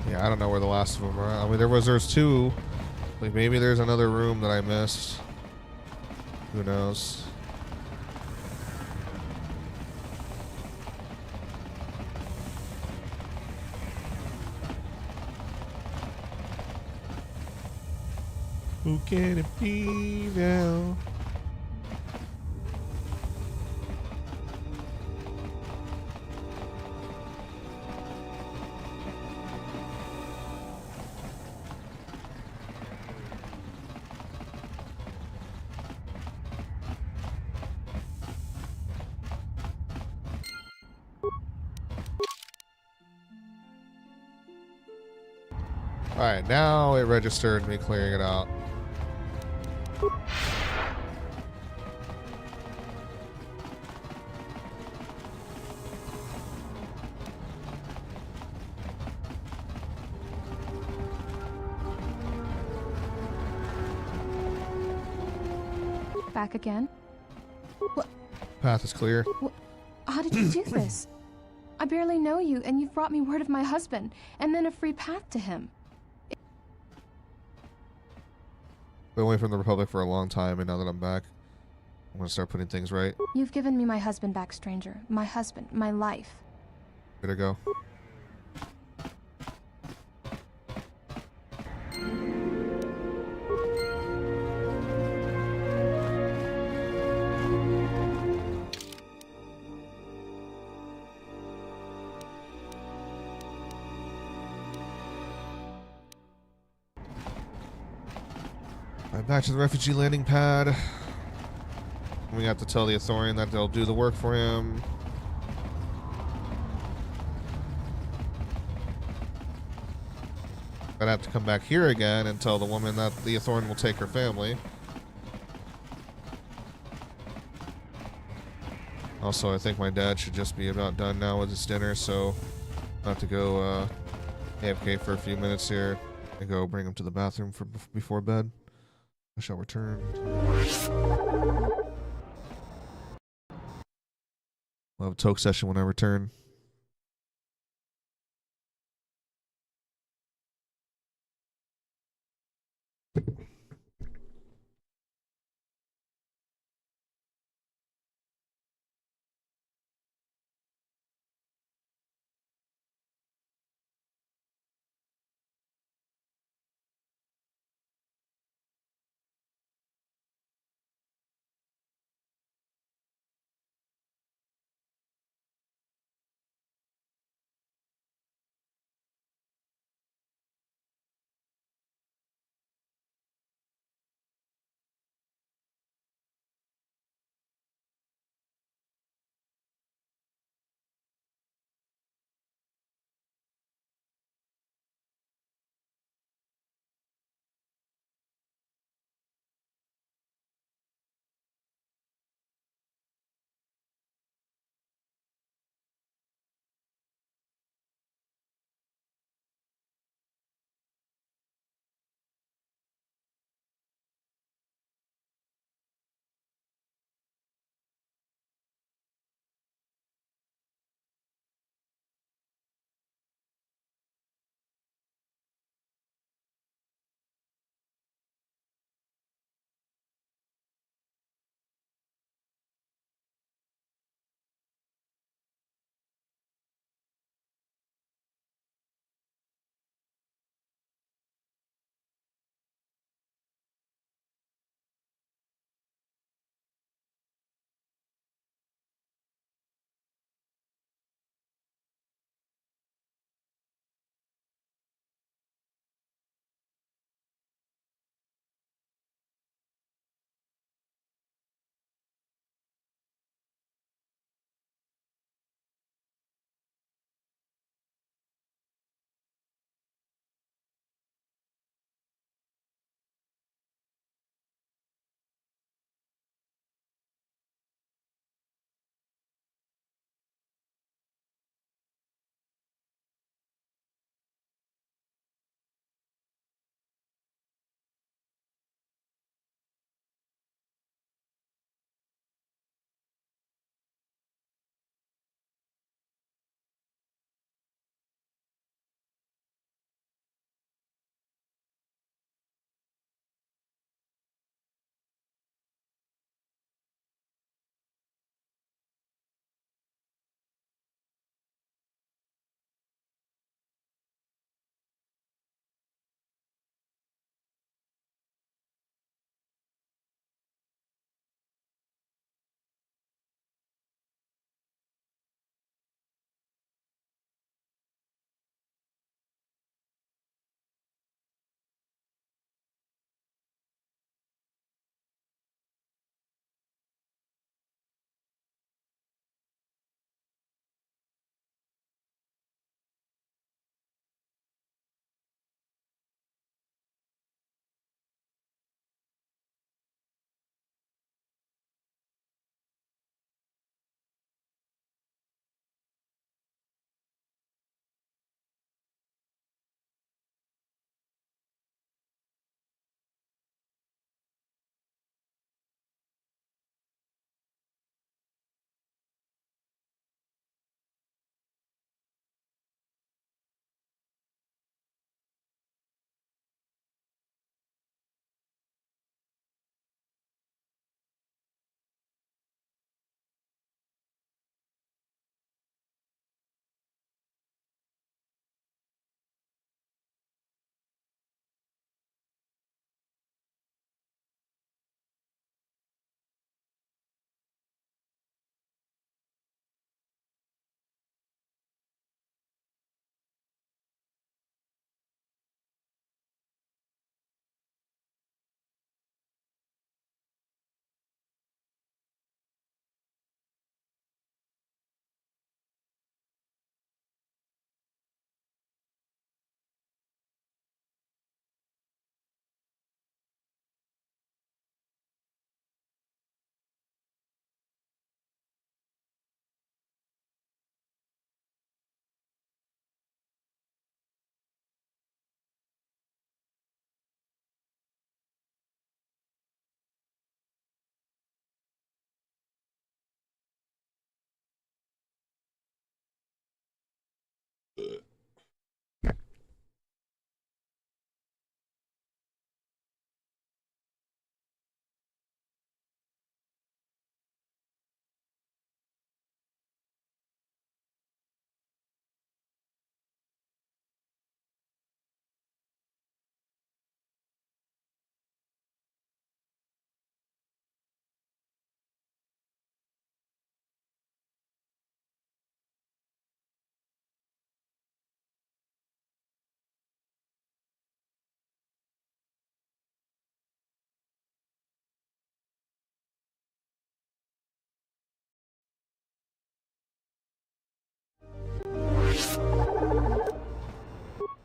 Yeah, I don't know where the last of them are. I mean, there's two. Like, maybe there's another room that I missed. Who knows? Who can it be now? Alright, now it registered me clearing it out. Back again? What? Path is clear. How did you do this? I barely know you, and you've brought me word of my husband, and then a free path to him. Been away from the Republic for a long time, and now that I'm back, I'm gonna start putting things right. You've given me my husband back, stranger. My husband, my life. Way to go. Alright, back to the refugee landing pad. We have to tell the Ithorian that they'll do the work for him. I'd have to come back here again and tell the woman that the Ithorian will take her family. Also, I think my dad should just be about done now with his dinner, so I have to go AFK for a few minutes here and go bring him to the bathroom for before bed. I shall return. We'll have a toke session when I return.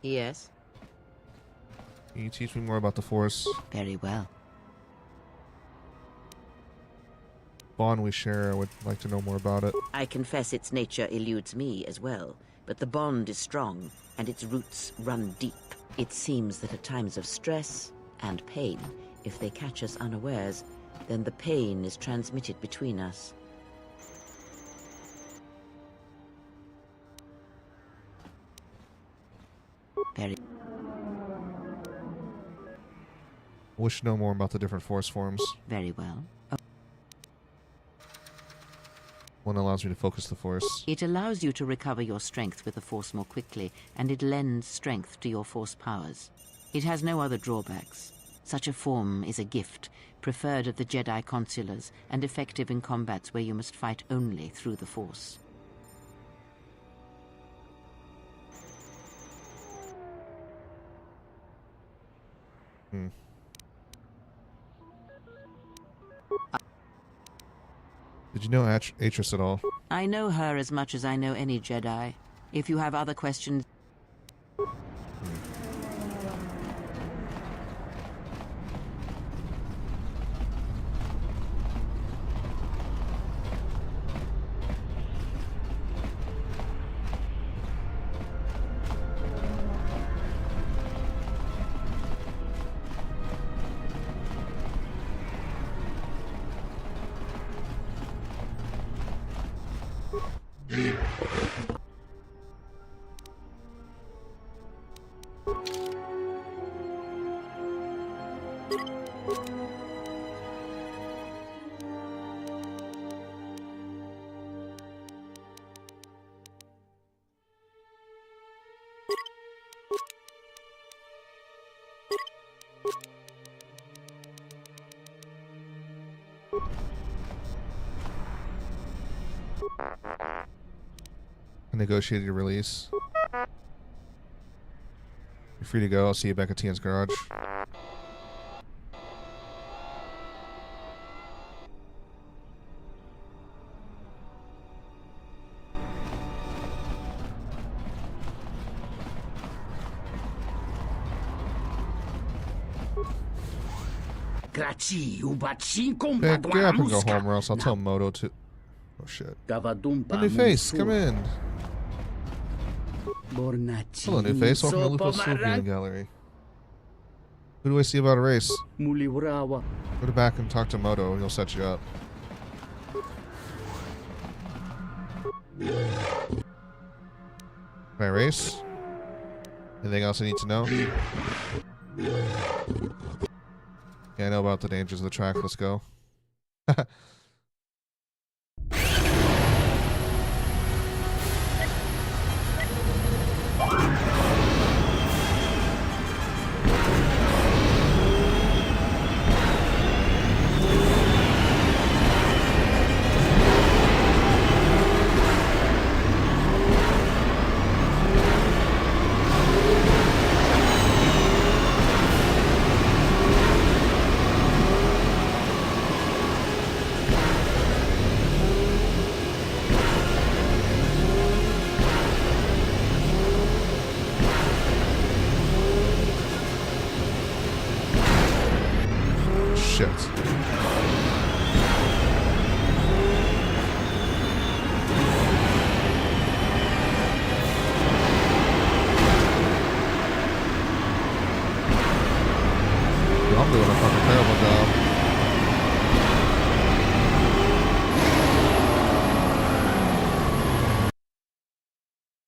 Yes? Can you teach me more about the Force? Very well. Bond we share, I would like to know more about it. I confess its nature eludes me as well, but the bond is strong, and its roots run deep. It seems that at times of stress and pain, if they catch us unawares, then the pain is transmitted between us. Very. I wish to know more about the different Force forms. Very well. One allows me to focus the Force. It allows you to recover your strength with the Force more quickly, and it lends strength to your Force powers. It has no other drawbacks. Such a form is a gift, preferred of the Jedi consulars, and effective in combats where you must fight only through the Force. Did you know Atris at all? I know her as much as I know any Jedi. If you have other questions... Negotiated your release. You're free to go. I'll see you back at Tian's garage. Pick up and go home, or else I'll tell Moto to... Oh shit. A new face, come in. Hello, new face. Welcome to Lupo's Viewing Gallery. Who do I see about a race? Go to back and talk to Moto, and he'll set you up. Can I race? Anything else I need to know? Yeah, I know about the dangers of the track. Let's go.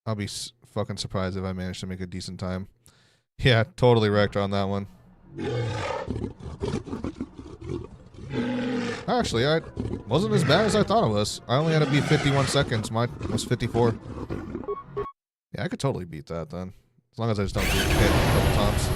I'll be fucking surprised if I managed to make a decent time. Yeah, totally wrecked on that one. Actually, I wasn't as bad as I thought it was. I only had to beat 51 seconds. Mine was 54. Yeah, I could totally beat that then. As long as I just don't get hit a couple times.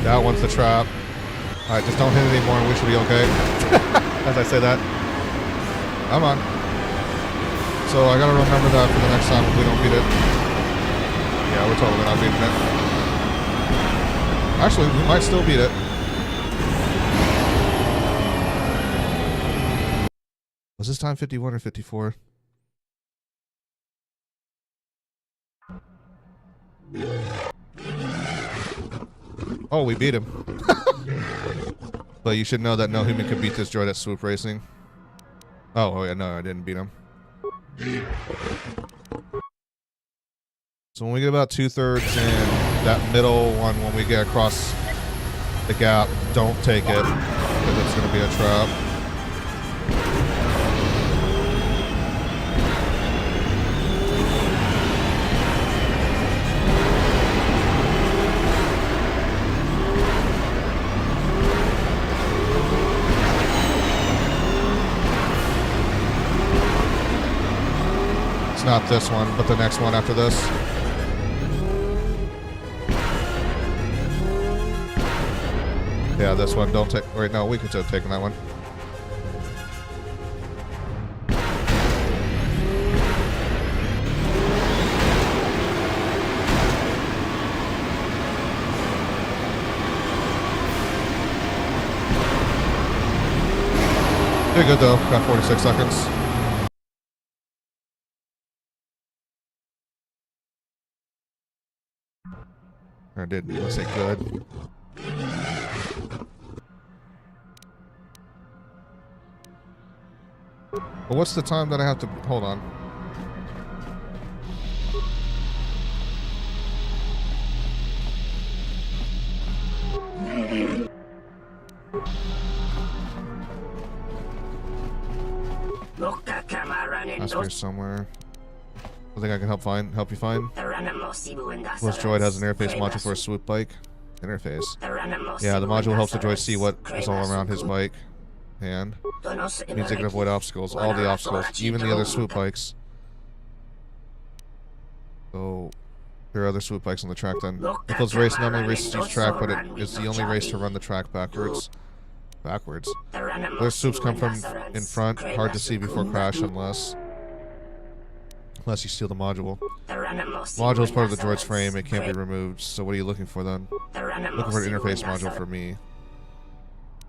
That one's the trap. Alright, just don't hit it anymore and we should be okay. As I say that. Come on. So I gotta remember that for the next time if we don't beat it. Yeah, we're totally not beating it. Actually, we might still beat it. Was this time 51 or 54? Oh, we beat him. But you should know that no human could beat this droid at swoop racing. Oh yeah, no, I didn't beat him. So when we get about 2/3 in, that middle one, when we get across the gap, don't take it, because it's going to be a trap. Not this one, but the next one after this. Yeah, this one. Don't take. Wait, no, we could have taken that one. Pretty good though. Got 46 seconds. Or did I say good? Well, what's the time that I have to hold on? That's here somewhere. I think I can help you find. This droid has an interface module for a swoop bike. Interface. Yeah, the module helps the droid see what is all around his bike. And means they can avoid obstacles. All the obstacles. Even the other swoop bikes. So there are other swoop bikes on the track then. If those race normally races each track, but it is the only race to run the track backwards. Where swoops come from in front, hard to see before crash unless you steal the module. Module is part of the droid's frame, it can't be removed, so what are you looking for then? Looking for an interface module for me.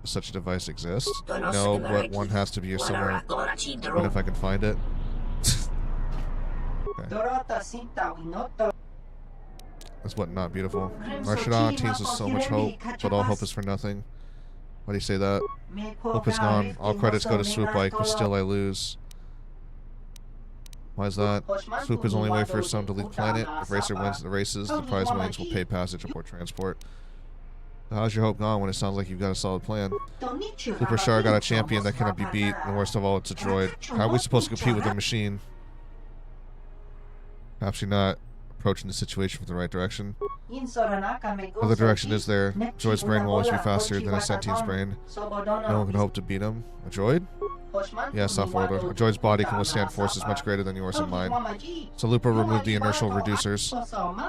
Does such a device exist? No, but one has to be here somewhere. What if I can find it? Okay. That's what, not beautiful. Narshada teams with so much hope, but all hope is for nothing. Why do you say that? Hope is gone. All credits go to Swoop Bike, but still I lose. Why is that? Swoop is the only way for some to leave the planet. If Racer wins the races, the prize winnings will pay passage or transport. How's your hope gone when it sounds like you've got a solid plan? Super Star got a champion that cannot be beat, and worst of all, it's a droid. How are we supposed to compete with a machine? Perhaps you're not approaching the situation from the right direction. Other direction is there. Droid's brain will always be faster than a sentient's brain. No one can hope to beat him. A droid? Yes, off-worlder. A droid's body can withstand forces much greater than yours and mine. So Lupo removed the inertial reducers.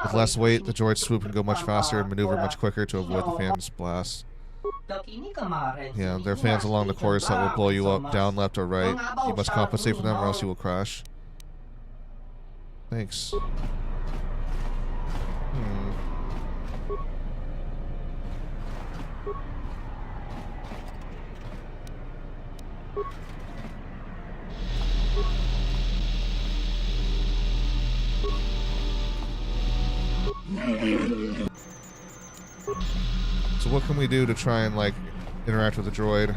With less weight, the droid's swoop can go much faster and maneuver much quicker to avoid the fan's blast. Yeah, there are fans along the course that will blow you up, down, left, or right. You must compensate for them or else you will crash. Thanks. So what can we do to try and, like, interact with the droid?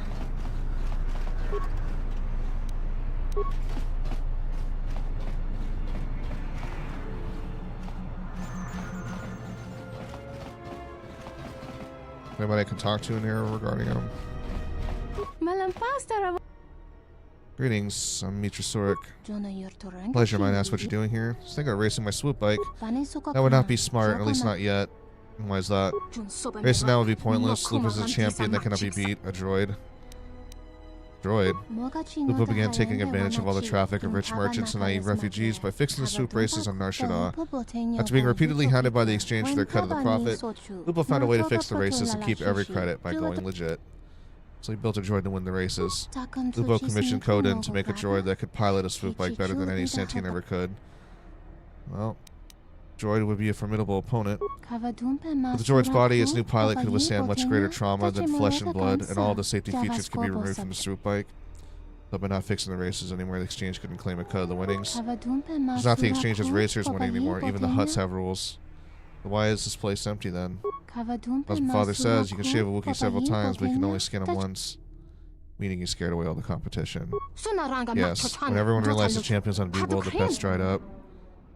Anybody I can talk to in here regarding him? Greetings, I'm Mitrasoric. Pleasure, might ask what you're doing here. I was thinking of racing my swoop bike. That would not be smart, at least not yet. And why is that? Racing now would be pointless. Lupo's a champion that cannot be beat. A droid. Lupo began taking advantage of all the traffic of rich merchants and naive refugees by fixing the swoop races on Nar Shaddaa. After being repeatedly hounded by the exchange for their cut of the profit, Lupo found a way to fix the races and keep every credit by going legit. So he built a droid to win the races. Lupo commissioned Koden to make a droid that could pilot a swoop bike better than any sentient ever could. Well, droid would be a formidable opponent. With the droid's body, its new pilot could withstand much greater trauma than flesh and blood, and all the safety features could be removed from the swoop bike. But by not fixing the races anymore, the exchange couldn't claim a cut of the winnings. It's not the exchange's racers winning anymore, even the Hutts have rules. But why is this place empty then? As my father says, you can shave a Wookiee several times, but you can only skin him once. Meaning he scared away all the competition. Yes, when everyone realized the champion's unbeatable, the bets dried up.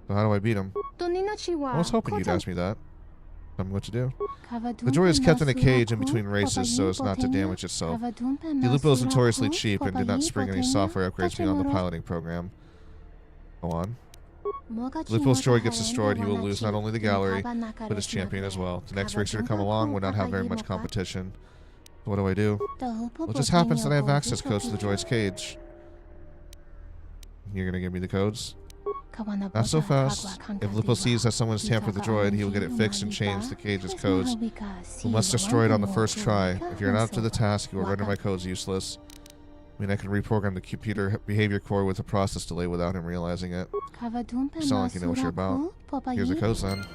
So how do I beat him? I was hoping you'd ask me that. Tell me what to do. The droid is kept in a cage in between races so as not to damage itself. The Lupo is notoriously cheap and did not spring any software upgrades beyond the piloting program. Go on. If Lupo's droid gets destroyed, he will lose not only the gallery, but his champion as well. The next racer to come along would not have very much competition. So what do I do? Well, it just happens that I have access codes to the droid's cage. You're gonna give me the codes? Not so fast. If Lupo sees that someone's tampered the droid, he will get it fixed and change the cage's codes. We must destroy it on the first try. If you're not up to the task, you will render my codes useless. I mean, I can reprogram the computer behavior core with a process delay without him realizing it. You sound like you know what you're about. Here's the codes then.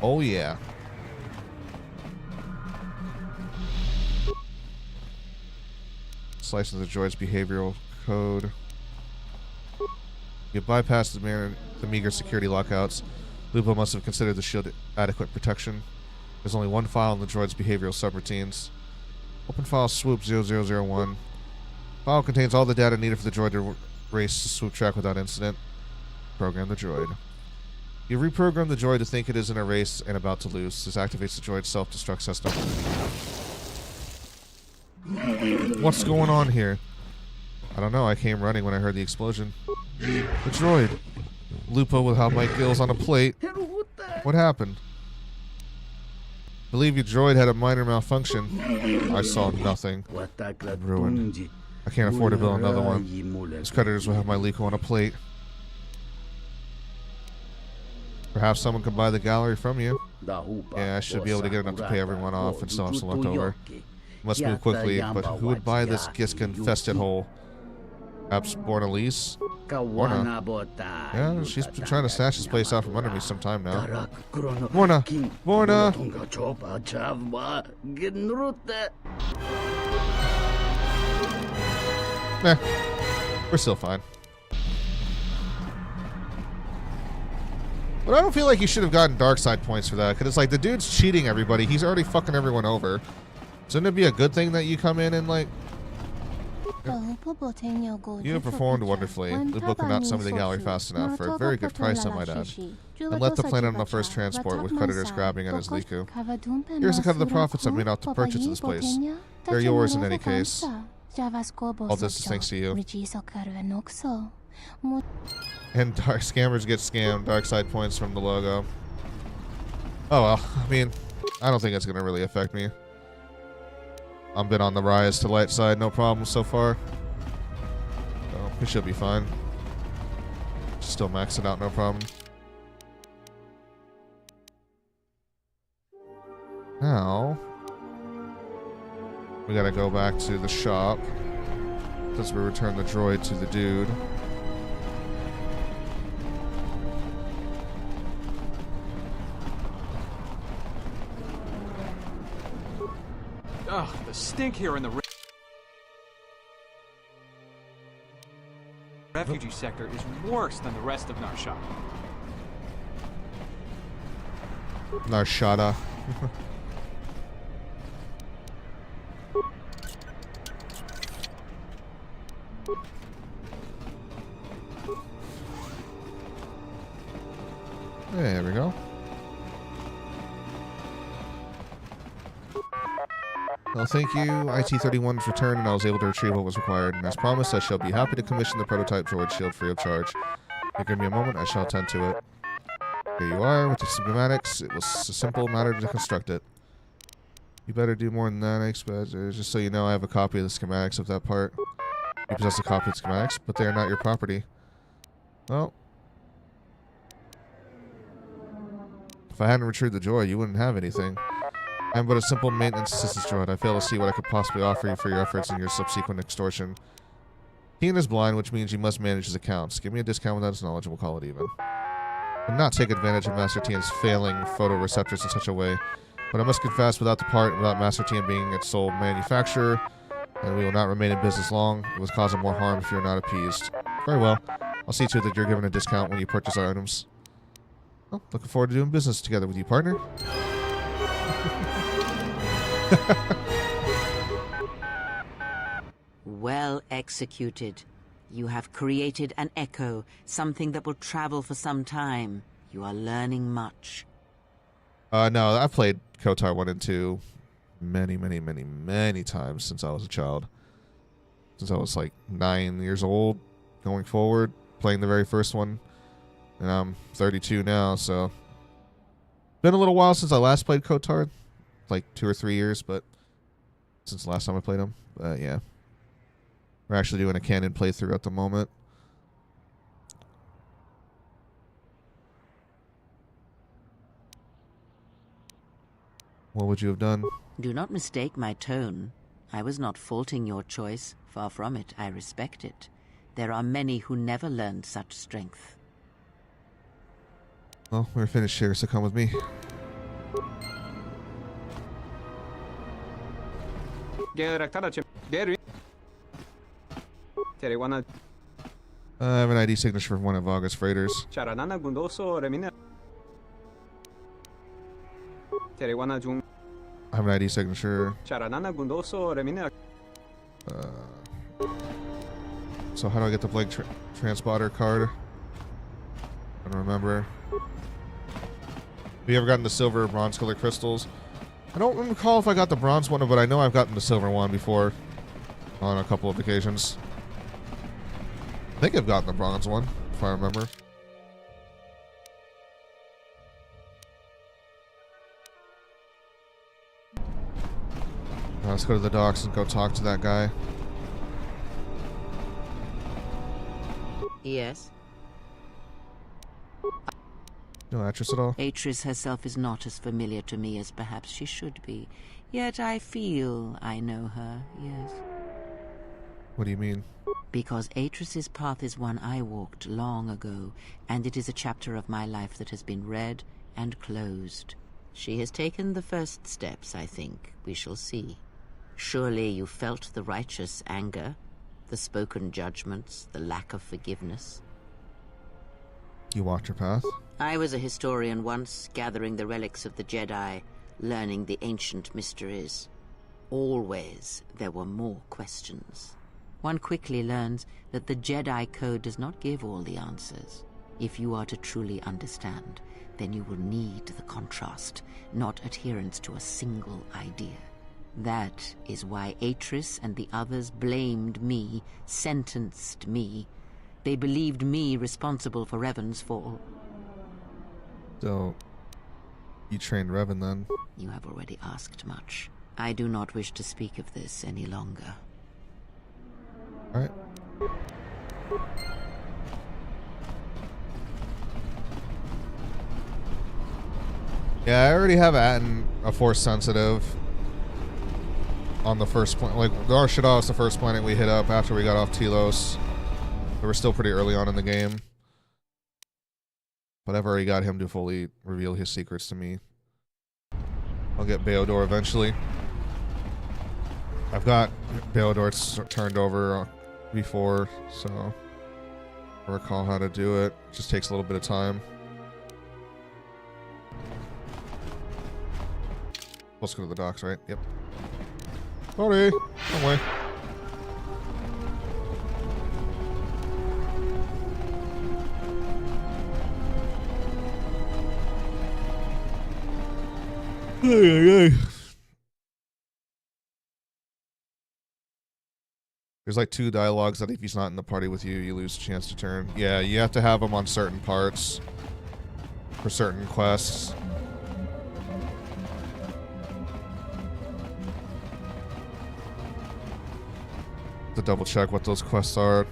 Oh yeah. Slice of the droid's behavioral code. You bypass the meager security lockouts. Lupo must have considered the shield adequate protection. There's only one file in the droid's behavioral subroutines. Open file swoop 0001. File contains all the data needed for the droid to race the swoop track without incident. Program the droid. You reprogram the droid to think it is in a race and about to lose. This activates the droid's self-destruct system. What's going on here? I don't know, I came running when I heard the explosion. The droid. Lupo without my gills on a plate. What happened? I believe your droid had a minor malfunction. I saw nothing. Ruined. I can't afford to build another one. His creditors will have my Liko on a plate. Perhaps someone could buy the gallery from you. Yeah, I should be able to get enough to pay everyone off and still have some left over. Must move quickly, but who would buy this Giskin-infested hole? Perhaps Borna-Lise? Borna? Yeah, she's been trying to snatch this place out from under me some time now. Borna! Borna! Nah, we're still fine. But I don't feel like you should have gotten dark side points for that, because it's like the dude's cheating everybody. He's already fucking everyone over. Shouldn't it be a good thing that you come in and like... You have performed wonderfully. Lupo could not summon the gallery fast enough for a very good price, I might add. And left the planet on the first transport with creditors grabbing at his Liku. Here's a cut of the profits I made out to purchase this place. They're yours in any case. All this is thanks to you. And dark scammers get scammed. Dark side points from the logo. Oh well, I mean, I don't think it's gonna really affect me. I've been on the rise to light side, no problem so far. So we should be fine. Still max it out, no problem. Now we gotta go back to the shop since we returned the droid to the dude. Ugh, the stink here in the refugee sector is worse than the rest of Narshada. Narshada. There we go. Well, thank you. IT-31's returned, and I was able to retrieve what was required. And as promised, I shall be happy to commission the prototype droid shield free of charge. Give me a moment, I shall attend to it. Here you are, with the schematics. It was a simple matter to construct it. You better do more than that, I expect. Just so you know, I have a copy of the schematics of that part. You possess a copy of the schematics, but they are not your property. Well, if I hadn't retrieved the droid, you wouldn't have anything. I am but a simple maintenance assistance droid. I fail to see what I could possibly offer you for your efforts in your subsequent extortion. Ian is blind, which means you must manage his accounts. Give me a discount without his knowledge, and we'll call it even. And not take advantage of Master Tian's failing photoreceptors in such a way. But I must confess, without the part, and without Master Tian being its sole manufacturer, and we will not remain in business long. It was causing more harm if you are not appeased. Very well. I'll see to it that you're given a discount when you purchase our items. Well, looking forward to doing business together with you, partner. Well executed. You have created an echo, something that will travel for some time. You are learning much. No, I've played KOTOR 1 and 2 many times since I was a child. Since I was like 9 years old, going forward, playing the very first one. And I'm 32 now, so... Been a little while since I last played KOTOR. Like 2 or 3 years, but... Since the last time I played them. But yeah. We're actually doing a canon playthrough at the moment. What would you have done? Do not mistake my tone. I was not faulting your choice. Far from it, I respect it. There are many who never learned such strength. Well, we're finished here, so come with me. I have an ID signature from one of August freighters. I have an ID signature. So how do I get the blank transporter card? I don't remember. Have you ever gotten the silver or bronze colored crystals? I don't recall if I got the bronze one, but I know I've gotten the silver one before on a couple of occasions. I think I've gotten the bronze one, if I remember. Let's go to the docks and go talk to that guy. Yes? No actress at all? Atris herself is not as familiar to me as perhaps she should be. Yet I feel I know her, yes. What do you mean? Because Atris's path is one I walked long ago, and it is a chapter of my life that has been read and closed. She has taken the first steps, I think. We shall see. Surely you felt the righteous anger, the spoken judgments, the lack of forgiveness. You walked your path? I was a historian once, gathering the relics of the Jedi, learning the ancient mysteries. Always there were more questions. One quickly learns that the Jedi Code does not give all the answers. If you are to truly understand, then you will need the contrast, not adherence to a single idea. That is why Atris and the others blamed me, sentenced me. They believed me responsible for Revan's fall. So, you trained Revan then? You have already asked much. I do not wish to speak of this any longer. Alright. Yeah, I already have a Force sensitive on the first planet. Like, Nar Shaddaa is the first planet we hit up after we got off Telos. But we're still pretty early on in the game. But I've already got him to fully reveal his secrets to me. I'll get Beodor eventually. I've got Baildor's turned over before, so I recall how to do it. Just takes a little bit of time. Let's go to the docks, right? Yep. Sorry, wrong way. There's like 2 dialogues that if he's not in the party with you, you lose a chance to turn. Yeah, you have to have him on certain parts for certain quests. To double check what those quests are.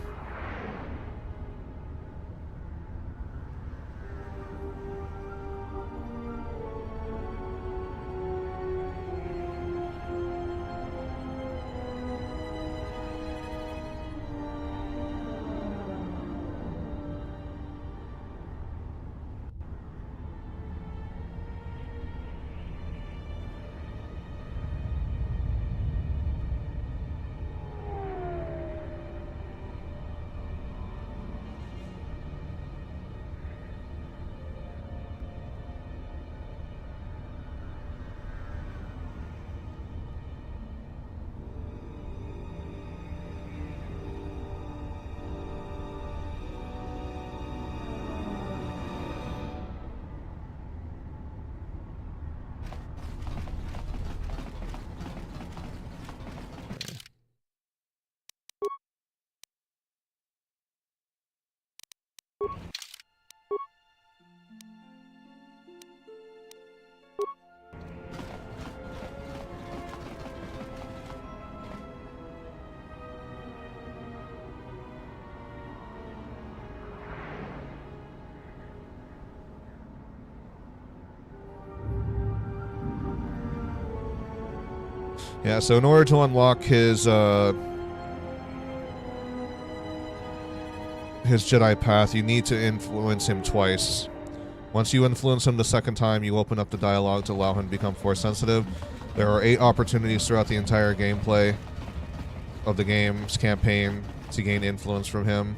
Yeah, so in order to unlock his Jedi path, you need to influence him twice. Once you influence him the second time, you open up the dialogue to allow him to become Force sensitive. There are 8 opportunities throughout the entire gameplay of the game's campaign to gain influence from him.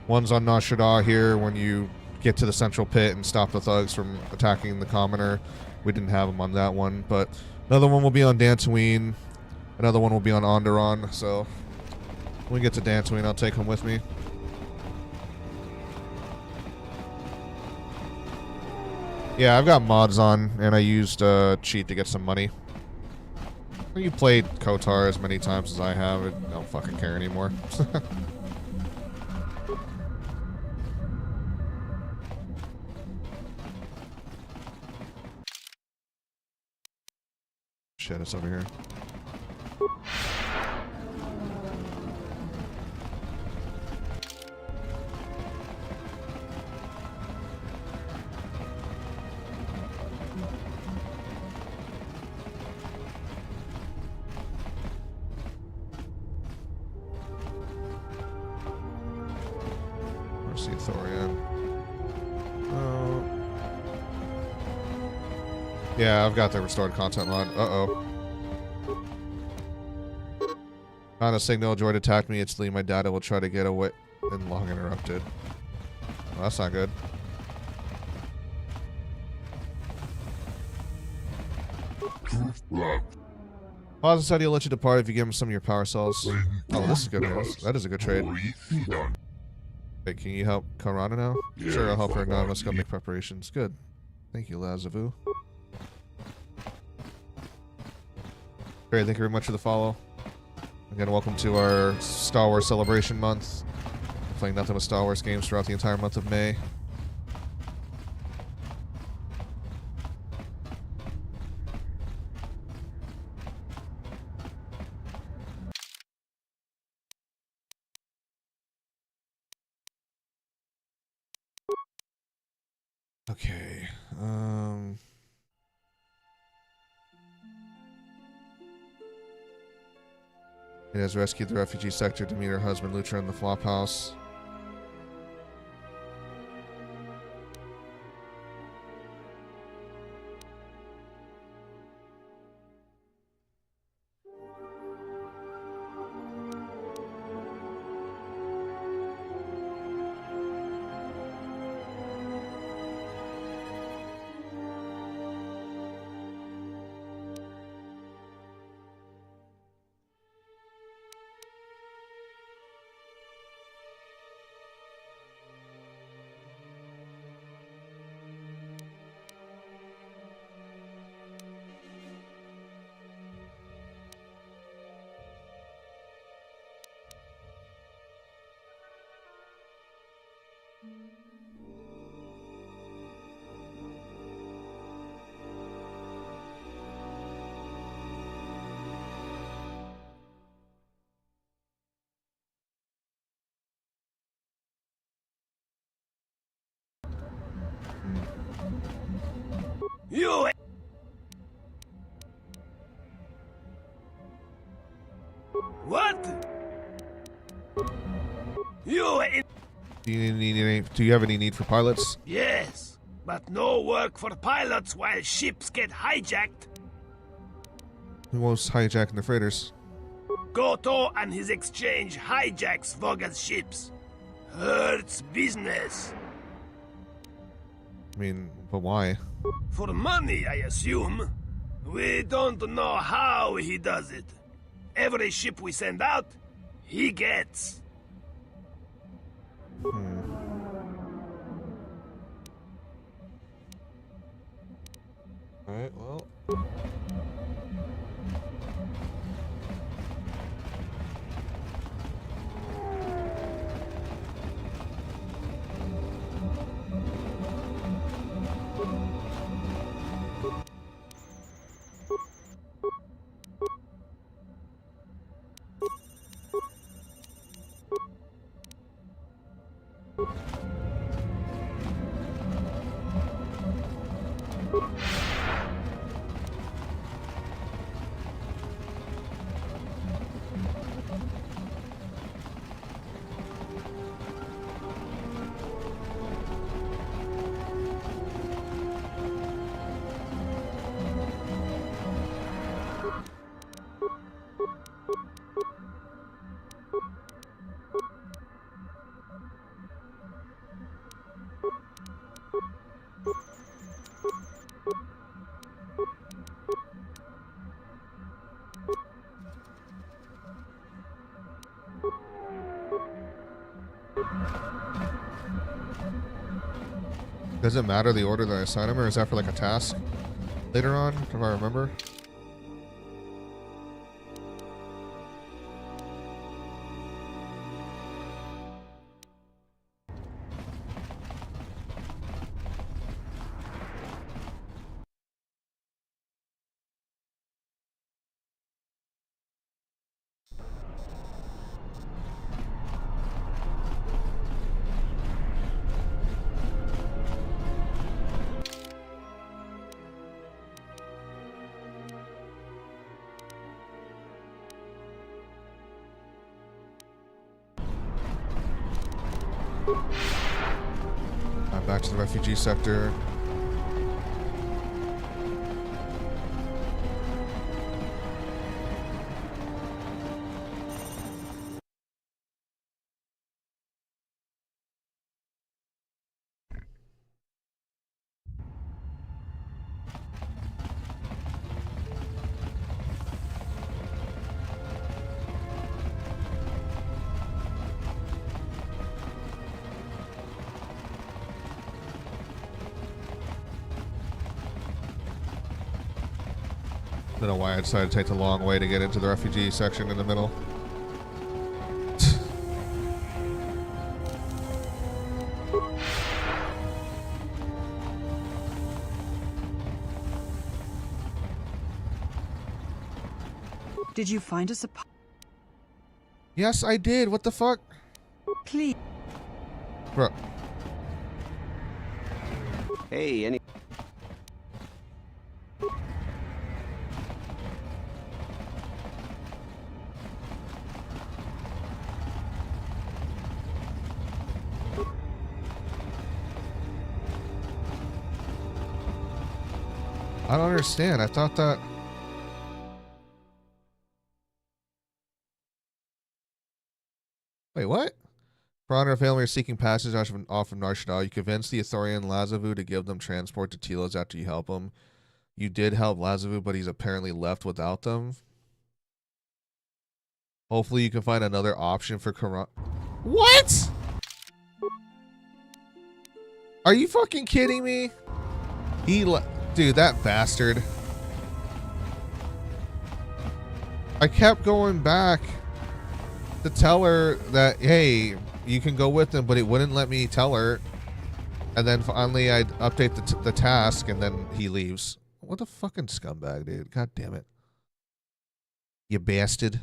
One's on Nar Shaddaa here when you get to the central pit and stop the thugs from attacking the commoner. We didn't have him on that one, but another one will be on Dantooine. Another one will be on Onderon. So when we get to Dantooine, I'll take him with me. Yeah, I've got mods on, and I used cheat to get some money. You played KOTOR as many times as I have, I don't fucking care anymore. Shit, it's over here. Mercy Thorian. Oh. Yeah, I've got the restored content mod. Uh-oh. Found a signal, droid attacked me. It's Lee. My data will try to get away and long interrupted. Well, that's not good. Pause said he'll let you depart if you give him some of your power cells. Oh, this is good news. That is a good trade. Wait, can you help Karana now? Sure, I'll help her. Now I must go make preparations. Good. Thank you, Lazavu. Great, thank you very much for the follow. Again, welcome to our Star Wars Celebration Month. Playing nothing but Star Wars games throughout the entire month of May. Okay, It has rescued the refugee sector to meet her husband Lutra in the flop house. You. What? You. Do you have any need for pilots? Yes, but no work for pilots while ships get hijacked. Who was hijacking the freighters? Goto and his exchange hijacks Voga's ships. Hurts business. I mean, but why? For money, I assume. We don't know how he does it. Every ship we send out, he gets. Alright, well. Does it matter the order that I assign him, or is that for like a task later on, if I remember? Back to the refugee sector. I don't know why I decided to take the long way to get into the refugee section in the middle. Did you find us a... Yes, I did. What the fuck? Please. Bro. Hey, any... I don't understand. I thought that... Wait, what? For honor of family or seeking passage off of Nar Shaddaa, you convinced the Ithorian Lazavu to give them transport to Telos after you help him. You did help Lazavu, but he's apparently left without them. Hopefully you can find another option for Karan. What? Are you fucking kidding me? Dude, that bastard. I kept going back. to tell her that, hey, you can go with him, but it wouldn't let me tell her. And then finally I'd update the task, and then he leaves. What a fucking scumbag, dude. God damn it. You bastard.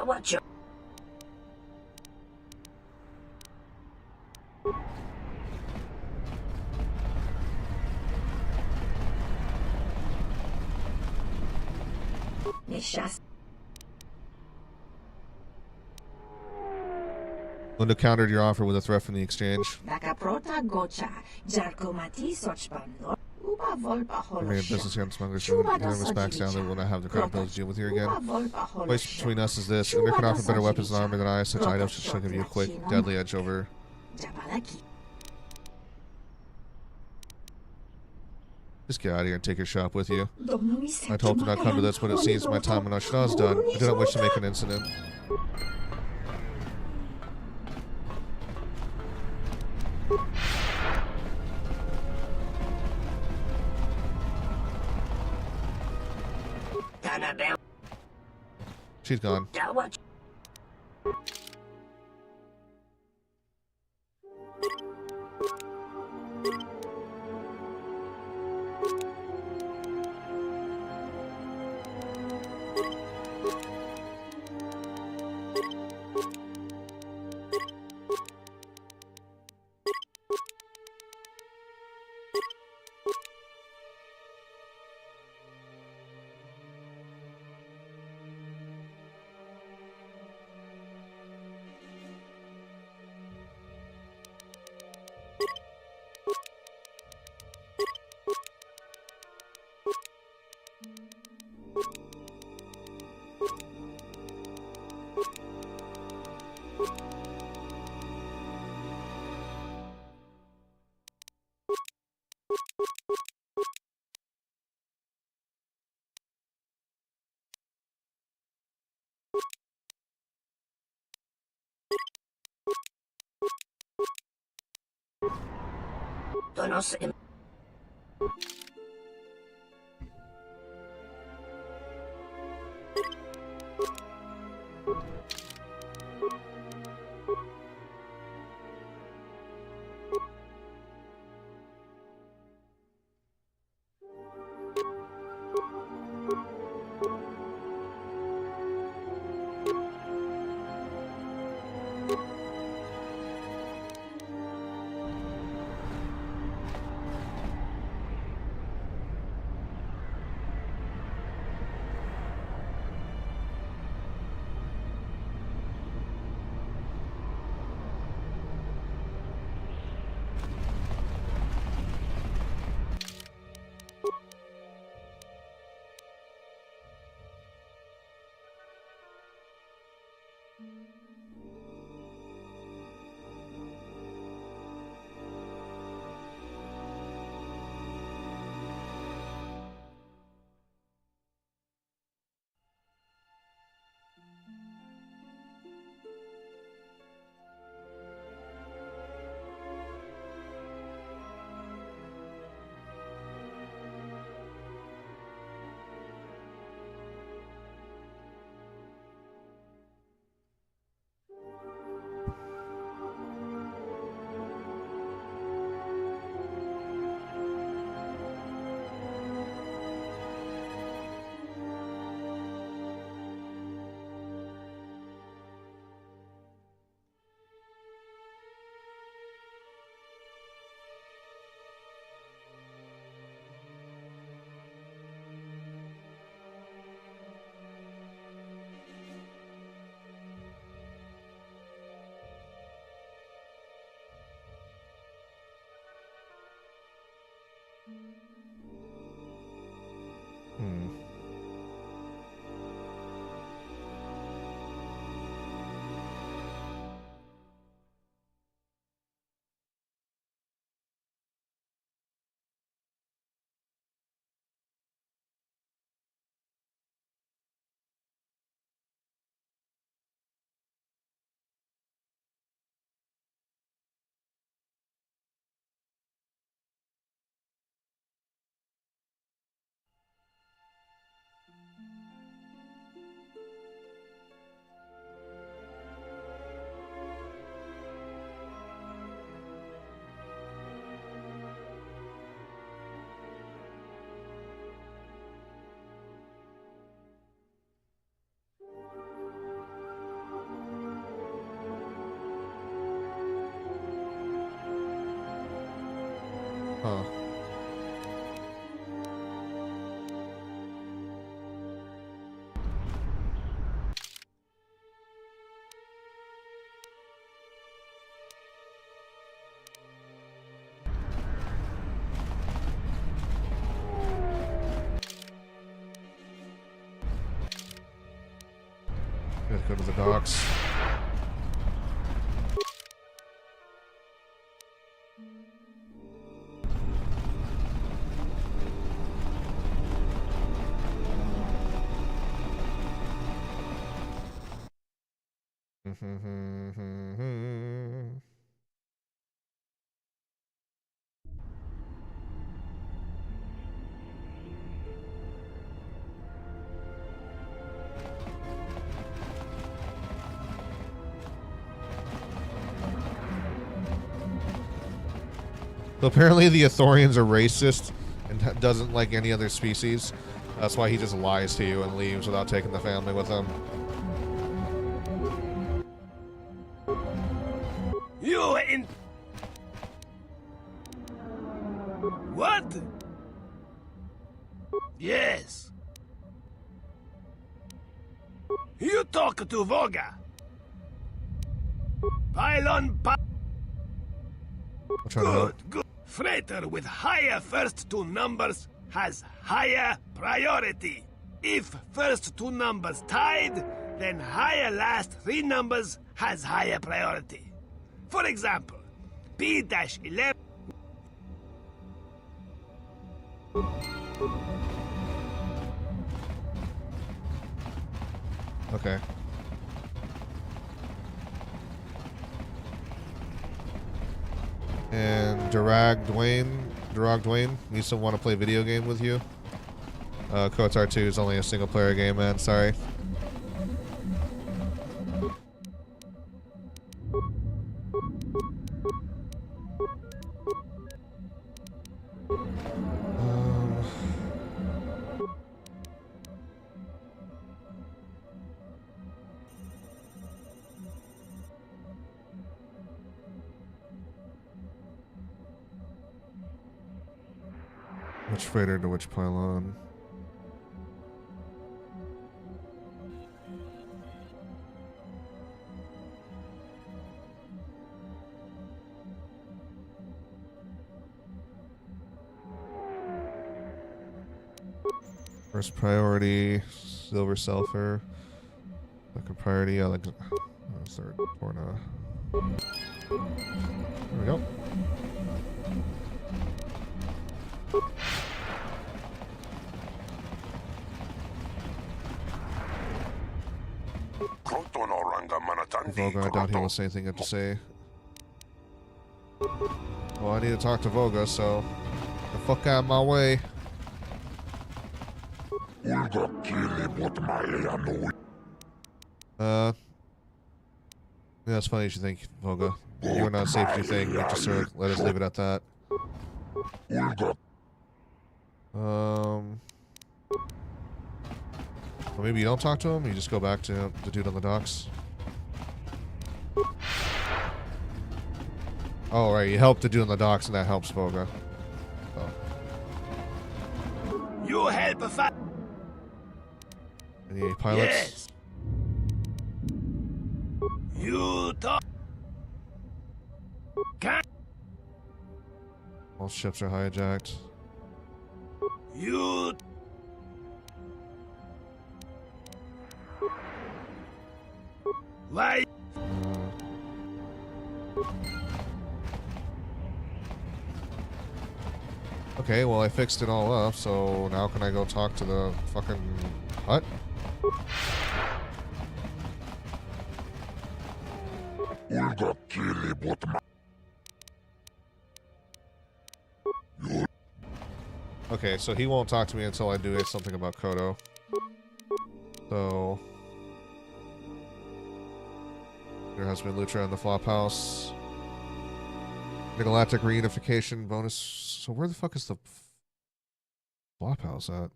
Watch your... Linda countered your offer with a threat from the exchange. I made a business here on smugglers. Whoever backs down, they will not have the credibility to deal with you again. The place between us is this. Linda can offer better weapons and armor than I. Such items should give you a quick, deadly edge over. Just get out of here and take your shop with you. I'd hoped to not come to this, but it seems my time on Ashna is done. I do not wish to make an incident. She's gone. No sé. Huh. Gotta go to the docks. So apparently the Ithorians are racist and doesn't like any other species. That's why he just lies to you and leaves without taking the family with him. You in... What? Yes. You talk to Voga. Pylon Good, good. Freighter with higher first two numbers has higher priority. If first two numbers tied, then higher last three numbers has higher priority. For example, P-11... Okay. And Durag Dwayne needs to want to play video game with you. KOTOR 2 is only a single player game, man. Sorry. Which freighter to which pylon? First priority, Silver Sulfur. Second priority, third, Torna. There we go. Voga, I doubt he will say anything you have to say. Well, I need to talk to Voga, so get the fuck out of my way. Yeah, it's funny you should think, Voga. You're not safe as you think, but just sort of let us leave it at that. Well, maybe you don't talk to him, you just go back to the dude on the docks. Oh, right, you help the dude on the docks, and that helps Voga. Oh. You help a fat... Any pilots? Yes. You talk... Can... All ships are hijacked. You... Why? Okay, well I fixed it all up, so now can I go talk to the fucking hut? Okay, so he won't talk to me until I do something about Kodo. So... Your husband Lutra in the Flophouse. The Galactic Reunification bonus. So where the fuck is the Flophouse at?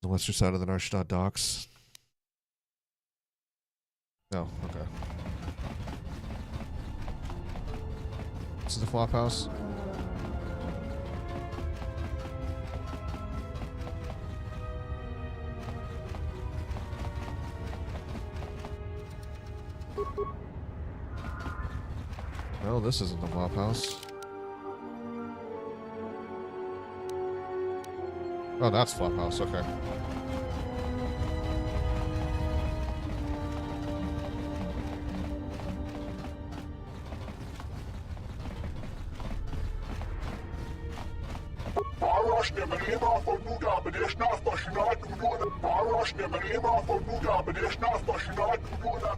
The western side of the Narshad docks. Oh, okay. This is the flop house. No, this isn't the flop house. Oh, that's flop house. Okay.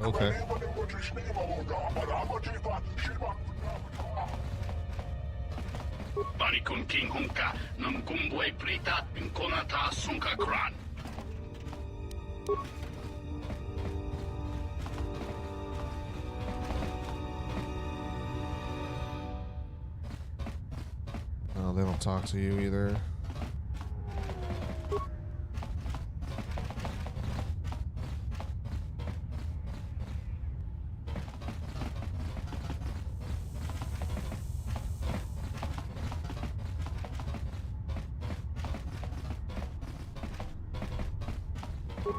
Okay. Barikun King Hunka, Namkumbwe Pritat, Inkonata Sunka Kran. Oh, they don't talk to you either.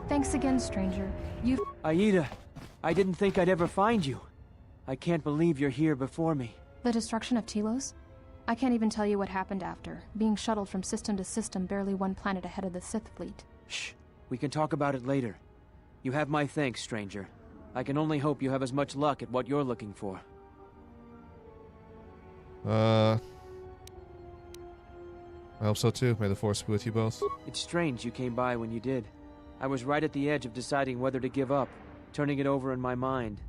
Thanks again, stranger. You've... Aida, I didn't think I'd ever find you. I can't believe you're here before me. The destruction of Telos? I can't even tell you what happened after, being shuttled from system to system barely one planet ahead of the Sith fleet. Shh. We can talk about it later. You have my thanks, stranger. I can only hope you have as much luck at what you're looking for. I hope so too. May the Force be with you both. It's strange you came by when you did. I was right at the edge of deciding whether to give up, turning it over in my mind.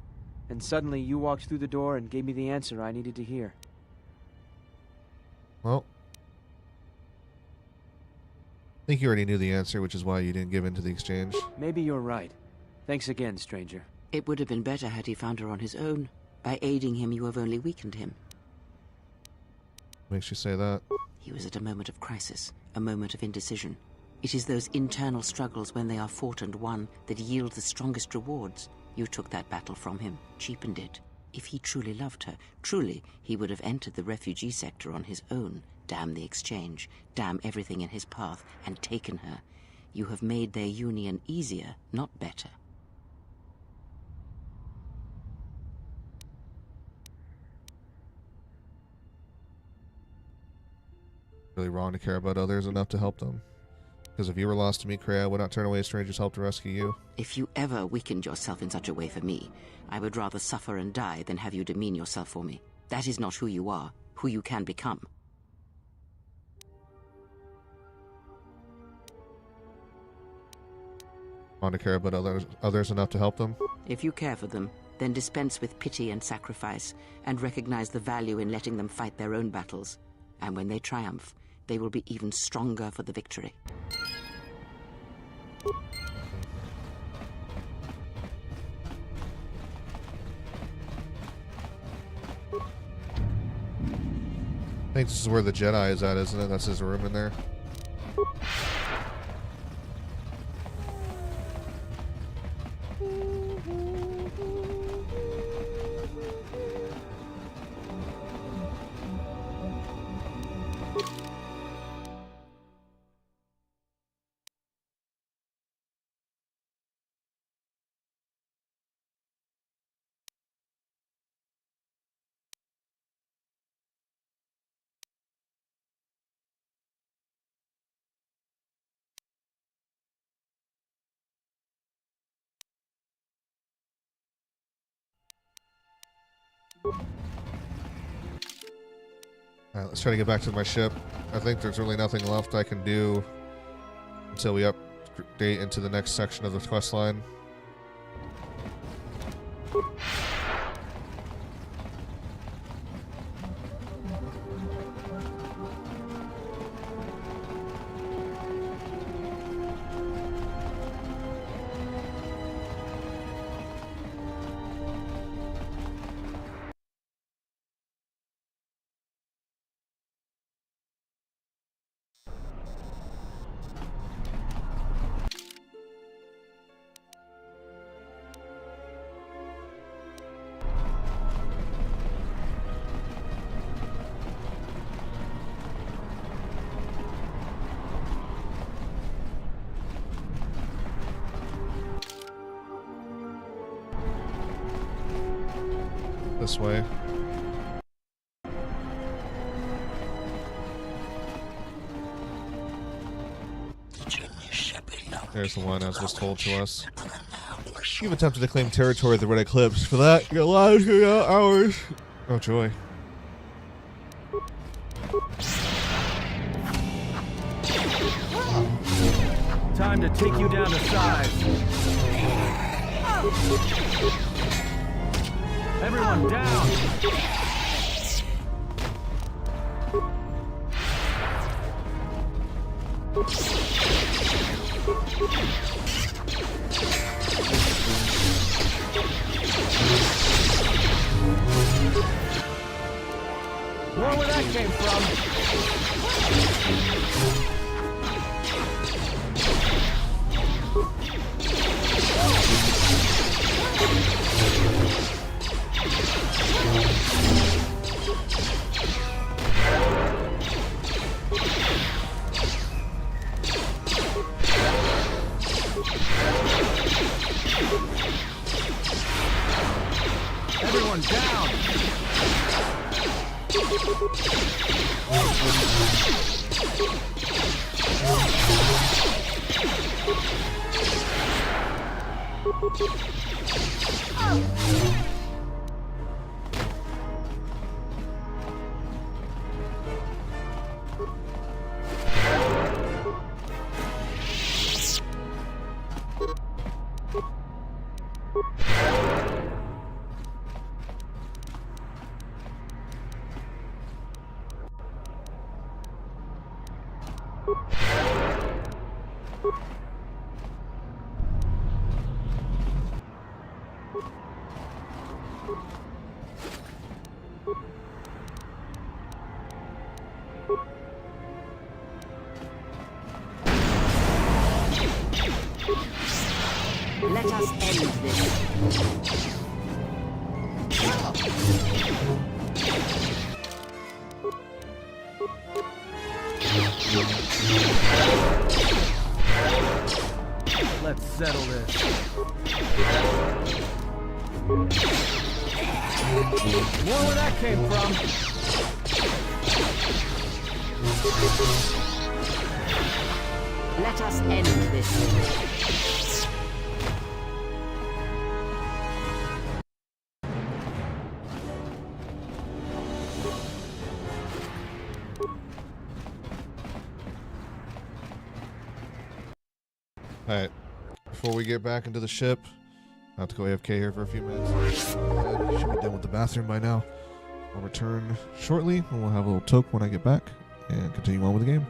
And suddenly you walked through the door and gave me the answer I needed to hear. Well, I think you already knew the answer, which is why you didn't give in to the exchange. Maybe you're right. Thanks again, stranger. It would have been better had he found her on his own. By aiding him, you have only weakened him. Makes you say that? He was at a moment of crisis, a moment of indecision. It is those internal struggles when they are fought and won that yield the strongest rewards. You took that battle from him, cheapened it. If he truly loved her, truly, he would have entered the refugee sector on his own, damn the exchange, damn everything in his path, and taken her. You have made their union easier, not better. Really wrong to care about others enough to help them. Because if you were lost to me, Kreia, I would not turn away strangers' help to rescue you. If you ever weakened yourself in such a way for me, I would rather suffer and die than have you demean yourself for me. That is not who you are, who you can become. Want to care about others enough to help them? If you care for them, then dispense with pity and sacrifice, and recognize the value in letting them fight their own battles. And when they triumph, they will be even stronger for the victory. I think this is where the Jedi is at, isn't it? That's his room in there. Alright, let's try to get back to my ship. I think there's really nothing left I can do until we update into the next section of the quest line. This way. There's the one as was told to us. You've attempted to claim territory of the Red Eclipse. For that, your lives are ours. Oh joy. Time to take you down to size. Everyone down! More where that came from. Everyone down! Let us end this. Let's settle this. More where that came from. Let us end this. Alright. Before we get back into the ship, I have to go AFK here for a few minutes. Should be done with the bathroom by now. I'll return shortly, and we'll have a little toke when I get back, and continue on with the game.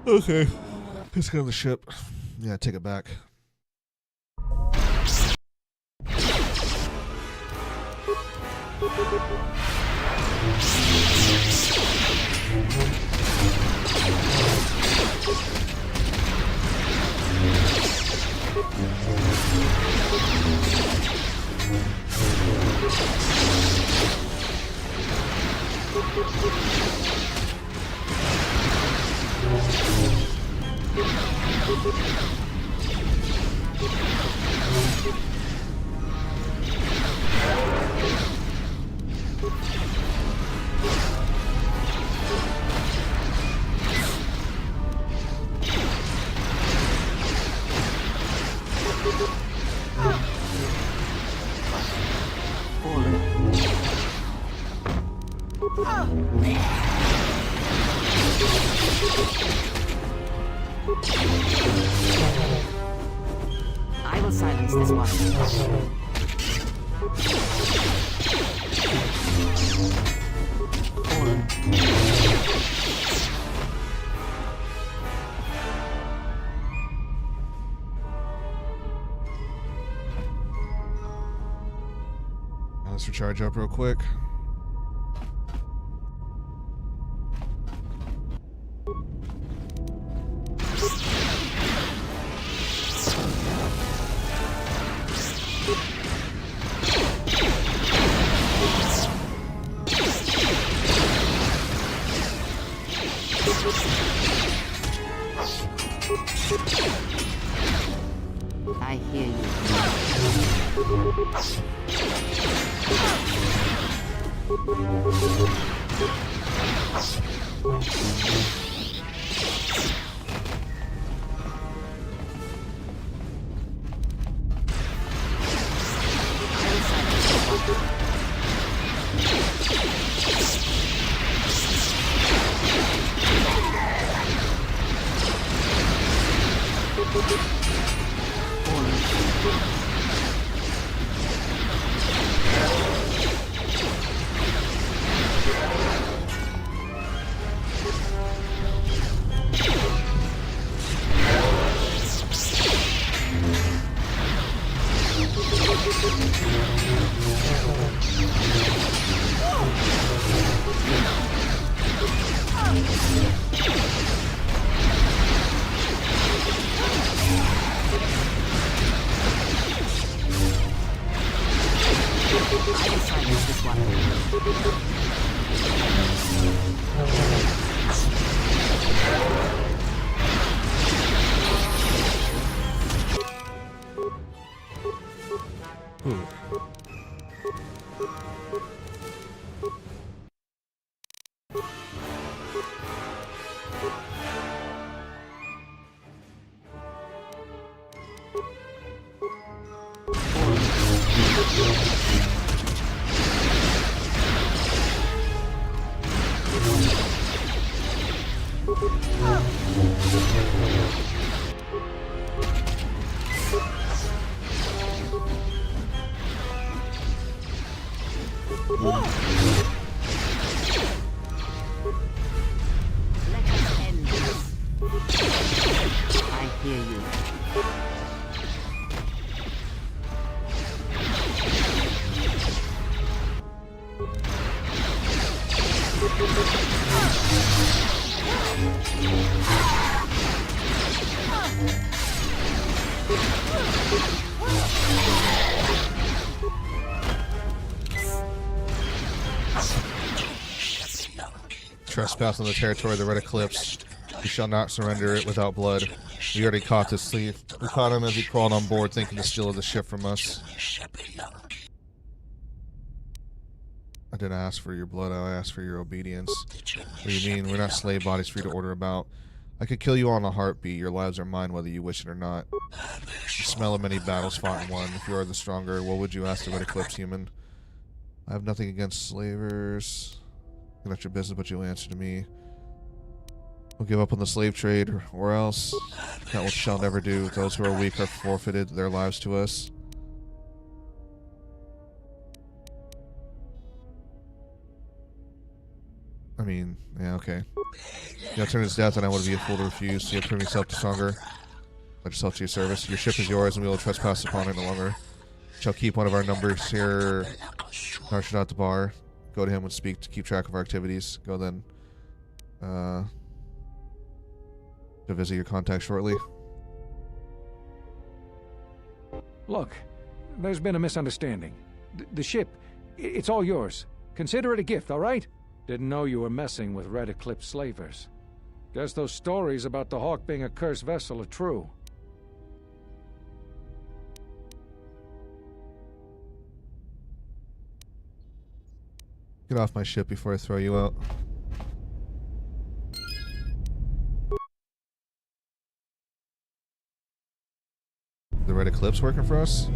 Okay. Let's go to the ship. Yeah, take it back. I will silence this one. Now let's recharge up real quick. Trespass on the territory of the Red Eclipse. We shall not surrender it without blood. We already caught this thief. We caught him as he crawled on board thinking to steal the ship from us. I didn't ask for your blood, I asked for your obedience. What do you mean? We're not slave bodies for you to order about. I could kill you on a heartbeat. Your lives are mine whether you wish it or not. The smell of many battles fought and won. If you are the stronger, what would you ask the Red Eclipse human? I have nothing against slavers. You're not your business, but you'll answer to me. We'll give up on the slave trade, or else. That which shall never do. Those who are weak are forfeited their lives to us. I mean, yeah, okay. You turn his death, and I would be a fool to refuse. So you have proven yourself to stronger. Let yourself to your service. Your ship is yours, and we will trespass upon it no longer. Shall keep one of our numbers here. Narshad at the bar. Go to him and speak to keep track of our activities. Go then. To visit your contact shortly. Look, there's been a misunderstanding. The ship, it's all yours. Consider it a gift, all right? Didn't know you were messing with Red Eclipse slavers. Guess those stories about the Hawk being a cursed vessel are true. Get off my ship before I throw you out. The Red Eclipse working for us?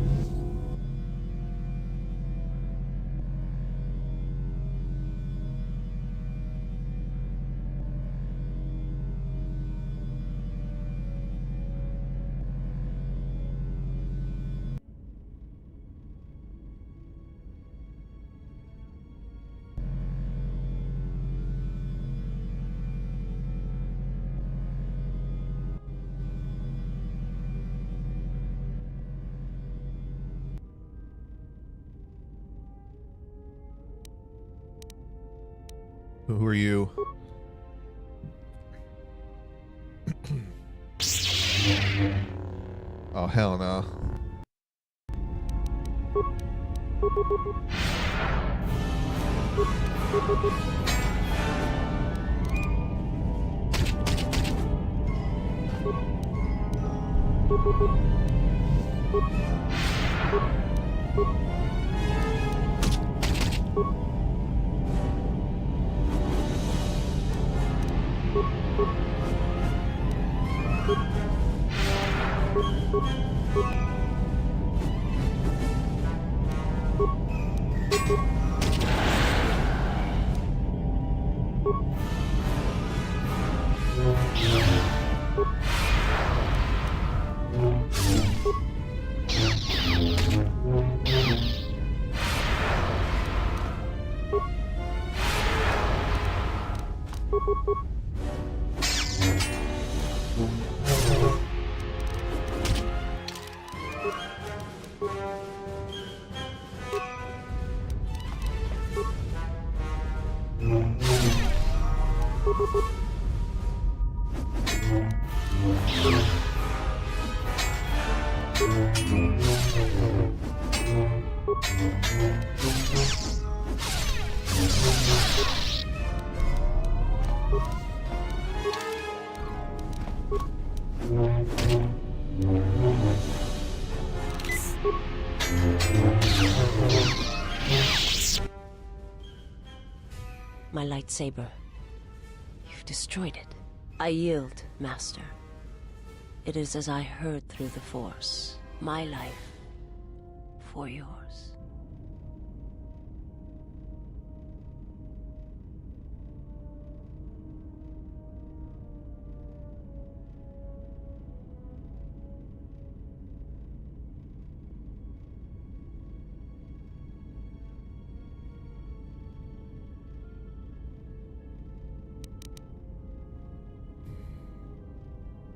Who are you? Oh, hell no. My lightsaber. You've destroyed it. I yield, Master. It is as I heard through the Force. My life for yours.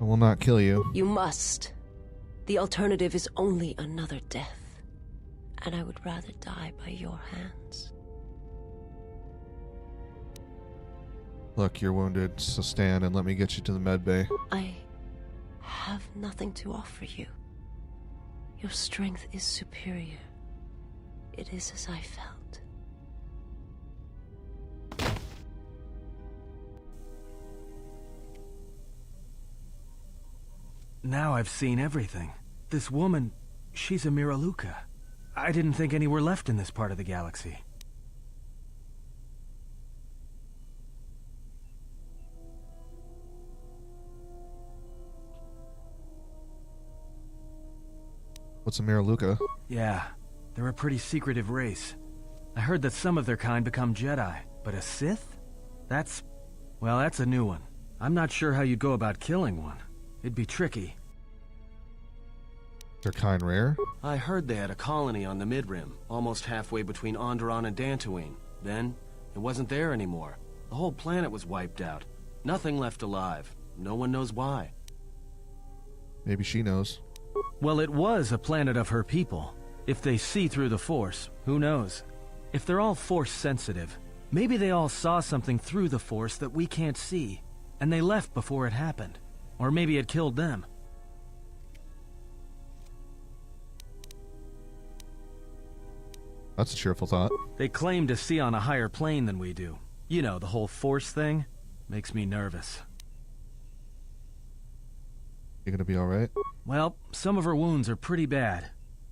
I will not kill you. You must. The alternative is only another death. And I would rather die by your hands. Look, you're wounded, so stand and let me get you to the med bay. I have nothing to offer you. Your strength is superior. It is as I felt. Now I've seen everything. This woman, she's a Miraluka. I didn't think any were left in this part of the galaxy. What's a Miraluka? Yeah, they're a pretty secretive race. I heard that some of their kind become Jedi, but a Sith? That's a new one. I'm not sure how you'd go about killing one. It'd be tricky. They're kind rare? I heard they had a colony on the Mid-Rim, almost halfway between Onderon and Dantooine. Then, it wasn't there anymore. The whole planet was wiped out. Nothing left alive. No one knows why. Maybe she knows. Well, it was a planet of her people. If they see through the Force, who knows? If they're all Force-sensitive, maybe they all saw something through the Force that we can't see, and they left before it happened. Or maybe it killed them. That's a cheerful thought. They claim to see on a higher plane than we do. You know, the whole Force thing makes me nervous. You gonna be alright? Well, some of her wounds are pretty bad.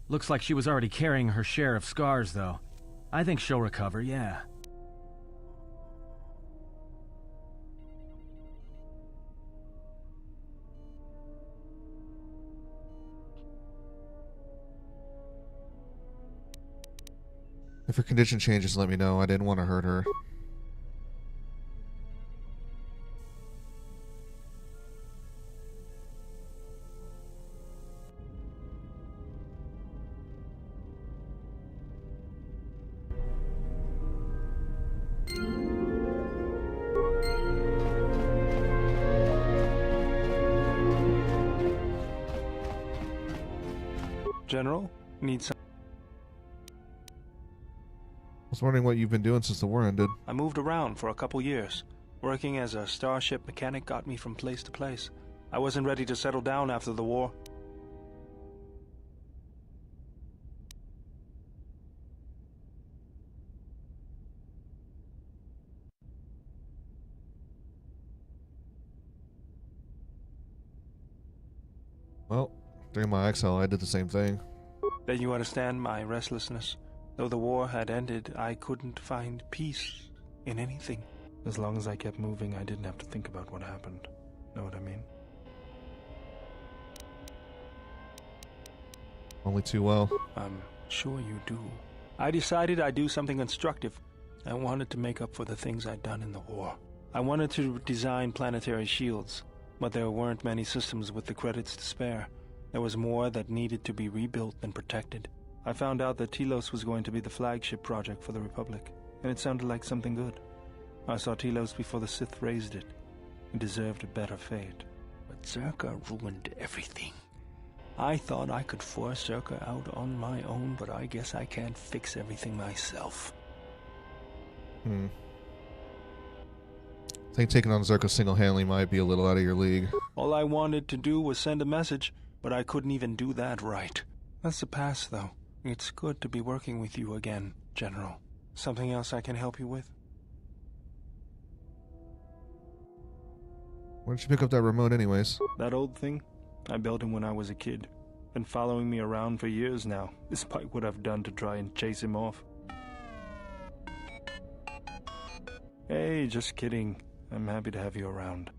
Looks like she was already carrying her share of scars, though. I think she'll recover, yeah. If her condition changes, let me know. I didn't want to hurt her. General, need some... I was wondering what you've been doing since the war ended. I moved around for a couple years. Working as a starship mechanic got me from place to place. I wasn't ready to settle down after the war. Well, during my exile, I did the same thing. Then you understand my restlessness. Though the war had ended, I couldn't find peace in anything. As long as I kept moving, I didn't have to think about what happened. Know what I mean? Only too well. I'm sure you do. I decided I'd do something constructive. I wanted to make up for the things I'd done in the war. I wanted to design planetary shields, but there weren't many systems with the credits to spare. There was more that needed to be rebuilt and protected. I found out that Telos was going to be the flagship project for the Republic, and it sounded like something good. I saw Telos before the Sith raised it. It deserved a better fate. But Zerka ruined everything. I thought I could force Zerka out on my own, but I guess I can't fix everything myself. I think taking on Zerka single-handedly might be a little out of your league. All I wanted to do was send a message, but I couldn't even do that right. That's the past, though. It's good to be working with you again, General. Something else I can help you with? Why don't you pick up that remote anyways? That old thing? I built him when I was a kid. Been following me around for years now, despite what I've done to try and chase him off. Hey, just kidding. I'm happy to have you around.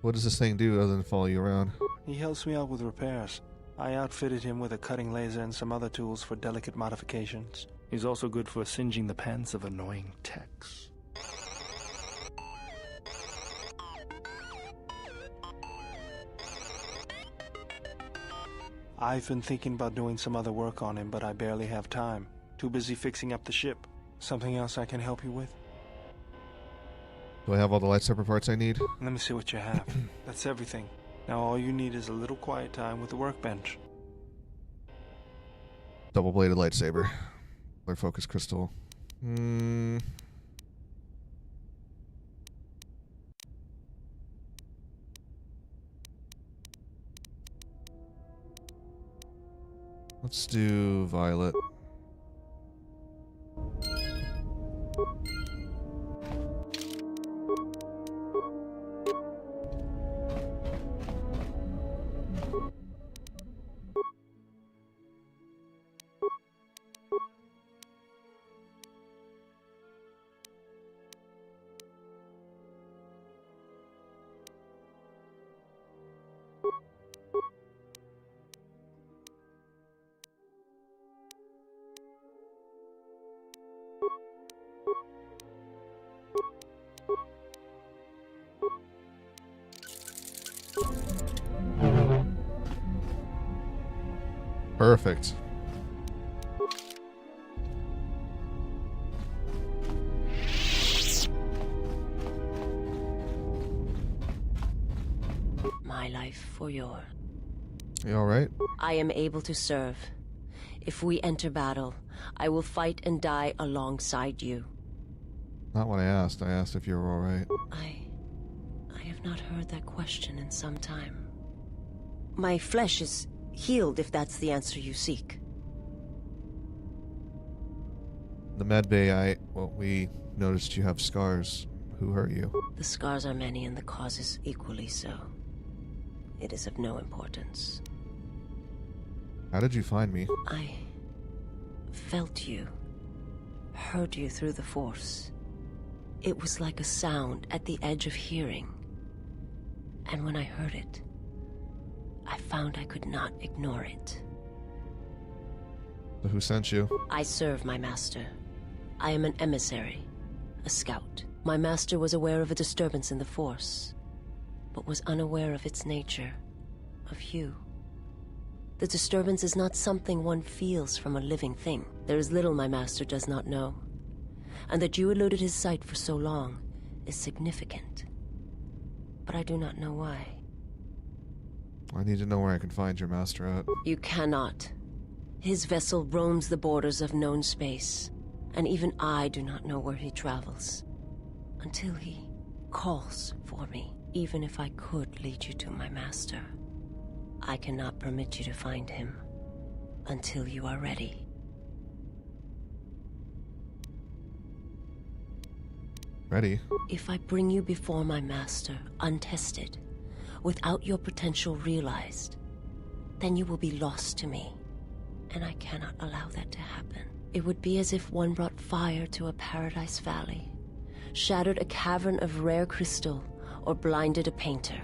What does this thing do other than follow you around? He helps me out with repairs. I outfitted him with a cutting laser and some other tools for delicate modifications. He's also good for singeing the pants of annoying techs. I've been thinking about doing some other work on him, but I barely have time. Too busy fixing up the ship. Something else I can help you with? Do I have all the lightsaber parts I need? Let me see what you have. That's everything. Now all you need is a little quiet time with the workbench. Double-bladed lightsaber. Flare focus crystal. Let's do violet. Perfect. My life for your. You alright? I am able to serve. If we enter battle, I will fight and die alongside you. Not what I asked. I asked if you were alright. I have not heard that question in some time. My flesh is healed, if that's the answer you seek. The med bay, we noticed you have scars. Who hurt you? The scars are many and the causes equally so. It is of no importance. How did you find me? I felt you, heard you through the Force. It was like a sound at the edge of hearing. And when I heard it, I found I could not ignore it. So who sent you? I serve my master. I am an emissary, a scout. My master was aware of a disturbance in the Force, but was unaware of its nature, of you. The disturbance is not something one feels from a living thing. There is little my master does not know, and that you eluded his sight for so long is significant. But I do not know why. I need to know where I can find your master at. You cannot. His vessel roams the borders of known space, and even I do not know where he travels. Until he calls for me. Even if I could lead you to my master, I cannot permit you to find him until you are ready. Ready? If I bring you before my master, untested, without your potential realized, then you will be lost to me, and I cannot allow that to happen. It would be as if one brought fire to a paradise valley, shattered a cavern of rare crystal, or blinded a painter.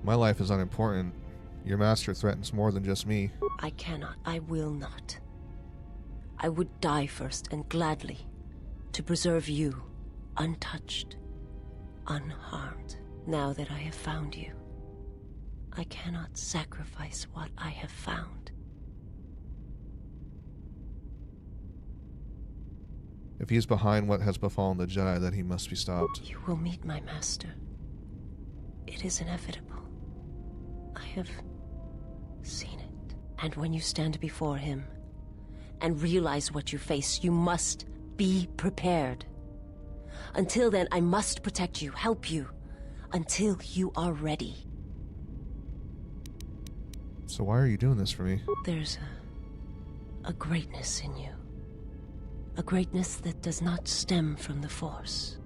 My life is unimportant. Your master threatens more than just me. I cannot, I will not. I would die first, and gladly, to preserve you, untouched, unharmed. Now that I have found you, I cannot sacrifice what I have found. If he is behind what has befallen the Jedi, then he must be stopped. You will meet my master. It is inevitable. I have seen it. And when you stand before him and realize what you face, you must be prepared. Until then, I must protect you, help you, until you are ready. So why are you doing this for me? There's a greatness in you. A greatness that does not stem from the Force.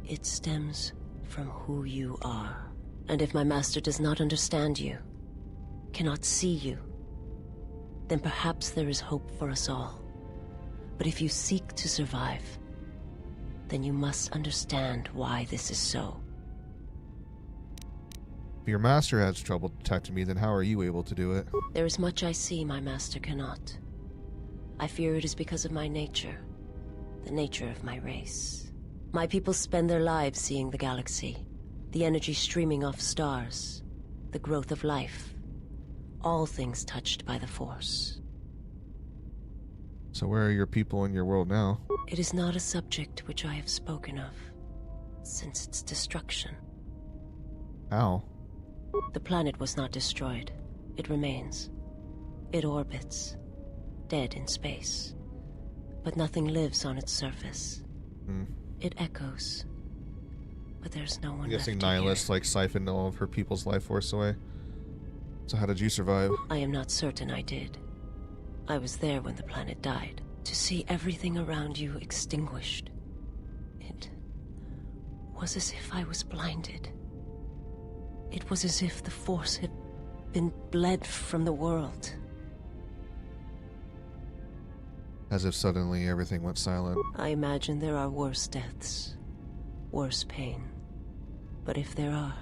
It stems from who you are. And if my master does not understand you, cannot see you, then perhaps there is hope for us all. But if you seek to survive, then you must understand why this is so. If your master has trouble detecting me, then how are you able to do it? There is much I see my master cannot. I fear it is because of my nature, the nature of my race. My people spend their lives seeing the galaxy, the energy streaming off stars, the growth of life, all things touched by the Force. So where are your people in your world now? It is not a subject which I have spoken of since its destruction. How? The planet was not destroyed. It remains. It orbits, dead in space. But nothing lives on its surface. It echoes. But there's no one I'm left guessing to hear. Nihilist siphoned all of her people's life force away. So how did you survive? I am not certain I did. I was there when the planet died. To see everything around you extinguished. It was as if I was blinded. It was as if the Force had been bled from the world. As if suddenly everything went silent. I imagine there are worse deaths, worse pain. But if there are,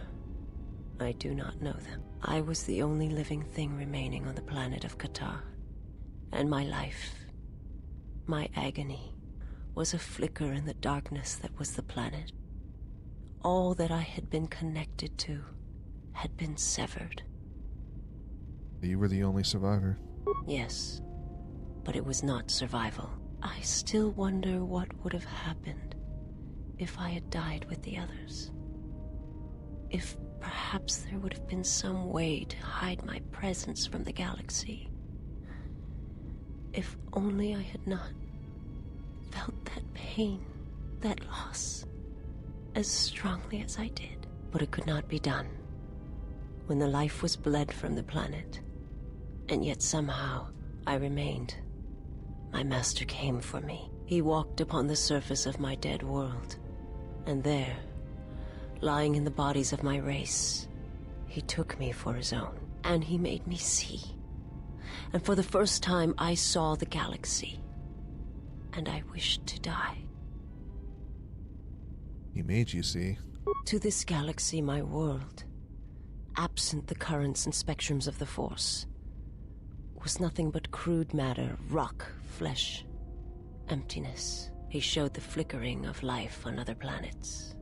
I do not know them. I was the only living thing remaining on the planet of Qatar. And my life, my agony, was a flicker in the darkness that was the planet. All that I had been connected to had been severed. You were the only survivor. Yes, but it was not survival. I still wonder what would have happened if I had died with the others. If perhaps there would have been some way to hide my presence from the galaxy. If only I had not felt that pain, that loss, as strongly as I did. But it could not be done. When the life was bled from the planet, and yet somehow I remained. My master came for me. He walked upon the surface of my dead world, and there, lying in the bodies of my race, he took me for his own, and he made me see. And for the first time I saw the galaxy, and I wished to die. He made you see. To this galaxy, my world, absent the currents and spectrums of the Force, was nothing but crude matter, rock, flesh, emptiness. He showed the flickering of life on other planets.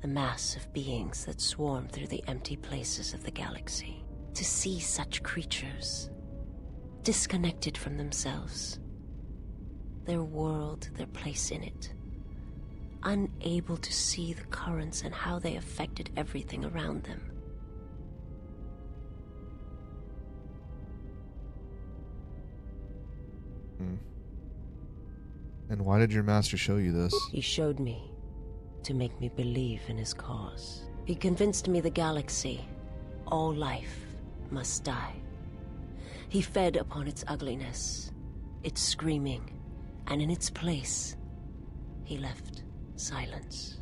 The mass of beings that swarm through the empty places of the galaxy. To see such creatures, disconnected from themselves, their world, their place in it, unable to see the currents and how they affected everything around them. And why did your master show you this? He showed me to make me believe in his cause. He convinced me the galaxy, all life, must die. He fed upon its ugliness, its screaming, and in its place, he left silence.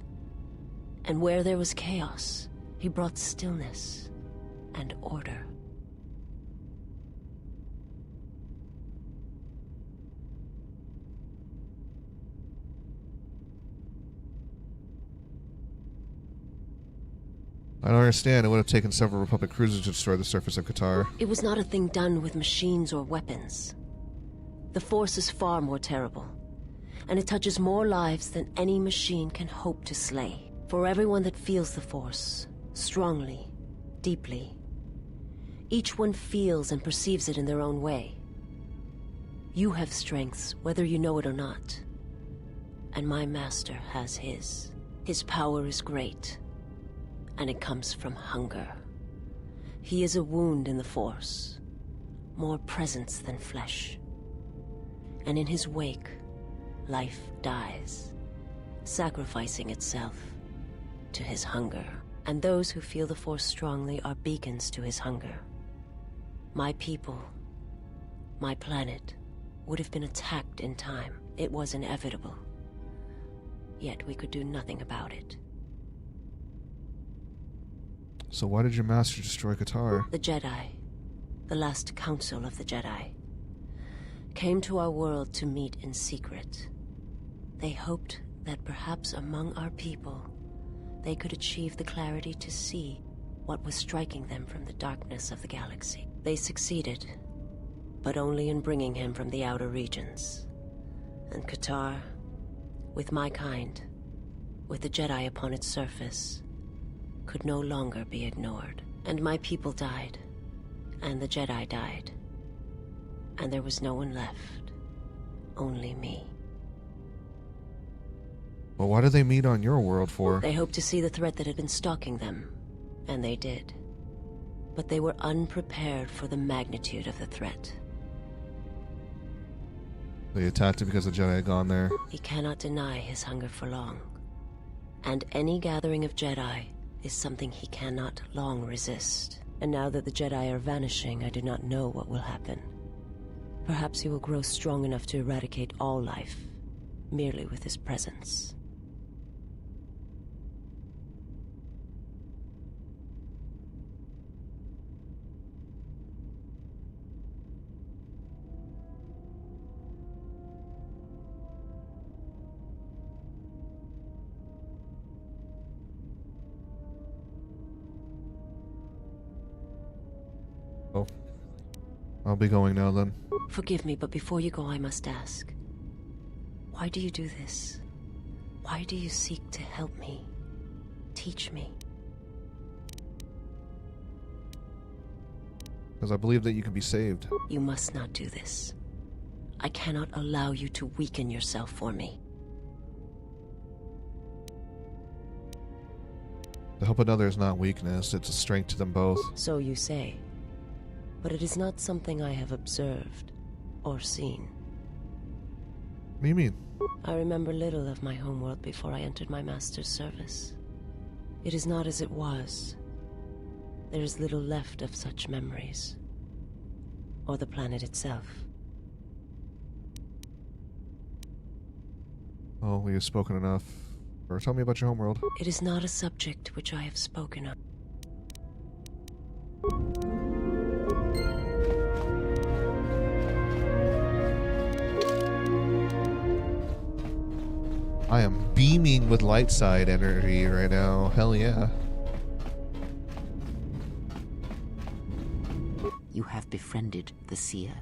And where there was chaos, he brought stillness and order. I don't understand. It would have taken several Republic cruisers to destroy the surface of Qatar. It was not a thing done with machines or weapons. The Force is far more terrible, and it touches more lives than any machine can hope to slay. For everyone that feels the Force, strongly, deeply, each one feels and perceives it in their own way. You have strengths, whether you know it or not. And my master has his. His power is great, and it comes from hunger. He is a wound in the Force, more presence than flesh. And in his wake, life dies, sacrificing itself to his hunger. And those who feel the Force strongly are beacons to his hunger. My people, my planet, would have been attacked in time. It was inevitable. Yet we could do nothing about it. So why did your master destroy Qatar? The Jedi, the last council of the Jedi, came to our world to meet in secret. They hoped that perhaps among our people, they could achieve the clarity to see what was striking them from the darkness of the galaxy. They succeeded, but only in bringing him from the outer regions. And Qatar, with my kind, with the Jedi upon its surface, could no longer be ignored. And my people died, and the Jedi died. And there was no one left, only me. Well, why did they meet on your world for? They hoped to see the threat that had been stalking them, and they did. But they were unprepared for the magnitude of the threat. They attacked it because the Jedi had gone there. He cannot deny his hunger for long. And any gathering of Jedi is something he cannot long resist. And now that the Jedi are vanishing, I do not know what will happen. Perhaps he will grow strong enough to eradicate all life, merely with his presence. Oh. I'll be going now then. Forgive me, but before you go, I must ask. Why do you do this? Why do you seek to help me? Teach me? Because I believe that you can be saved. You must not do this. I cannot allow you to weaken yourself for me. To help another is not weakness, it's a strength to them both. So you say. But it is not something I have observed or seen. What do you mean? I remember little of my homeworld before I entered my master's service. It is not as it was. There is little left of such memories. Or the planet itself. Oh, we have spoken enough. Or tell me about your homeworld. It is not a subject which I have spoken of. I am beaming with light side energy right now. Hell yeah. You have befriended the seer.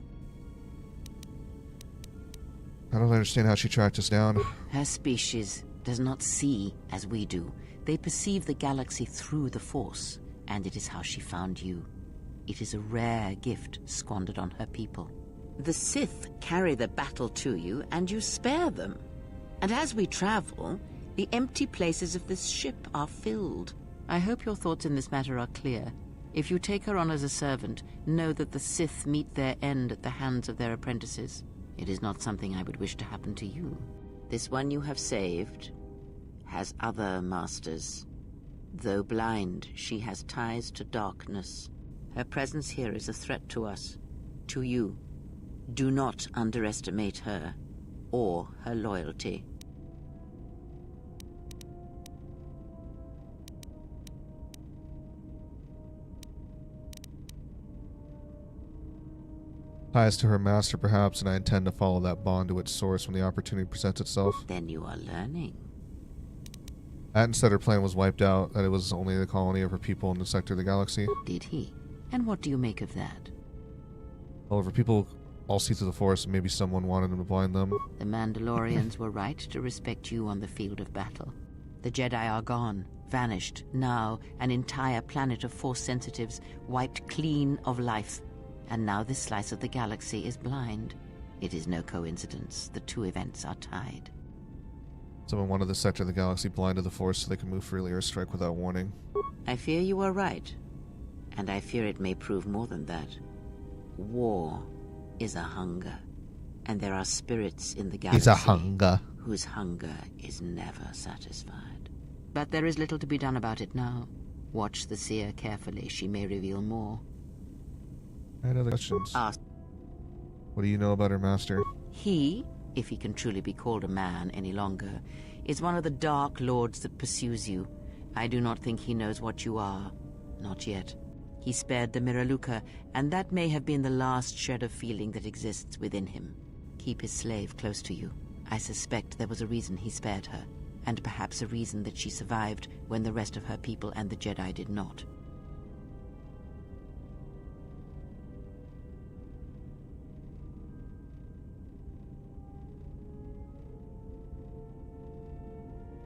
I don't understand how she tracked us down. Her species does not see as we do. They perceive the galaxy through the Force, and it is how she found you. It is a rare gift squandered on her people. The Sith carry the battle to you, and you spare them. And as we travel, the empty places of this ship are filled. I hope your thoughts in this matter are clear. If you take her on as a servant, know that the Sith meet their end at the hands of their apprentices. It is not something I would wish to happen to you. This one you have saved has other masters. Though blind, she has ties to darkness. Her presence here is a threat to us, to you. Do not underestimate her or her loyalty. Ties to her master, perhaps, and I intend to follow that bond to its source when the opportunity presents itself. Then you are learning. Atten said her plan was wiped out, that it was only the colony of her people in the sector of the galaxy. Did he? And what do you make of that? Well, if her people all see through the Force, maybe someone wanted them to blind them. The Mandalorians were right to respect you on the field of battle. The Jedi are gone, vanished. Now, an entire planet of Force sensitives wiped clean of life. And now this slice of the galaxy is blind. It is no coincidence. The two events are tied. Someone wanted the sector of the galaxy blind to the Force so they could move freely or strike without warning. I fear you are right. And I fear it may prove more than that. War is a hunger. And there are spirits in the galaxy It's a hunger. whose hunger is never satisfied. But there is little to be done about it now. Watch the seer carefully. She may reveal more. I had other questions. Ask. What do you know about her master? He, if he can truly be called a man any longer, is one of the dark lords that pursues you. I do not think he knows what you are. Not yet. He spared the Miraluka, and that may have been the last shred of feeling that exists within him. Keep his slave close to you. I suspect there was a reason he spared her, and perhaps a reason that she survived when the rest of her people and the Jedi did not.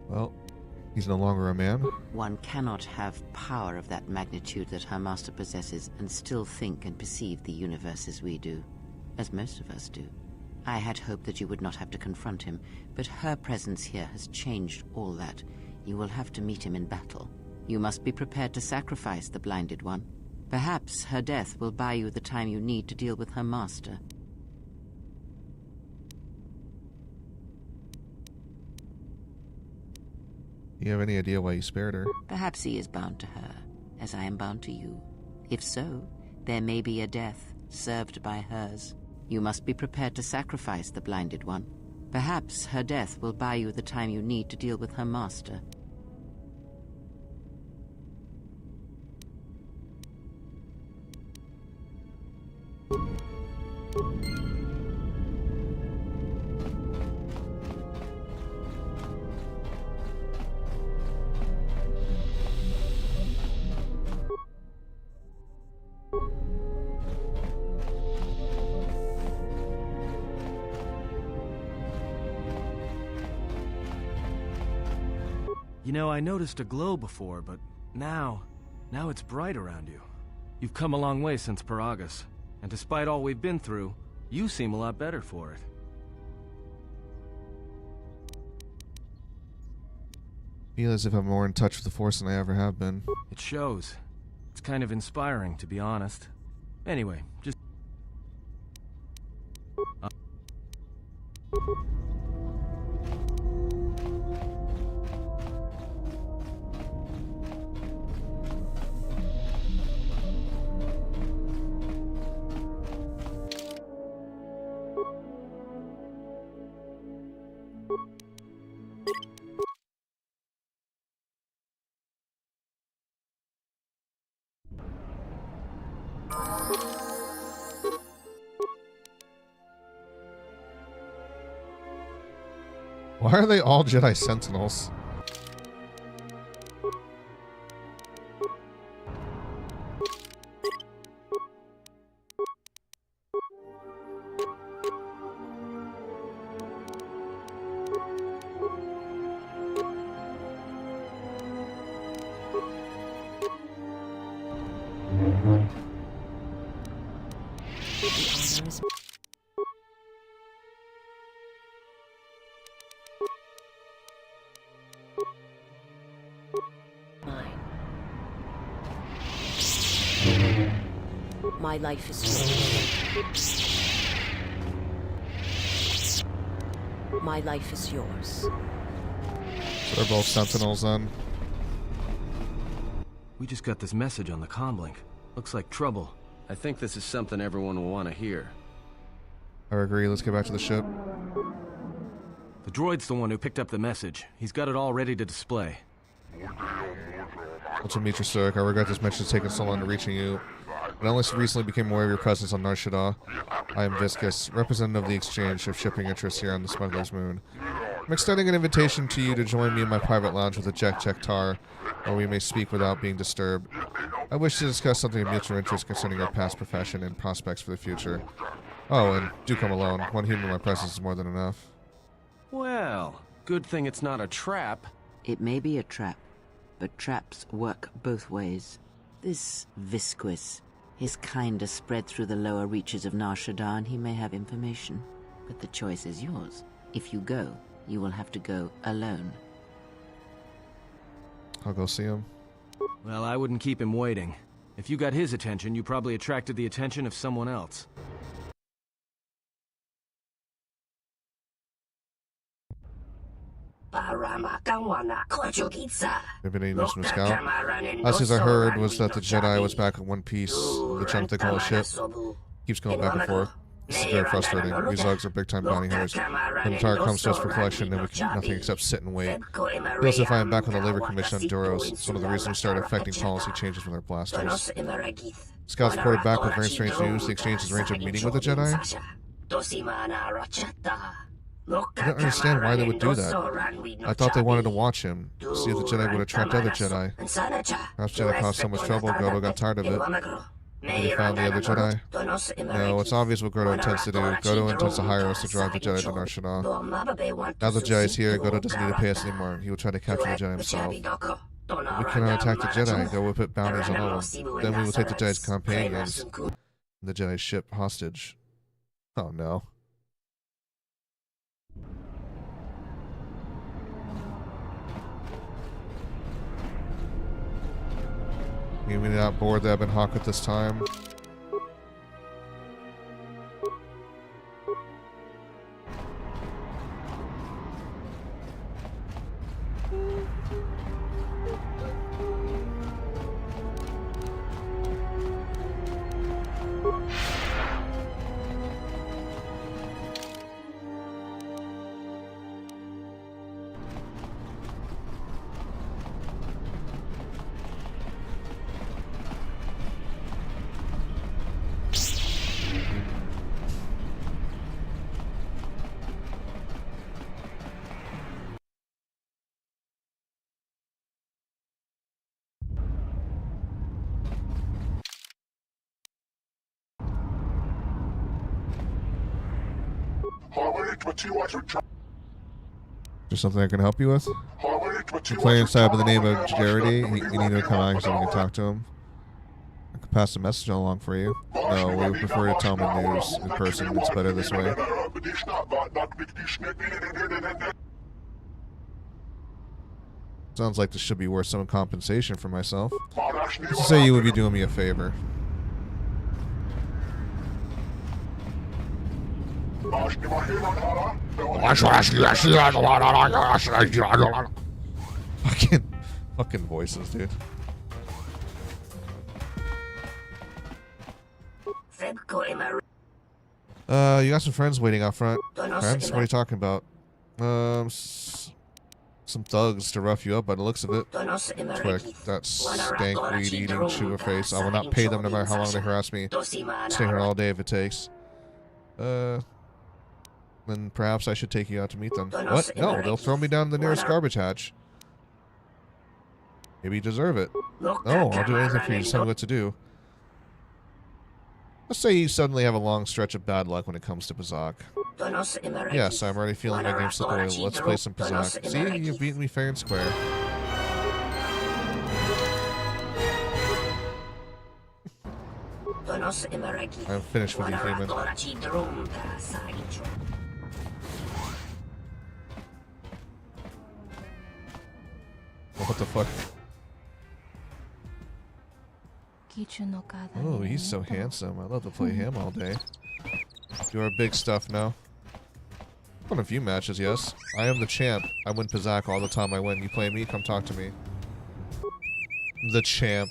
Well, he's no longer a man. One cannot have power of that magnitude that her master possesses and still think and perceive the universe as we do, as most of us do. I had hoped that you would not have to confront him, but her presence here has changed all that. You will have to meet him in battle. You must be prepared to sacrifice the blinded one. Perhaps her death will buy you the time you need to deal with her master. Do you have any idea why you spared her? Perhaps he is bound to her, as I am bound to you. If so, there may be a death served by hers. You must be prepared to sacrifice the blinded one. Perhaps her death will buy you the time you need to deal with her master. You know, I noticed a glow before, but now it's bright around you. You've come a long way since Paragus, and despite all we've been through, you seem a lot better for it. Feel as if I'm more in touch with the Force than I ever have been. It shows. It's kind of inspiring, to be honest. Anyway, just... Why are they all Jedi Sentinels? My life is yours. My life is yours. So they're both Sentinels then. We just got this message on the comlink. Looks like trouble. I think this is something everyone will want to hear. I agree, let's get back to the ship. The droid's the one who picked up the message. He's got it all ready to display. Ultra Mitra Stoic, I regret this message taking so long to reaching you. I only recently became aware of your presence on Nar Shaddaa. I am Viscus, representative of the exchange of shipping interests here on the Smuggler's Moon. I'm extending an invitation to you to join me in my private lounge with the Jek Tar, where we may speak without being disturbed. I wish to discuss something of mutual interest concerning your past profession and prospects for the future. Oh, and do come alone. One human in my presence is more than enough. Well, good thing it's not a trap. It may be a trap, but traps work both ways. This Visquis, his kind are spread through the lower reaches of Nar Shaddaa, and he may have information. But the choice is yours. If you go, you will have to go alone. I'll go see him. Well, I wouldn't keep him waiting. If you got his attention, you probably attracted the attention of someone else. Maybe named Mr. Scout. Last news I heard was that the Jedi was back in one piece. The jump they call a ship. Keeps going back and forth. This is very frustrating. These Zugs are big-time bounty hunters. When the target comes to us for collection, then we can do nothing except sit and wait. Feels if I am back on the Labor Commission on Duros. It's one of the reasons we started affecting policy changes with our blasters. Scouts reported back with very strange news. The exchange has arranged a meeting with the Jedi. I don't understand why they would do that. I thought they wanted to watch him, see if the Jedi would attract other Jedi. Perhaps Jedi caused so much trouble, Godo got tired of it. Maybe he found the other Jedi? No, it's obvious what Godo intends to do. Godo intends to hire us to drive the Jedi to Nar Shaddaa. Now the Jedi's here, Godo doesn't need to pay us anymore. He will try to capture the Jedi himself. We cannot attack the Jedi and go whip it bounties on all of them. Then we will take the Jedi's companions and the Jedi's ship hostage. Oh no. You mean not bored that I've been Hawk at this time? There's something I can help you with? You're playing inside by the name of Jarity. You need to come out so we can talk to him. I can pass the message along for you. No, we would prefer to tell him the news in person. It's better this way. Sounds like this should be worth some compensation for myself. Let's say you would be doing me a favor. Fucking voices, dude. You got some friends waiting out front. Friends? What are you talking about? Some thugs to rough you up by the looks of it. Twick, that stank weed-eating sugar face. I will not pay them no matter how long they harass me. Stay here all day if it takes. Then perhaps I should take you out to meet them. What? No, they'll throw me down the nearest garbage hatch. Maybe you deserve it. No, I'll do anything for you. Just tell me what to do. Let's say you suddenly have a long stretch of bad luck when it comes to Pazak. Yes, I'm already feeling my game slip away. Let's play some Pazak. See, you've beaten me fair and square. I'm finished with you, human. What the fuck? Oh, he's so handsome. I love to play him all day. Do our big stuff now. Won a few matches, yes. I am the champ. I win Pazak all the time I win. You play me? Come talk to me. The champ.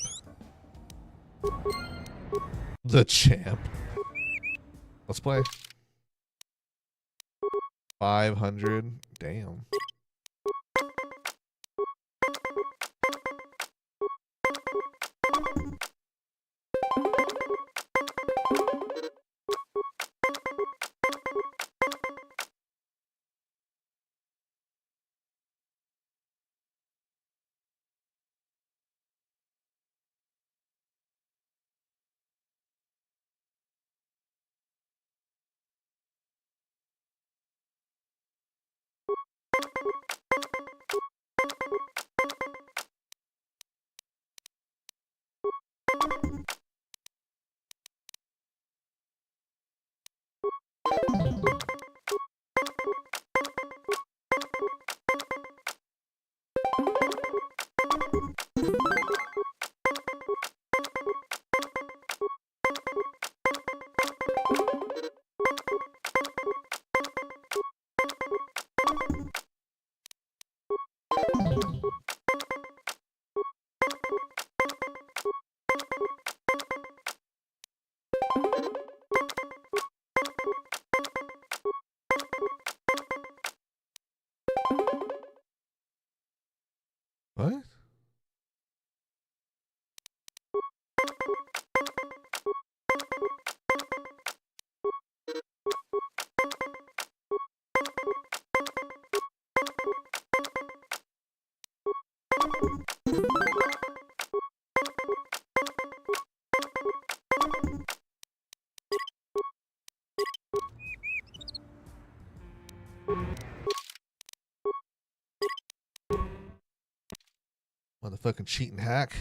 The champ. Let's play. 500. Damn. Fucking cheating hack.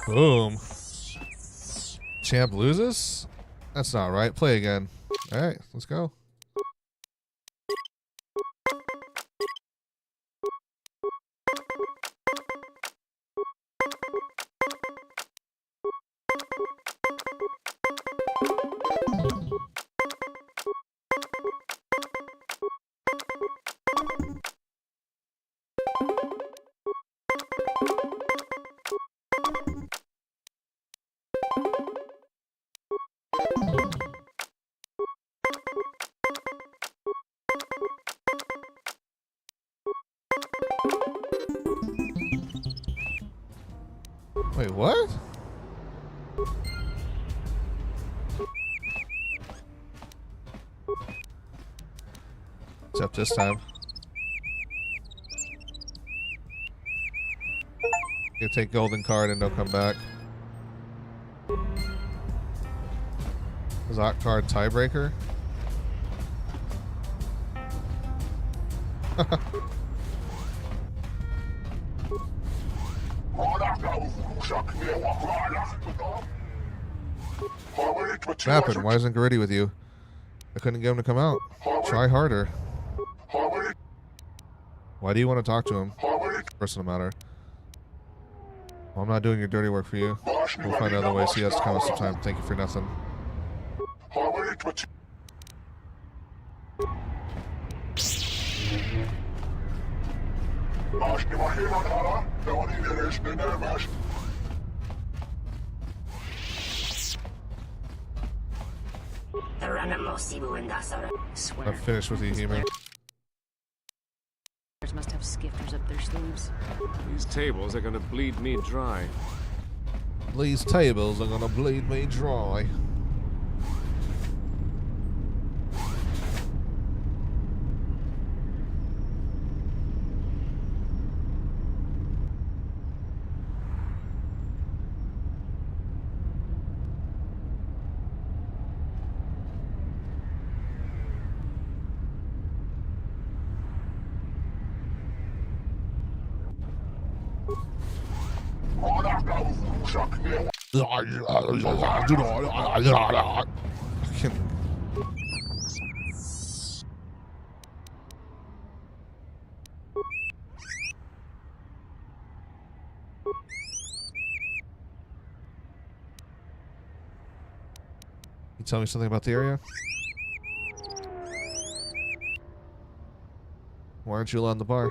Boom. Champ loses? That's not right. Play again. Alright, let's go. Wait, what? Except this time. You take golden card and don't come back. Zot card tiebreaker? What happened? Why isn't Gritty with you? I couldn't get him to come out. Try harder. Why do you want to talk to him? Personal matter. Well, I'm not doing your dirty work for you. We'll find other ways. He has to come out sometime. Thank you for nothing. I'm finished with you, human. Must have skifters up their sleeves. These tables are gonna bleed me dry. These tables are gonna bleed me dry. You tell me something about the area? Why aren't you allowed in the bar?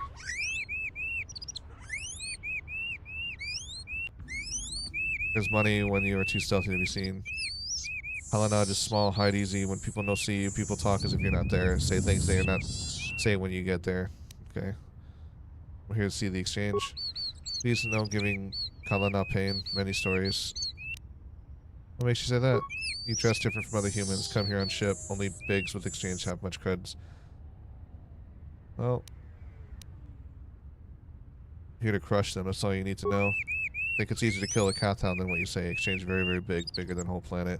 There's money when you are too stealthy to be seen. Helena, just small, hide easy. When people no see you, people talk as if you're not there. Say things that you're not saying when you get there. Okay. We're here to see the exchange. Please no giving Kalana pain. Many stories. What makes you say that? You dress different from other humans. Come here on ship. Only bigs with exchange have much creds. Well. Here to crush them. That's all you need to know. Think it's easier to kill a cat hound than what you say. Exchange very, very big. Bigger than whole planet.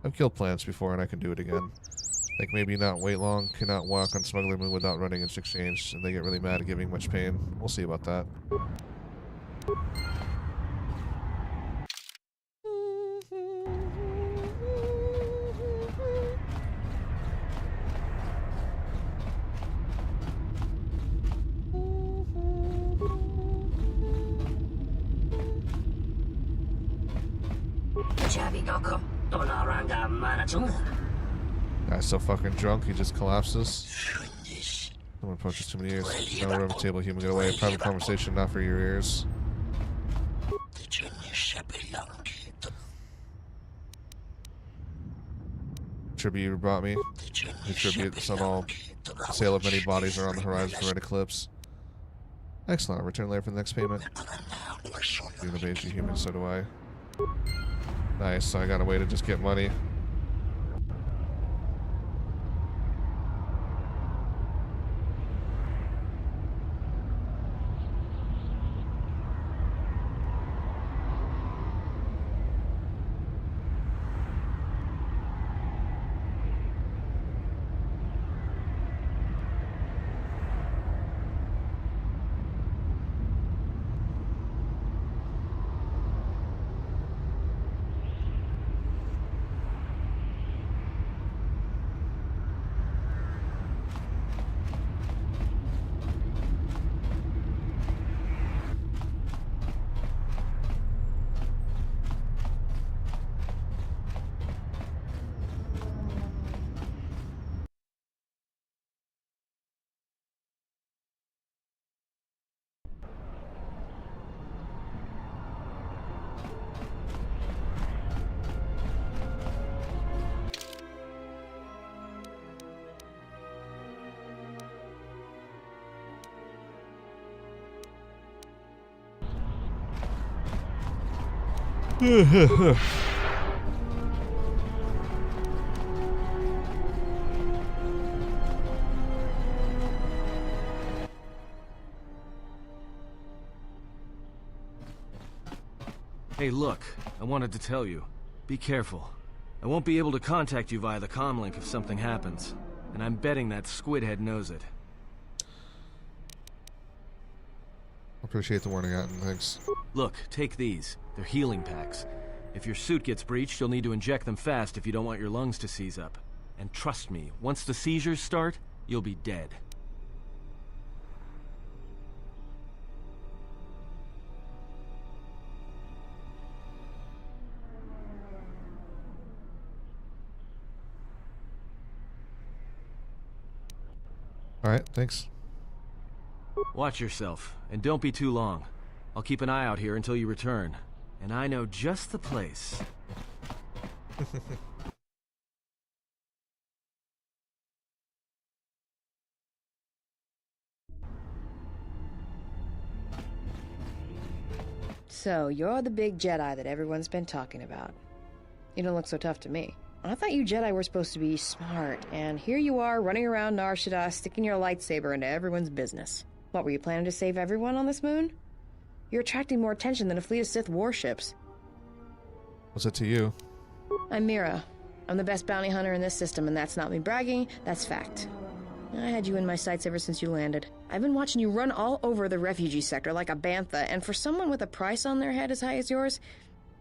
I've killed planets before and I can do it again. Think maybe not wait long. Cannot walk on smuggler moon without running into exchange. And they get really mad at giving much pain. We'll see about that. Guy's so fucking drunk, he just collapses. Someone approaches too many ears. No room, table, human, get away. Private conversation, not for your ears. Tribute you brought me. The tribute on all. The sale of many bodies are on the horizon for red eclipse. Excellent. I'll return later for the next payment. You the base human, so do I. Nice, so I got a way to just get money. Hey, look, I wanted to tell you. Be careful. I won't be able to contact you via the comlink if something happens. And I'm betting that Squidhead knows it. Appreciate the warning, Atten. Thanks. Look, take these. They're healing packs. If your suit gets breached, you'll need to inject them fast if you don't want your lungs to seize up. And trust me, once the seizures start, you'll be dead. Alright, thanks. Watch yourself, and don't be too long. I'll keep an eye out here until you return. And I know just the place. So, you're the big Jedi that everyone's been talking about. You don't look so tough to me. I thought you Jedi were supposed to be smart, and here you are running around Nar Shaddaa sticking your lightsaber into everyone's business. What, were you planning to save everyone on this moon? You're attracting more attention than a fleet of Sith warships. What's it to you? I'm Mira. I'm the best bounty hunter in this system, and that's not me bragging, that's fact. I had you in my sights ever since you landed. I've been watching you run all over the refugee sector like a bantha, and for someone with a price on their head as high as yours,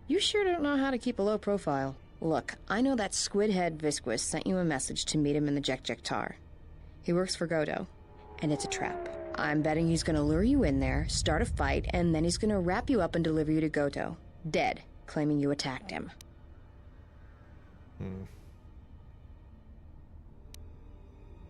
you sure don't know how to keep a low profile. Look, I know that squid-head Visquis sent you a message to meet him in the Jek-Jek-Tar. He works for Godo, and it's a trap. I'm betting he's gonna lure you in there, start a fight, and then he's gonna wrap you up and deliver you to Godo. Dead, claiming you attacked him.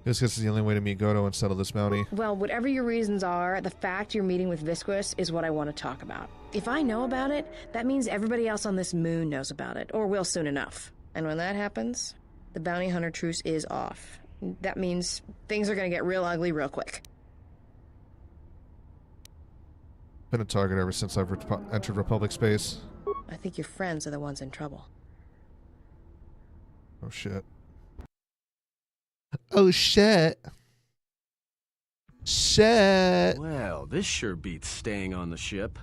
This is the only way to meet Godo and settle this bounty. Well, whatever your reasons are, the fact you're meeting with Visquis is what I want to talk about. If I know about it, that means everybody else on this moon knows about it, or will soon enough. And when that happens, the bounty hunter truce is off. That means things are gonna get real ugly real quick. Been a target ever since I've entered Republic space. I think your friends are the ones in trouble. Oh shit. Oh shit. Shit. Well, this sure beats staying on the ship.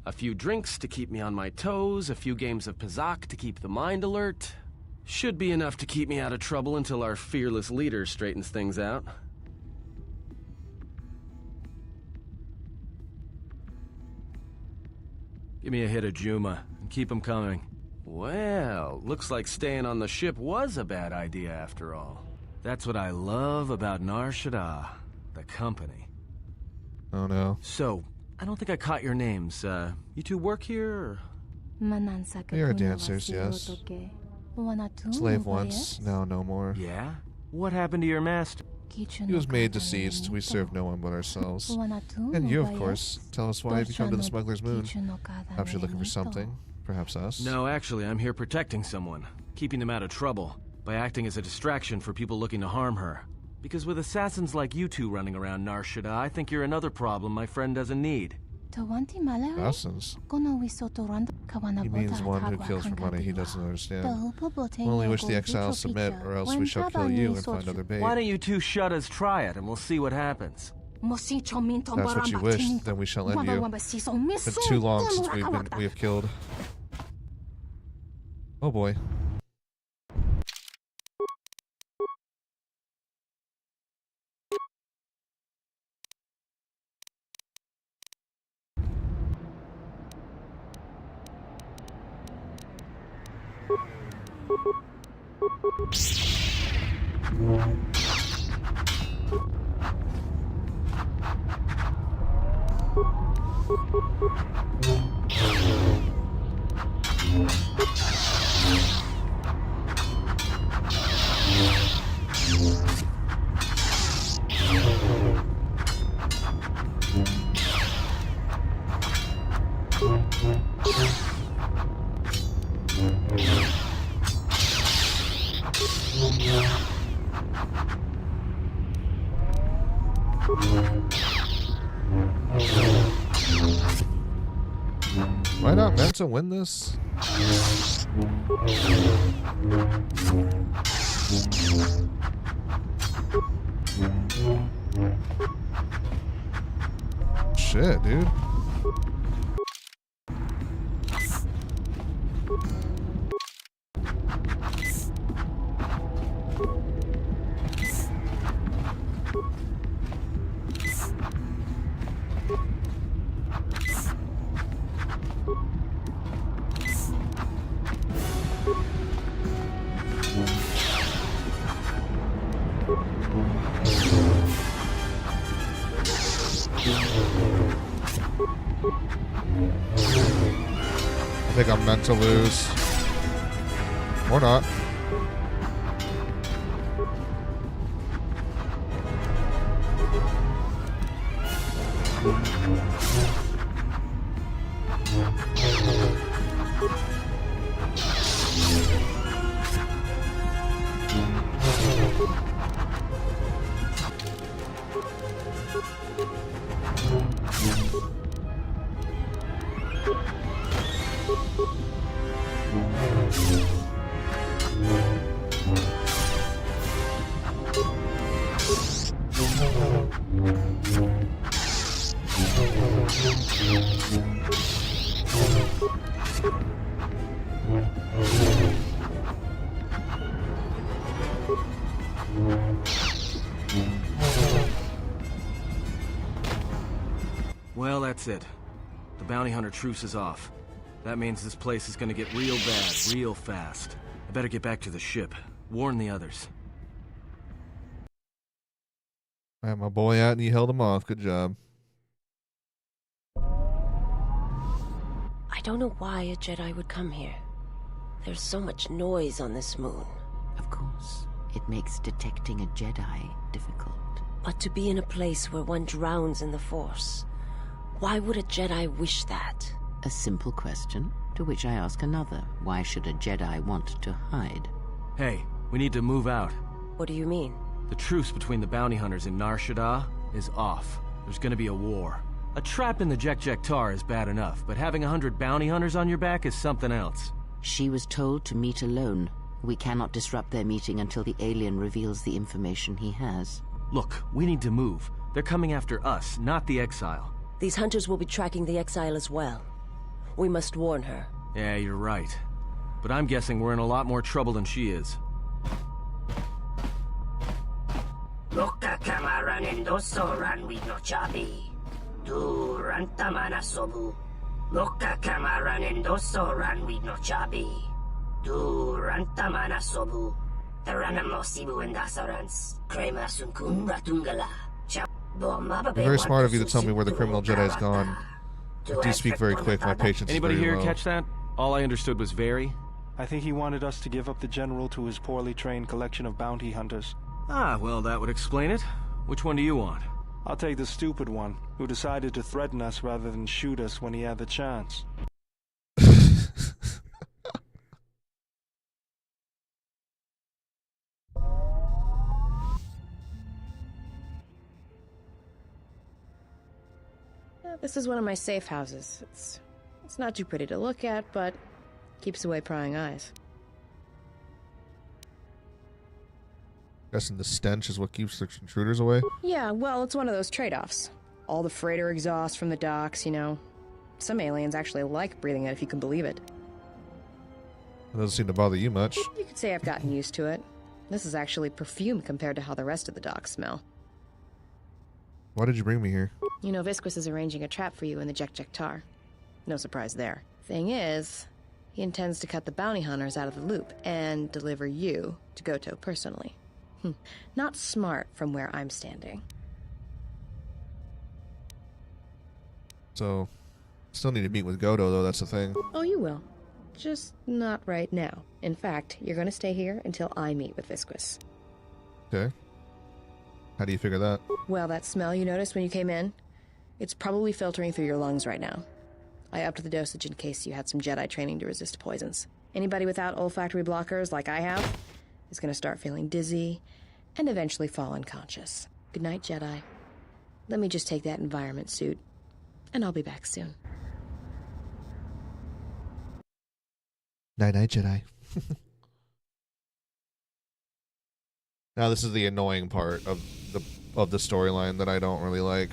A few drinks to keep me on my toes, a few games of Pazak to keep the mind alert. Should be enough to keep me out of trouble until our fearless leader straightens things out. Give me a hit of Juma, and keep 'em coming. Well, looks like staying on the ship was a bad idea after all. That's what I love about Nar Shaddaa, the company. Oh no. So, I don't think I caught your names. You two work here, or They are dancers, yes. Slave once, now no more. Yeah? What happened to your master? He was made deceased. We serve no one but ourselves. And you, of course. Tell us why you've come to the Smuggler's Moon. Perhaps you're looking for something. Perhaps us. No, actually, I'm here protecting someone. Keeping them out of trouble. By acting as a distraction for people looking to harm her. Because with assassins like you two running around Nar Shaddaa, I think you're another problem my friend doesn't need. Assassins? He means one who kills for money he doesn't understand. We only wish the exiles submit, or else we shall kill you and find other bait. Why don't you two Shaddaa's try it, and we'll see what happens. That's what you wish, then we shall end you. It's been too long since we have killed. Oh boy. Am I not meant to win this? Shit, dude. I think I'm meant to lose. Or not. Well, that's it. The bounty hunter truce is off. That means this place is gonna get real bad, real fast. I better get back to the ship. Warn the others. I had my boy out and you held him off. Good job. I don't know why a Jedi would come here. There's so much noise on this moon. Of course, it makes detecting a Jedi difficult. But to be in a place where one drowns in the Force, why would a Jedi wish that? A simple question, to which I ask another. Why should a Jedi want to hide? Hey, we need to move out. What do you mean? The truce between the bounty hunters in Nar Shaddaa is off. There's gonna be a war. A trap in the Jek Tar is bad enough, but having 100 bounty hunters on your back is something else. She was told to meet alone. We cannot disrupt their meeting until the alien reveals the information he has. Look, we need to move. They're coming after us, not the exile. These hunters will be tracking the exile as well. We must warn her. Yeah, you're right. But I'm guessing we're in a lot more trouble than she is. Loka kamaran endosoran with no chabi. Duranta manasobu. Loka kamaran endosoran with no chabi. Duranta manasobu. Taranamo sibu and dasarans. Krema sunkun ratungala. Very smart of you to tell me where the criminal Jedi's gone. I do speak very quick. My patience Anybody is very here low. catch that? All I understood was very... I think he wanted us to give up the General to his poorly trained collection of bounty hunters. Ah, well, that would explain it. Which one do you want? I'll take the stupid one, who decided to threaten us rather than shoot us when he had the chance. This is one of my safe houses. It's not too pretty to look at, but keeps away prying eyes. Guessing the stench is what keeps the intruders away? Yeah, well, it's one of those trade-offs. All the freighter exhaust from the docks, you know. Some aliens actually like breathing it, if you can believe it. It doesn't seem to bother you much. You could say I've gotten used to it. This is actually perfume compared to how the rest of the docks smell. Why did you bring me here? You know Visquis is arranging a trap for you in the Jek-Jek-Tar. No surprise there. Thing is, he intends to cut the bounty hunters out of the loop and deliver you to Goto personally. Not smart from where I'm standing. So, still need to meet with Goto, though, that's the thing. Oh, you will. Just not right now. In fact, you're going to stay here until I meet with Visquis. Okay. How do you figure that? Well, that smell you noticed when you came in? It's probably filtering through your lungs right now. I upped the dosage in case you had some Jedi training to resist poisons. Anybody without olfactory blockers, like I have, is going to start feeling dizzy and eventually fall unconscious. Good night, Jedi. Let me just take that environment suit, and I'll be back soon. Night-night, Jedi. Now, this is the annoying part of the storyline that I don't really like.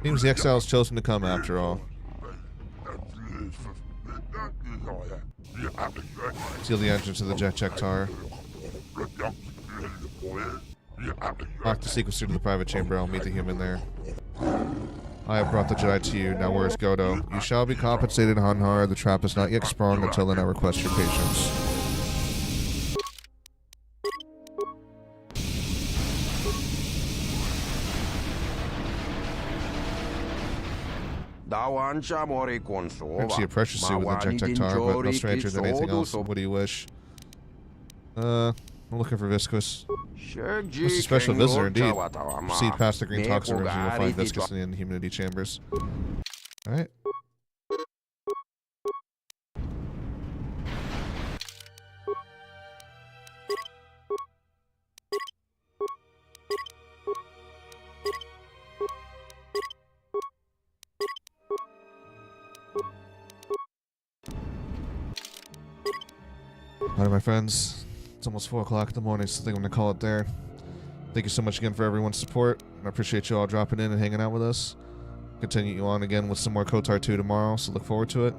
Seems the exile's chosen to come after all. Seal the entrance to the Jek-Jek-Tar. Lock the sequencer to the private chamber. I'll meet the human there. I have brought the Jedi to you. Now where's Goto? You shall be compensated, Hanhar. The trap is not yet sprung until then I request your patience. I see a pressure suit with a Jek-Jek-Tar, but no stranger than anything else. What do you wish? I'm looking for Visquis. What's a special visitor indeed. Proceed past the green toxin rooms and you'll find Visquis in the humidity chambers. Alright. Alright, my friends. It's almost 4 o'clock in the morning, so I think I'm going to call it there. Thank you so much again for everyone's support. I appreciate you all dropping in and hanging out with us. Continue on again with some more KOTOR 2 tomorrow, so look forward to it.